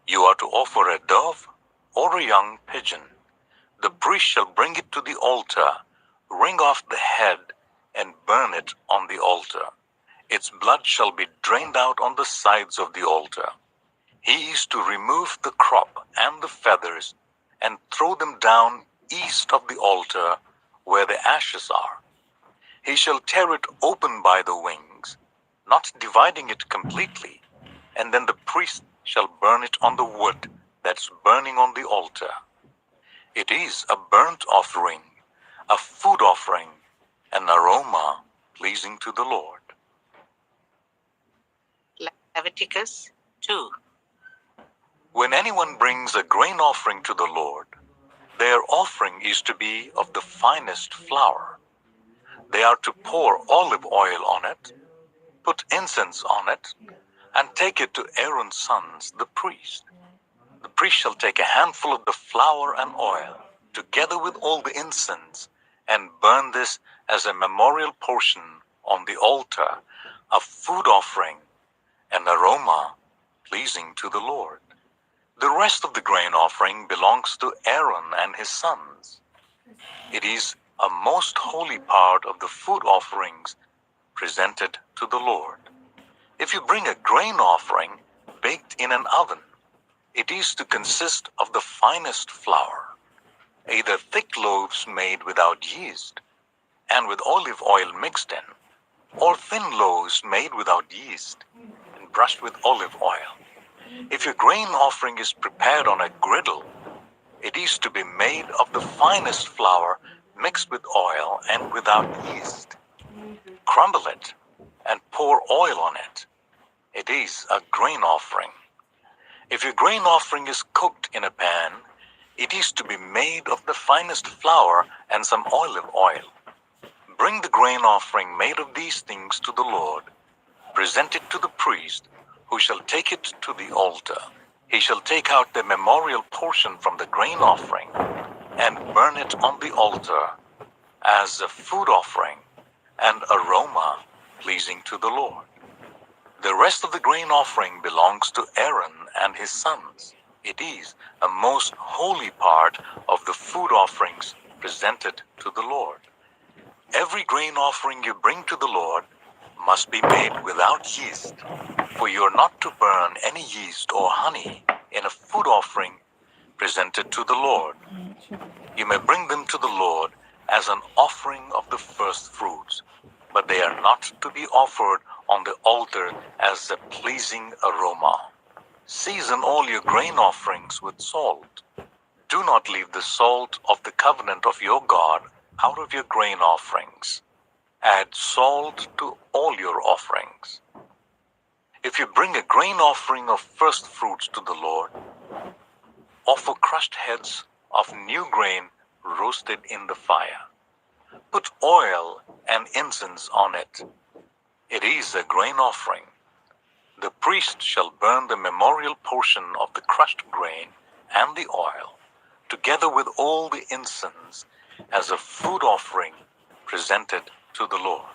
you are to offer a dove or a young pigeon. The priest shall bring it to the altar, wring off the head, and burn it on the altar. Its blood shall be drained out on the sides of the altar. He is to remove the crop and the feathers and throw them down east of the altar where the ashes are. He shall tear it open by the wings, not dividing it completely, and then the priest shall burn it on the wood that's burning on the altar. It is a burnt offering, a food offering, an aroma pleasing to the Lord. Leviticus 2. When anyone brings a grain offering to the Lord, their offering is to be of the finest flour. They are to pour olive oil on it, put incense on it, and take it to Aaron's sons, the priest. The priest shall take a handful of the flour and oil, together with all the incense, and burn this as a memorial portion on the altar, a food offering, an aroma pleasing to the Lord. The rest of the grain offering belongs to Aaron and his sons. It is a most holy part of the food offerings presented to the Lord. If you bring a grain offering baked in an oven, it is to consist of the finest flour, either thick loaves made without yeast and with olive oil mixed in, or thin loaves made without yeast and brushed with olive oil. If your grain offering is prepared on a griddle, it is to be made of the finest flour mixed with oil and without yeast. Crumble it and pour oil on it. It is a grain offering. If your grain offering is cooked in a pan, it is to be made of the finest flour and some olive oil. Bring the grain offering made of these things to the Lord. Present it to the priest, who shall take it to the altar. He shall take out the memorial portion from the grain offering and burn it on the altar as a food offering, an aroma pleasing to the Lord. The rest of the grain offering belongs to Aaron and his sons. It is a most holy part of the food offerings presented to the Lord. Every grain offering you bring to the Lord must be made without yeast, for you are not to burn any yeast or honey in a food offering presented to the Lord. You may bring them to the Lord as an offering of the first fruits, but they are not to be offered on the altar as a pleasing aroma. Season all your grain offerings with salt. Do not leave the salt of the covenant of your God out of your grain offerings. Add salt to all your offerings. If you bring a grain offering of first fruits to the Lord, offer crushed heads of new grain roasted in the fire. Put oil and incense on it. It is a grain offering. The priest shall burn the memorial portion of the crushed grain and the oil, together with all the incense, as a food offering presented to the Lord.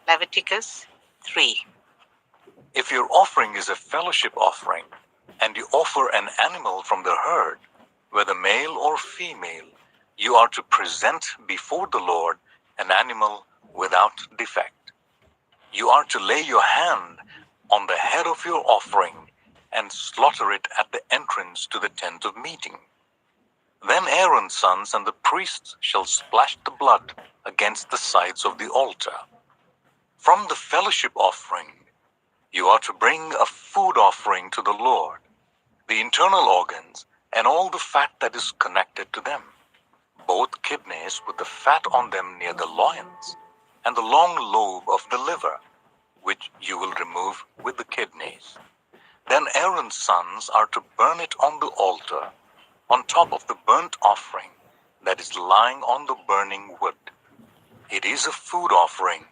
Leviticus 3. If your offering is a fellowship offering, and you offer an animal from the herd, whether male or female, you are to present before the Lord an animal without defect. You are to lay your hand on the head of your offering and slaughter it at the entrance to the tent of meeting. Then Aaron's sons and the priests shall splash the blood against the sides of the altar. From the fellowship offering, you are to bring a food offering to the Lord, the internal organs and all the fat that is connected to them, both kidneys with the fat on them near the loins, and the long lobe of the liver, which you will remove with the kidneys. Then Aaron's sons are to burn it on the altar, on top of the burnt offering that is lying on the burning wood. It is a food offering,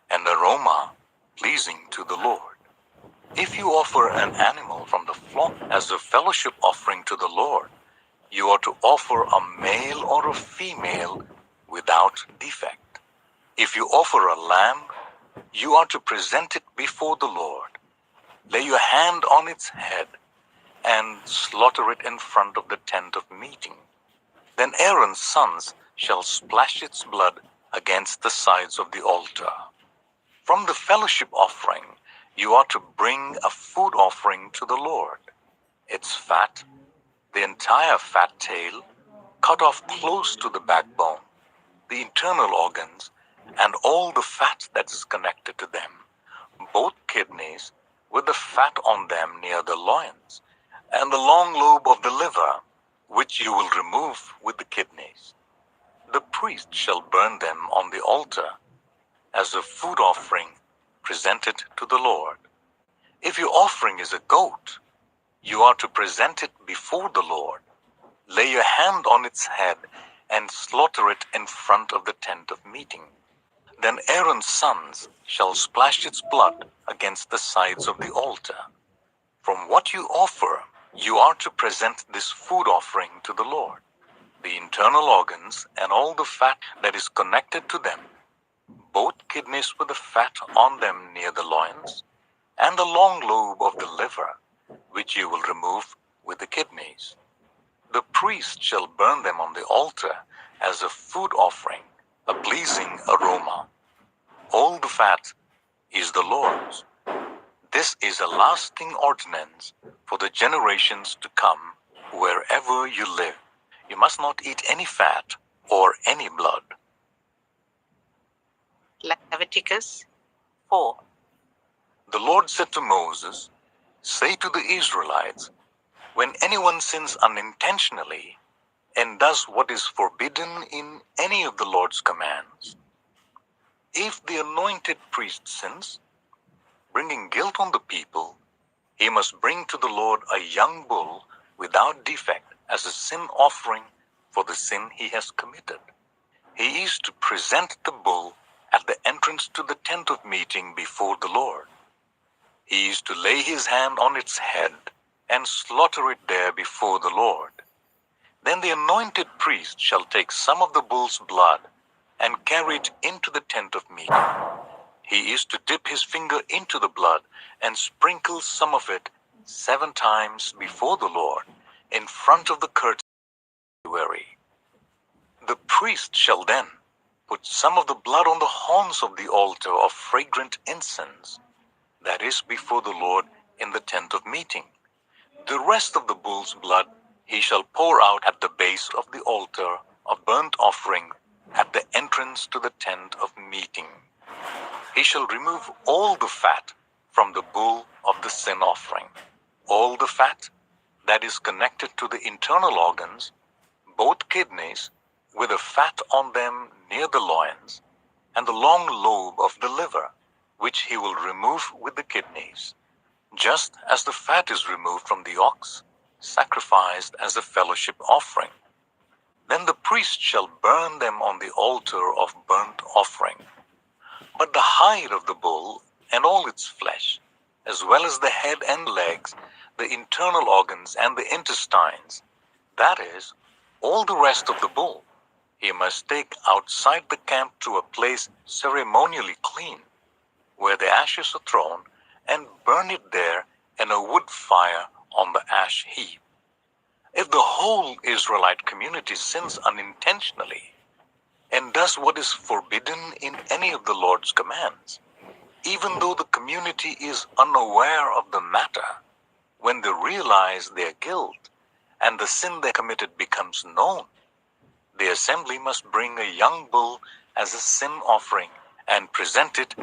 an aroma pleasing to the Lord. If you offer an animal from the flock as a fellowship offering to the Lord, you are to offer a male or a female without defect. If you offer a lamb, you are to present it before the Lord. Lay your hand on its head and slaughter it in front of the tent of meeting. Then Aaron's sons shall splash its blood against the sides of the altar. From the fellowship offering, you are to bring a food offering to the Lord. Its fat, the entire fat tail, cut off close to the backbone, the internal organs, and all the fat that is connected to them, both kidneys with the fat on them near the loins, and the long lobe of the liver, which you will remove with the kidneys. The priest shall burn them on the altar as a food offering presented to the Lord. If your offering is a goat, you are to present it before the Lord. Lay your hand on its head and slaughter it in front of the tent of meeting. Then Aaron's sons shall splash its blood against the sides of the altar. From what you offer, you are to present this food offering to the Lord, the internal organs and all the fat that is connected to them, both kidneys with the fat on them near the loins, and the long lobe of the liver, which you will remove with the kidneys. The priest shall burn them on the altar as a food offering, a pleasing aroma. All the fat is the Lord's. This is a lasting ordinance for the generations to come wherever you live. You must not eat any fat or any blood. Leviticus 4. The Lord said to Moses, "Say to the Israelites, when anyone sins unintentionally and does what is forbidden in any of the Lord's commands, if the anointed priest sins, bringing guilt on the people, he must bring to the Lord a young bull without defect as a sin offering for the sin he has committed. He is to present the bull at the entrance to the tent of meeting before the Lord. He is to lay his hand on its head and slaughter it there before the Lord. Then the anointed priest shall take some of the bull's blood and carry it into the tent of meeting. He is to dip his finger into the blood and sprinkle some of it 7 times before the Lord in front of the curtain. The priest shall then put some of the blood on the horns of the altar of fragrant incense, that is before the Lord in the tent of meeting. The rest of the bull's blood he shall pour out at the base of the altar of burnt offering at the entrance to the tent of meeting. He shall remove all the fat from the bull of the sin offering, all the fat that is connected to the internal organs, both kidneys, with the fat on them near the loins, and the long lobe of the liver, which he will remove with the kidneys, just as the fat is removed from the ox, sacrificed as a fellowship offering. Then the priest shall burn them on the altar of burnt offering. But the hide of the bull and all its flesh, as well as the head and legs, the internal organs and the intestines, that is, all the rest of the bull, he must take outside the camp to a place ceremonially clean, where the ashes are thrown, and burn it there in a wood fire on the ash heap. If the whole Israelite community sins unintentionally and does what is forbidden in any of the Lord's commands, even though the community is unaware of the matter, when they realize their guilt and the sin they committed becomes known, the assembly must bring a young bull as a sin offering and present it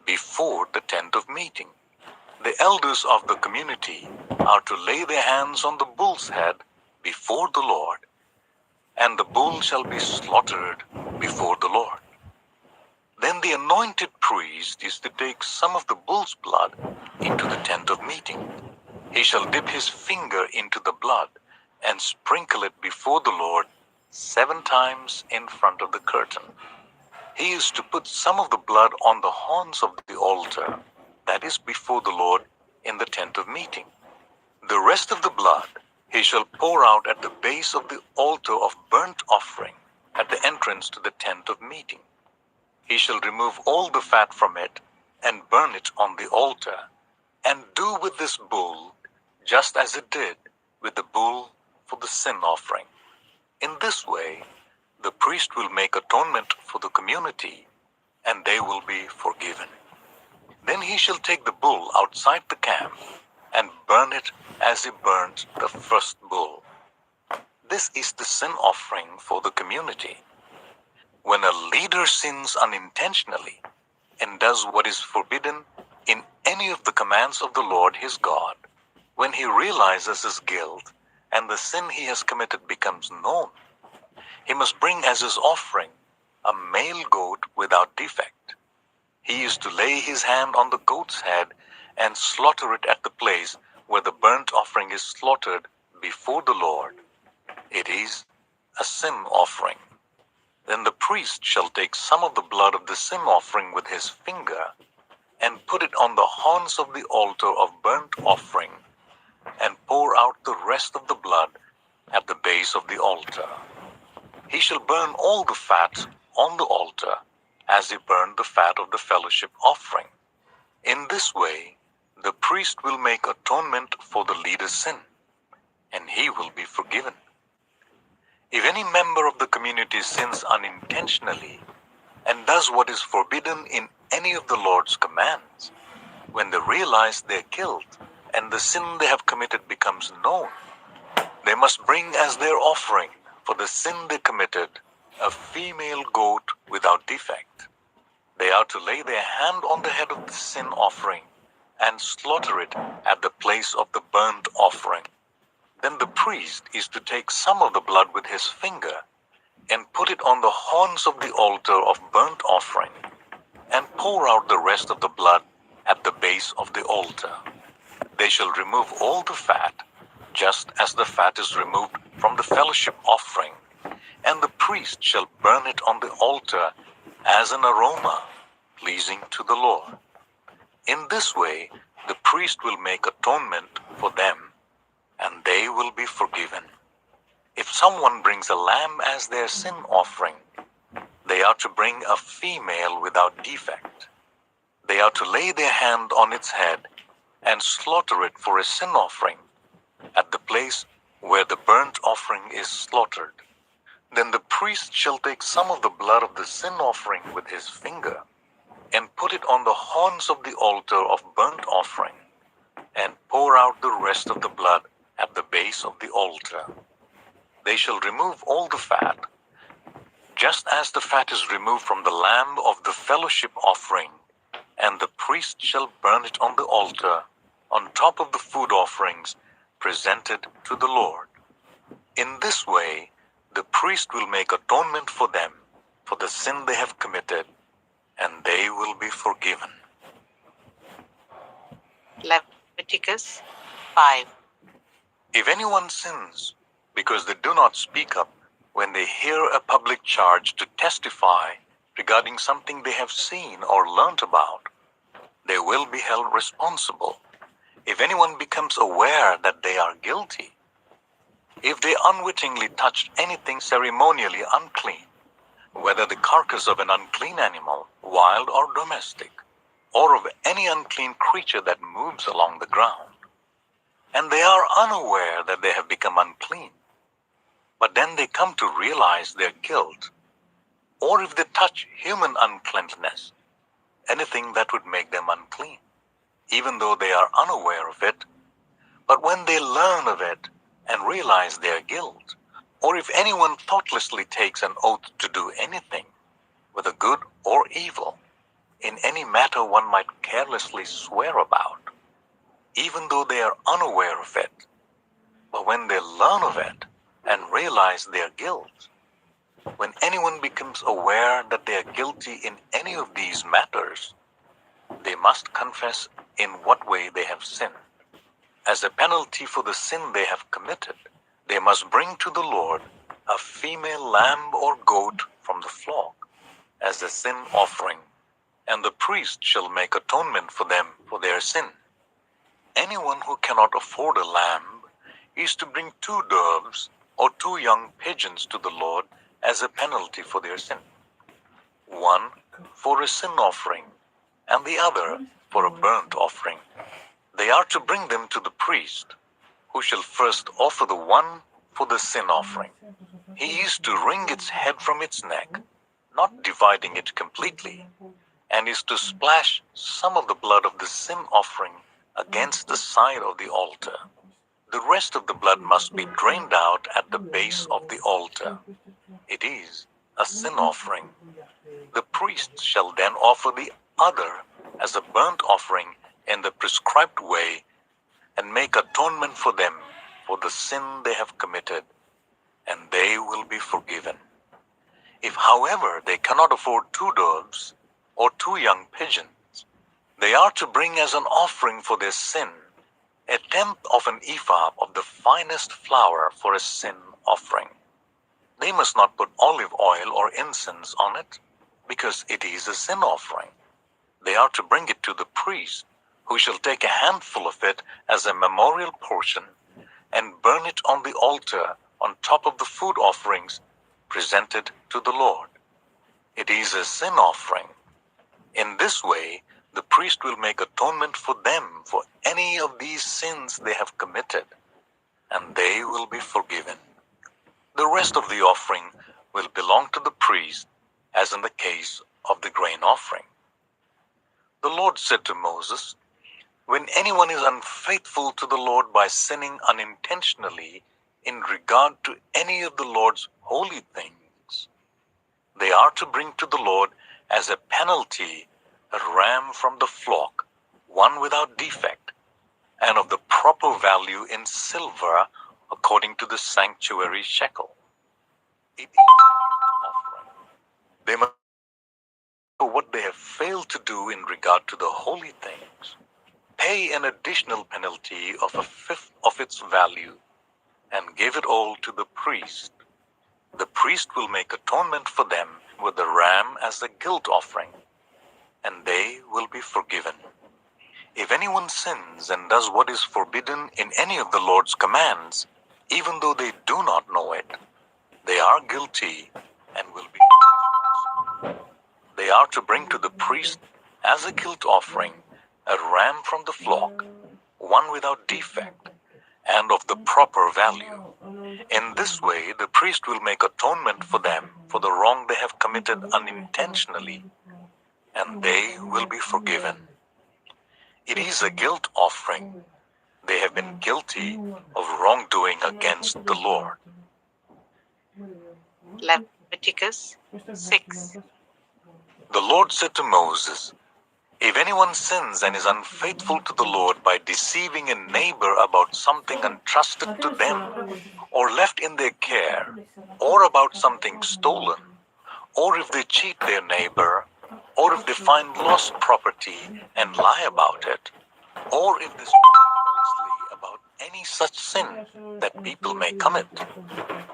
before the tent of meeting. The elders of the community are to lay their hands on the bull's head before the Lord, and the bull shall be slaughtered before the Lord. Then the anointed priest is to take some of the bull's blood into the tent of meeting. He shall dip his finger into the blood and sprinkle it before the Lord 7 times in front of the curtain. He is to put some of the blood on the horns of the altar, that is before the Lord in the tent of meeting. The rest of the blood he shall pour out at the base of the altar of burnt offering at the entrance to the tent of meeting. He shall remove all the fat from it and burn it on the altar, and do with this bull just as it did with the bull for the sin offering. In this way, the priest will make atonement for the community, and they will be forgiven. Then he shall take the bull outside the camp and burn it as he burnt the first bull. This is the sin offering for the community. When a leader sins unintentionally and does what is forbidden in any of the commands of the Lord his God, when he realizes his guilt and the sin he has committed becomes known, he must bring as his offering a male goat without defect. He is to lay his hand on the goat's head and slaughter it at the place where the burnt offering is slaughtered before the Lord. It is a sin offering. Then the priest shall take some of the blood of the sin offering with his finger and put it on the horns of the altar of burnt offering and pour out the rest of the blood at the base of the altar. He shall burn all the fat on the altar as he burned the fat of the fellowship offering. In this way, the priest will make atonement for the leader's sin, and he will be forgiven. If any member of the community sins unintentionally and does what is forbidden in any of the Lord's commands, when they realize their guilt and the sin they have committed becomes known, they must bring as their offering for the sin they committed a female goat without defect. They are to lay their hand on the head of the sin offering and slaughter it at the place of the burnt offering. Then the priest is to take some of the blood with his finger and put it on the horns of the altar of burnt offering and pour out the rest of the blood at the base of the altar. They shall remove all the fat, just as the fat is removed from the fellowship offering, and the priest shall burn it on the altar as an aroma pleasing to the Lord. In this way, the priest will make atonement for them, and they will be forgiven. If someone brings a lamb as their sin offering, they are to bring a female without defect. They are to lay their hand on its head and slaughter it for a sin offering at the place where the burnt offering is slaughtered. Then the priest shall take some of the blood of the sin offering with his finger, and put it on the horns of the altar of burnt offering, and pour out the rest of the blood at the base of the altar. They shall remove all the fat, just as the fat is removed from the lamb of the fellowship offering, and the priest shall burn it on the altar, on top of the food offerings presented to the Lord. In this way, the priest will make atonement for them, for the sin they have committed, and they will be forgiven. Leviticus 5. If anyone sins because they do not speak up when they hear a public charge to testify regarding something they have seen or learnt about, they will be held responsible. If anyone becomes aware that they are guilty, if they unwittingly touched anything ceremonially unclean, whether the carcass of an unclean animal, wild or domestic, or of any unclean creature that moves along the ground, and they are unaware that they have become unclean, but then they come to realize their guilt, or if they touch human uncleanliness, anything that would make them unclean, even though they are unaware of it, but when they learn of it and realize their guilt, or if anyone thoughtlessly takes an oath to do anything, whether good or evil, in any matter one might carelessly swear about, even though they are unaware of it, but when they learn of it and realize their guilt, when anyone becomes aware that they are guilty in any of these matters, they must confess in what way they have sinned. As a penalty for the sin they have committed, they must bring to the Lord a female lamb or goat from the flock as a sin offering, and the priest shall make atonement for them for their sin. Anyone who cannot afford a lamb is to bring 2 doves or 2 young pigeons to the Lord as a penalty for their sin, one for a sin offering and the other for a burnt offering. They are to bring them to the priest, who shall first offer the one for the sin offering. He is to wring its head from its neck, not dividing it completely, and is to splash some of the blood of the sin offering against the side of the altar. The rest of the blood must be drained out at the base of the altar. It is a sin offering. The priest shall then offer the other as a burnt offering in the prescribed way, and make atonement for them for the sin they have committed, and they will be forgiven. If, however, they cannot afford 2 doves or 2 young pigeons, they are to bring as an offering for their sin 1/10 of an ephah of the finest flour for a sin offering. They must not put olive oil or incense on it, because it is a sin offering. They are to bring it to the priest, who shall take a handful of it as a memorial portion and burn it on the altar on top of the food offerings presented to the Lord. It is a sin offering. In this way, the priest will make atonement for them for any of these sins they have committed, and they will be forgiven. The rest of the offering will belong to the priest, as in the case of the grain offering. The Lord said to Moses, "When anyone is unfaithful to the Lord by sinning unintentionally in regard to any of the Lord's holy things, they are to bring to the Lord as a penalty a ram from the flock, one without defect, and of the proper value in silver according to the sanctuary shekel. It is a guilt offering. They must know what they have failed to do in regard to the holy things, pay an additional penalty of 1/5 of its value, and give it all to the priest. The priest will make atonement for them with the ram as a guilt offering, and they will be forgiven. If anyone sins and does what is forbidden in any of the Lord's commands, even though they do not know it, they are guilty and will be responsible. They are to bring to the priest as a guilt offering a ram from the flock, one without defect, and of the proper value. In this way, the priest will make atonement for them for the wrong they have committed unintentionally, and they will be forgiven. It is a guilt offering. They have been guilty of wrongdoing against the Lord. Leviticus 6. The Lord said to Moses, "If anyone sins and is unfaithful to the Lord by deceiving a neighbor about something entrusted to them, or left in their care, or about something stolen, or if they cheat their neighbor, or if they find lost property and lie about it, or if they swear falsely about any such sin that people may commit,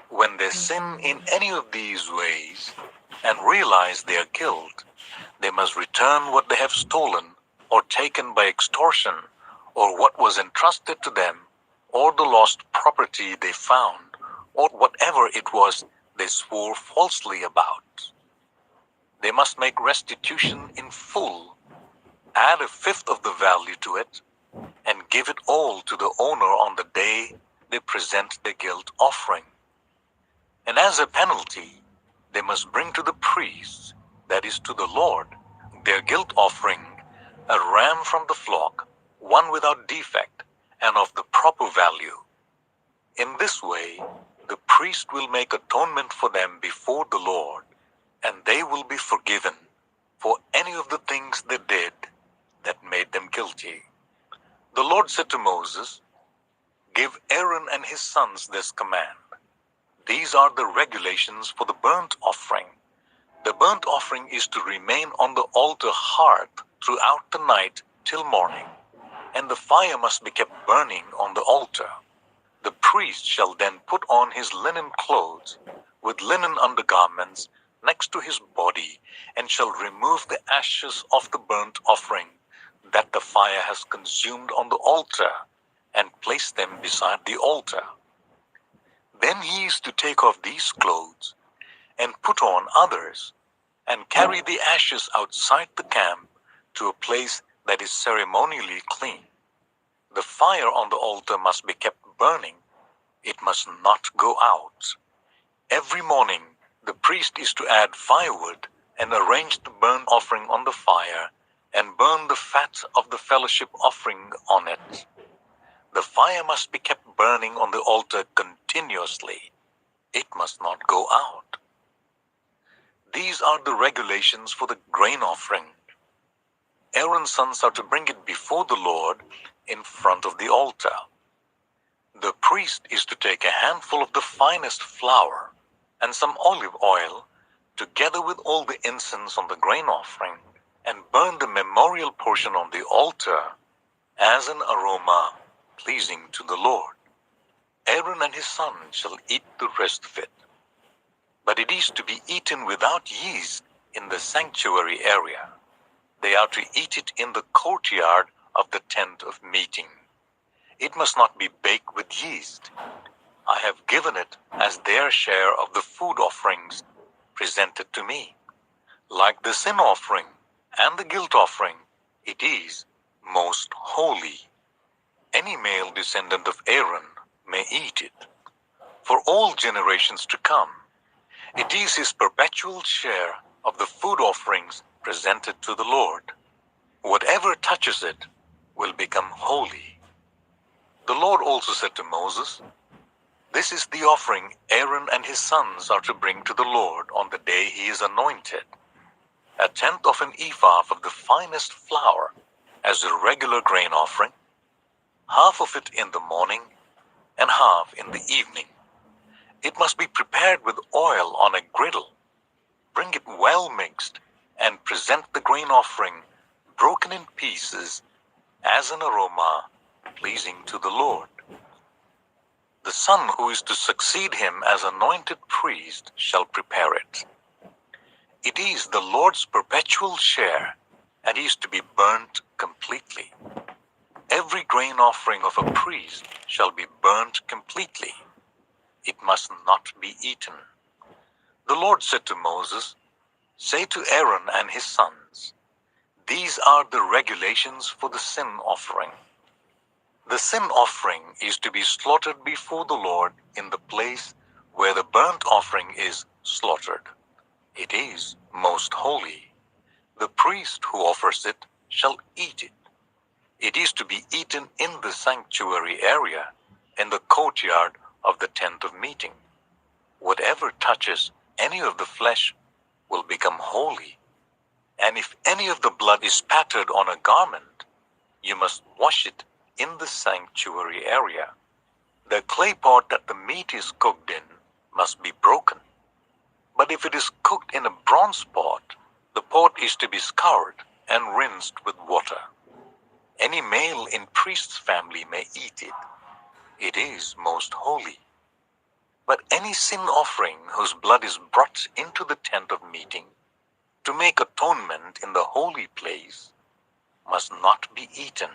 when they sin in any of these ways and realize their guilt, they must return what they have stolen or taken by extortion, or what was entrusted to them, or the lost property they found, or whatever it was they swore falsely about. They must make restitution in full, add a fifth of the value to it, and give it all to the owner on the day they present the guilt offering. And as a penalty, they must bring to the priests, that is to the Lord, their guilt offering, a ram from the flock, one without defect, and of the proper value. In this way, the priest will make atonement for them before the Lord, and they will be forgiven for any of the things they did that made them guilty. The Lord said to Moses, "Give Aaron and his sons this command. These are the regulations for the burnt offering. The burnt offering is to remain on the altar hearth throughout the night till morning, and the fire must be kept burning on the altar. The priest shall then put on his linen clothes with linen undergarments next to his body, and shall remove the ashes of the burnt offering that the fire has consumed on the altar, and place them beside the altar. Then he is to take off these clothes and put on others, and carry the ashes outside the camp to a place that is ceremonially clean. The fire on the altar must be kept burning. It must not go out. Every morning, the priest is to add firewood and arrange the burnt offering on the fire, and burn the fat of the fellowship offering on it. The fire must be kept burning on the altar continuously. It must not go out. These are the regulations for the grain offering. Aaron's sons are to bring it before the Lord in front of the altar. The priest is to take a handful of the finest flour and some olive oil, together with all the incense on the grain offering, and burn the memorial portion on the altar as an aroma pleasing to the Lord. Aaron and his sons shall eat the rest of it. But it is to be eaten without yeast in the sanctuary area. They are to eat it in the courtyard of the tent of meeting. It must not be baked with yeast. I have given it as their share of the food offerings presented to me. Like the sin offering and the guilt offering, it is most holy. Any male descendant of Aaron may eat it. For all generations to come, it is his perpetual share of the food offerings presented to the Lord. Whatever touches it will become holy. The Lord also said to Moses, "This is the offering Aaron and his sons are to bring to the Lord on the day he is anointed. A tenth of an ephah of the finest flour as a regular grain offering, half of it in the morning and half in the evening. It must be prepared with oil on a griddle. Bring it well mixed, and present the grain offering broken in pieces as an aroma pleasing to the Lord. The son who is to succeed him as anointed priest shall prepare it. It is the Lord's perpetual share, and is to be burnt completely. Every grain offering of a priest shall be burnt completely. It must not be eaten." The Lord said to Moses, "Say to Aaron and his sons, these are the regulations for the sin offering. The sin offering is to be slaughtered before the Lord in the place where the burnt offering is slaughtered. It is most holy. The priest who offers it shall eat it. It is to be eaten in the sanctuary area, in the courtyard of the tent of meeting. Whatever touches any of the flesh will become holy. And if any of the blood is spattered on a garment, you must wash it in the sanctuary area. The clay pot that the meat is cooked in must be broken. But if it is cooked in a bronze pot, the pot is to be scoured and rinsed with water. Any male in priest's family may eat it. It is most holy. But any sin offering whose blood is brought into the tent of meeting to make atonement in the holy place must not be eaten.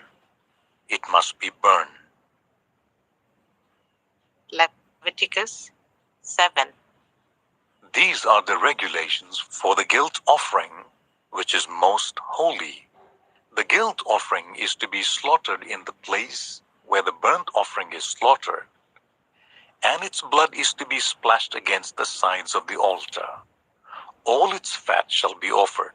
It must be burned. Leviticus 7. These are the regulations for the guilt offering, which is most holy. The guilt offering is to be slaughtered in the place where the burnt offering is slaughtered, and its blood is to be splashed against the sides of the altar. All its fat shall be offered,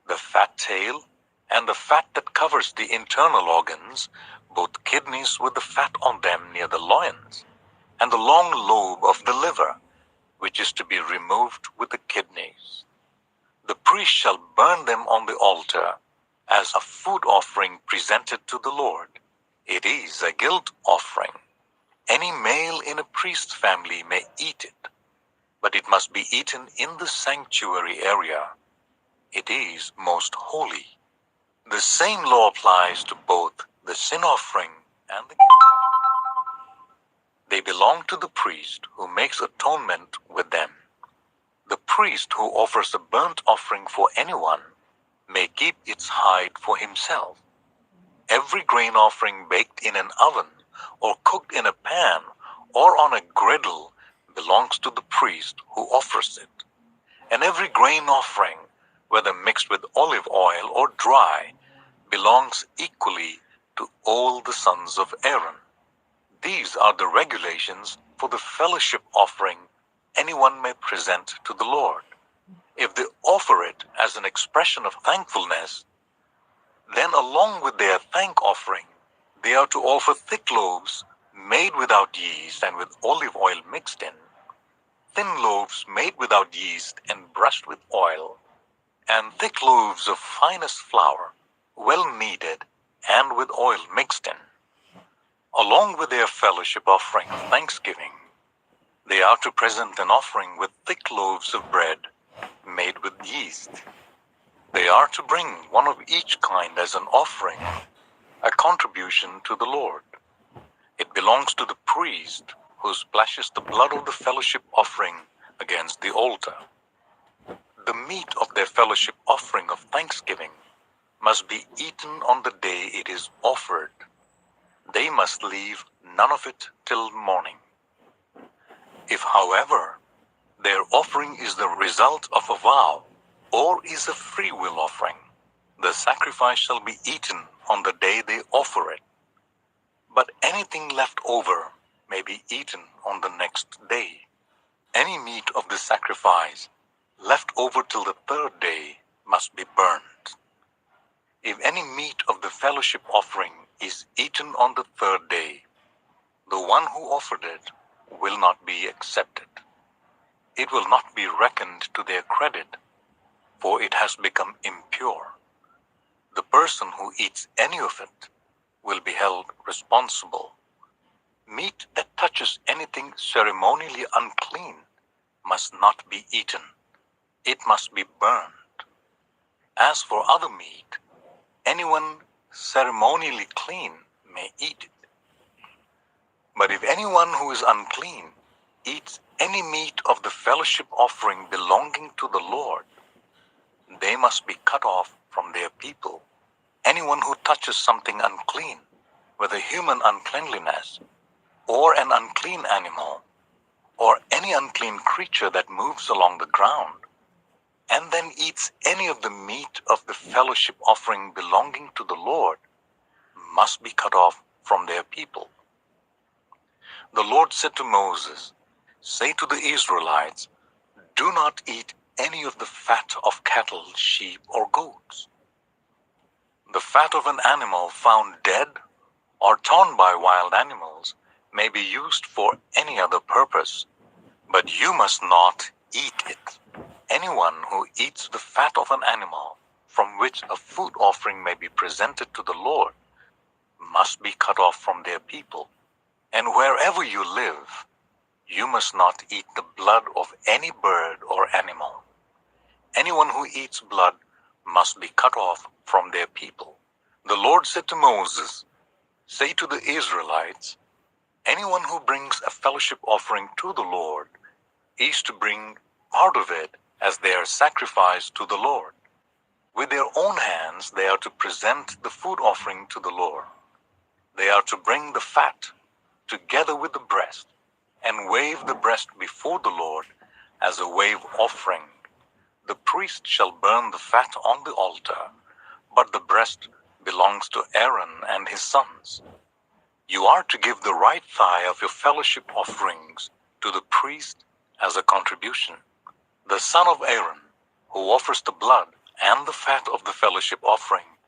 the fat tail and the fat that covers the internal organs, both kidneys with the fat on them near the loins, and the long lobe of the liver, which is to be removed with the kidneys. The priest shall burn them on the altar as a food offering presented to the Lord. It is a guilt offering. Any male in a priest's family may eat it, but it must be eaten in the sanctuary area. It is most holy. The same law applies to both the sin offering and the guilt offering. They belong to the priest who makes atonement with them. The priest who offers a burnt offering for anyone may keep its hide for himself. Every grain offering baked in an oven or cooked in a pan or on a griddle belongs to the priest who offers it. And every grain offering, whether mixed with olive oil or dry, belongs equally to all the sons of Aaron. These are the regulations for the fellowship offering anyone may present to the Lord. If they offer it as an expression of thankfulness, then along with their thank offering, they are to offer thick loaves made without yeast and with olive oil mixed in, thin loaves made without yeast and brushed with oil, and thick loaves of finest flour, well kneaded and with oil mixed in. Along with their fellowship offering of thanksgiving, they are to present an offering with thick loaves of bread made with yeast. They are to bring one of each kind as an offering, a contribution to the Lord. It belongs to the priest who splashes the blood of the fellowship offering against the altar. The meat of their fellowship offering of thanksgiving must be eaten on the day it is offered. They must leave none of it till morning. If, however, their offering is the result of a vow or is a free will offering, the sacrifice shall be eaten on the day they offer it. But anything left over may be eaten on the next day. Any meat of the sacrifice left over till the third day must be burned. If any meat of the fellowship offering is eaten on the third day, the one who offered it will not be accepted. It will not be reckoned to their credit, for it has become impure. The person who eats any of it will be held responsible. Meat that touches anything ceremonially unclean must not be eaten. It must be burned. As for other meat, anyone ceremonially clean may eat it. But if anyone who is unclean eats any meat of the fellowship offering belonging to the Lord, they must be cut off from their people. Anyone who touches something unclean, whether human uncleanliness, or an unclean animal, or any unclean creature that moves along the ground, and then eats any of the meat of the fellowship offering belonging to the Lord, must be cut off from their people. The Lord said to Moses, "Say to the Israelites, do not eat any of the fat of cattle, sheep, or goats. The fat of an animal found dead or torn by wild animals may be used for any other purpose, but you must not eat it. Anyone who eats the fat of an animal from which a food offering may be presented to the Lord must be cut off from their people. And wherever you live, you must not eat the blood of any bird or animal. Anyone who eats blood must be cut off from their people." The Lord said to Moses, "Say to the Israelites, anyone who brings a fellowship offering to the Lord is to bring part of it as their sacrifice to the Lord. With their own hands they are to present the food offering to the Lord. They are to bring the fat together with the breast and wave the breast before the Lord as a wave offering. The priest shall burn the fat on the altar, but the breast belongs to Aaron and his sons. You are to give the right thigh of your fellowship offerings to the priest as a contribution. The son of Aaron, who offers the blood and the fat of the fellowship offering,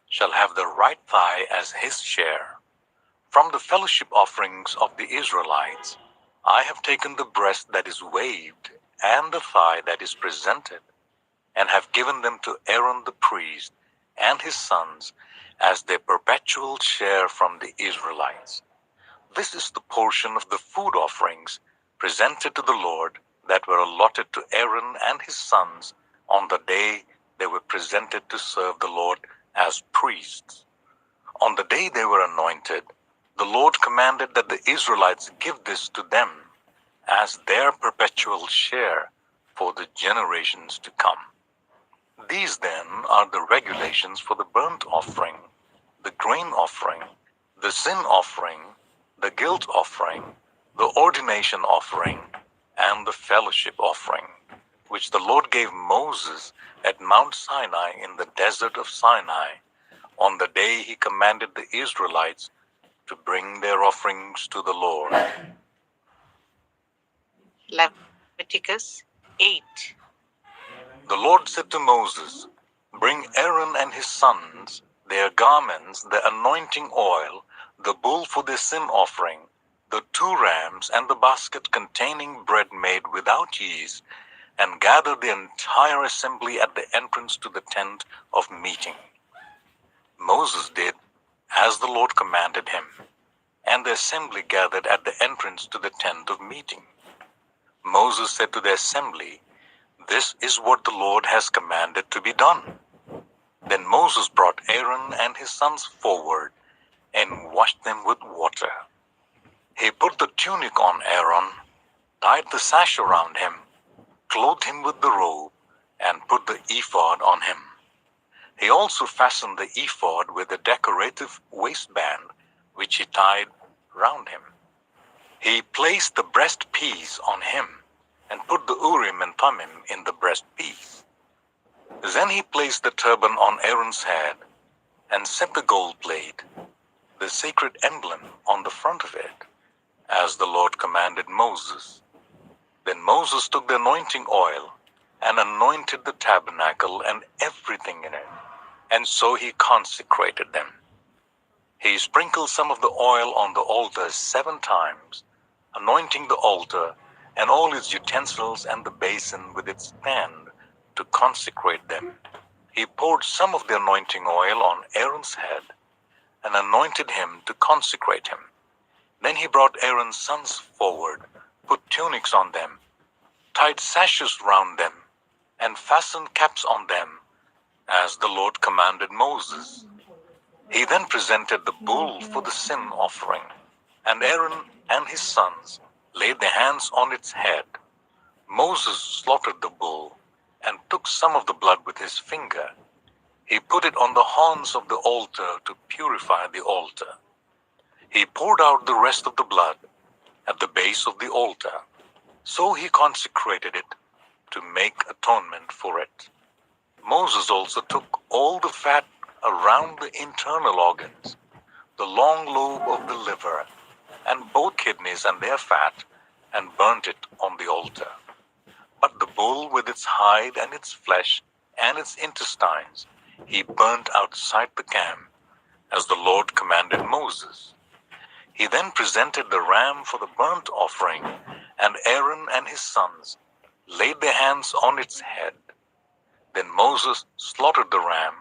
shall have the right thigh as his share. From the fellowship offerings of the Israelites, I have taken the breast that is waved and the thigh that is presented, and have given them to Aaron the priest and his sons as their perpetual share from the Israelites. This is the portion of the food offerings presented to the Lord that were allotted to Aaron and his sons on the day they were presented to serve the Lord as priests. On the day they were anointed, the Lord commanded that the Israelites give this to them as their perpetual share for the generations to come. These then are the regulations for the burnt offering, the grain offering, the sin offering, the guilt offering, the ordination offering, and the fellowship offering, which the Lord gave Moses at Mount Sinai in the desert of Sinai, on the day he commanded the Israelites to bring their offerings to the Lord. Leviticus 8. The Lord said to Moses, "Bring Aaron and his sons, their garments, the anointing oil, the bull for their sin offering, the 2 rams, and the basket containing bread made without yeast, and gather the entire assembly at the entrance to the tent of meeting." Moses did as the Lord commanded him, and the assembly gathered at the entrance to the tent of meeting. Moses said to the assembly, "This is what the Lord has commanded to be done." Then Moses brought Aaron and his sons forward and washed them with water. He put the tunic on Aaron, tied the sash around him, clothed him with the robe, and put the ephod on him. He also fastened the ephod with a decorative waistband, which he tied round him. He placed the breastpiece on him and put the Urim and Thummim in the breastpiece. Then he placed the turban on Aaron's head and set the gold plate, the sacred emblem, on the front of it, as the Lord commanded Moses. Then Moses took the anointing oil and anointed the tabernacle and everything in it, and so he consecrated them. He sprinkled some of the oil on the altar 7 times, anointing the altar and all its utensils and the basin with its stand to consecrate them. He poured some of the anointing oil on Aaron's head and anointed him to consecrate him. Then he brought Aaron's sons forward, put tunics on them, tied sashes round them, and fastened caps on them, as the Lord commanded Moses. He then presented the bull for the sin offering, and Aaron and his sons laid their hands on its head. Moses slaughtered the bull and took some of the blood with his finger. He put it on the horns of the altar to purify the altar. He poured out the rest of the blood at the base of the altar. So he consecrated it to make atonement for it. Moses also took all the fat around the internal organs, the long lobe of the liver, and both kidneys and their fat, and burnt it on the altar. But the bull with its hide and its flesh and its intestines he burnt outside the camp, as the Lord commanded Moses. He then presented the ram for the burnt offering, and Aaron and his sons laid their hands on its head. Then Moses slaughtered the ram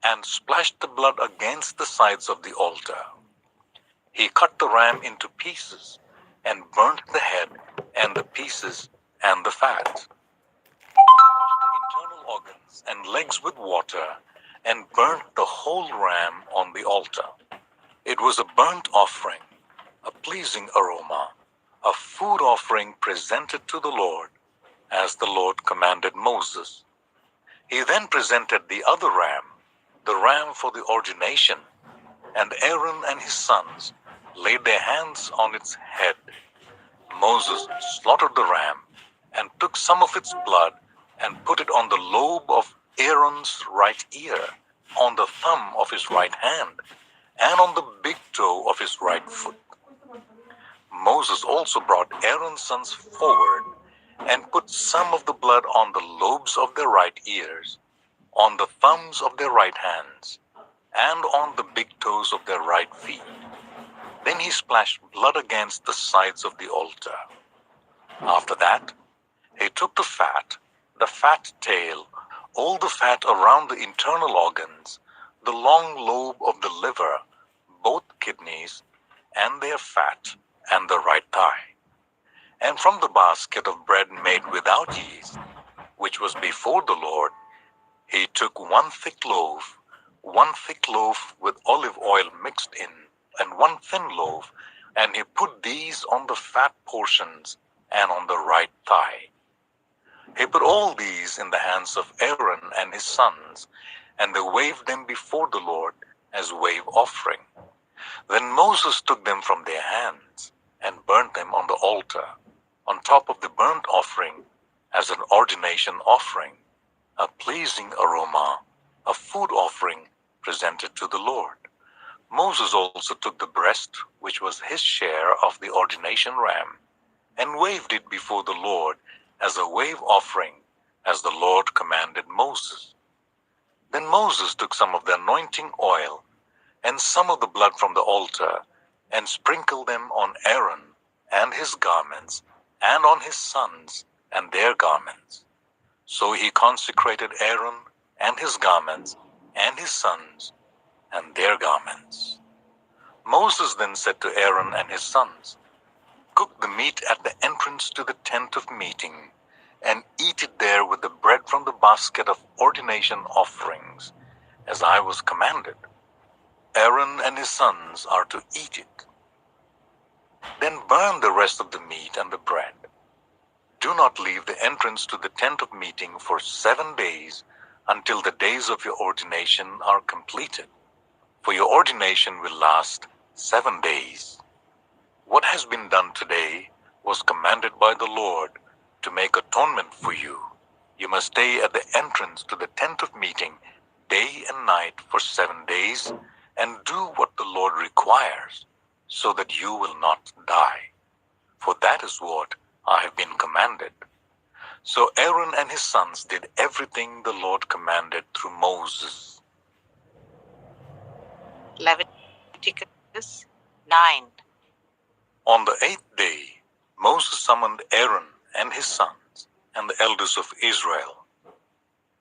and splashed the blood against the sides of the altar. He cut the ram into pieces and burnt the head and the pieces and the fat. He washed the internal organs and legs with water and burnt the whole ram on the altar. It was a burnt offering, a pleasing aroma, a food offering presented to the Lord, as the Lord commanded Moses. He then presented the other ram, the ram for the ordination, and Aaron and his sons laid their hands on its head. Moses slaughtered the ram and took some of its blood and put it on the lobe of Aaron's right ear, on the thumb of his right hand, and on the big toe of his right foot. Moses also brought Aaron's sons forward and put some of the blood on the lobes of their right ears, on the thumbs of their right hands, and on the big toes of their right feet. Then he splashed blood against the sides of the altar. After that, he took the fat tail, all the fat around the internal organs, the long lobe of the liver, both kidneys, and their fat, and the right thigh. And from the basket of bread made without yeast, which was before the Lord, he took one thick loaf with olive oil mixed in, and one thin loaf, and he put these on the fat portions and on the right thigh. He put all these in the hands of Aaron and his sons, and they waved them before the Lord as wave offering. Then Moses took them from their hands and burnt them on the altar, on top of the burnt offering, as an ordination offering, a pleasing aroma, a food offering presented to the Lord. Moses also took the breast, which was his share of the ordination ram, and waved it before the Lord as a wave offering, as the Lord commanded Moses. Then Moses took some of the anointing oil and some of the blood from the altar, and sprinkled them on Aaron and his garments, and on his sons and their garments. So he consecrated Aaron and his garments, and his sons and their garments. Moses then said to Aaron and his sons, "Cook the meat at the entrance to the tent of meeting, and eat it there with the bread from the basket of ordination offerings, as I was commanded. Aaron and his sons are to eat it. Then burn the rest of the meat and the bread. Do not leave the entrance to the tent of meeting for 7 days, until the days of your ordination are completed, for your ordination will last 7 days. What has been done today was commanded by the Lord to make atonement for you. You must stay at the entrance to the tent of meeting day and night for 7 days, and do what the Lord requires, so that you will not die. For that is what I have been commanded." So Aaron and his sons did everything the Lord commanded through Moses. Leviticus 9. On the 8th day, Moses summoned Aaron and his sons and the elders of Israel.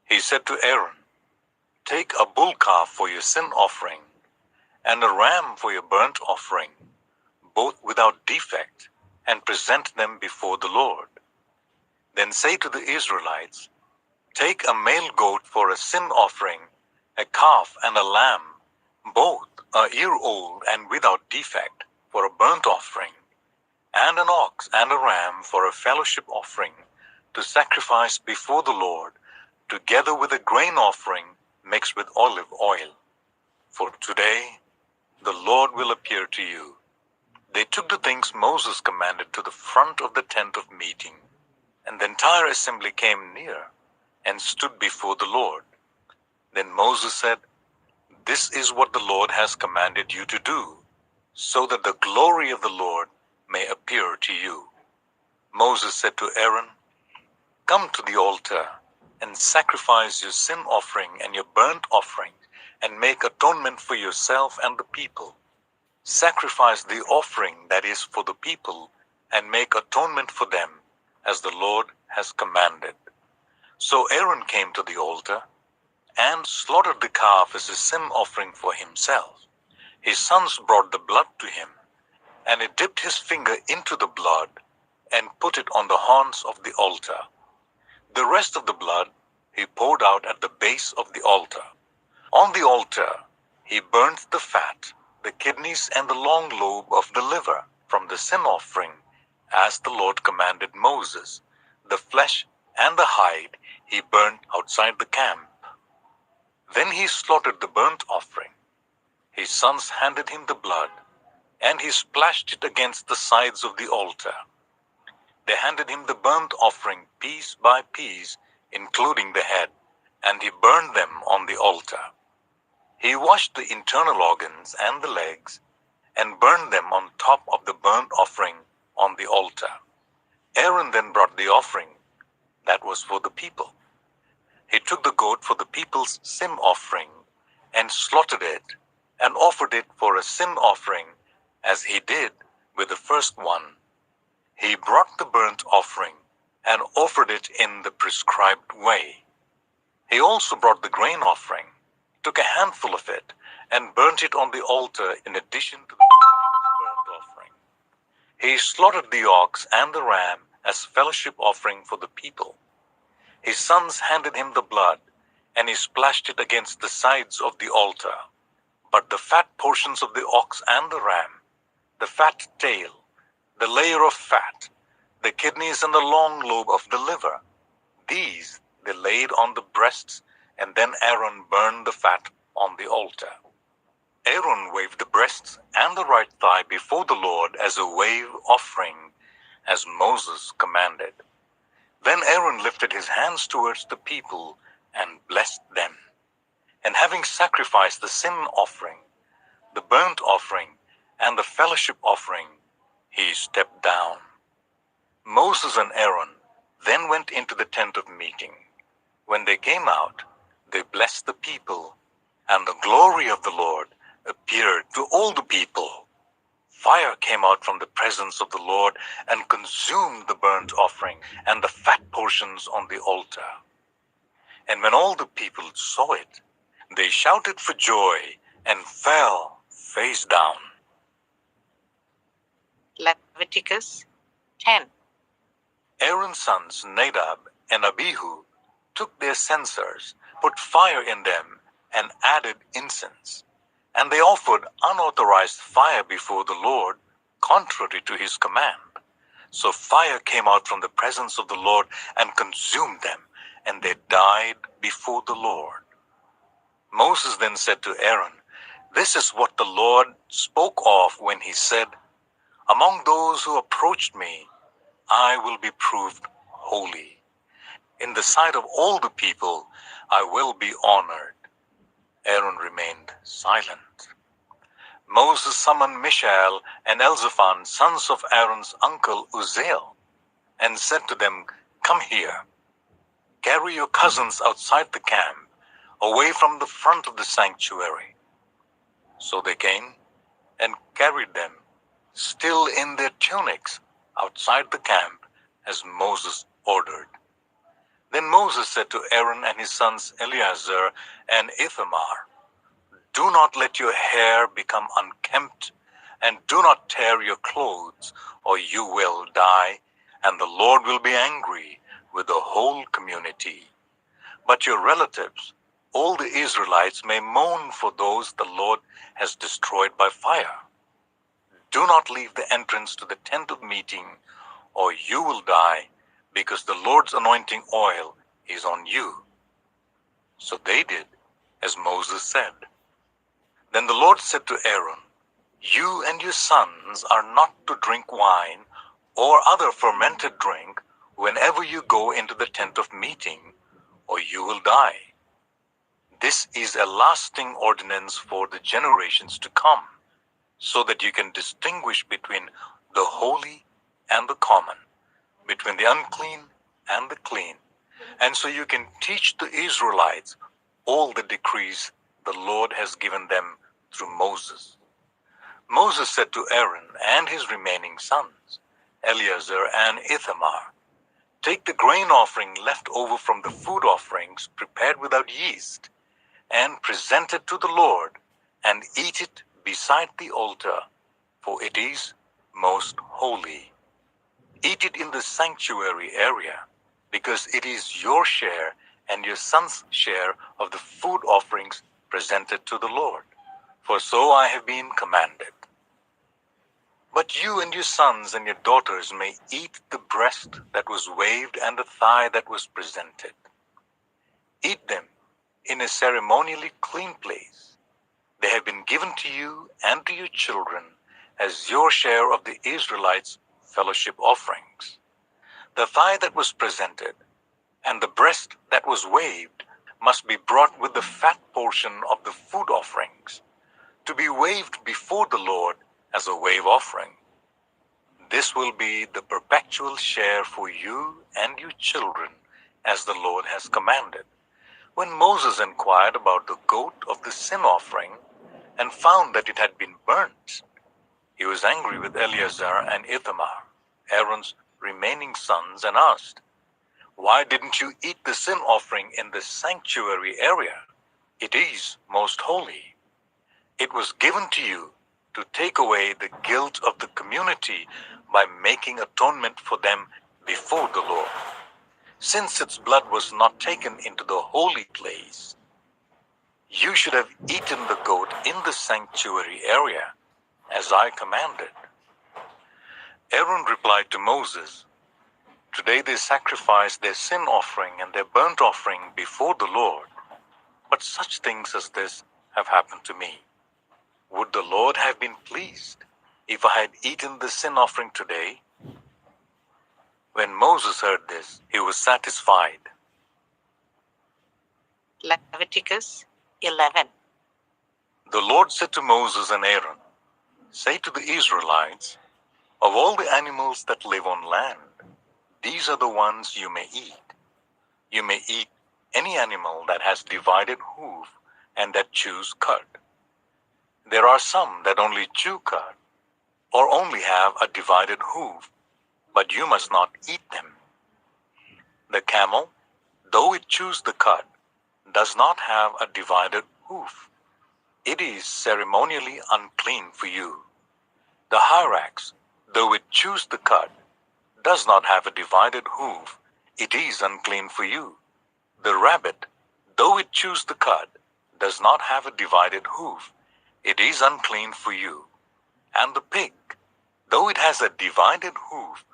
He said to Aaron, "Take a bull calf for your sin offering, and a ram for your burnt offering, both without defect, and present them before the Lord. Then say to the Israelites, 'Take a male goat for a sin offering, a calf and a lamb, both a year old and without defect, for a burnt offering, and an ox and a ram for a fellowship offering, to sacrifice before the Lord, together with a grain offering mixed with olive oil. For today the Lord will appear to you.' They took the things Moses commanded to the front of the tent of meeting, and the entire assembly came near and stood before the Lord. Then Moses said, 'This is what the Lord has commanded you to do. so that the glory of the Lord may appear to you. Moses said to Aaron, "Come to the altar and sacrifice your sin offering and your burnt offering, and make atonement for yourself and the people. Sacrifice the offering that is for the people, and make atonement for them, as the Lord has commanded." So Aaron came to the altar and slaughtered the calf as a sin offering for himself. His sons brought the blood to him, and he dipped his finger into the blood and put it on the horns of the altar. The rest of the blood he poured out at the base of the altar. On the altar he burnt the fat, the kidneys, and the long lobe of the liver from the sin offering, as the Lord commanded Moses. The flesh and the hide he burnt outside the camp. Then he slaughtered the burnt offering. His sons handed him the blood, and he splashed it against the sides of the altar. They handed him the burnt offering piece by piece, including the head, and he burned them on the altar. He washed the internal organs and the legs, and burned them on top of the burnt offering on the altar. Aaron then brought the offering that was for the people. He took the goat for the people's sin offering, and slaughtered it, and offered it for a sin offering, as he did with the first one. He brought the burnt offering, and offered it in the prescribed way. He also brought the grain offering, took a handful of it, and burnt it on the altar in addition to the burnt offering. He slaughtered the ox and the ram as fellowship offering for the people. His sons handed him the blood, and he splashed it against the sides of the altar. But the fat portions of the ox and the ram, the fat tail, the layer of fat, the kidneys, and the long lobe of the liver, these they laid on the breasts, and then Aaron burned the fat on the altar. Aaron waved the breasts and the right thigh before the Lord as a wave offering, as Moses commanded. Then Aaron lifted his hands towards the people and blessed them. And having sacrificed the sin offering, the burnt offering, and the fellowship offering, he stepped down. Moses and Aaron then went into the tent of meeting. When they came out, they blessed the people, and the glory of the Lord appeared to all the people. Fire came out from the presence of the Lord and consumed the burnt offering and the fat portions on the altar. And when all the people saw it, they shouted for joy and fell face down. Leviticus 10. Aaron's sons Nadab and Abihu took their censers, put fire in them, and added incense. And they offered unauthorized fire before the Lord, contrary to his command. So fire came out from the presence of the Lord and consumed them, and they died before the Lord. Moses then said to Aaron, "This is what the Lord spoke of when he said, 'Among those who approached me, I will be proved holy. In the sight of all the people, I will be honored.'" Aaron remained silent. Moses summoned Mishael and Elzaphan, sons of Aaron's uncle Uzziel, and said to them, "Come here. Carry your cousins outside the camp, away from the front of the sanctuary." So they came and carried them, still in their tunics, outside the camp, as Moses ordered. Then Moses said to Aaron and his sons Eleazar and Ithamar, "Do not let your hair become unkempt, and do not tear your clothes, or you will die, and the Lord will be angry with the whole community. But your relatives, all the Israelites, may mourn for those the Lord has destroyed by fire. Do not leave the entrance to the tent of meeting, or you will die, because the Lord's anointing oil is on you." So they did as Moses said. Then the Lord said to Aaron, "You and your sons are not to drink wine or other fermented drink whenever you go into the tent of meeting, or you will die. This is a lasting ordinance for the generations to come, so that you can distinguish between the holy and the common, between the unclean and the clean, and so you can teach the Israelites all the decrees the Lord has given them through Moses. Moses said to Aaron and his remaining sons, Eleazar and Ithamar, "Take the grain offering left over from the food offerings prepared without yeast, and present it to the Lord, and eat it beside the altar, for it is most holy. Eat it in the sanctuary area, because it is your share and your son's share of the food offerings presented to the Lord, for so I have been commanded. But you and your sons and your daughters may eat the breast that was waved and the thigh that was presented. Eat them in a ceremonially clean place. They have been given to you and to your children as your share of the Israelites' fellowship offerings. The thigh that was presented and the breast that was waved must be brought with the fat portion of the food offerings, to be waved before the Lord as a wave offering. This will be the perpetual share for you and your children, as the Lord has commanded." When Moses inquired about the goat of the sin offering and found that it had been burnt, he was angry with Eleazar and Ithamar, Aaron's remaining sons, and asked, "Why didn't you eat the sin offering in the sanctuary area? It is most holy. It was given to you to take away the guilt of the community by making atonement for them before the Lord, since its blood was not taken into the holy place. You should have eaten the goat in the sanctuary area, as I commanded." Aaron replied to Moses, "Today they sacrifice their sin offering and their burnt offering before the Lord, but such things as this have happened to me. Would the Lord have been pleased if I had eaten the sin offering today?" When Moses heard this, he was satisfied. Leviticus 11. The Lord said to Moses and Aaron, "Say to the Israelites, of all the animals that live on land, these are the ones you may eat. You may eat any animal that has divided hoof and that chews cud. There are some that only chew cud, or only have a divided hoof, but you must not eat them. The camel, though it chews the cud, does not have a divided hoof. It is ceremonially unclean for you. The hyrax, though it chews the cud, does not have a divided hoof. It is unclean for you. The rabbit, though it chews the cud, does not have a divided hoof. It is unclean for you. And the pig, though it has a divided hoof,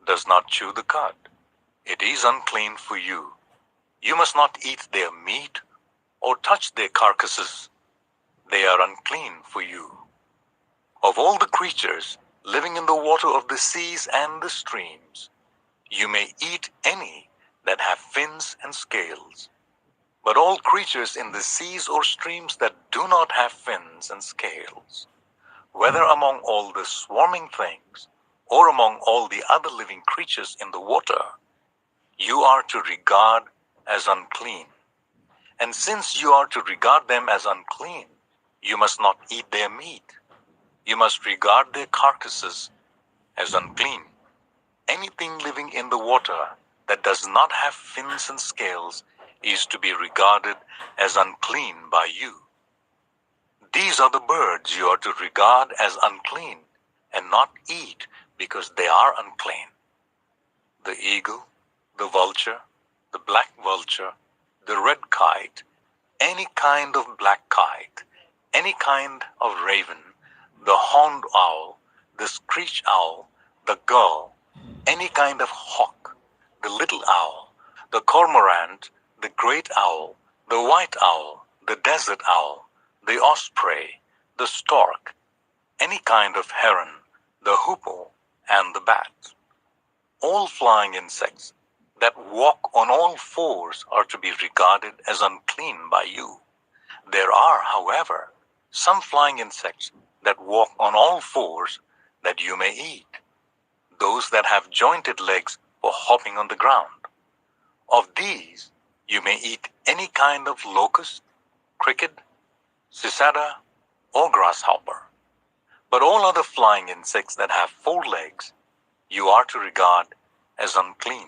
does not chew the cud. It is unclean for you. You must not eat their meat or touch their carcasses. They are unclean for you. Of all the creatures living in the water of the seas and the streams, you may eat any that have fins and scales. But all creatures in the seas or streams that do not have fins and scales, whether among all the swarming things or among all the other living creatures in the water, you are to regard as unclean. And since you are to regard them as unclean, you must not eat their meat. You must regard their carcasses as unclean. Anything living in the water that does not have fins and scales is to be regarded as unclean by you. These are the birds you are to regard as unclean and not eat because they are unclean: the eagle, the vulture, the black vulture, the red kite, any kind of black kite, any kind of raven, the horned owl, the screech owl, the gull, any kind of hawk, the little owl, the cormorant, the great owl, the white owl, the desert owl, the osprey, the stork, any kind of heron, the hoopoe, and the bat. All flying insects that walk on all fours are to be regarded as unclean by you. There are, however, some flying insects that walk on all fours, that you may eat, those that have jointed legs for hopping on the ground. Of these you may eat any kind of locust, cricket, cicada, or grasshopper. But all other flying insects that have 4 legs you are to regard as unclean.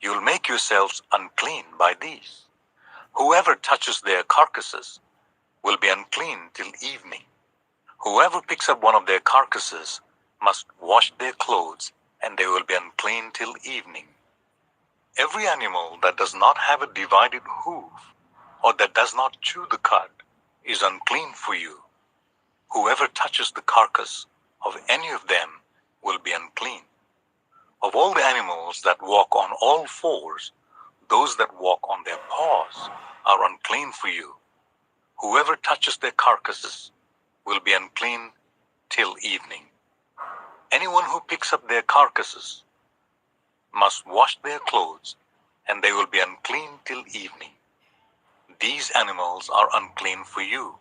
You'll make yourselves unclean by these. Whoever touches their carcasses will be unclean till evening. Whoever picks up one of their carcasses must wash their clothes, and they will be unclean till evening. Every animal that does not have a divided hoof, or that does not chew the cud, is unclean for you. Whoever touches the carcass of any of them will be unclean. Of all the animals that walk on all fours, those that walk on their paws are unclean for you. Whoever touches their carcasses will be unclean till evening. Anyone who picks up their carcasses must wash their clothes, and they will be unclean till evening. These animals are unclean for you.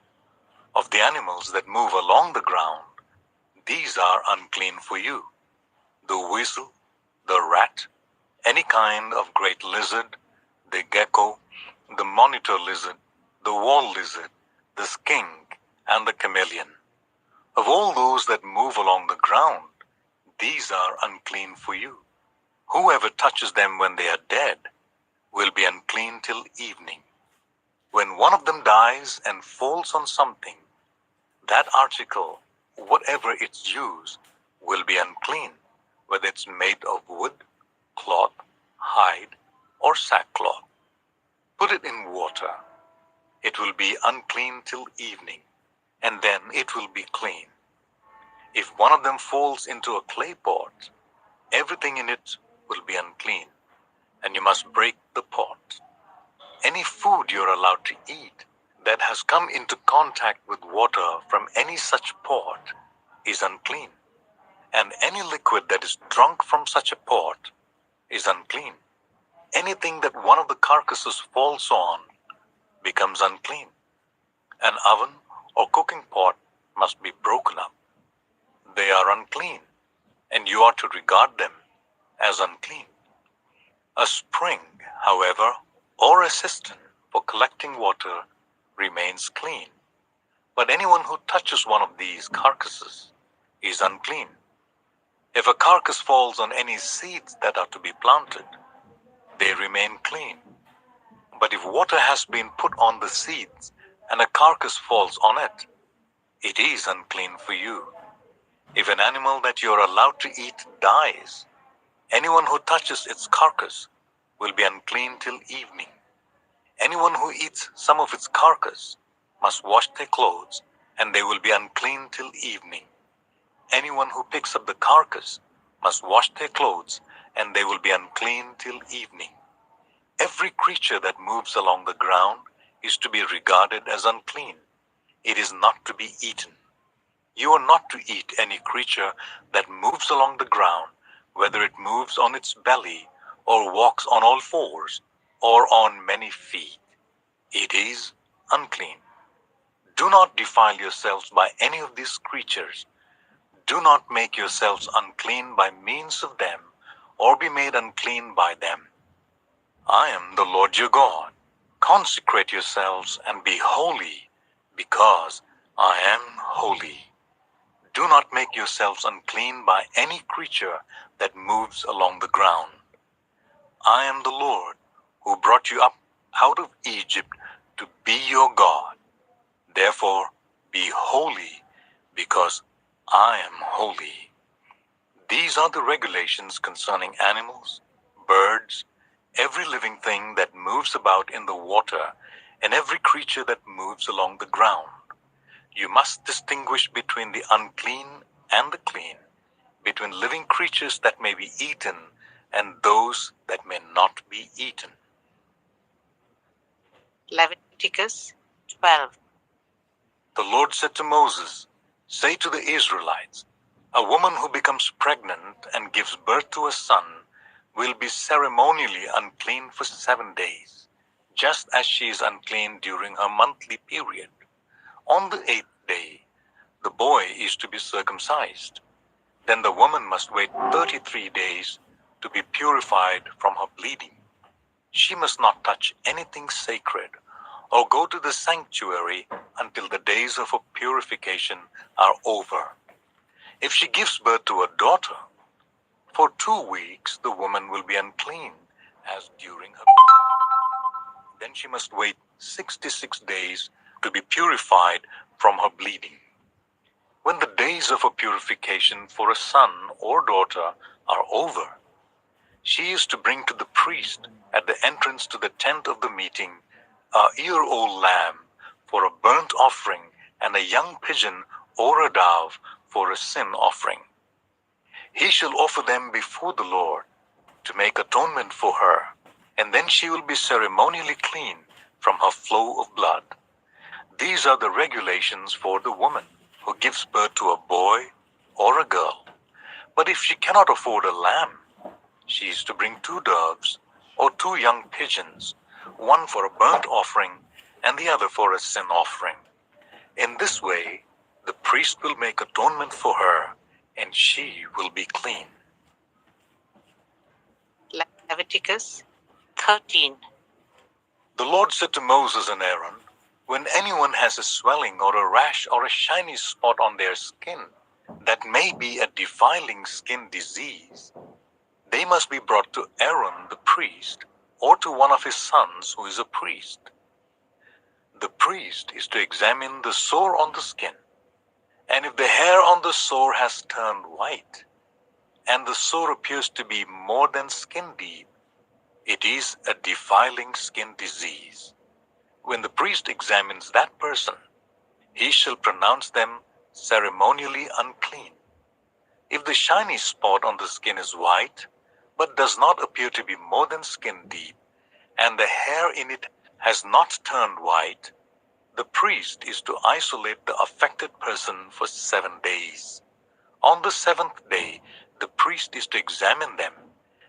Of the animals that move along the ground, these are unclean for you: the weasel, the rat, any kind of great lizard, the gecko, the monitor lizard, the wall lizard, the skink, and the chameleon. Of all those that move along the ground, these are unclean for you. Whoever touches them when they are dead will be unclean till evening. When one of them dies and falls on something, that article, whatever its use, will be unclean, whether it's made of wood, cloth, hide, or sackcloth. Put it in water. It will be unclean till evening, and then it will be clean. If one of them falls into a clay pot, everything in it will be unclean, and you must break the pot. Any food you're allowed to eat that has come into contact with water from any such pot is unclean, and any liquid that is drunk from such a pot is unclean. Anything that one of the carcasses falls on becomes unclean. An oven or cooking pot must be broken up. They are unclean, and you are to regard them as unclean. A spring, however, or a cistern for collecting water remains clean. But anyone who touches one of these carcasses is unclean. If a carcass falls on any seeds that are to be planted, they remain clean. But if water has been put on the seeds and a carcass falls on it, it is unclean for you. If an animal that you are allowed to eat dies, anyone who touches its carcass will be unclean till evening. Anyone who eats some of its carcass must wash their clothes, and they will be unclean till evening. Anyone who picks up the carcass must wash their clothes, and they will be unclean till evening. Every creature that moves along the ground is to be regarded as unclean. It is not to be eaten. You are not to eat any creature that moves along the ground, whether it moves on its belly, or walks on all fours, or on many feet. It is unclean. Do not defile yourselves by any of these creatures. Do not make yourselves unclean by means of them, or be made unclean by them. I am the Lord your God. Consecrate yourselves and be holy, because I am holy. Do not make yourselves unclean by any creature that moves along the ground. I am the Lord, who brought you up out of Egypt to be your God. Therefore, be holy, because I am holy. These are the regulations concerning animals, birds, every living thing that moves about in the water, and every creature that moves along the ground. You must distinguish between the unclean and the clean, between living creatures that may be eaten and those that may not be eaten. Leviticus 12. The Lord said to Moses, "Say to the Israelites, a woman who becomes pregnant and gives birth to a son will be ceremonially unclean for 7 days, just as she is unclean during her monthly period. On the 8th day, the boy is to be circumcised. Then the woman must wait 33 days to be purified from her bleeding. She must not touch anything sacred or go to the sanctuary until the days of her purification are over. If she gives birth to a daughter, for 2 weeks the woman will be unclean as during her. Then she must wait 66 days to be purified from her bleeding. When the days of her purification for a son or daughter are over, she is to bring to the priest at the entrance to the tent of the meeting a year-old lamb for a burnt offering and a young pigeon or a dove for a sin offering. He shall offer them before the Lord to make atonement for her, and then she will be ceremonially clean from her flow of blood. These are the regulations for the woman who gives birth to a boy or a girl. But if she cannot afford a lamb, she is to bring 2 doves or 2 young pigeons, one for a burnt offering and the other for a sin offering. In this way, the priest will make atonement for her, and she will be clean. Leviticus 13. The Lord said to Moses and Aaron, when anyone has a swelling or a rash or a shiny spot on their skin that may be a defiling skin disease, they must be brought to Aaron the priest or to one of his sons who is a priest. The priest is to examine the sore on the skin, and if the hair on the sore has turned white, and the sore appears to be more than skin deep, it is a defiling skin disease. When the priest examines that person, he shall pronounce them ceremonially unclean. If the shiny spot on the skin is white, but does not appear to be more than skin deep, and the hair in it has not turned white, the priest is to isolate the affected person for 7 days. On the 7th day, the priest is to examine them,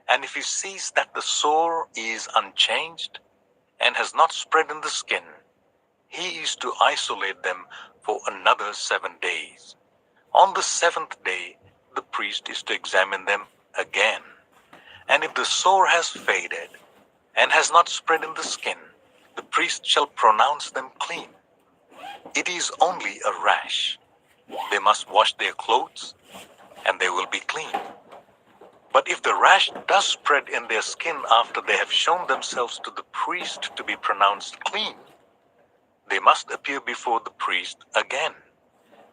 and if he sees that the sore is unchanged and has not spread in the skin, he is to isolate them for another 7 days. On the 7th day, the priest is to examine them again, and if the sore has faded and has not spread in the skin, the priest shall pronounce them clean. It is only a rash. They must wash their clothes, and they will be clean. But if the rash does spread in their skin after they have shown themselves to the priest to be pronounced clean, they must appear before the priest again.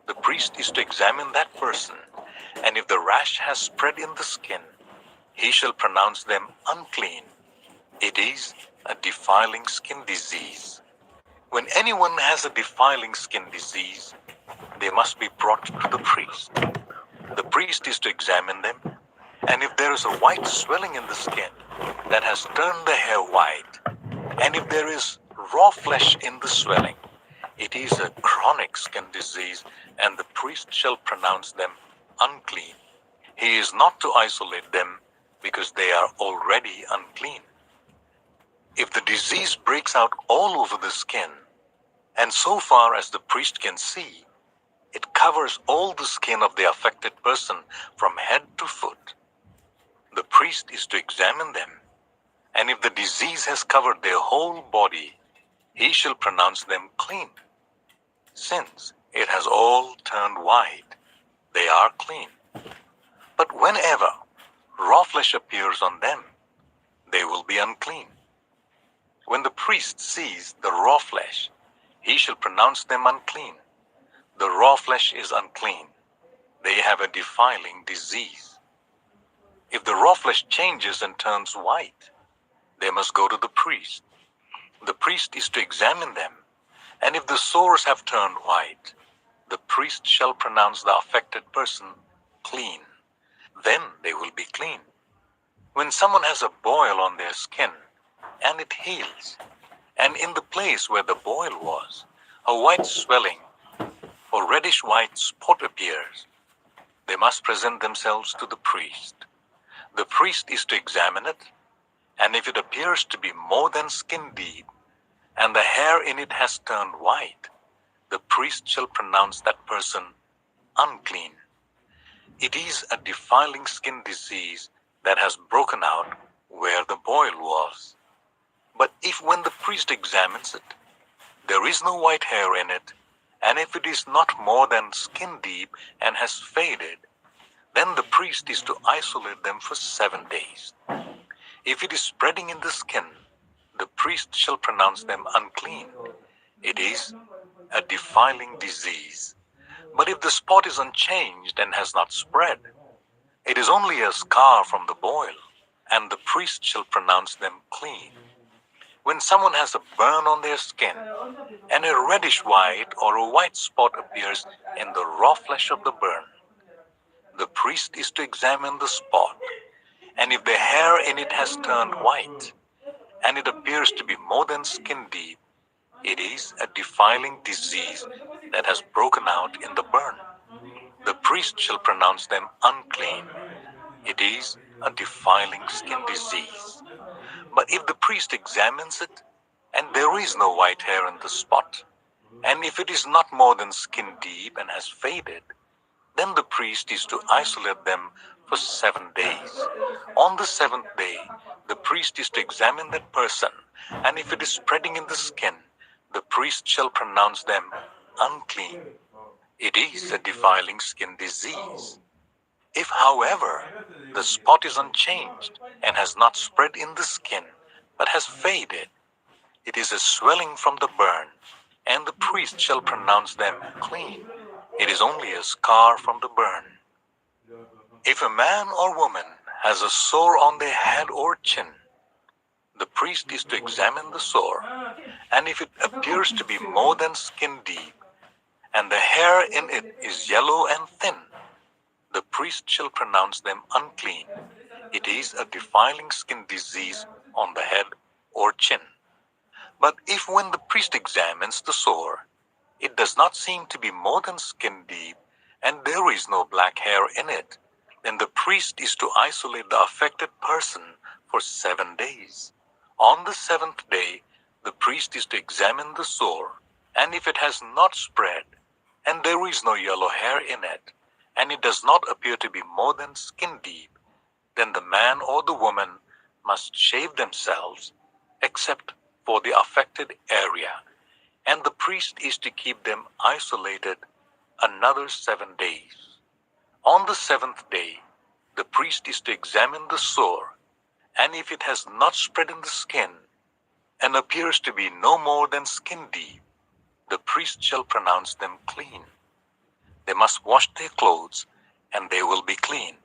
The priest is to examine that person, and if the rash has spread in the skin, he shall pronounce them unclean. It is a defiling skin disease. When anyone has a defiling skin disease, they must be brought to the priest. The priest is to examine them, and if there is a white swelling in the skin that has turned the hair white, and if there is raw flesh in the swelling, it is a chronic skin disease, and the priest shall pronounce them unclean. He is not to isolate them because they are already unclean. If the disease breaks out all over the skin, and so far as the priest can see, it covers all the skin of the affected person from head to foot, the priest is to examine them, and if the disease has covered their whole body, he shall pronounce them clean. Since it has all turned white, they are clean. But whenever raw flesh appears on them, they will be unclean. When the priest sees the raw flesh, he shall pronounce them unclean. The raw flesh is unclean. They have a defiling disease. If the raw flesh changes and turns white, they must go to the priest. The priest is to examine them, and if the sores have turned white, the priest shall pronounce the affected person clean. Then they will be clean. When someone has a boil on their skin, and it heals, and in the place where the boil was, a white swelling or reddish-white spot appears, they must present themselves to the priest. The priest is to examine it, and if it appears to be more than skin deep, and the hair in it has turned white, the priest shall pronounce that person unclean. It is a defiling skin disease that has broken out where the boil was. But if when the priest examines it, there is no white hair in it, and if it is not more than skin deep and has faded, then the priest is to isolate them for 7 days. If it is spreading in the skin, the priest shall pronounce them unclean. It is a defiling disease. But if the spot is unchanged and has not spread, it is only a scar from the boil, and the priest shall pronounce them clean. When someone has a burn on their skin, and a reddish white or a white spot appears in the raw flesh of the burn, the priest is to examine the spot, and if the hair in it has turned white, and it appears to be more than skin deep, it is a defiling disease that has broken out in the burn. The priest shall pronounce them unclean. It is a defiling skin disease. But if the priest examines it, and there is no white hair in the spot, and if it is not more than skin deep and has faded, then the priest is to isolate them for 7 days. On the 7th day, the priest is to examine that person, and if it is spreading in the skin, the priest shall pronounce them unclean. It is a defiling skin disease. If, however, the spot is unchanged and has not spread in the skin, but has faded, it is a swelling from the burn, and the priest shall pronounce them clean. It is only a scar from the burn. If a man or woman has a sore on their head or chin, the priest is to examine the sore, and if it appears to be more than skin deep, and the hair in it is yellow and thin, the priest shall pronounce them unclean. It is a defiling skin disease on the head or chin. But if when the priest examines the sore, it does not seem to be more than skin deep, and there is no black hair in it, then the priest is to isolate the affected person for 7 days. On the 7th day, the priest is to examine the sore, and if it has not spread, and there is no yellow hair in it, and it does not appear to be more than skin deep, then the man or the woman must shave themselves, except for the affected area, and the priest is to keep them isolated another 7 days. On the 7th day, the priest is to examine the sore, and if it has not spread in the skin, and appears to be no more than skin deep, the priest shall pronounce them clean. They must wash their clothes, and they will be clean.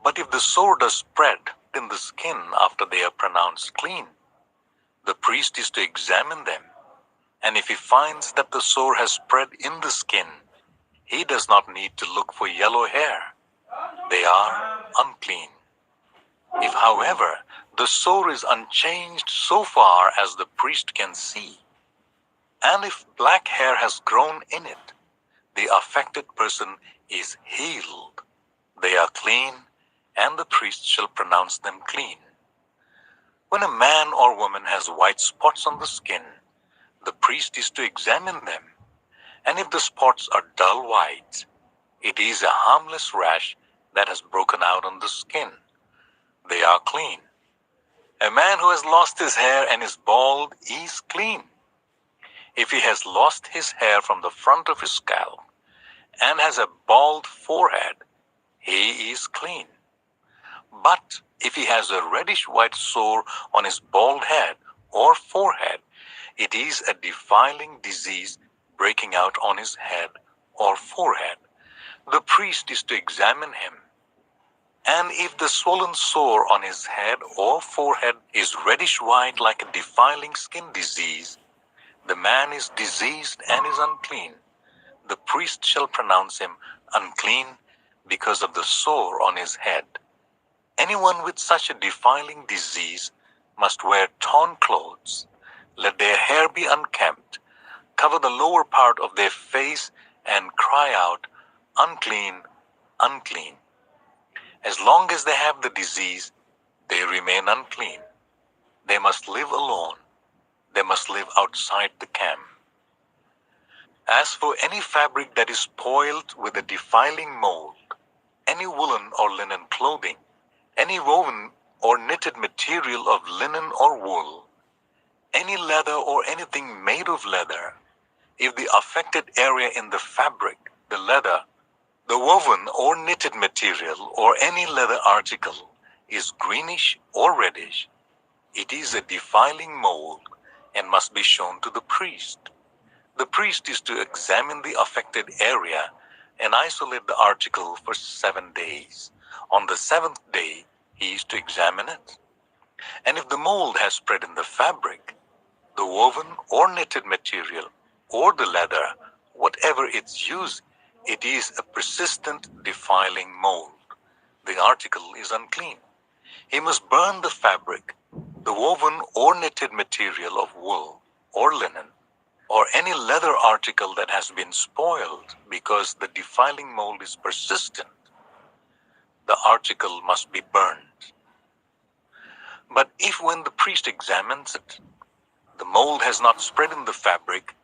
But if the sore does spread in the skin after they are pronounced clean, the priest is to examine them, and if he finds that the sore has spread in the skin, he does not need to look for yellow hair. They are unclean. If, however, the sore is unchanged so far as the priest can see, and if black hair has grown in it, the affected person is healed. They are clean, and the priest shall pronounce them clean. When a man or woman has white spots on the skin, the priest is to examine them, and if the spots are dull white, it is a harmless rash that has broken out on the skin. They are clean. A man who has lost his hair and is bald is clean. If he has lost his hair from the front of his scalp and has a bald forehead, he is clean. But if he has a reddish-white sore on his bald head or forehead, it is a defiling disease breaking out on his head or forehead. The priest is to examine him. And if the swollen sore on his head or forehead is reddish-white like a defiling skin disease, the man is diseased and is unclean. The priest shall pronounce him unclean because of the sore on his head. Anyone with such a defiling disease must wear torn clothes, let their hair be unkempt, cover the lower part of their face, and cry out, "Unclean, unclean." As long as they have the disease, they remain unclean. They must live alone. They must live outside the camp. As for any fabric that is spoiled with a defiling mold, any woolen or linen clothing, any woven or knitted material of linen or wool, any leather or anything made of leather, if the affected area in the fabric, the leather, the woven or knitted material, or any leather article is greenish or reddish, it is a defiling mold and must be shown to the priest. The priest is to examine the affected area and isolate the article for 7 days. On the 7th day, he is to examine it. And if the mold has spread in the fabric, the woven or knitted material, or the leather, whatever its use, it is a persistent defiling mold. The article is unclean. He must burn the fabric, the woven or knitted material of wool or linen, or any leather article that has been spoiled because the defiling mold is persistent. The article must be burned. But if when the priest examines it, the mold has not spread in the fabric,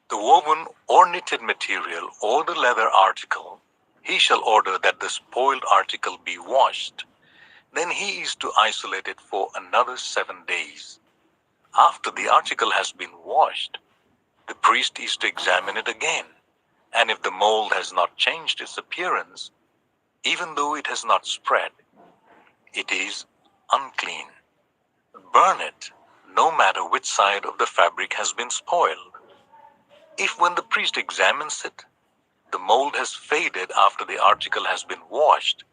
the woven or knitted material, or the leather article, he shall order that the spoiled article be washed. Then he is to isolate it for another 7 days. After the article has been washed, the priest is to examine it again, and if the mold has not changed its appearance, even though it has not spread, it is unclean. Burn it, no matter which side of the fabric has been spoiled. If when the priest examines it, the mold has faded after the article has been washed,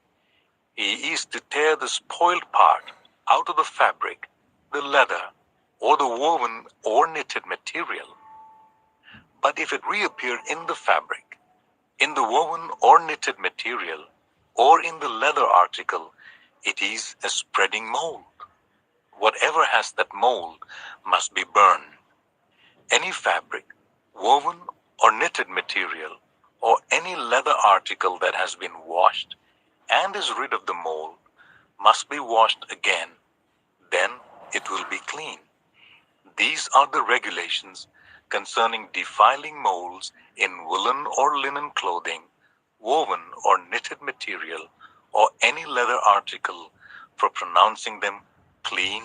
he is to tear the spoiled part out of the fabric, the leather, or the woven or knitted material. But if it reappear in the fabric, in the woven or knitted material, or in the leather article, it is a spreading mold. Whatever has that mold must be burned. Any fabric, woven or knitted material, or any leather article that has been washed and is rid of the mold must be washed again. Then it will be clean. These are the regulations concerning defiling molds in woolen or linen clothing, woven or knitted material, or any leather article, for pronouncing them clean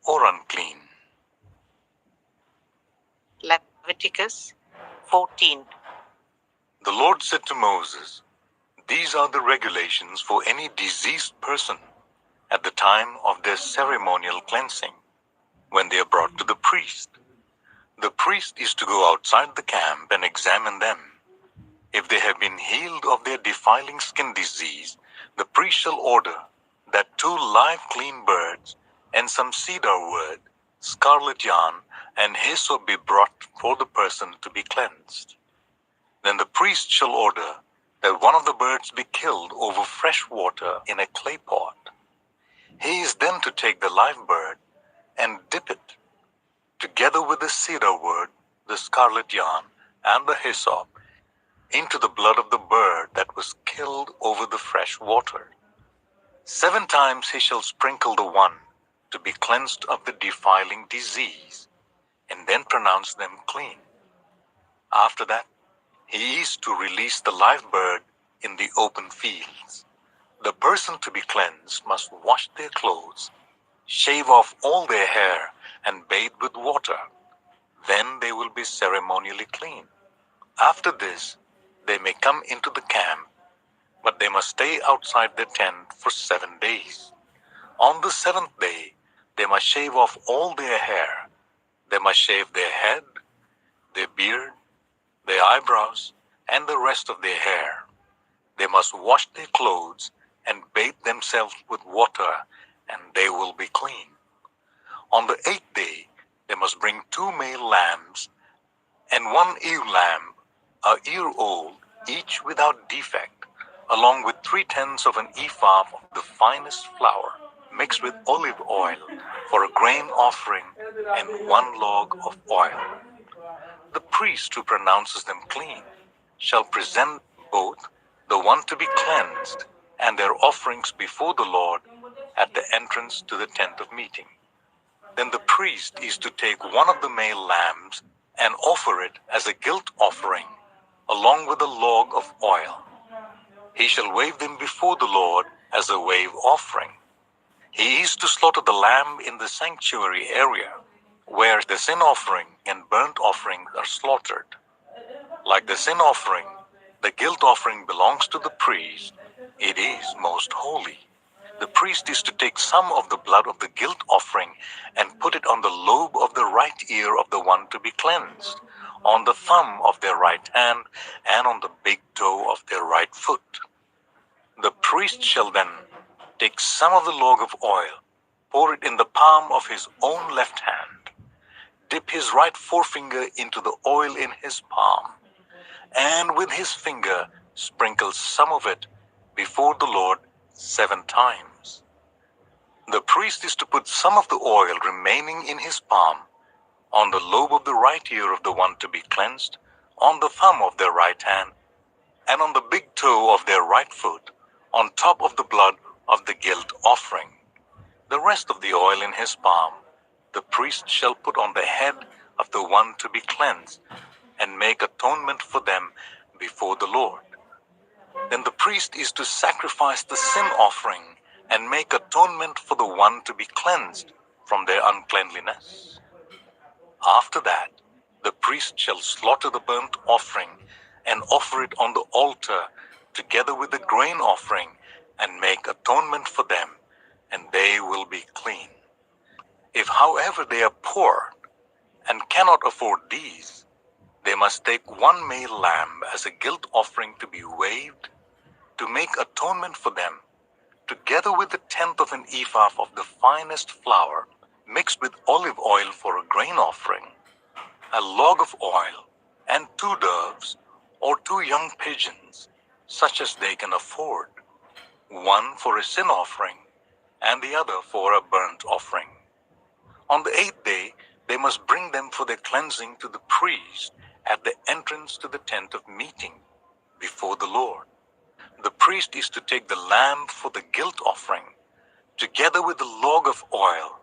or unclean. Leviticus 14. The Lord said to Moses, "These are the regulations for any diseased person at the time of their ceremonial cleansing, when they are brought to the priest. The priest is to go outside the camp and examine them. If they have been healed of their defiling skin disease, the priest shall order that 2 live clean birds and some cedar wood, scarlet yarn, and hyssop be brought for the person to be cleansed. Then the priest shall order that one of the birds be killed over fresh water in a clay pot. He is then to take the live bird and dip it, together with the cedar wood, the scarlet yarn, and the hyssop, into the blood of the bird that was killed over the fresh water. 7 times he shall sprinkle the one to be cleansed of the defiling disease, and then pronounce them clean. After that, he is to release the live bird in the open fields. The person to be cleansed must wash their clothes, shave off all their hair, and bathe with water. Then they will be ceremonially clean. After this, they may come into the camp, but they must stay outside their tent for 7 days. On the 7th day, they must shave off all their hair. They must shave their head, their beard, their eyebrows, and the rest of their hair. They must wash their clothes and bathe themselves with water, and they will be clean. On the 8th day, they must bring 2 male lambs and 1 ewe lamb, a year old, each without defect, along with 3/10 of an ephah of the finest flour, mixed with olive oil, for a grain offering, and 1 log of oil. The priest who pronounces them clean shall present both the one to be cleansed and their offerings before the Lord at the entrance to the tent of meeting. Then the priest is to take one of the male lambs and offer it as a guilt offering along with a log of oil. He shall wave them before the Lord as a wave offering. He is to slaughter the lamb in the sanctuary area, where the sin offering and burnt offering are slaughtered. Like the sin offering, the guilt offering belongs to the priest. It is most holy. The priest is to take some of the blood of the guilt offering and put it on the lobe of the right ear of the one to be cleansed, on the thumb of their right hand, and on the big toe of their right foot. The priest shall then take some of the log of oil, pour it in the palm of his own left hand, dip his right forefinger into the oil in his palm, and with his finger sprinkle some of it before the Lord 7 times. The priest is to put some of the oil remaining in his palm on the lobe of the right ear of the one to be cleansed, on the thumb of their right hand, and on the big toe of their right foot, on top of the blood of the guilt offering. The rest of the oil in his palm the priest shall put on the head of the one to be cleansed, and make atonement for them before the Lord. Then the priest is to sacrifice the sin offering and make atonement for the one to be cleansed from their uncleanliness. After that, the priest shall slaughter the burnt offering and offer it on the altar together with the grain offering and make atonement for them, and they will be clean. If, however, they are poor and cannot afford these, they must take 1 male lamb as a guilt offering to be waved, to make atonement for them, together with the 1/10 of an ephah of the finest flour, mixed with olive oil for a grain offering, a log of oil, and 2 doves or 2 young pigeons, such as they can afford, one for a sin offering and the other for a burnt offering. On the 8th day, they must bring them for their cleansing to the priest at the entrance to the tent of meeting before the Lord. The priest is to take the lamb for the guilt offering, together with the log of oil,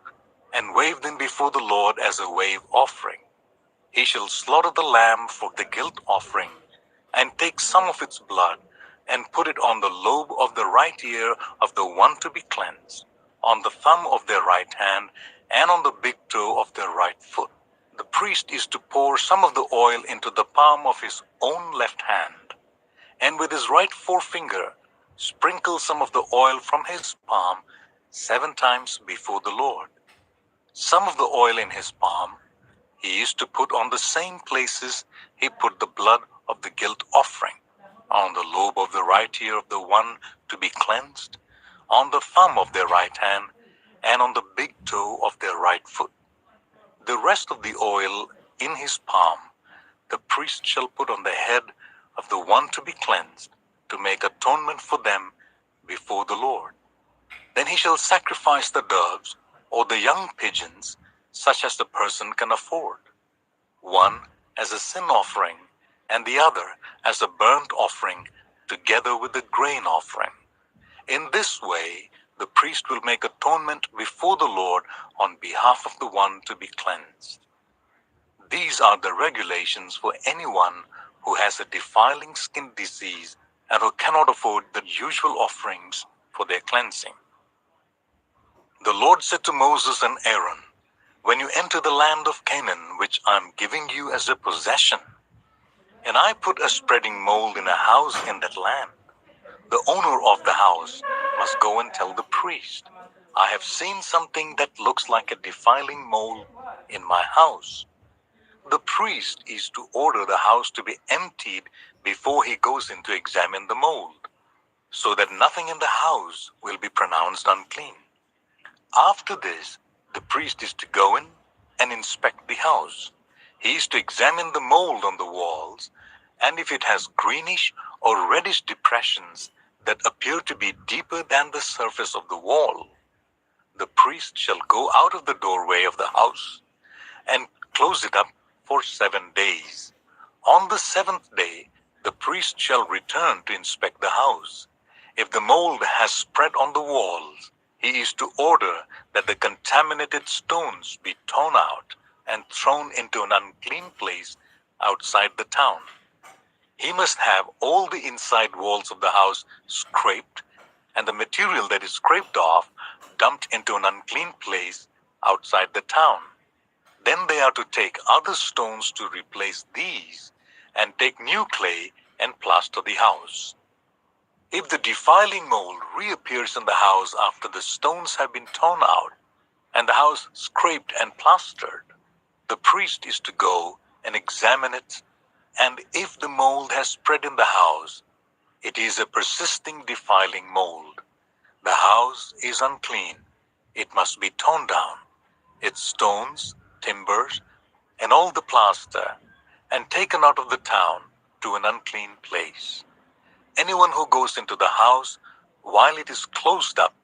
and wave them before the Lord as a wave offering. He shall slaughter the lamb for the guilt offering, and take some of its blood, and put it on the lobe of the right ear of the one to be cleansed, on the thumb of their right hand, and on the big toe of their right foot. The priest is to pour some of the oil into the palm of his own left hand, and with his right forefinger sprinkle some of the oil from his palm 7 times before the Lord. Some of the oil in his palm he is to put on the same places he put the blood of the guilt offering, on the lobe of the right ear of the one to be cleansed, on the thumb of their right hand, and on the big toe of their right foot. The rest of the oil in his palm the priest shall put on the head of the one to be cleansed, to make atonement for them before the Lord. Then he shall sacrifice the doves or the young pigeons, such as the person can afford, one as a sin offering and the other as a burnt offering together with the grain offering. In this way, the priest will make atonement before the Lord on behalf of the one to be cleansed. These are the regulations for anyone who has a defiling skin disease and who cannot afford the usual offerings for their cleansing. The Lord said to Moses and Aaron, "When you enter the land of Canaan, which I am giving you as a possession, and I put a spreading mold in a house in that land, the owner of the house must go and tell the priest, 'I have seen something that looks like a defiling mold in my house.' The priest is to order the house to be emptied before he goes in to examine the mold, so that nothing in the house will be pronounced unclean. After this, the priest is to go in and inspect the house. He is to examine the mold on the walls, and if it has greenish or reddish depressions that appear to be deeper than the surface of the wall, the priest shall go out of the doorway of the house and close it up for 7 days. On the 7th day, the priest shall return to inspect the house. If the mold has spread on the walls, he is to order that the contaminated stones be torn out and thrown into an unclean place outside the town. He must have all the inside walls of the house scraped, and the material that is scraped off dumped into an unclean place outside the town. Then they are to take other stones to replace these, and take new clay and plaster the house. If the defiling mold reappears in the house after the stones have been torn out, and the house scraped and plastered, the priest is to go and examine it, and if the mold has spread in the house, it is a persisting defiling mold. The house is unclean. It must be torn down, its stones, timbers, and all the plaster, and taken out of the town to an unclean place. Anyone who goes into the house while it is closed up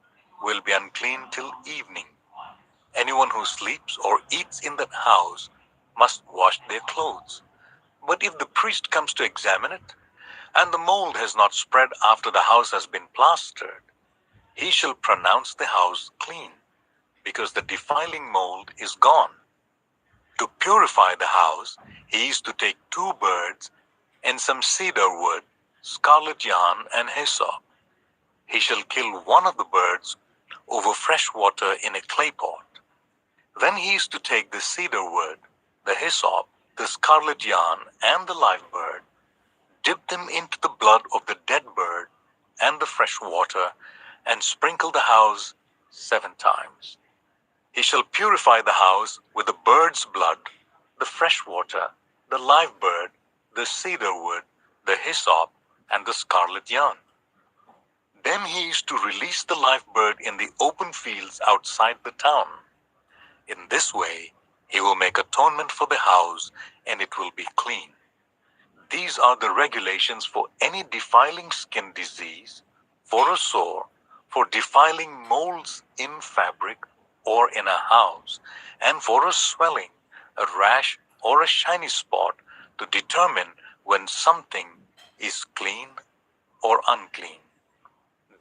will be unclean till evening. Anyone who sleeps or eats in that house must wash their clothes. But if the priest comes to examine it, and the mold has not spread after the house has been plastered, he shall pronounce the house clean, because the defiling mold is gone. To purify the house, he is to take 2 birds and some cedar wood, scarlet yarn, and hyssop. He shall kill one of the birds over fresh water in a clay pot. Then he is to take the cedar wood, the hyssop, the scarlet yarn, and the live bird, dip them into the blood of the dead bird and the fresh water, and sprinkle the house 7 times. He shall purify the house with the bird's blood, the fresh water, the live bird, the cedar wood, the hyssop, and the scarlet yarn. Then he is to release the live bird in the open fields outside the town. In this way, he will make atonement for the house, and it will be clean. These are the regulations for any defiling skin disease, for a sore, for defiling molds in fabric or in a house, and for a swelling, a rash, or a shiny spot, to determine when something is clean or unclean.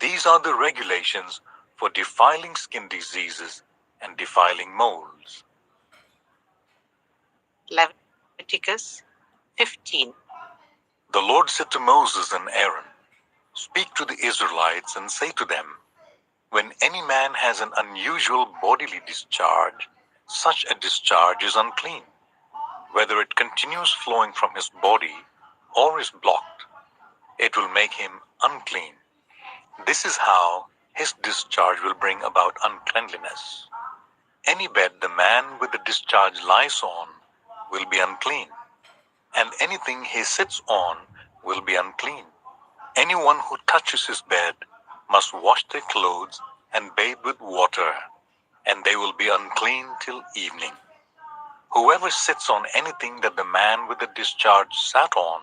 These are the regulations for defiling skin diseases and defiling molds. Leviticus 15. The Lord said to Moses and Aaron, "Speak to the Israelites and say to them, when any man has an unusual bodily discharge, such a discharge is unclean, whether it continues flowing from his body or is blocked. It will make him unclean. This is how his discharge will bring about uncleanliness. Any bed the man with the discharge lies on will be unclean, and anything he sits on will be unclean. Anyone who touches his bed must wash their clothes and bathe with water, and they will be unclean till evening. Whoever sits on anything that the man with the discharge sat on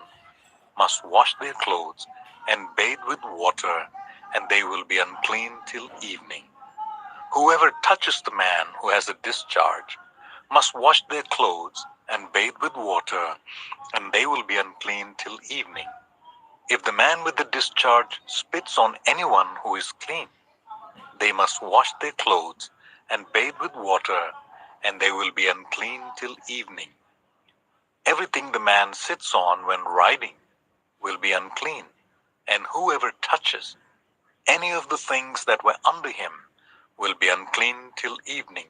must wash their clothes and bathe with water, and they will be unclean till evening. Whoever touches the man who has a discharge must wash their clothes and bathe with water, and they will be unclean till evening. If the man with the discharge spits on anyone who is clean, they must wash their clothes and bathe with water, and they will be unclean till evening. Everything the man sits on when riding will be unclean, and whoever touches any of the things that were under him will be unclean till evening.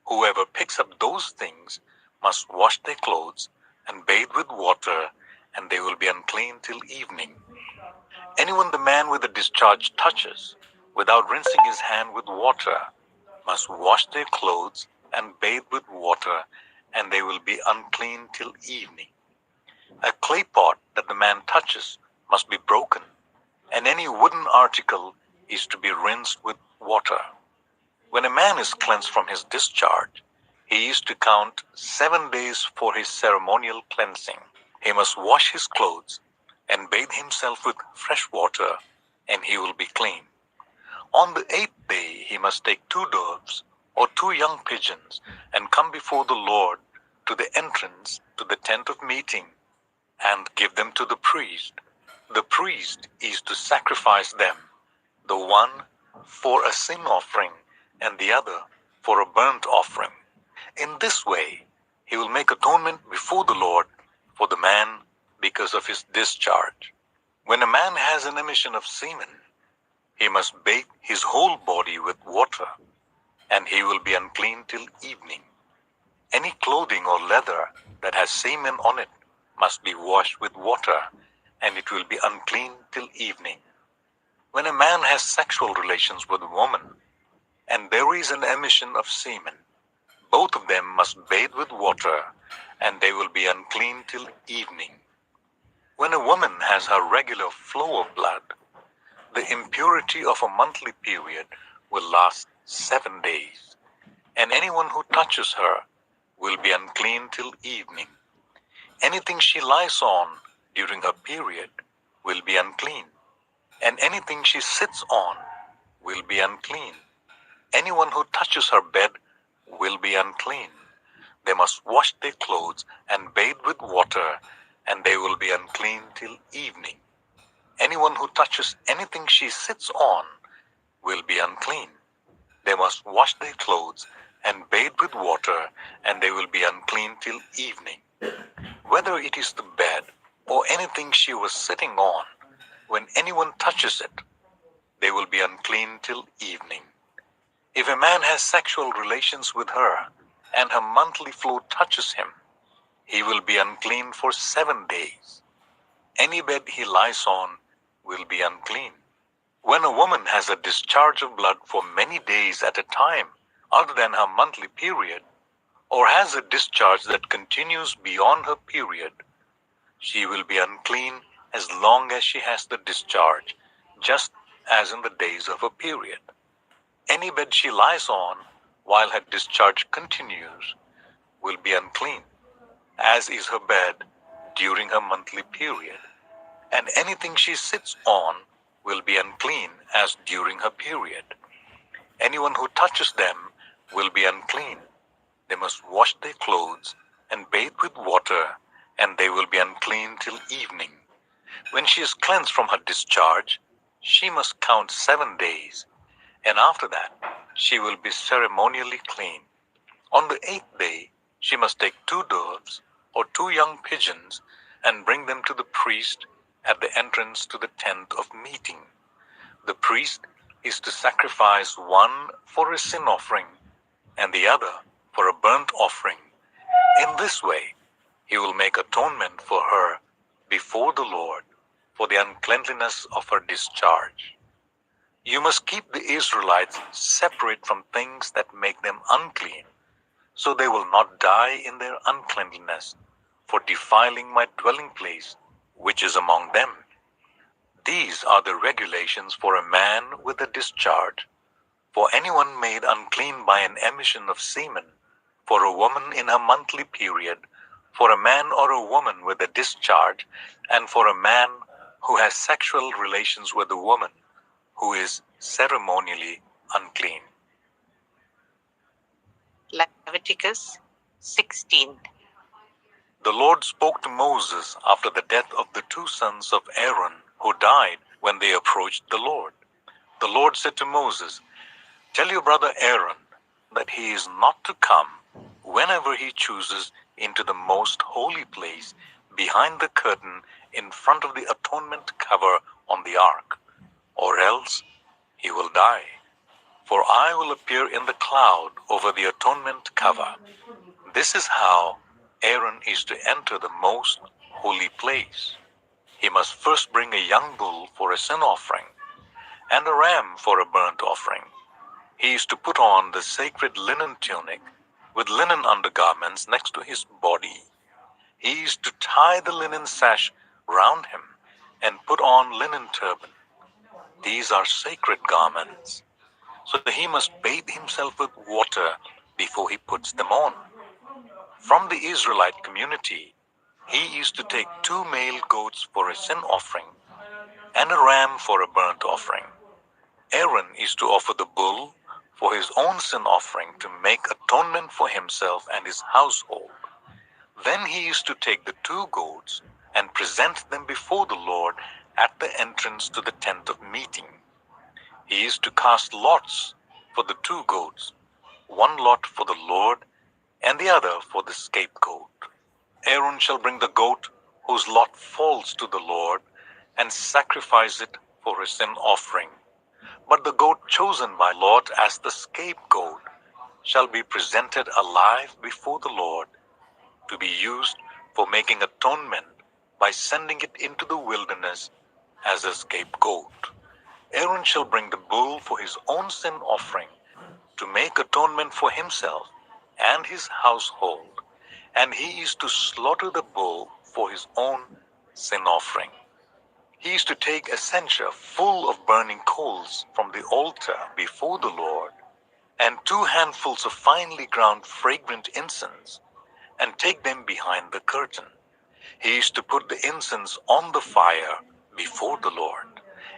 Whoever picks up those things must wash their clothes and bathe with water, and they will be unclean till evening. Anyone the man with the discharge touches, without rinsing his hand with water, must wash their clothes and bathe with water, and they will be unclean till evening. A clay pot that the man touches must be broken, and any wooden article is to be rinsed with water. When a man is cleansed from his discharge, he is to count 7 days for his ceremonial cleansing. He must wash his clothes and bathe himself with fresh water, and he will be clean. On the 8th day he must take 2 doves or 2 young pigeons and come before the Lord to the entrance to the tent of meeting and give them to the priest. The priest is to sacrifice them, the one for a sin offering and the other for a burnt offering. In this way he will make atonement before the Lord for the man because of his discharge. When a man has an emission of semen, he must bathe his whole body with water, and he will be unclean till evening. Any clothing or leather that has semen on it must be washed with water, and it will be unclean till evening. When a man has sexual relations with a woman, and there is an emission of semen, both of them must bathe with water, and they will be unclean till evening. When a woman has her regular flow of blood, the impurity of a monthly period will last 7 days, and anyone who touches her will be unclean till evening. Anything she lies on during her period will be unclean, and anything she sits on will be unclean. Anyone who touches her bed will be unclean. They must wash their clothes and bathe with water, and they will be unclean till evening. Anyone who touches anything she sits on will be unclean. They must wash their clothes and bathe with water, and they will be unclean till evening. Whether it is the bed or anything she was sitting on, when anyone touches it, they will be unclean till evening. If a man has sexual relations with her, and her monthly flow touches him, he will be unclean for 7 days. Any bed he lies on will be unclean. When a woman has a discharge of blood for many days at a time, other than her monthly period, or has a discharge that continues beyond her period, she will be unclean as long as she has the discharge, just as in the days of her period. Any bed she lies on while her discharge continues will be unclean, as is her bed during her monthly period, and anything she sits on will be unclean as during her period. Anyone who touches them will be unclean. They must wash their clothes and bathe with water, and they will be unclean till evening. When she is cleansed from her discharge, she must count 7 days, and after that she will be ceremonially clean. On the 8th day, she must take 2 doves or 2 young pigeons and bring them to the priest at the entrance to the tent of meeting. The priest is to sacrifice one for a sin offering and the other for a burnt offering. In this way, he will make atonement for her before the Lord for the uncleanliness of her discharge. You must keep the Israelites separate from things that make them unclean, so they will not die in their uncleanliness for defiling my dwelling place, which is among them. These are the regulations for a man with a discharge, for anyone made unclean by an emission of semen, for a woman in her monthly period, for a man or a woman with a discharge, and for a man who has sexual relations with a woman who is ceremonially unclean. Leviticus 16. The Lord spoke to Moses after the death of the 2 sons of Aaron who died when they approached the Lord. The Lord said to Moses, "Tell your brother Aaron that he is not to come whenever he chooses into the most holy place behind the curtain in front of the atonement cover on the ark, or else he will die. For I will appear in the cloud over the atonement cover. This is how Aaron is to enter the most holy place. He must first bring a young bull for a sin offering and a ram for a burnt offering. He is to put on the sacred linen tunic with linen undergarments next to his body. He is to tie the linen sash round him and put on linen turban. These are sacred garments, so he must bathe himself with water before he puts them on. From the Israelite community, he is to take 2 male goats for a sin offering and a ram for a burnt offering. Aaron is to offer the bull for his own sin offering to make atonement for himself and his household. Then he is to take the 2 goats and present them before the Lord at the entrance to the tent of meeting. He is to cast lots for the 2 goats, 1 lot for the Lord and the other for the scapegoat. Aaron shall bring the goat whose lot falls to the Lord, and sacrifice it for a sin offering. But the goat chosen by Lot as the scapegoat shall be presented alive before the Lord, to be used for making atonement by sending it into the wilderness as a scapegoat. Aaron shall bring the bull for his own sin offering, to make atonement for himself and his household, and he is to slaughter the bull for his own sin offering. He is to take a censer full of burning coals from the altar before the Lord, and 2 handfuls of finely ground fragrant incense, and take them behind the curtain. He is to put the incense on the fire before the Lord,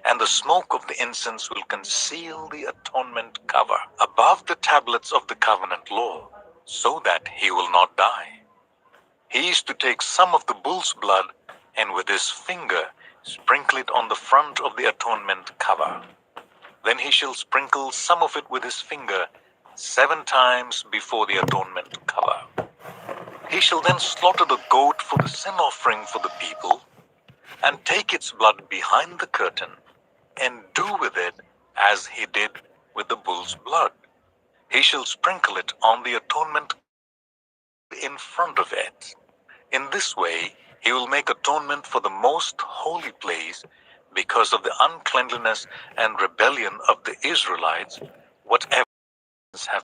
and the smoke of the incense will conceal the atonement cover above the tablets of the covenant law, so that he will not die. He is to take some of the bull's blood, and with his finger sprinkle it on the front of the atonement cover. Then he shall sprinkle some of it with his finger 7 times before the atonement cover. He shall then slaughter the goat for the sin offering for the people, and take its blood behind the curtain, and do with it as he did with the bull's blood. He shall sprinkle it on the atonement in front of it. In this way he will make atonement for the most holy place, because of the uncleanliness and rebellion of the Israelites, whatever have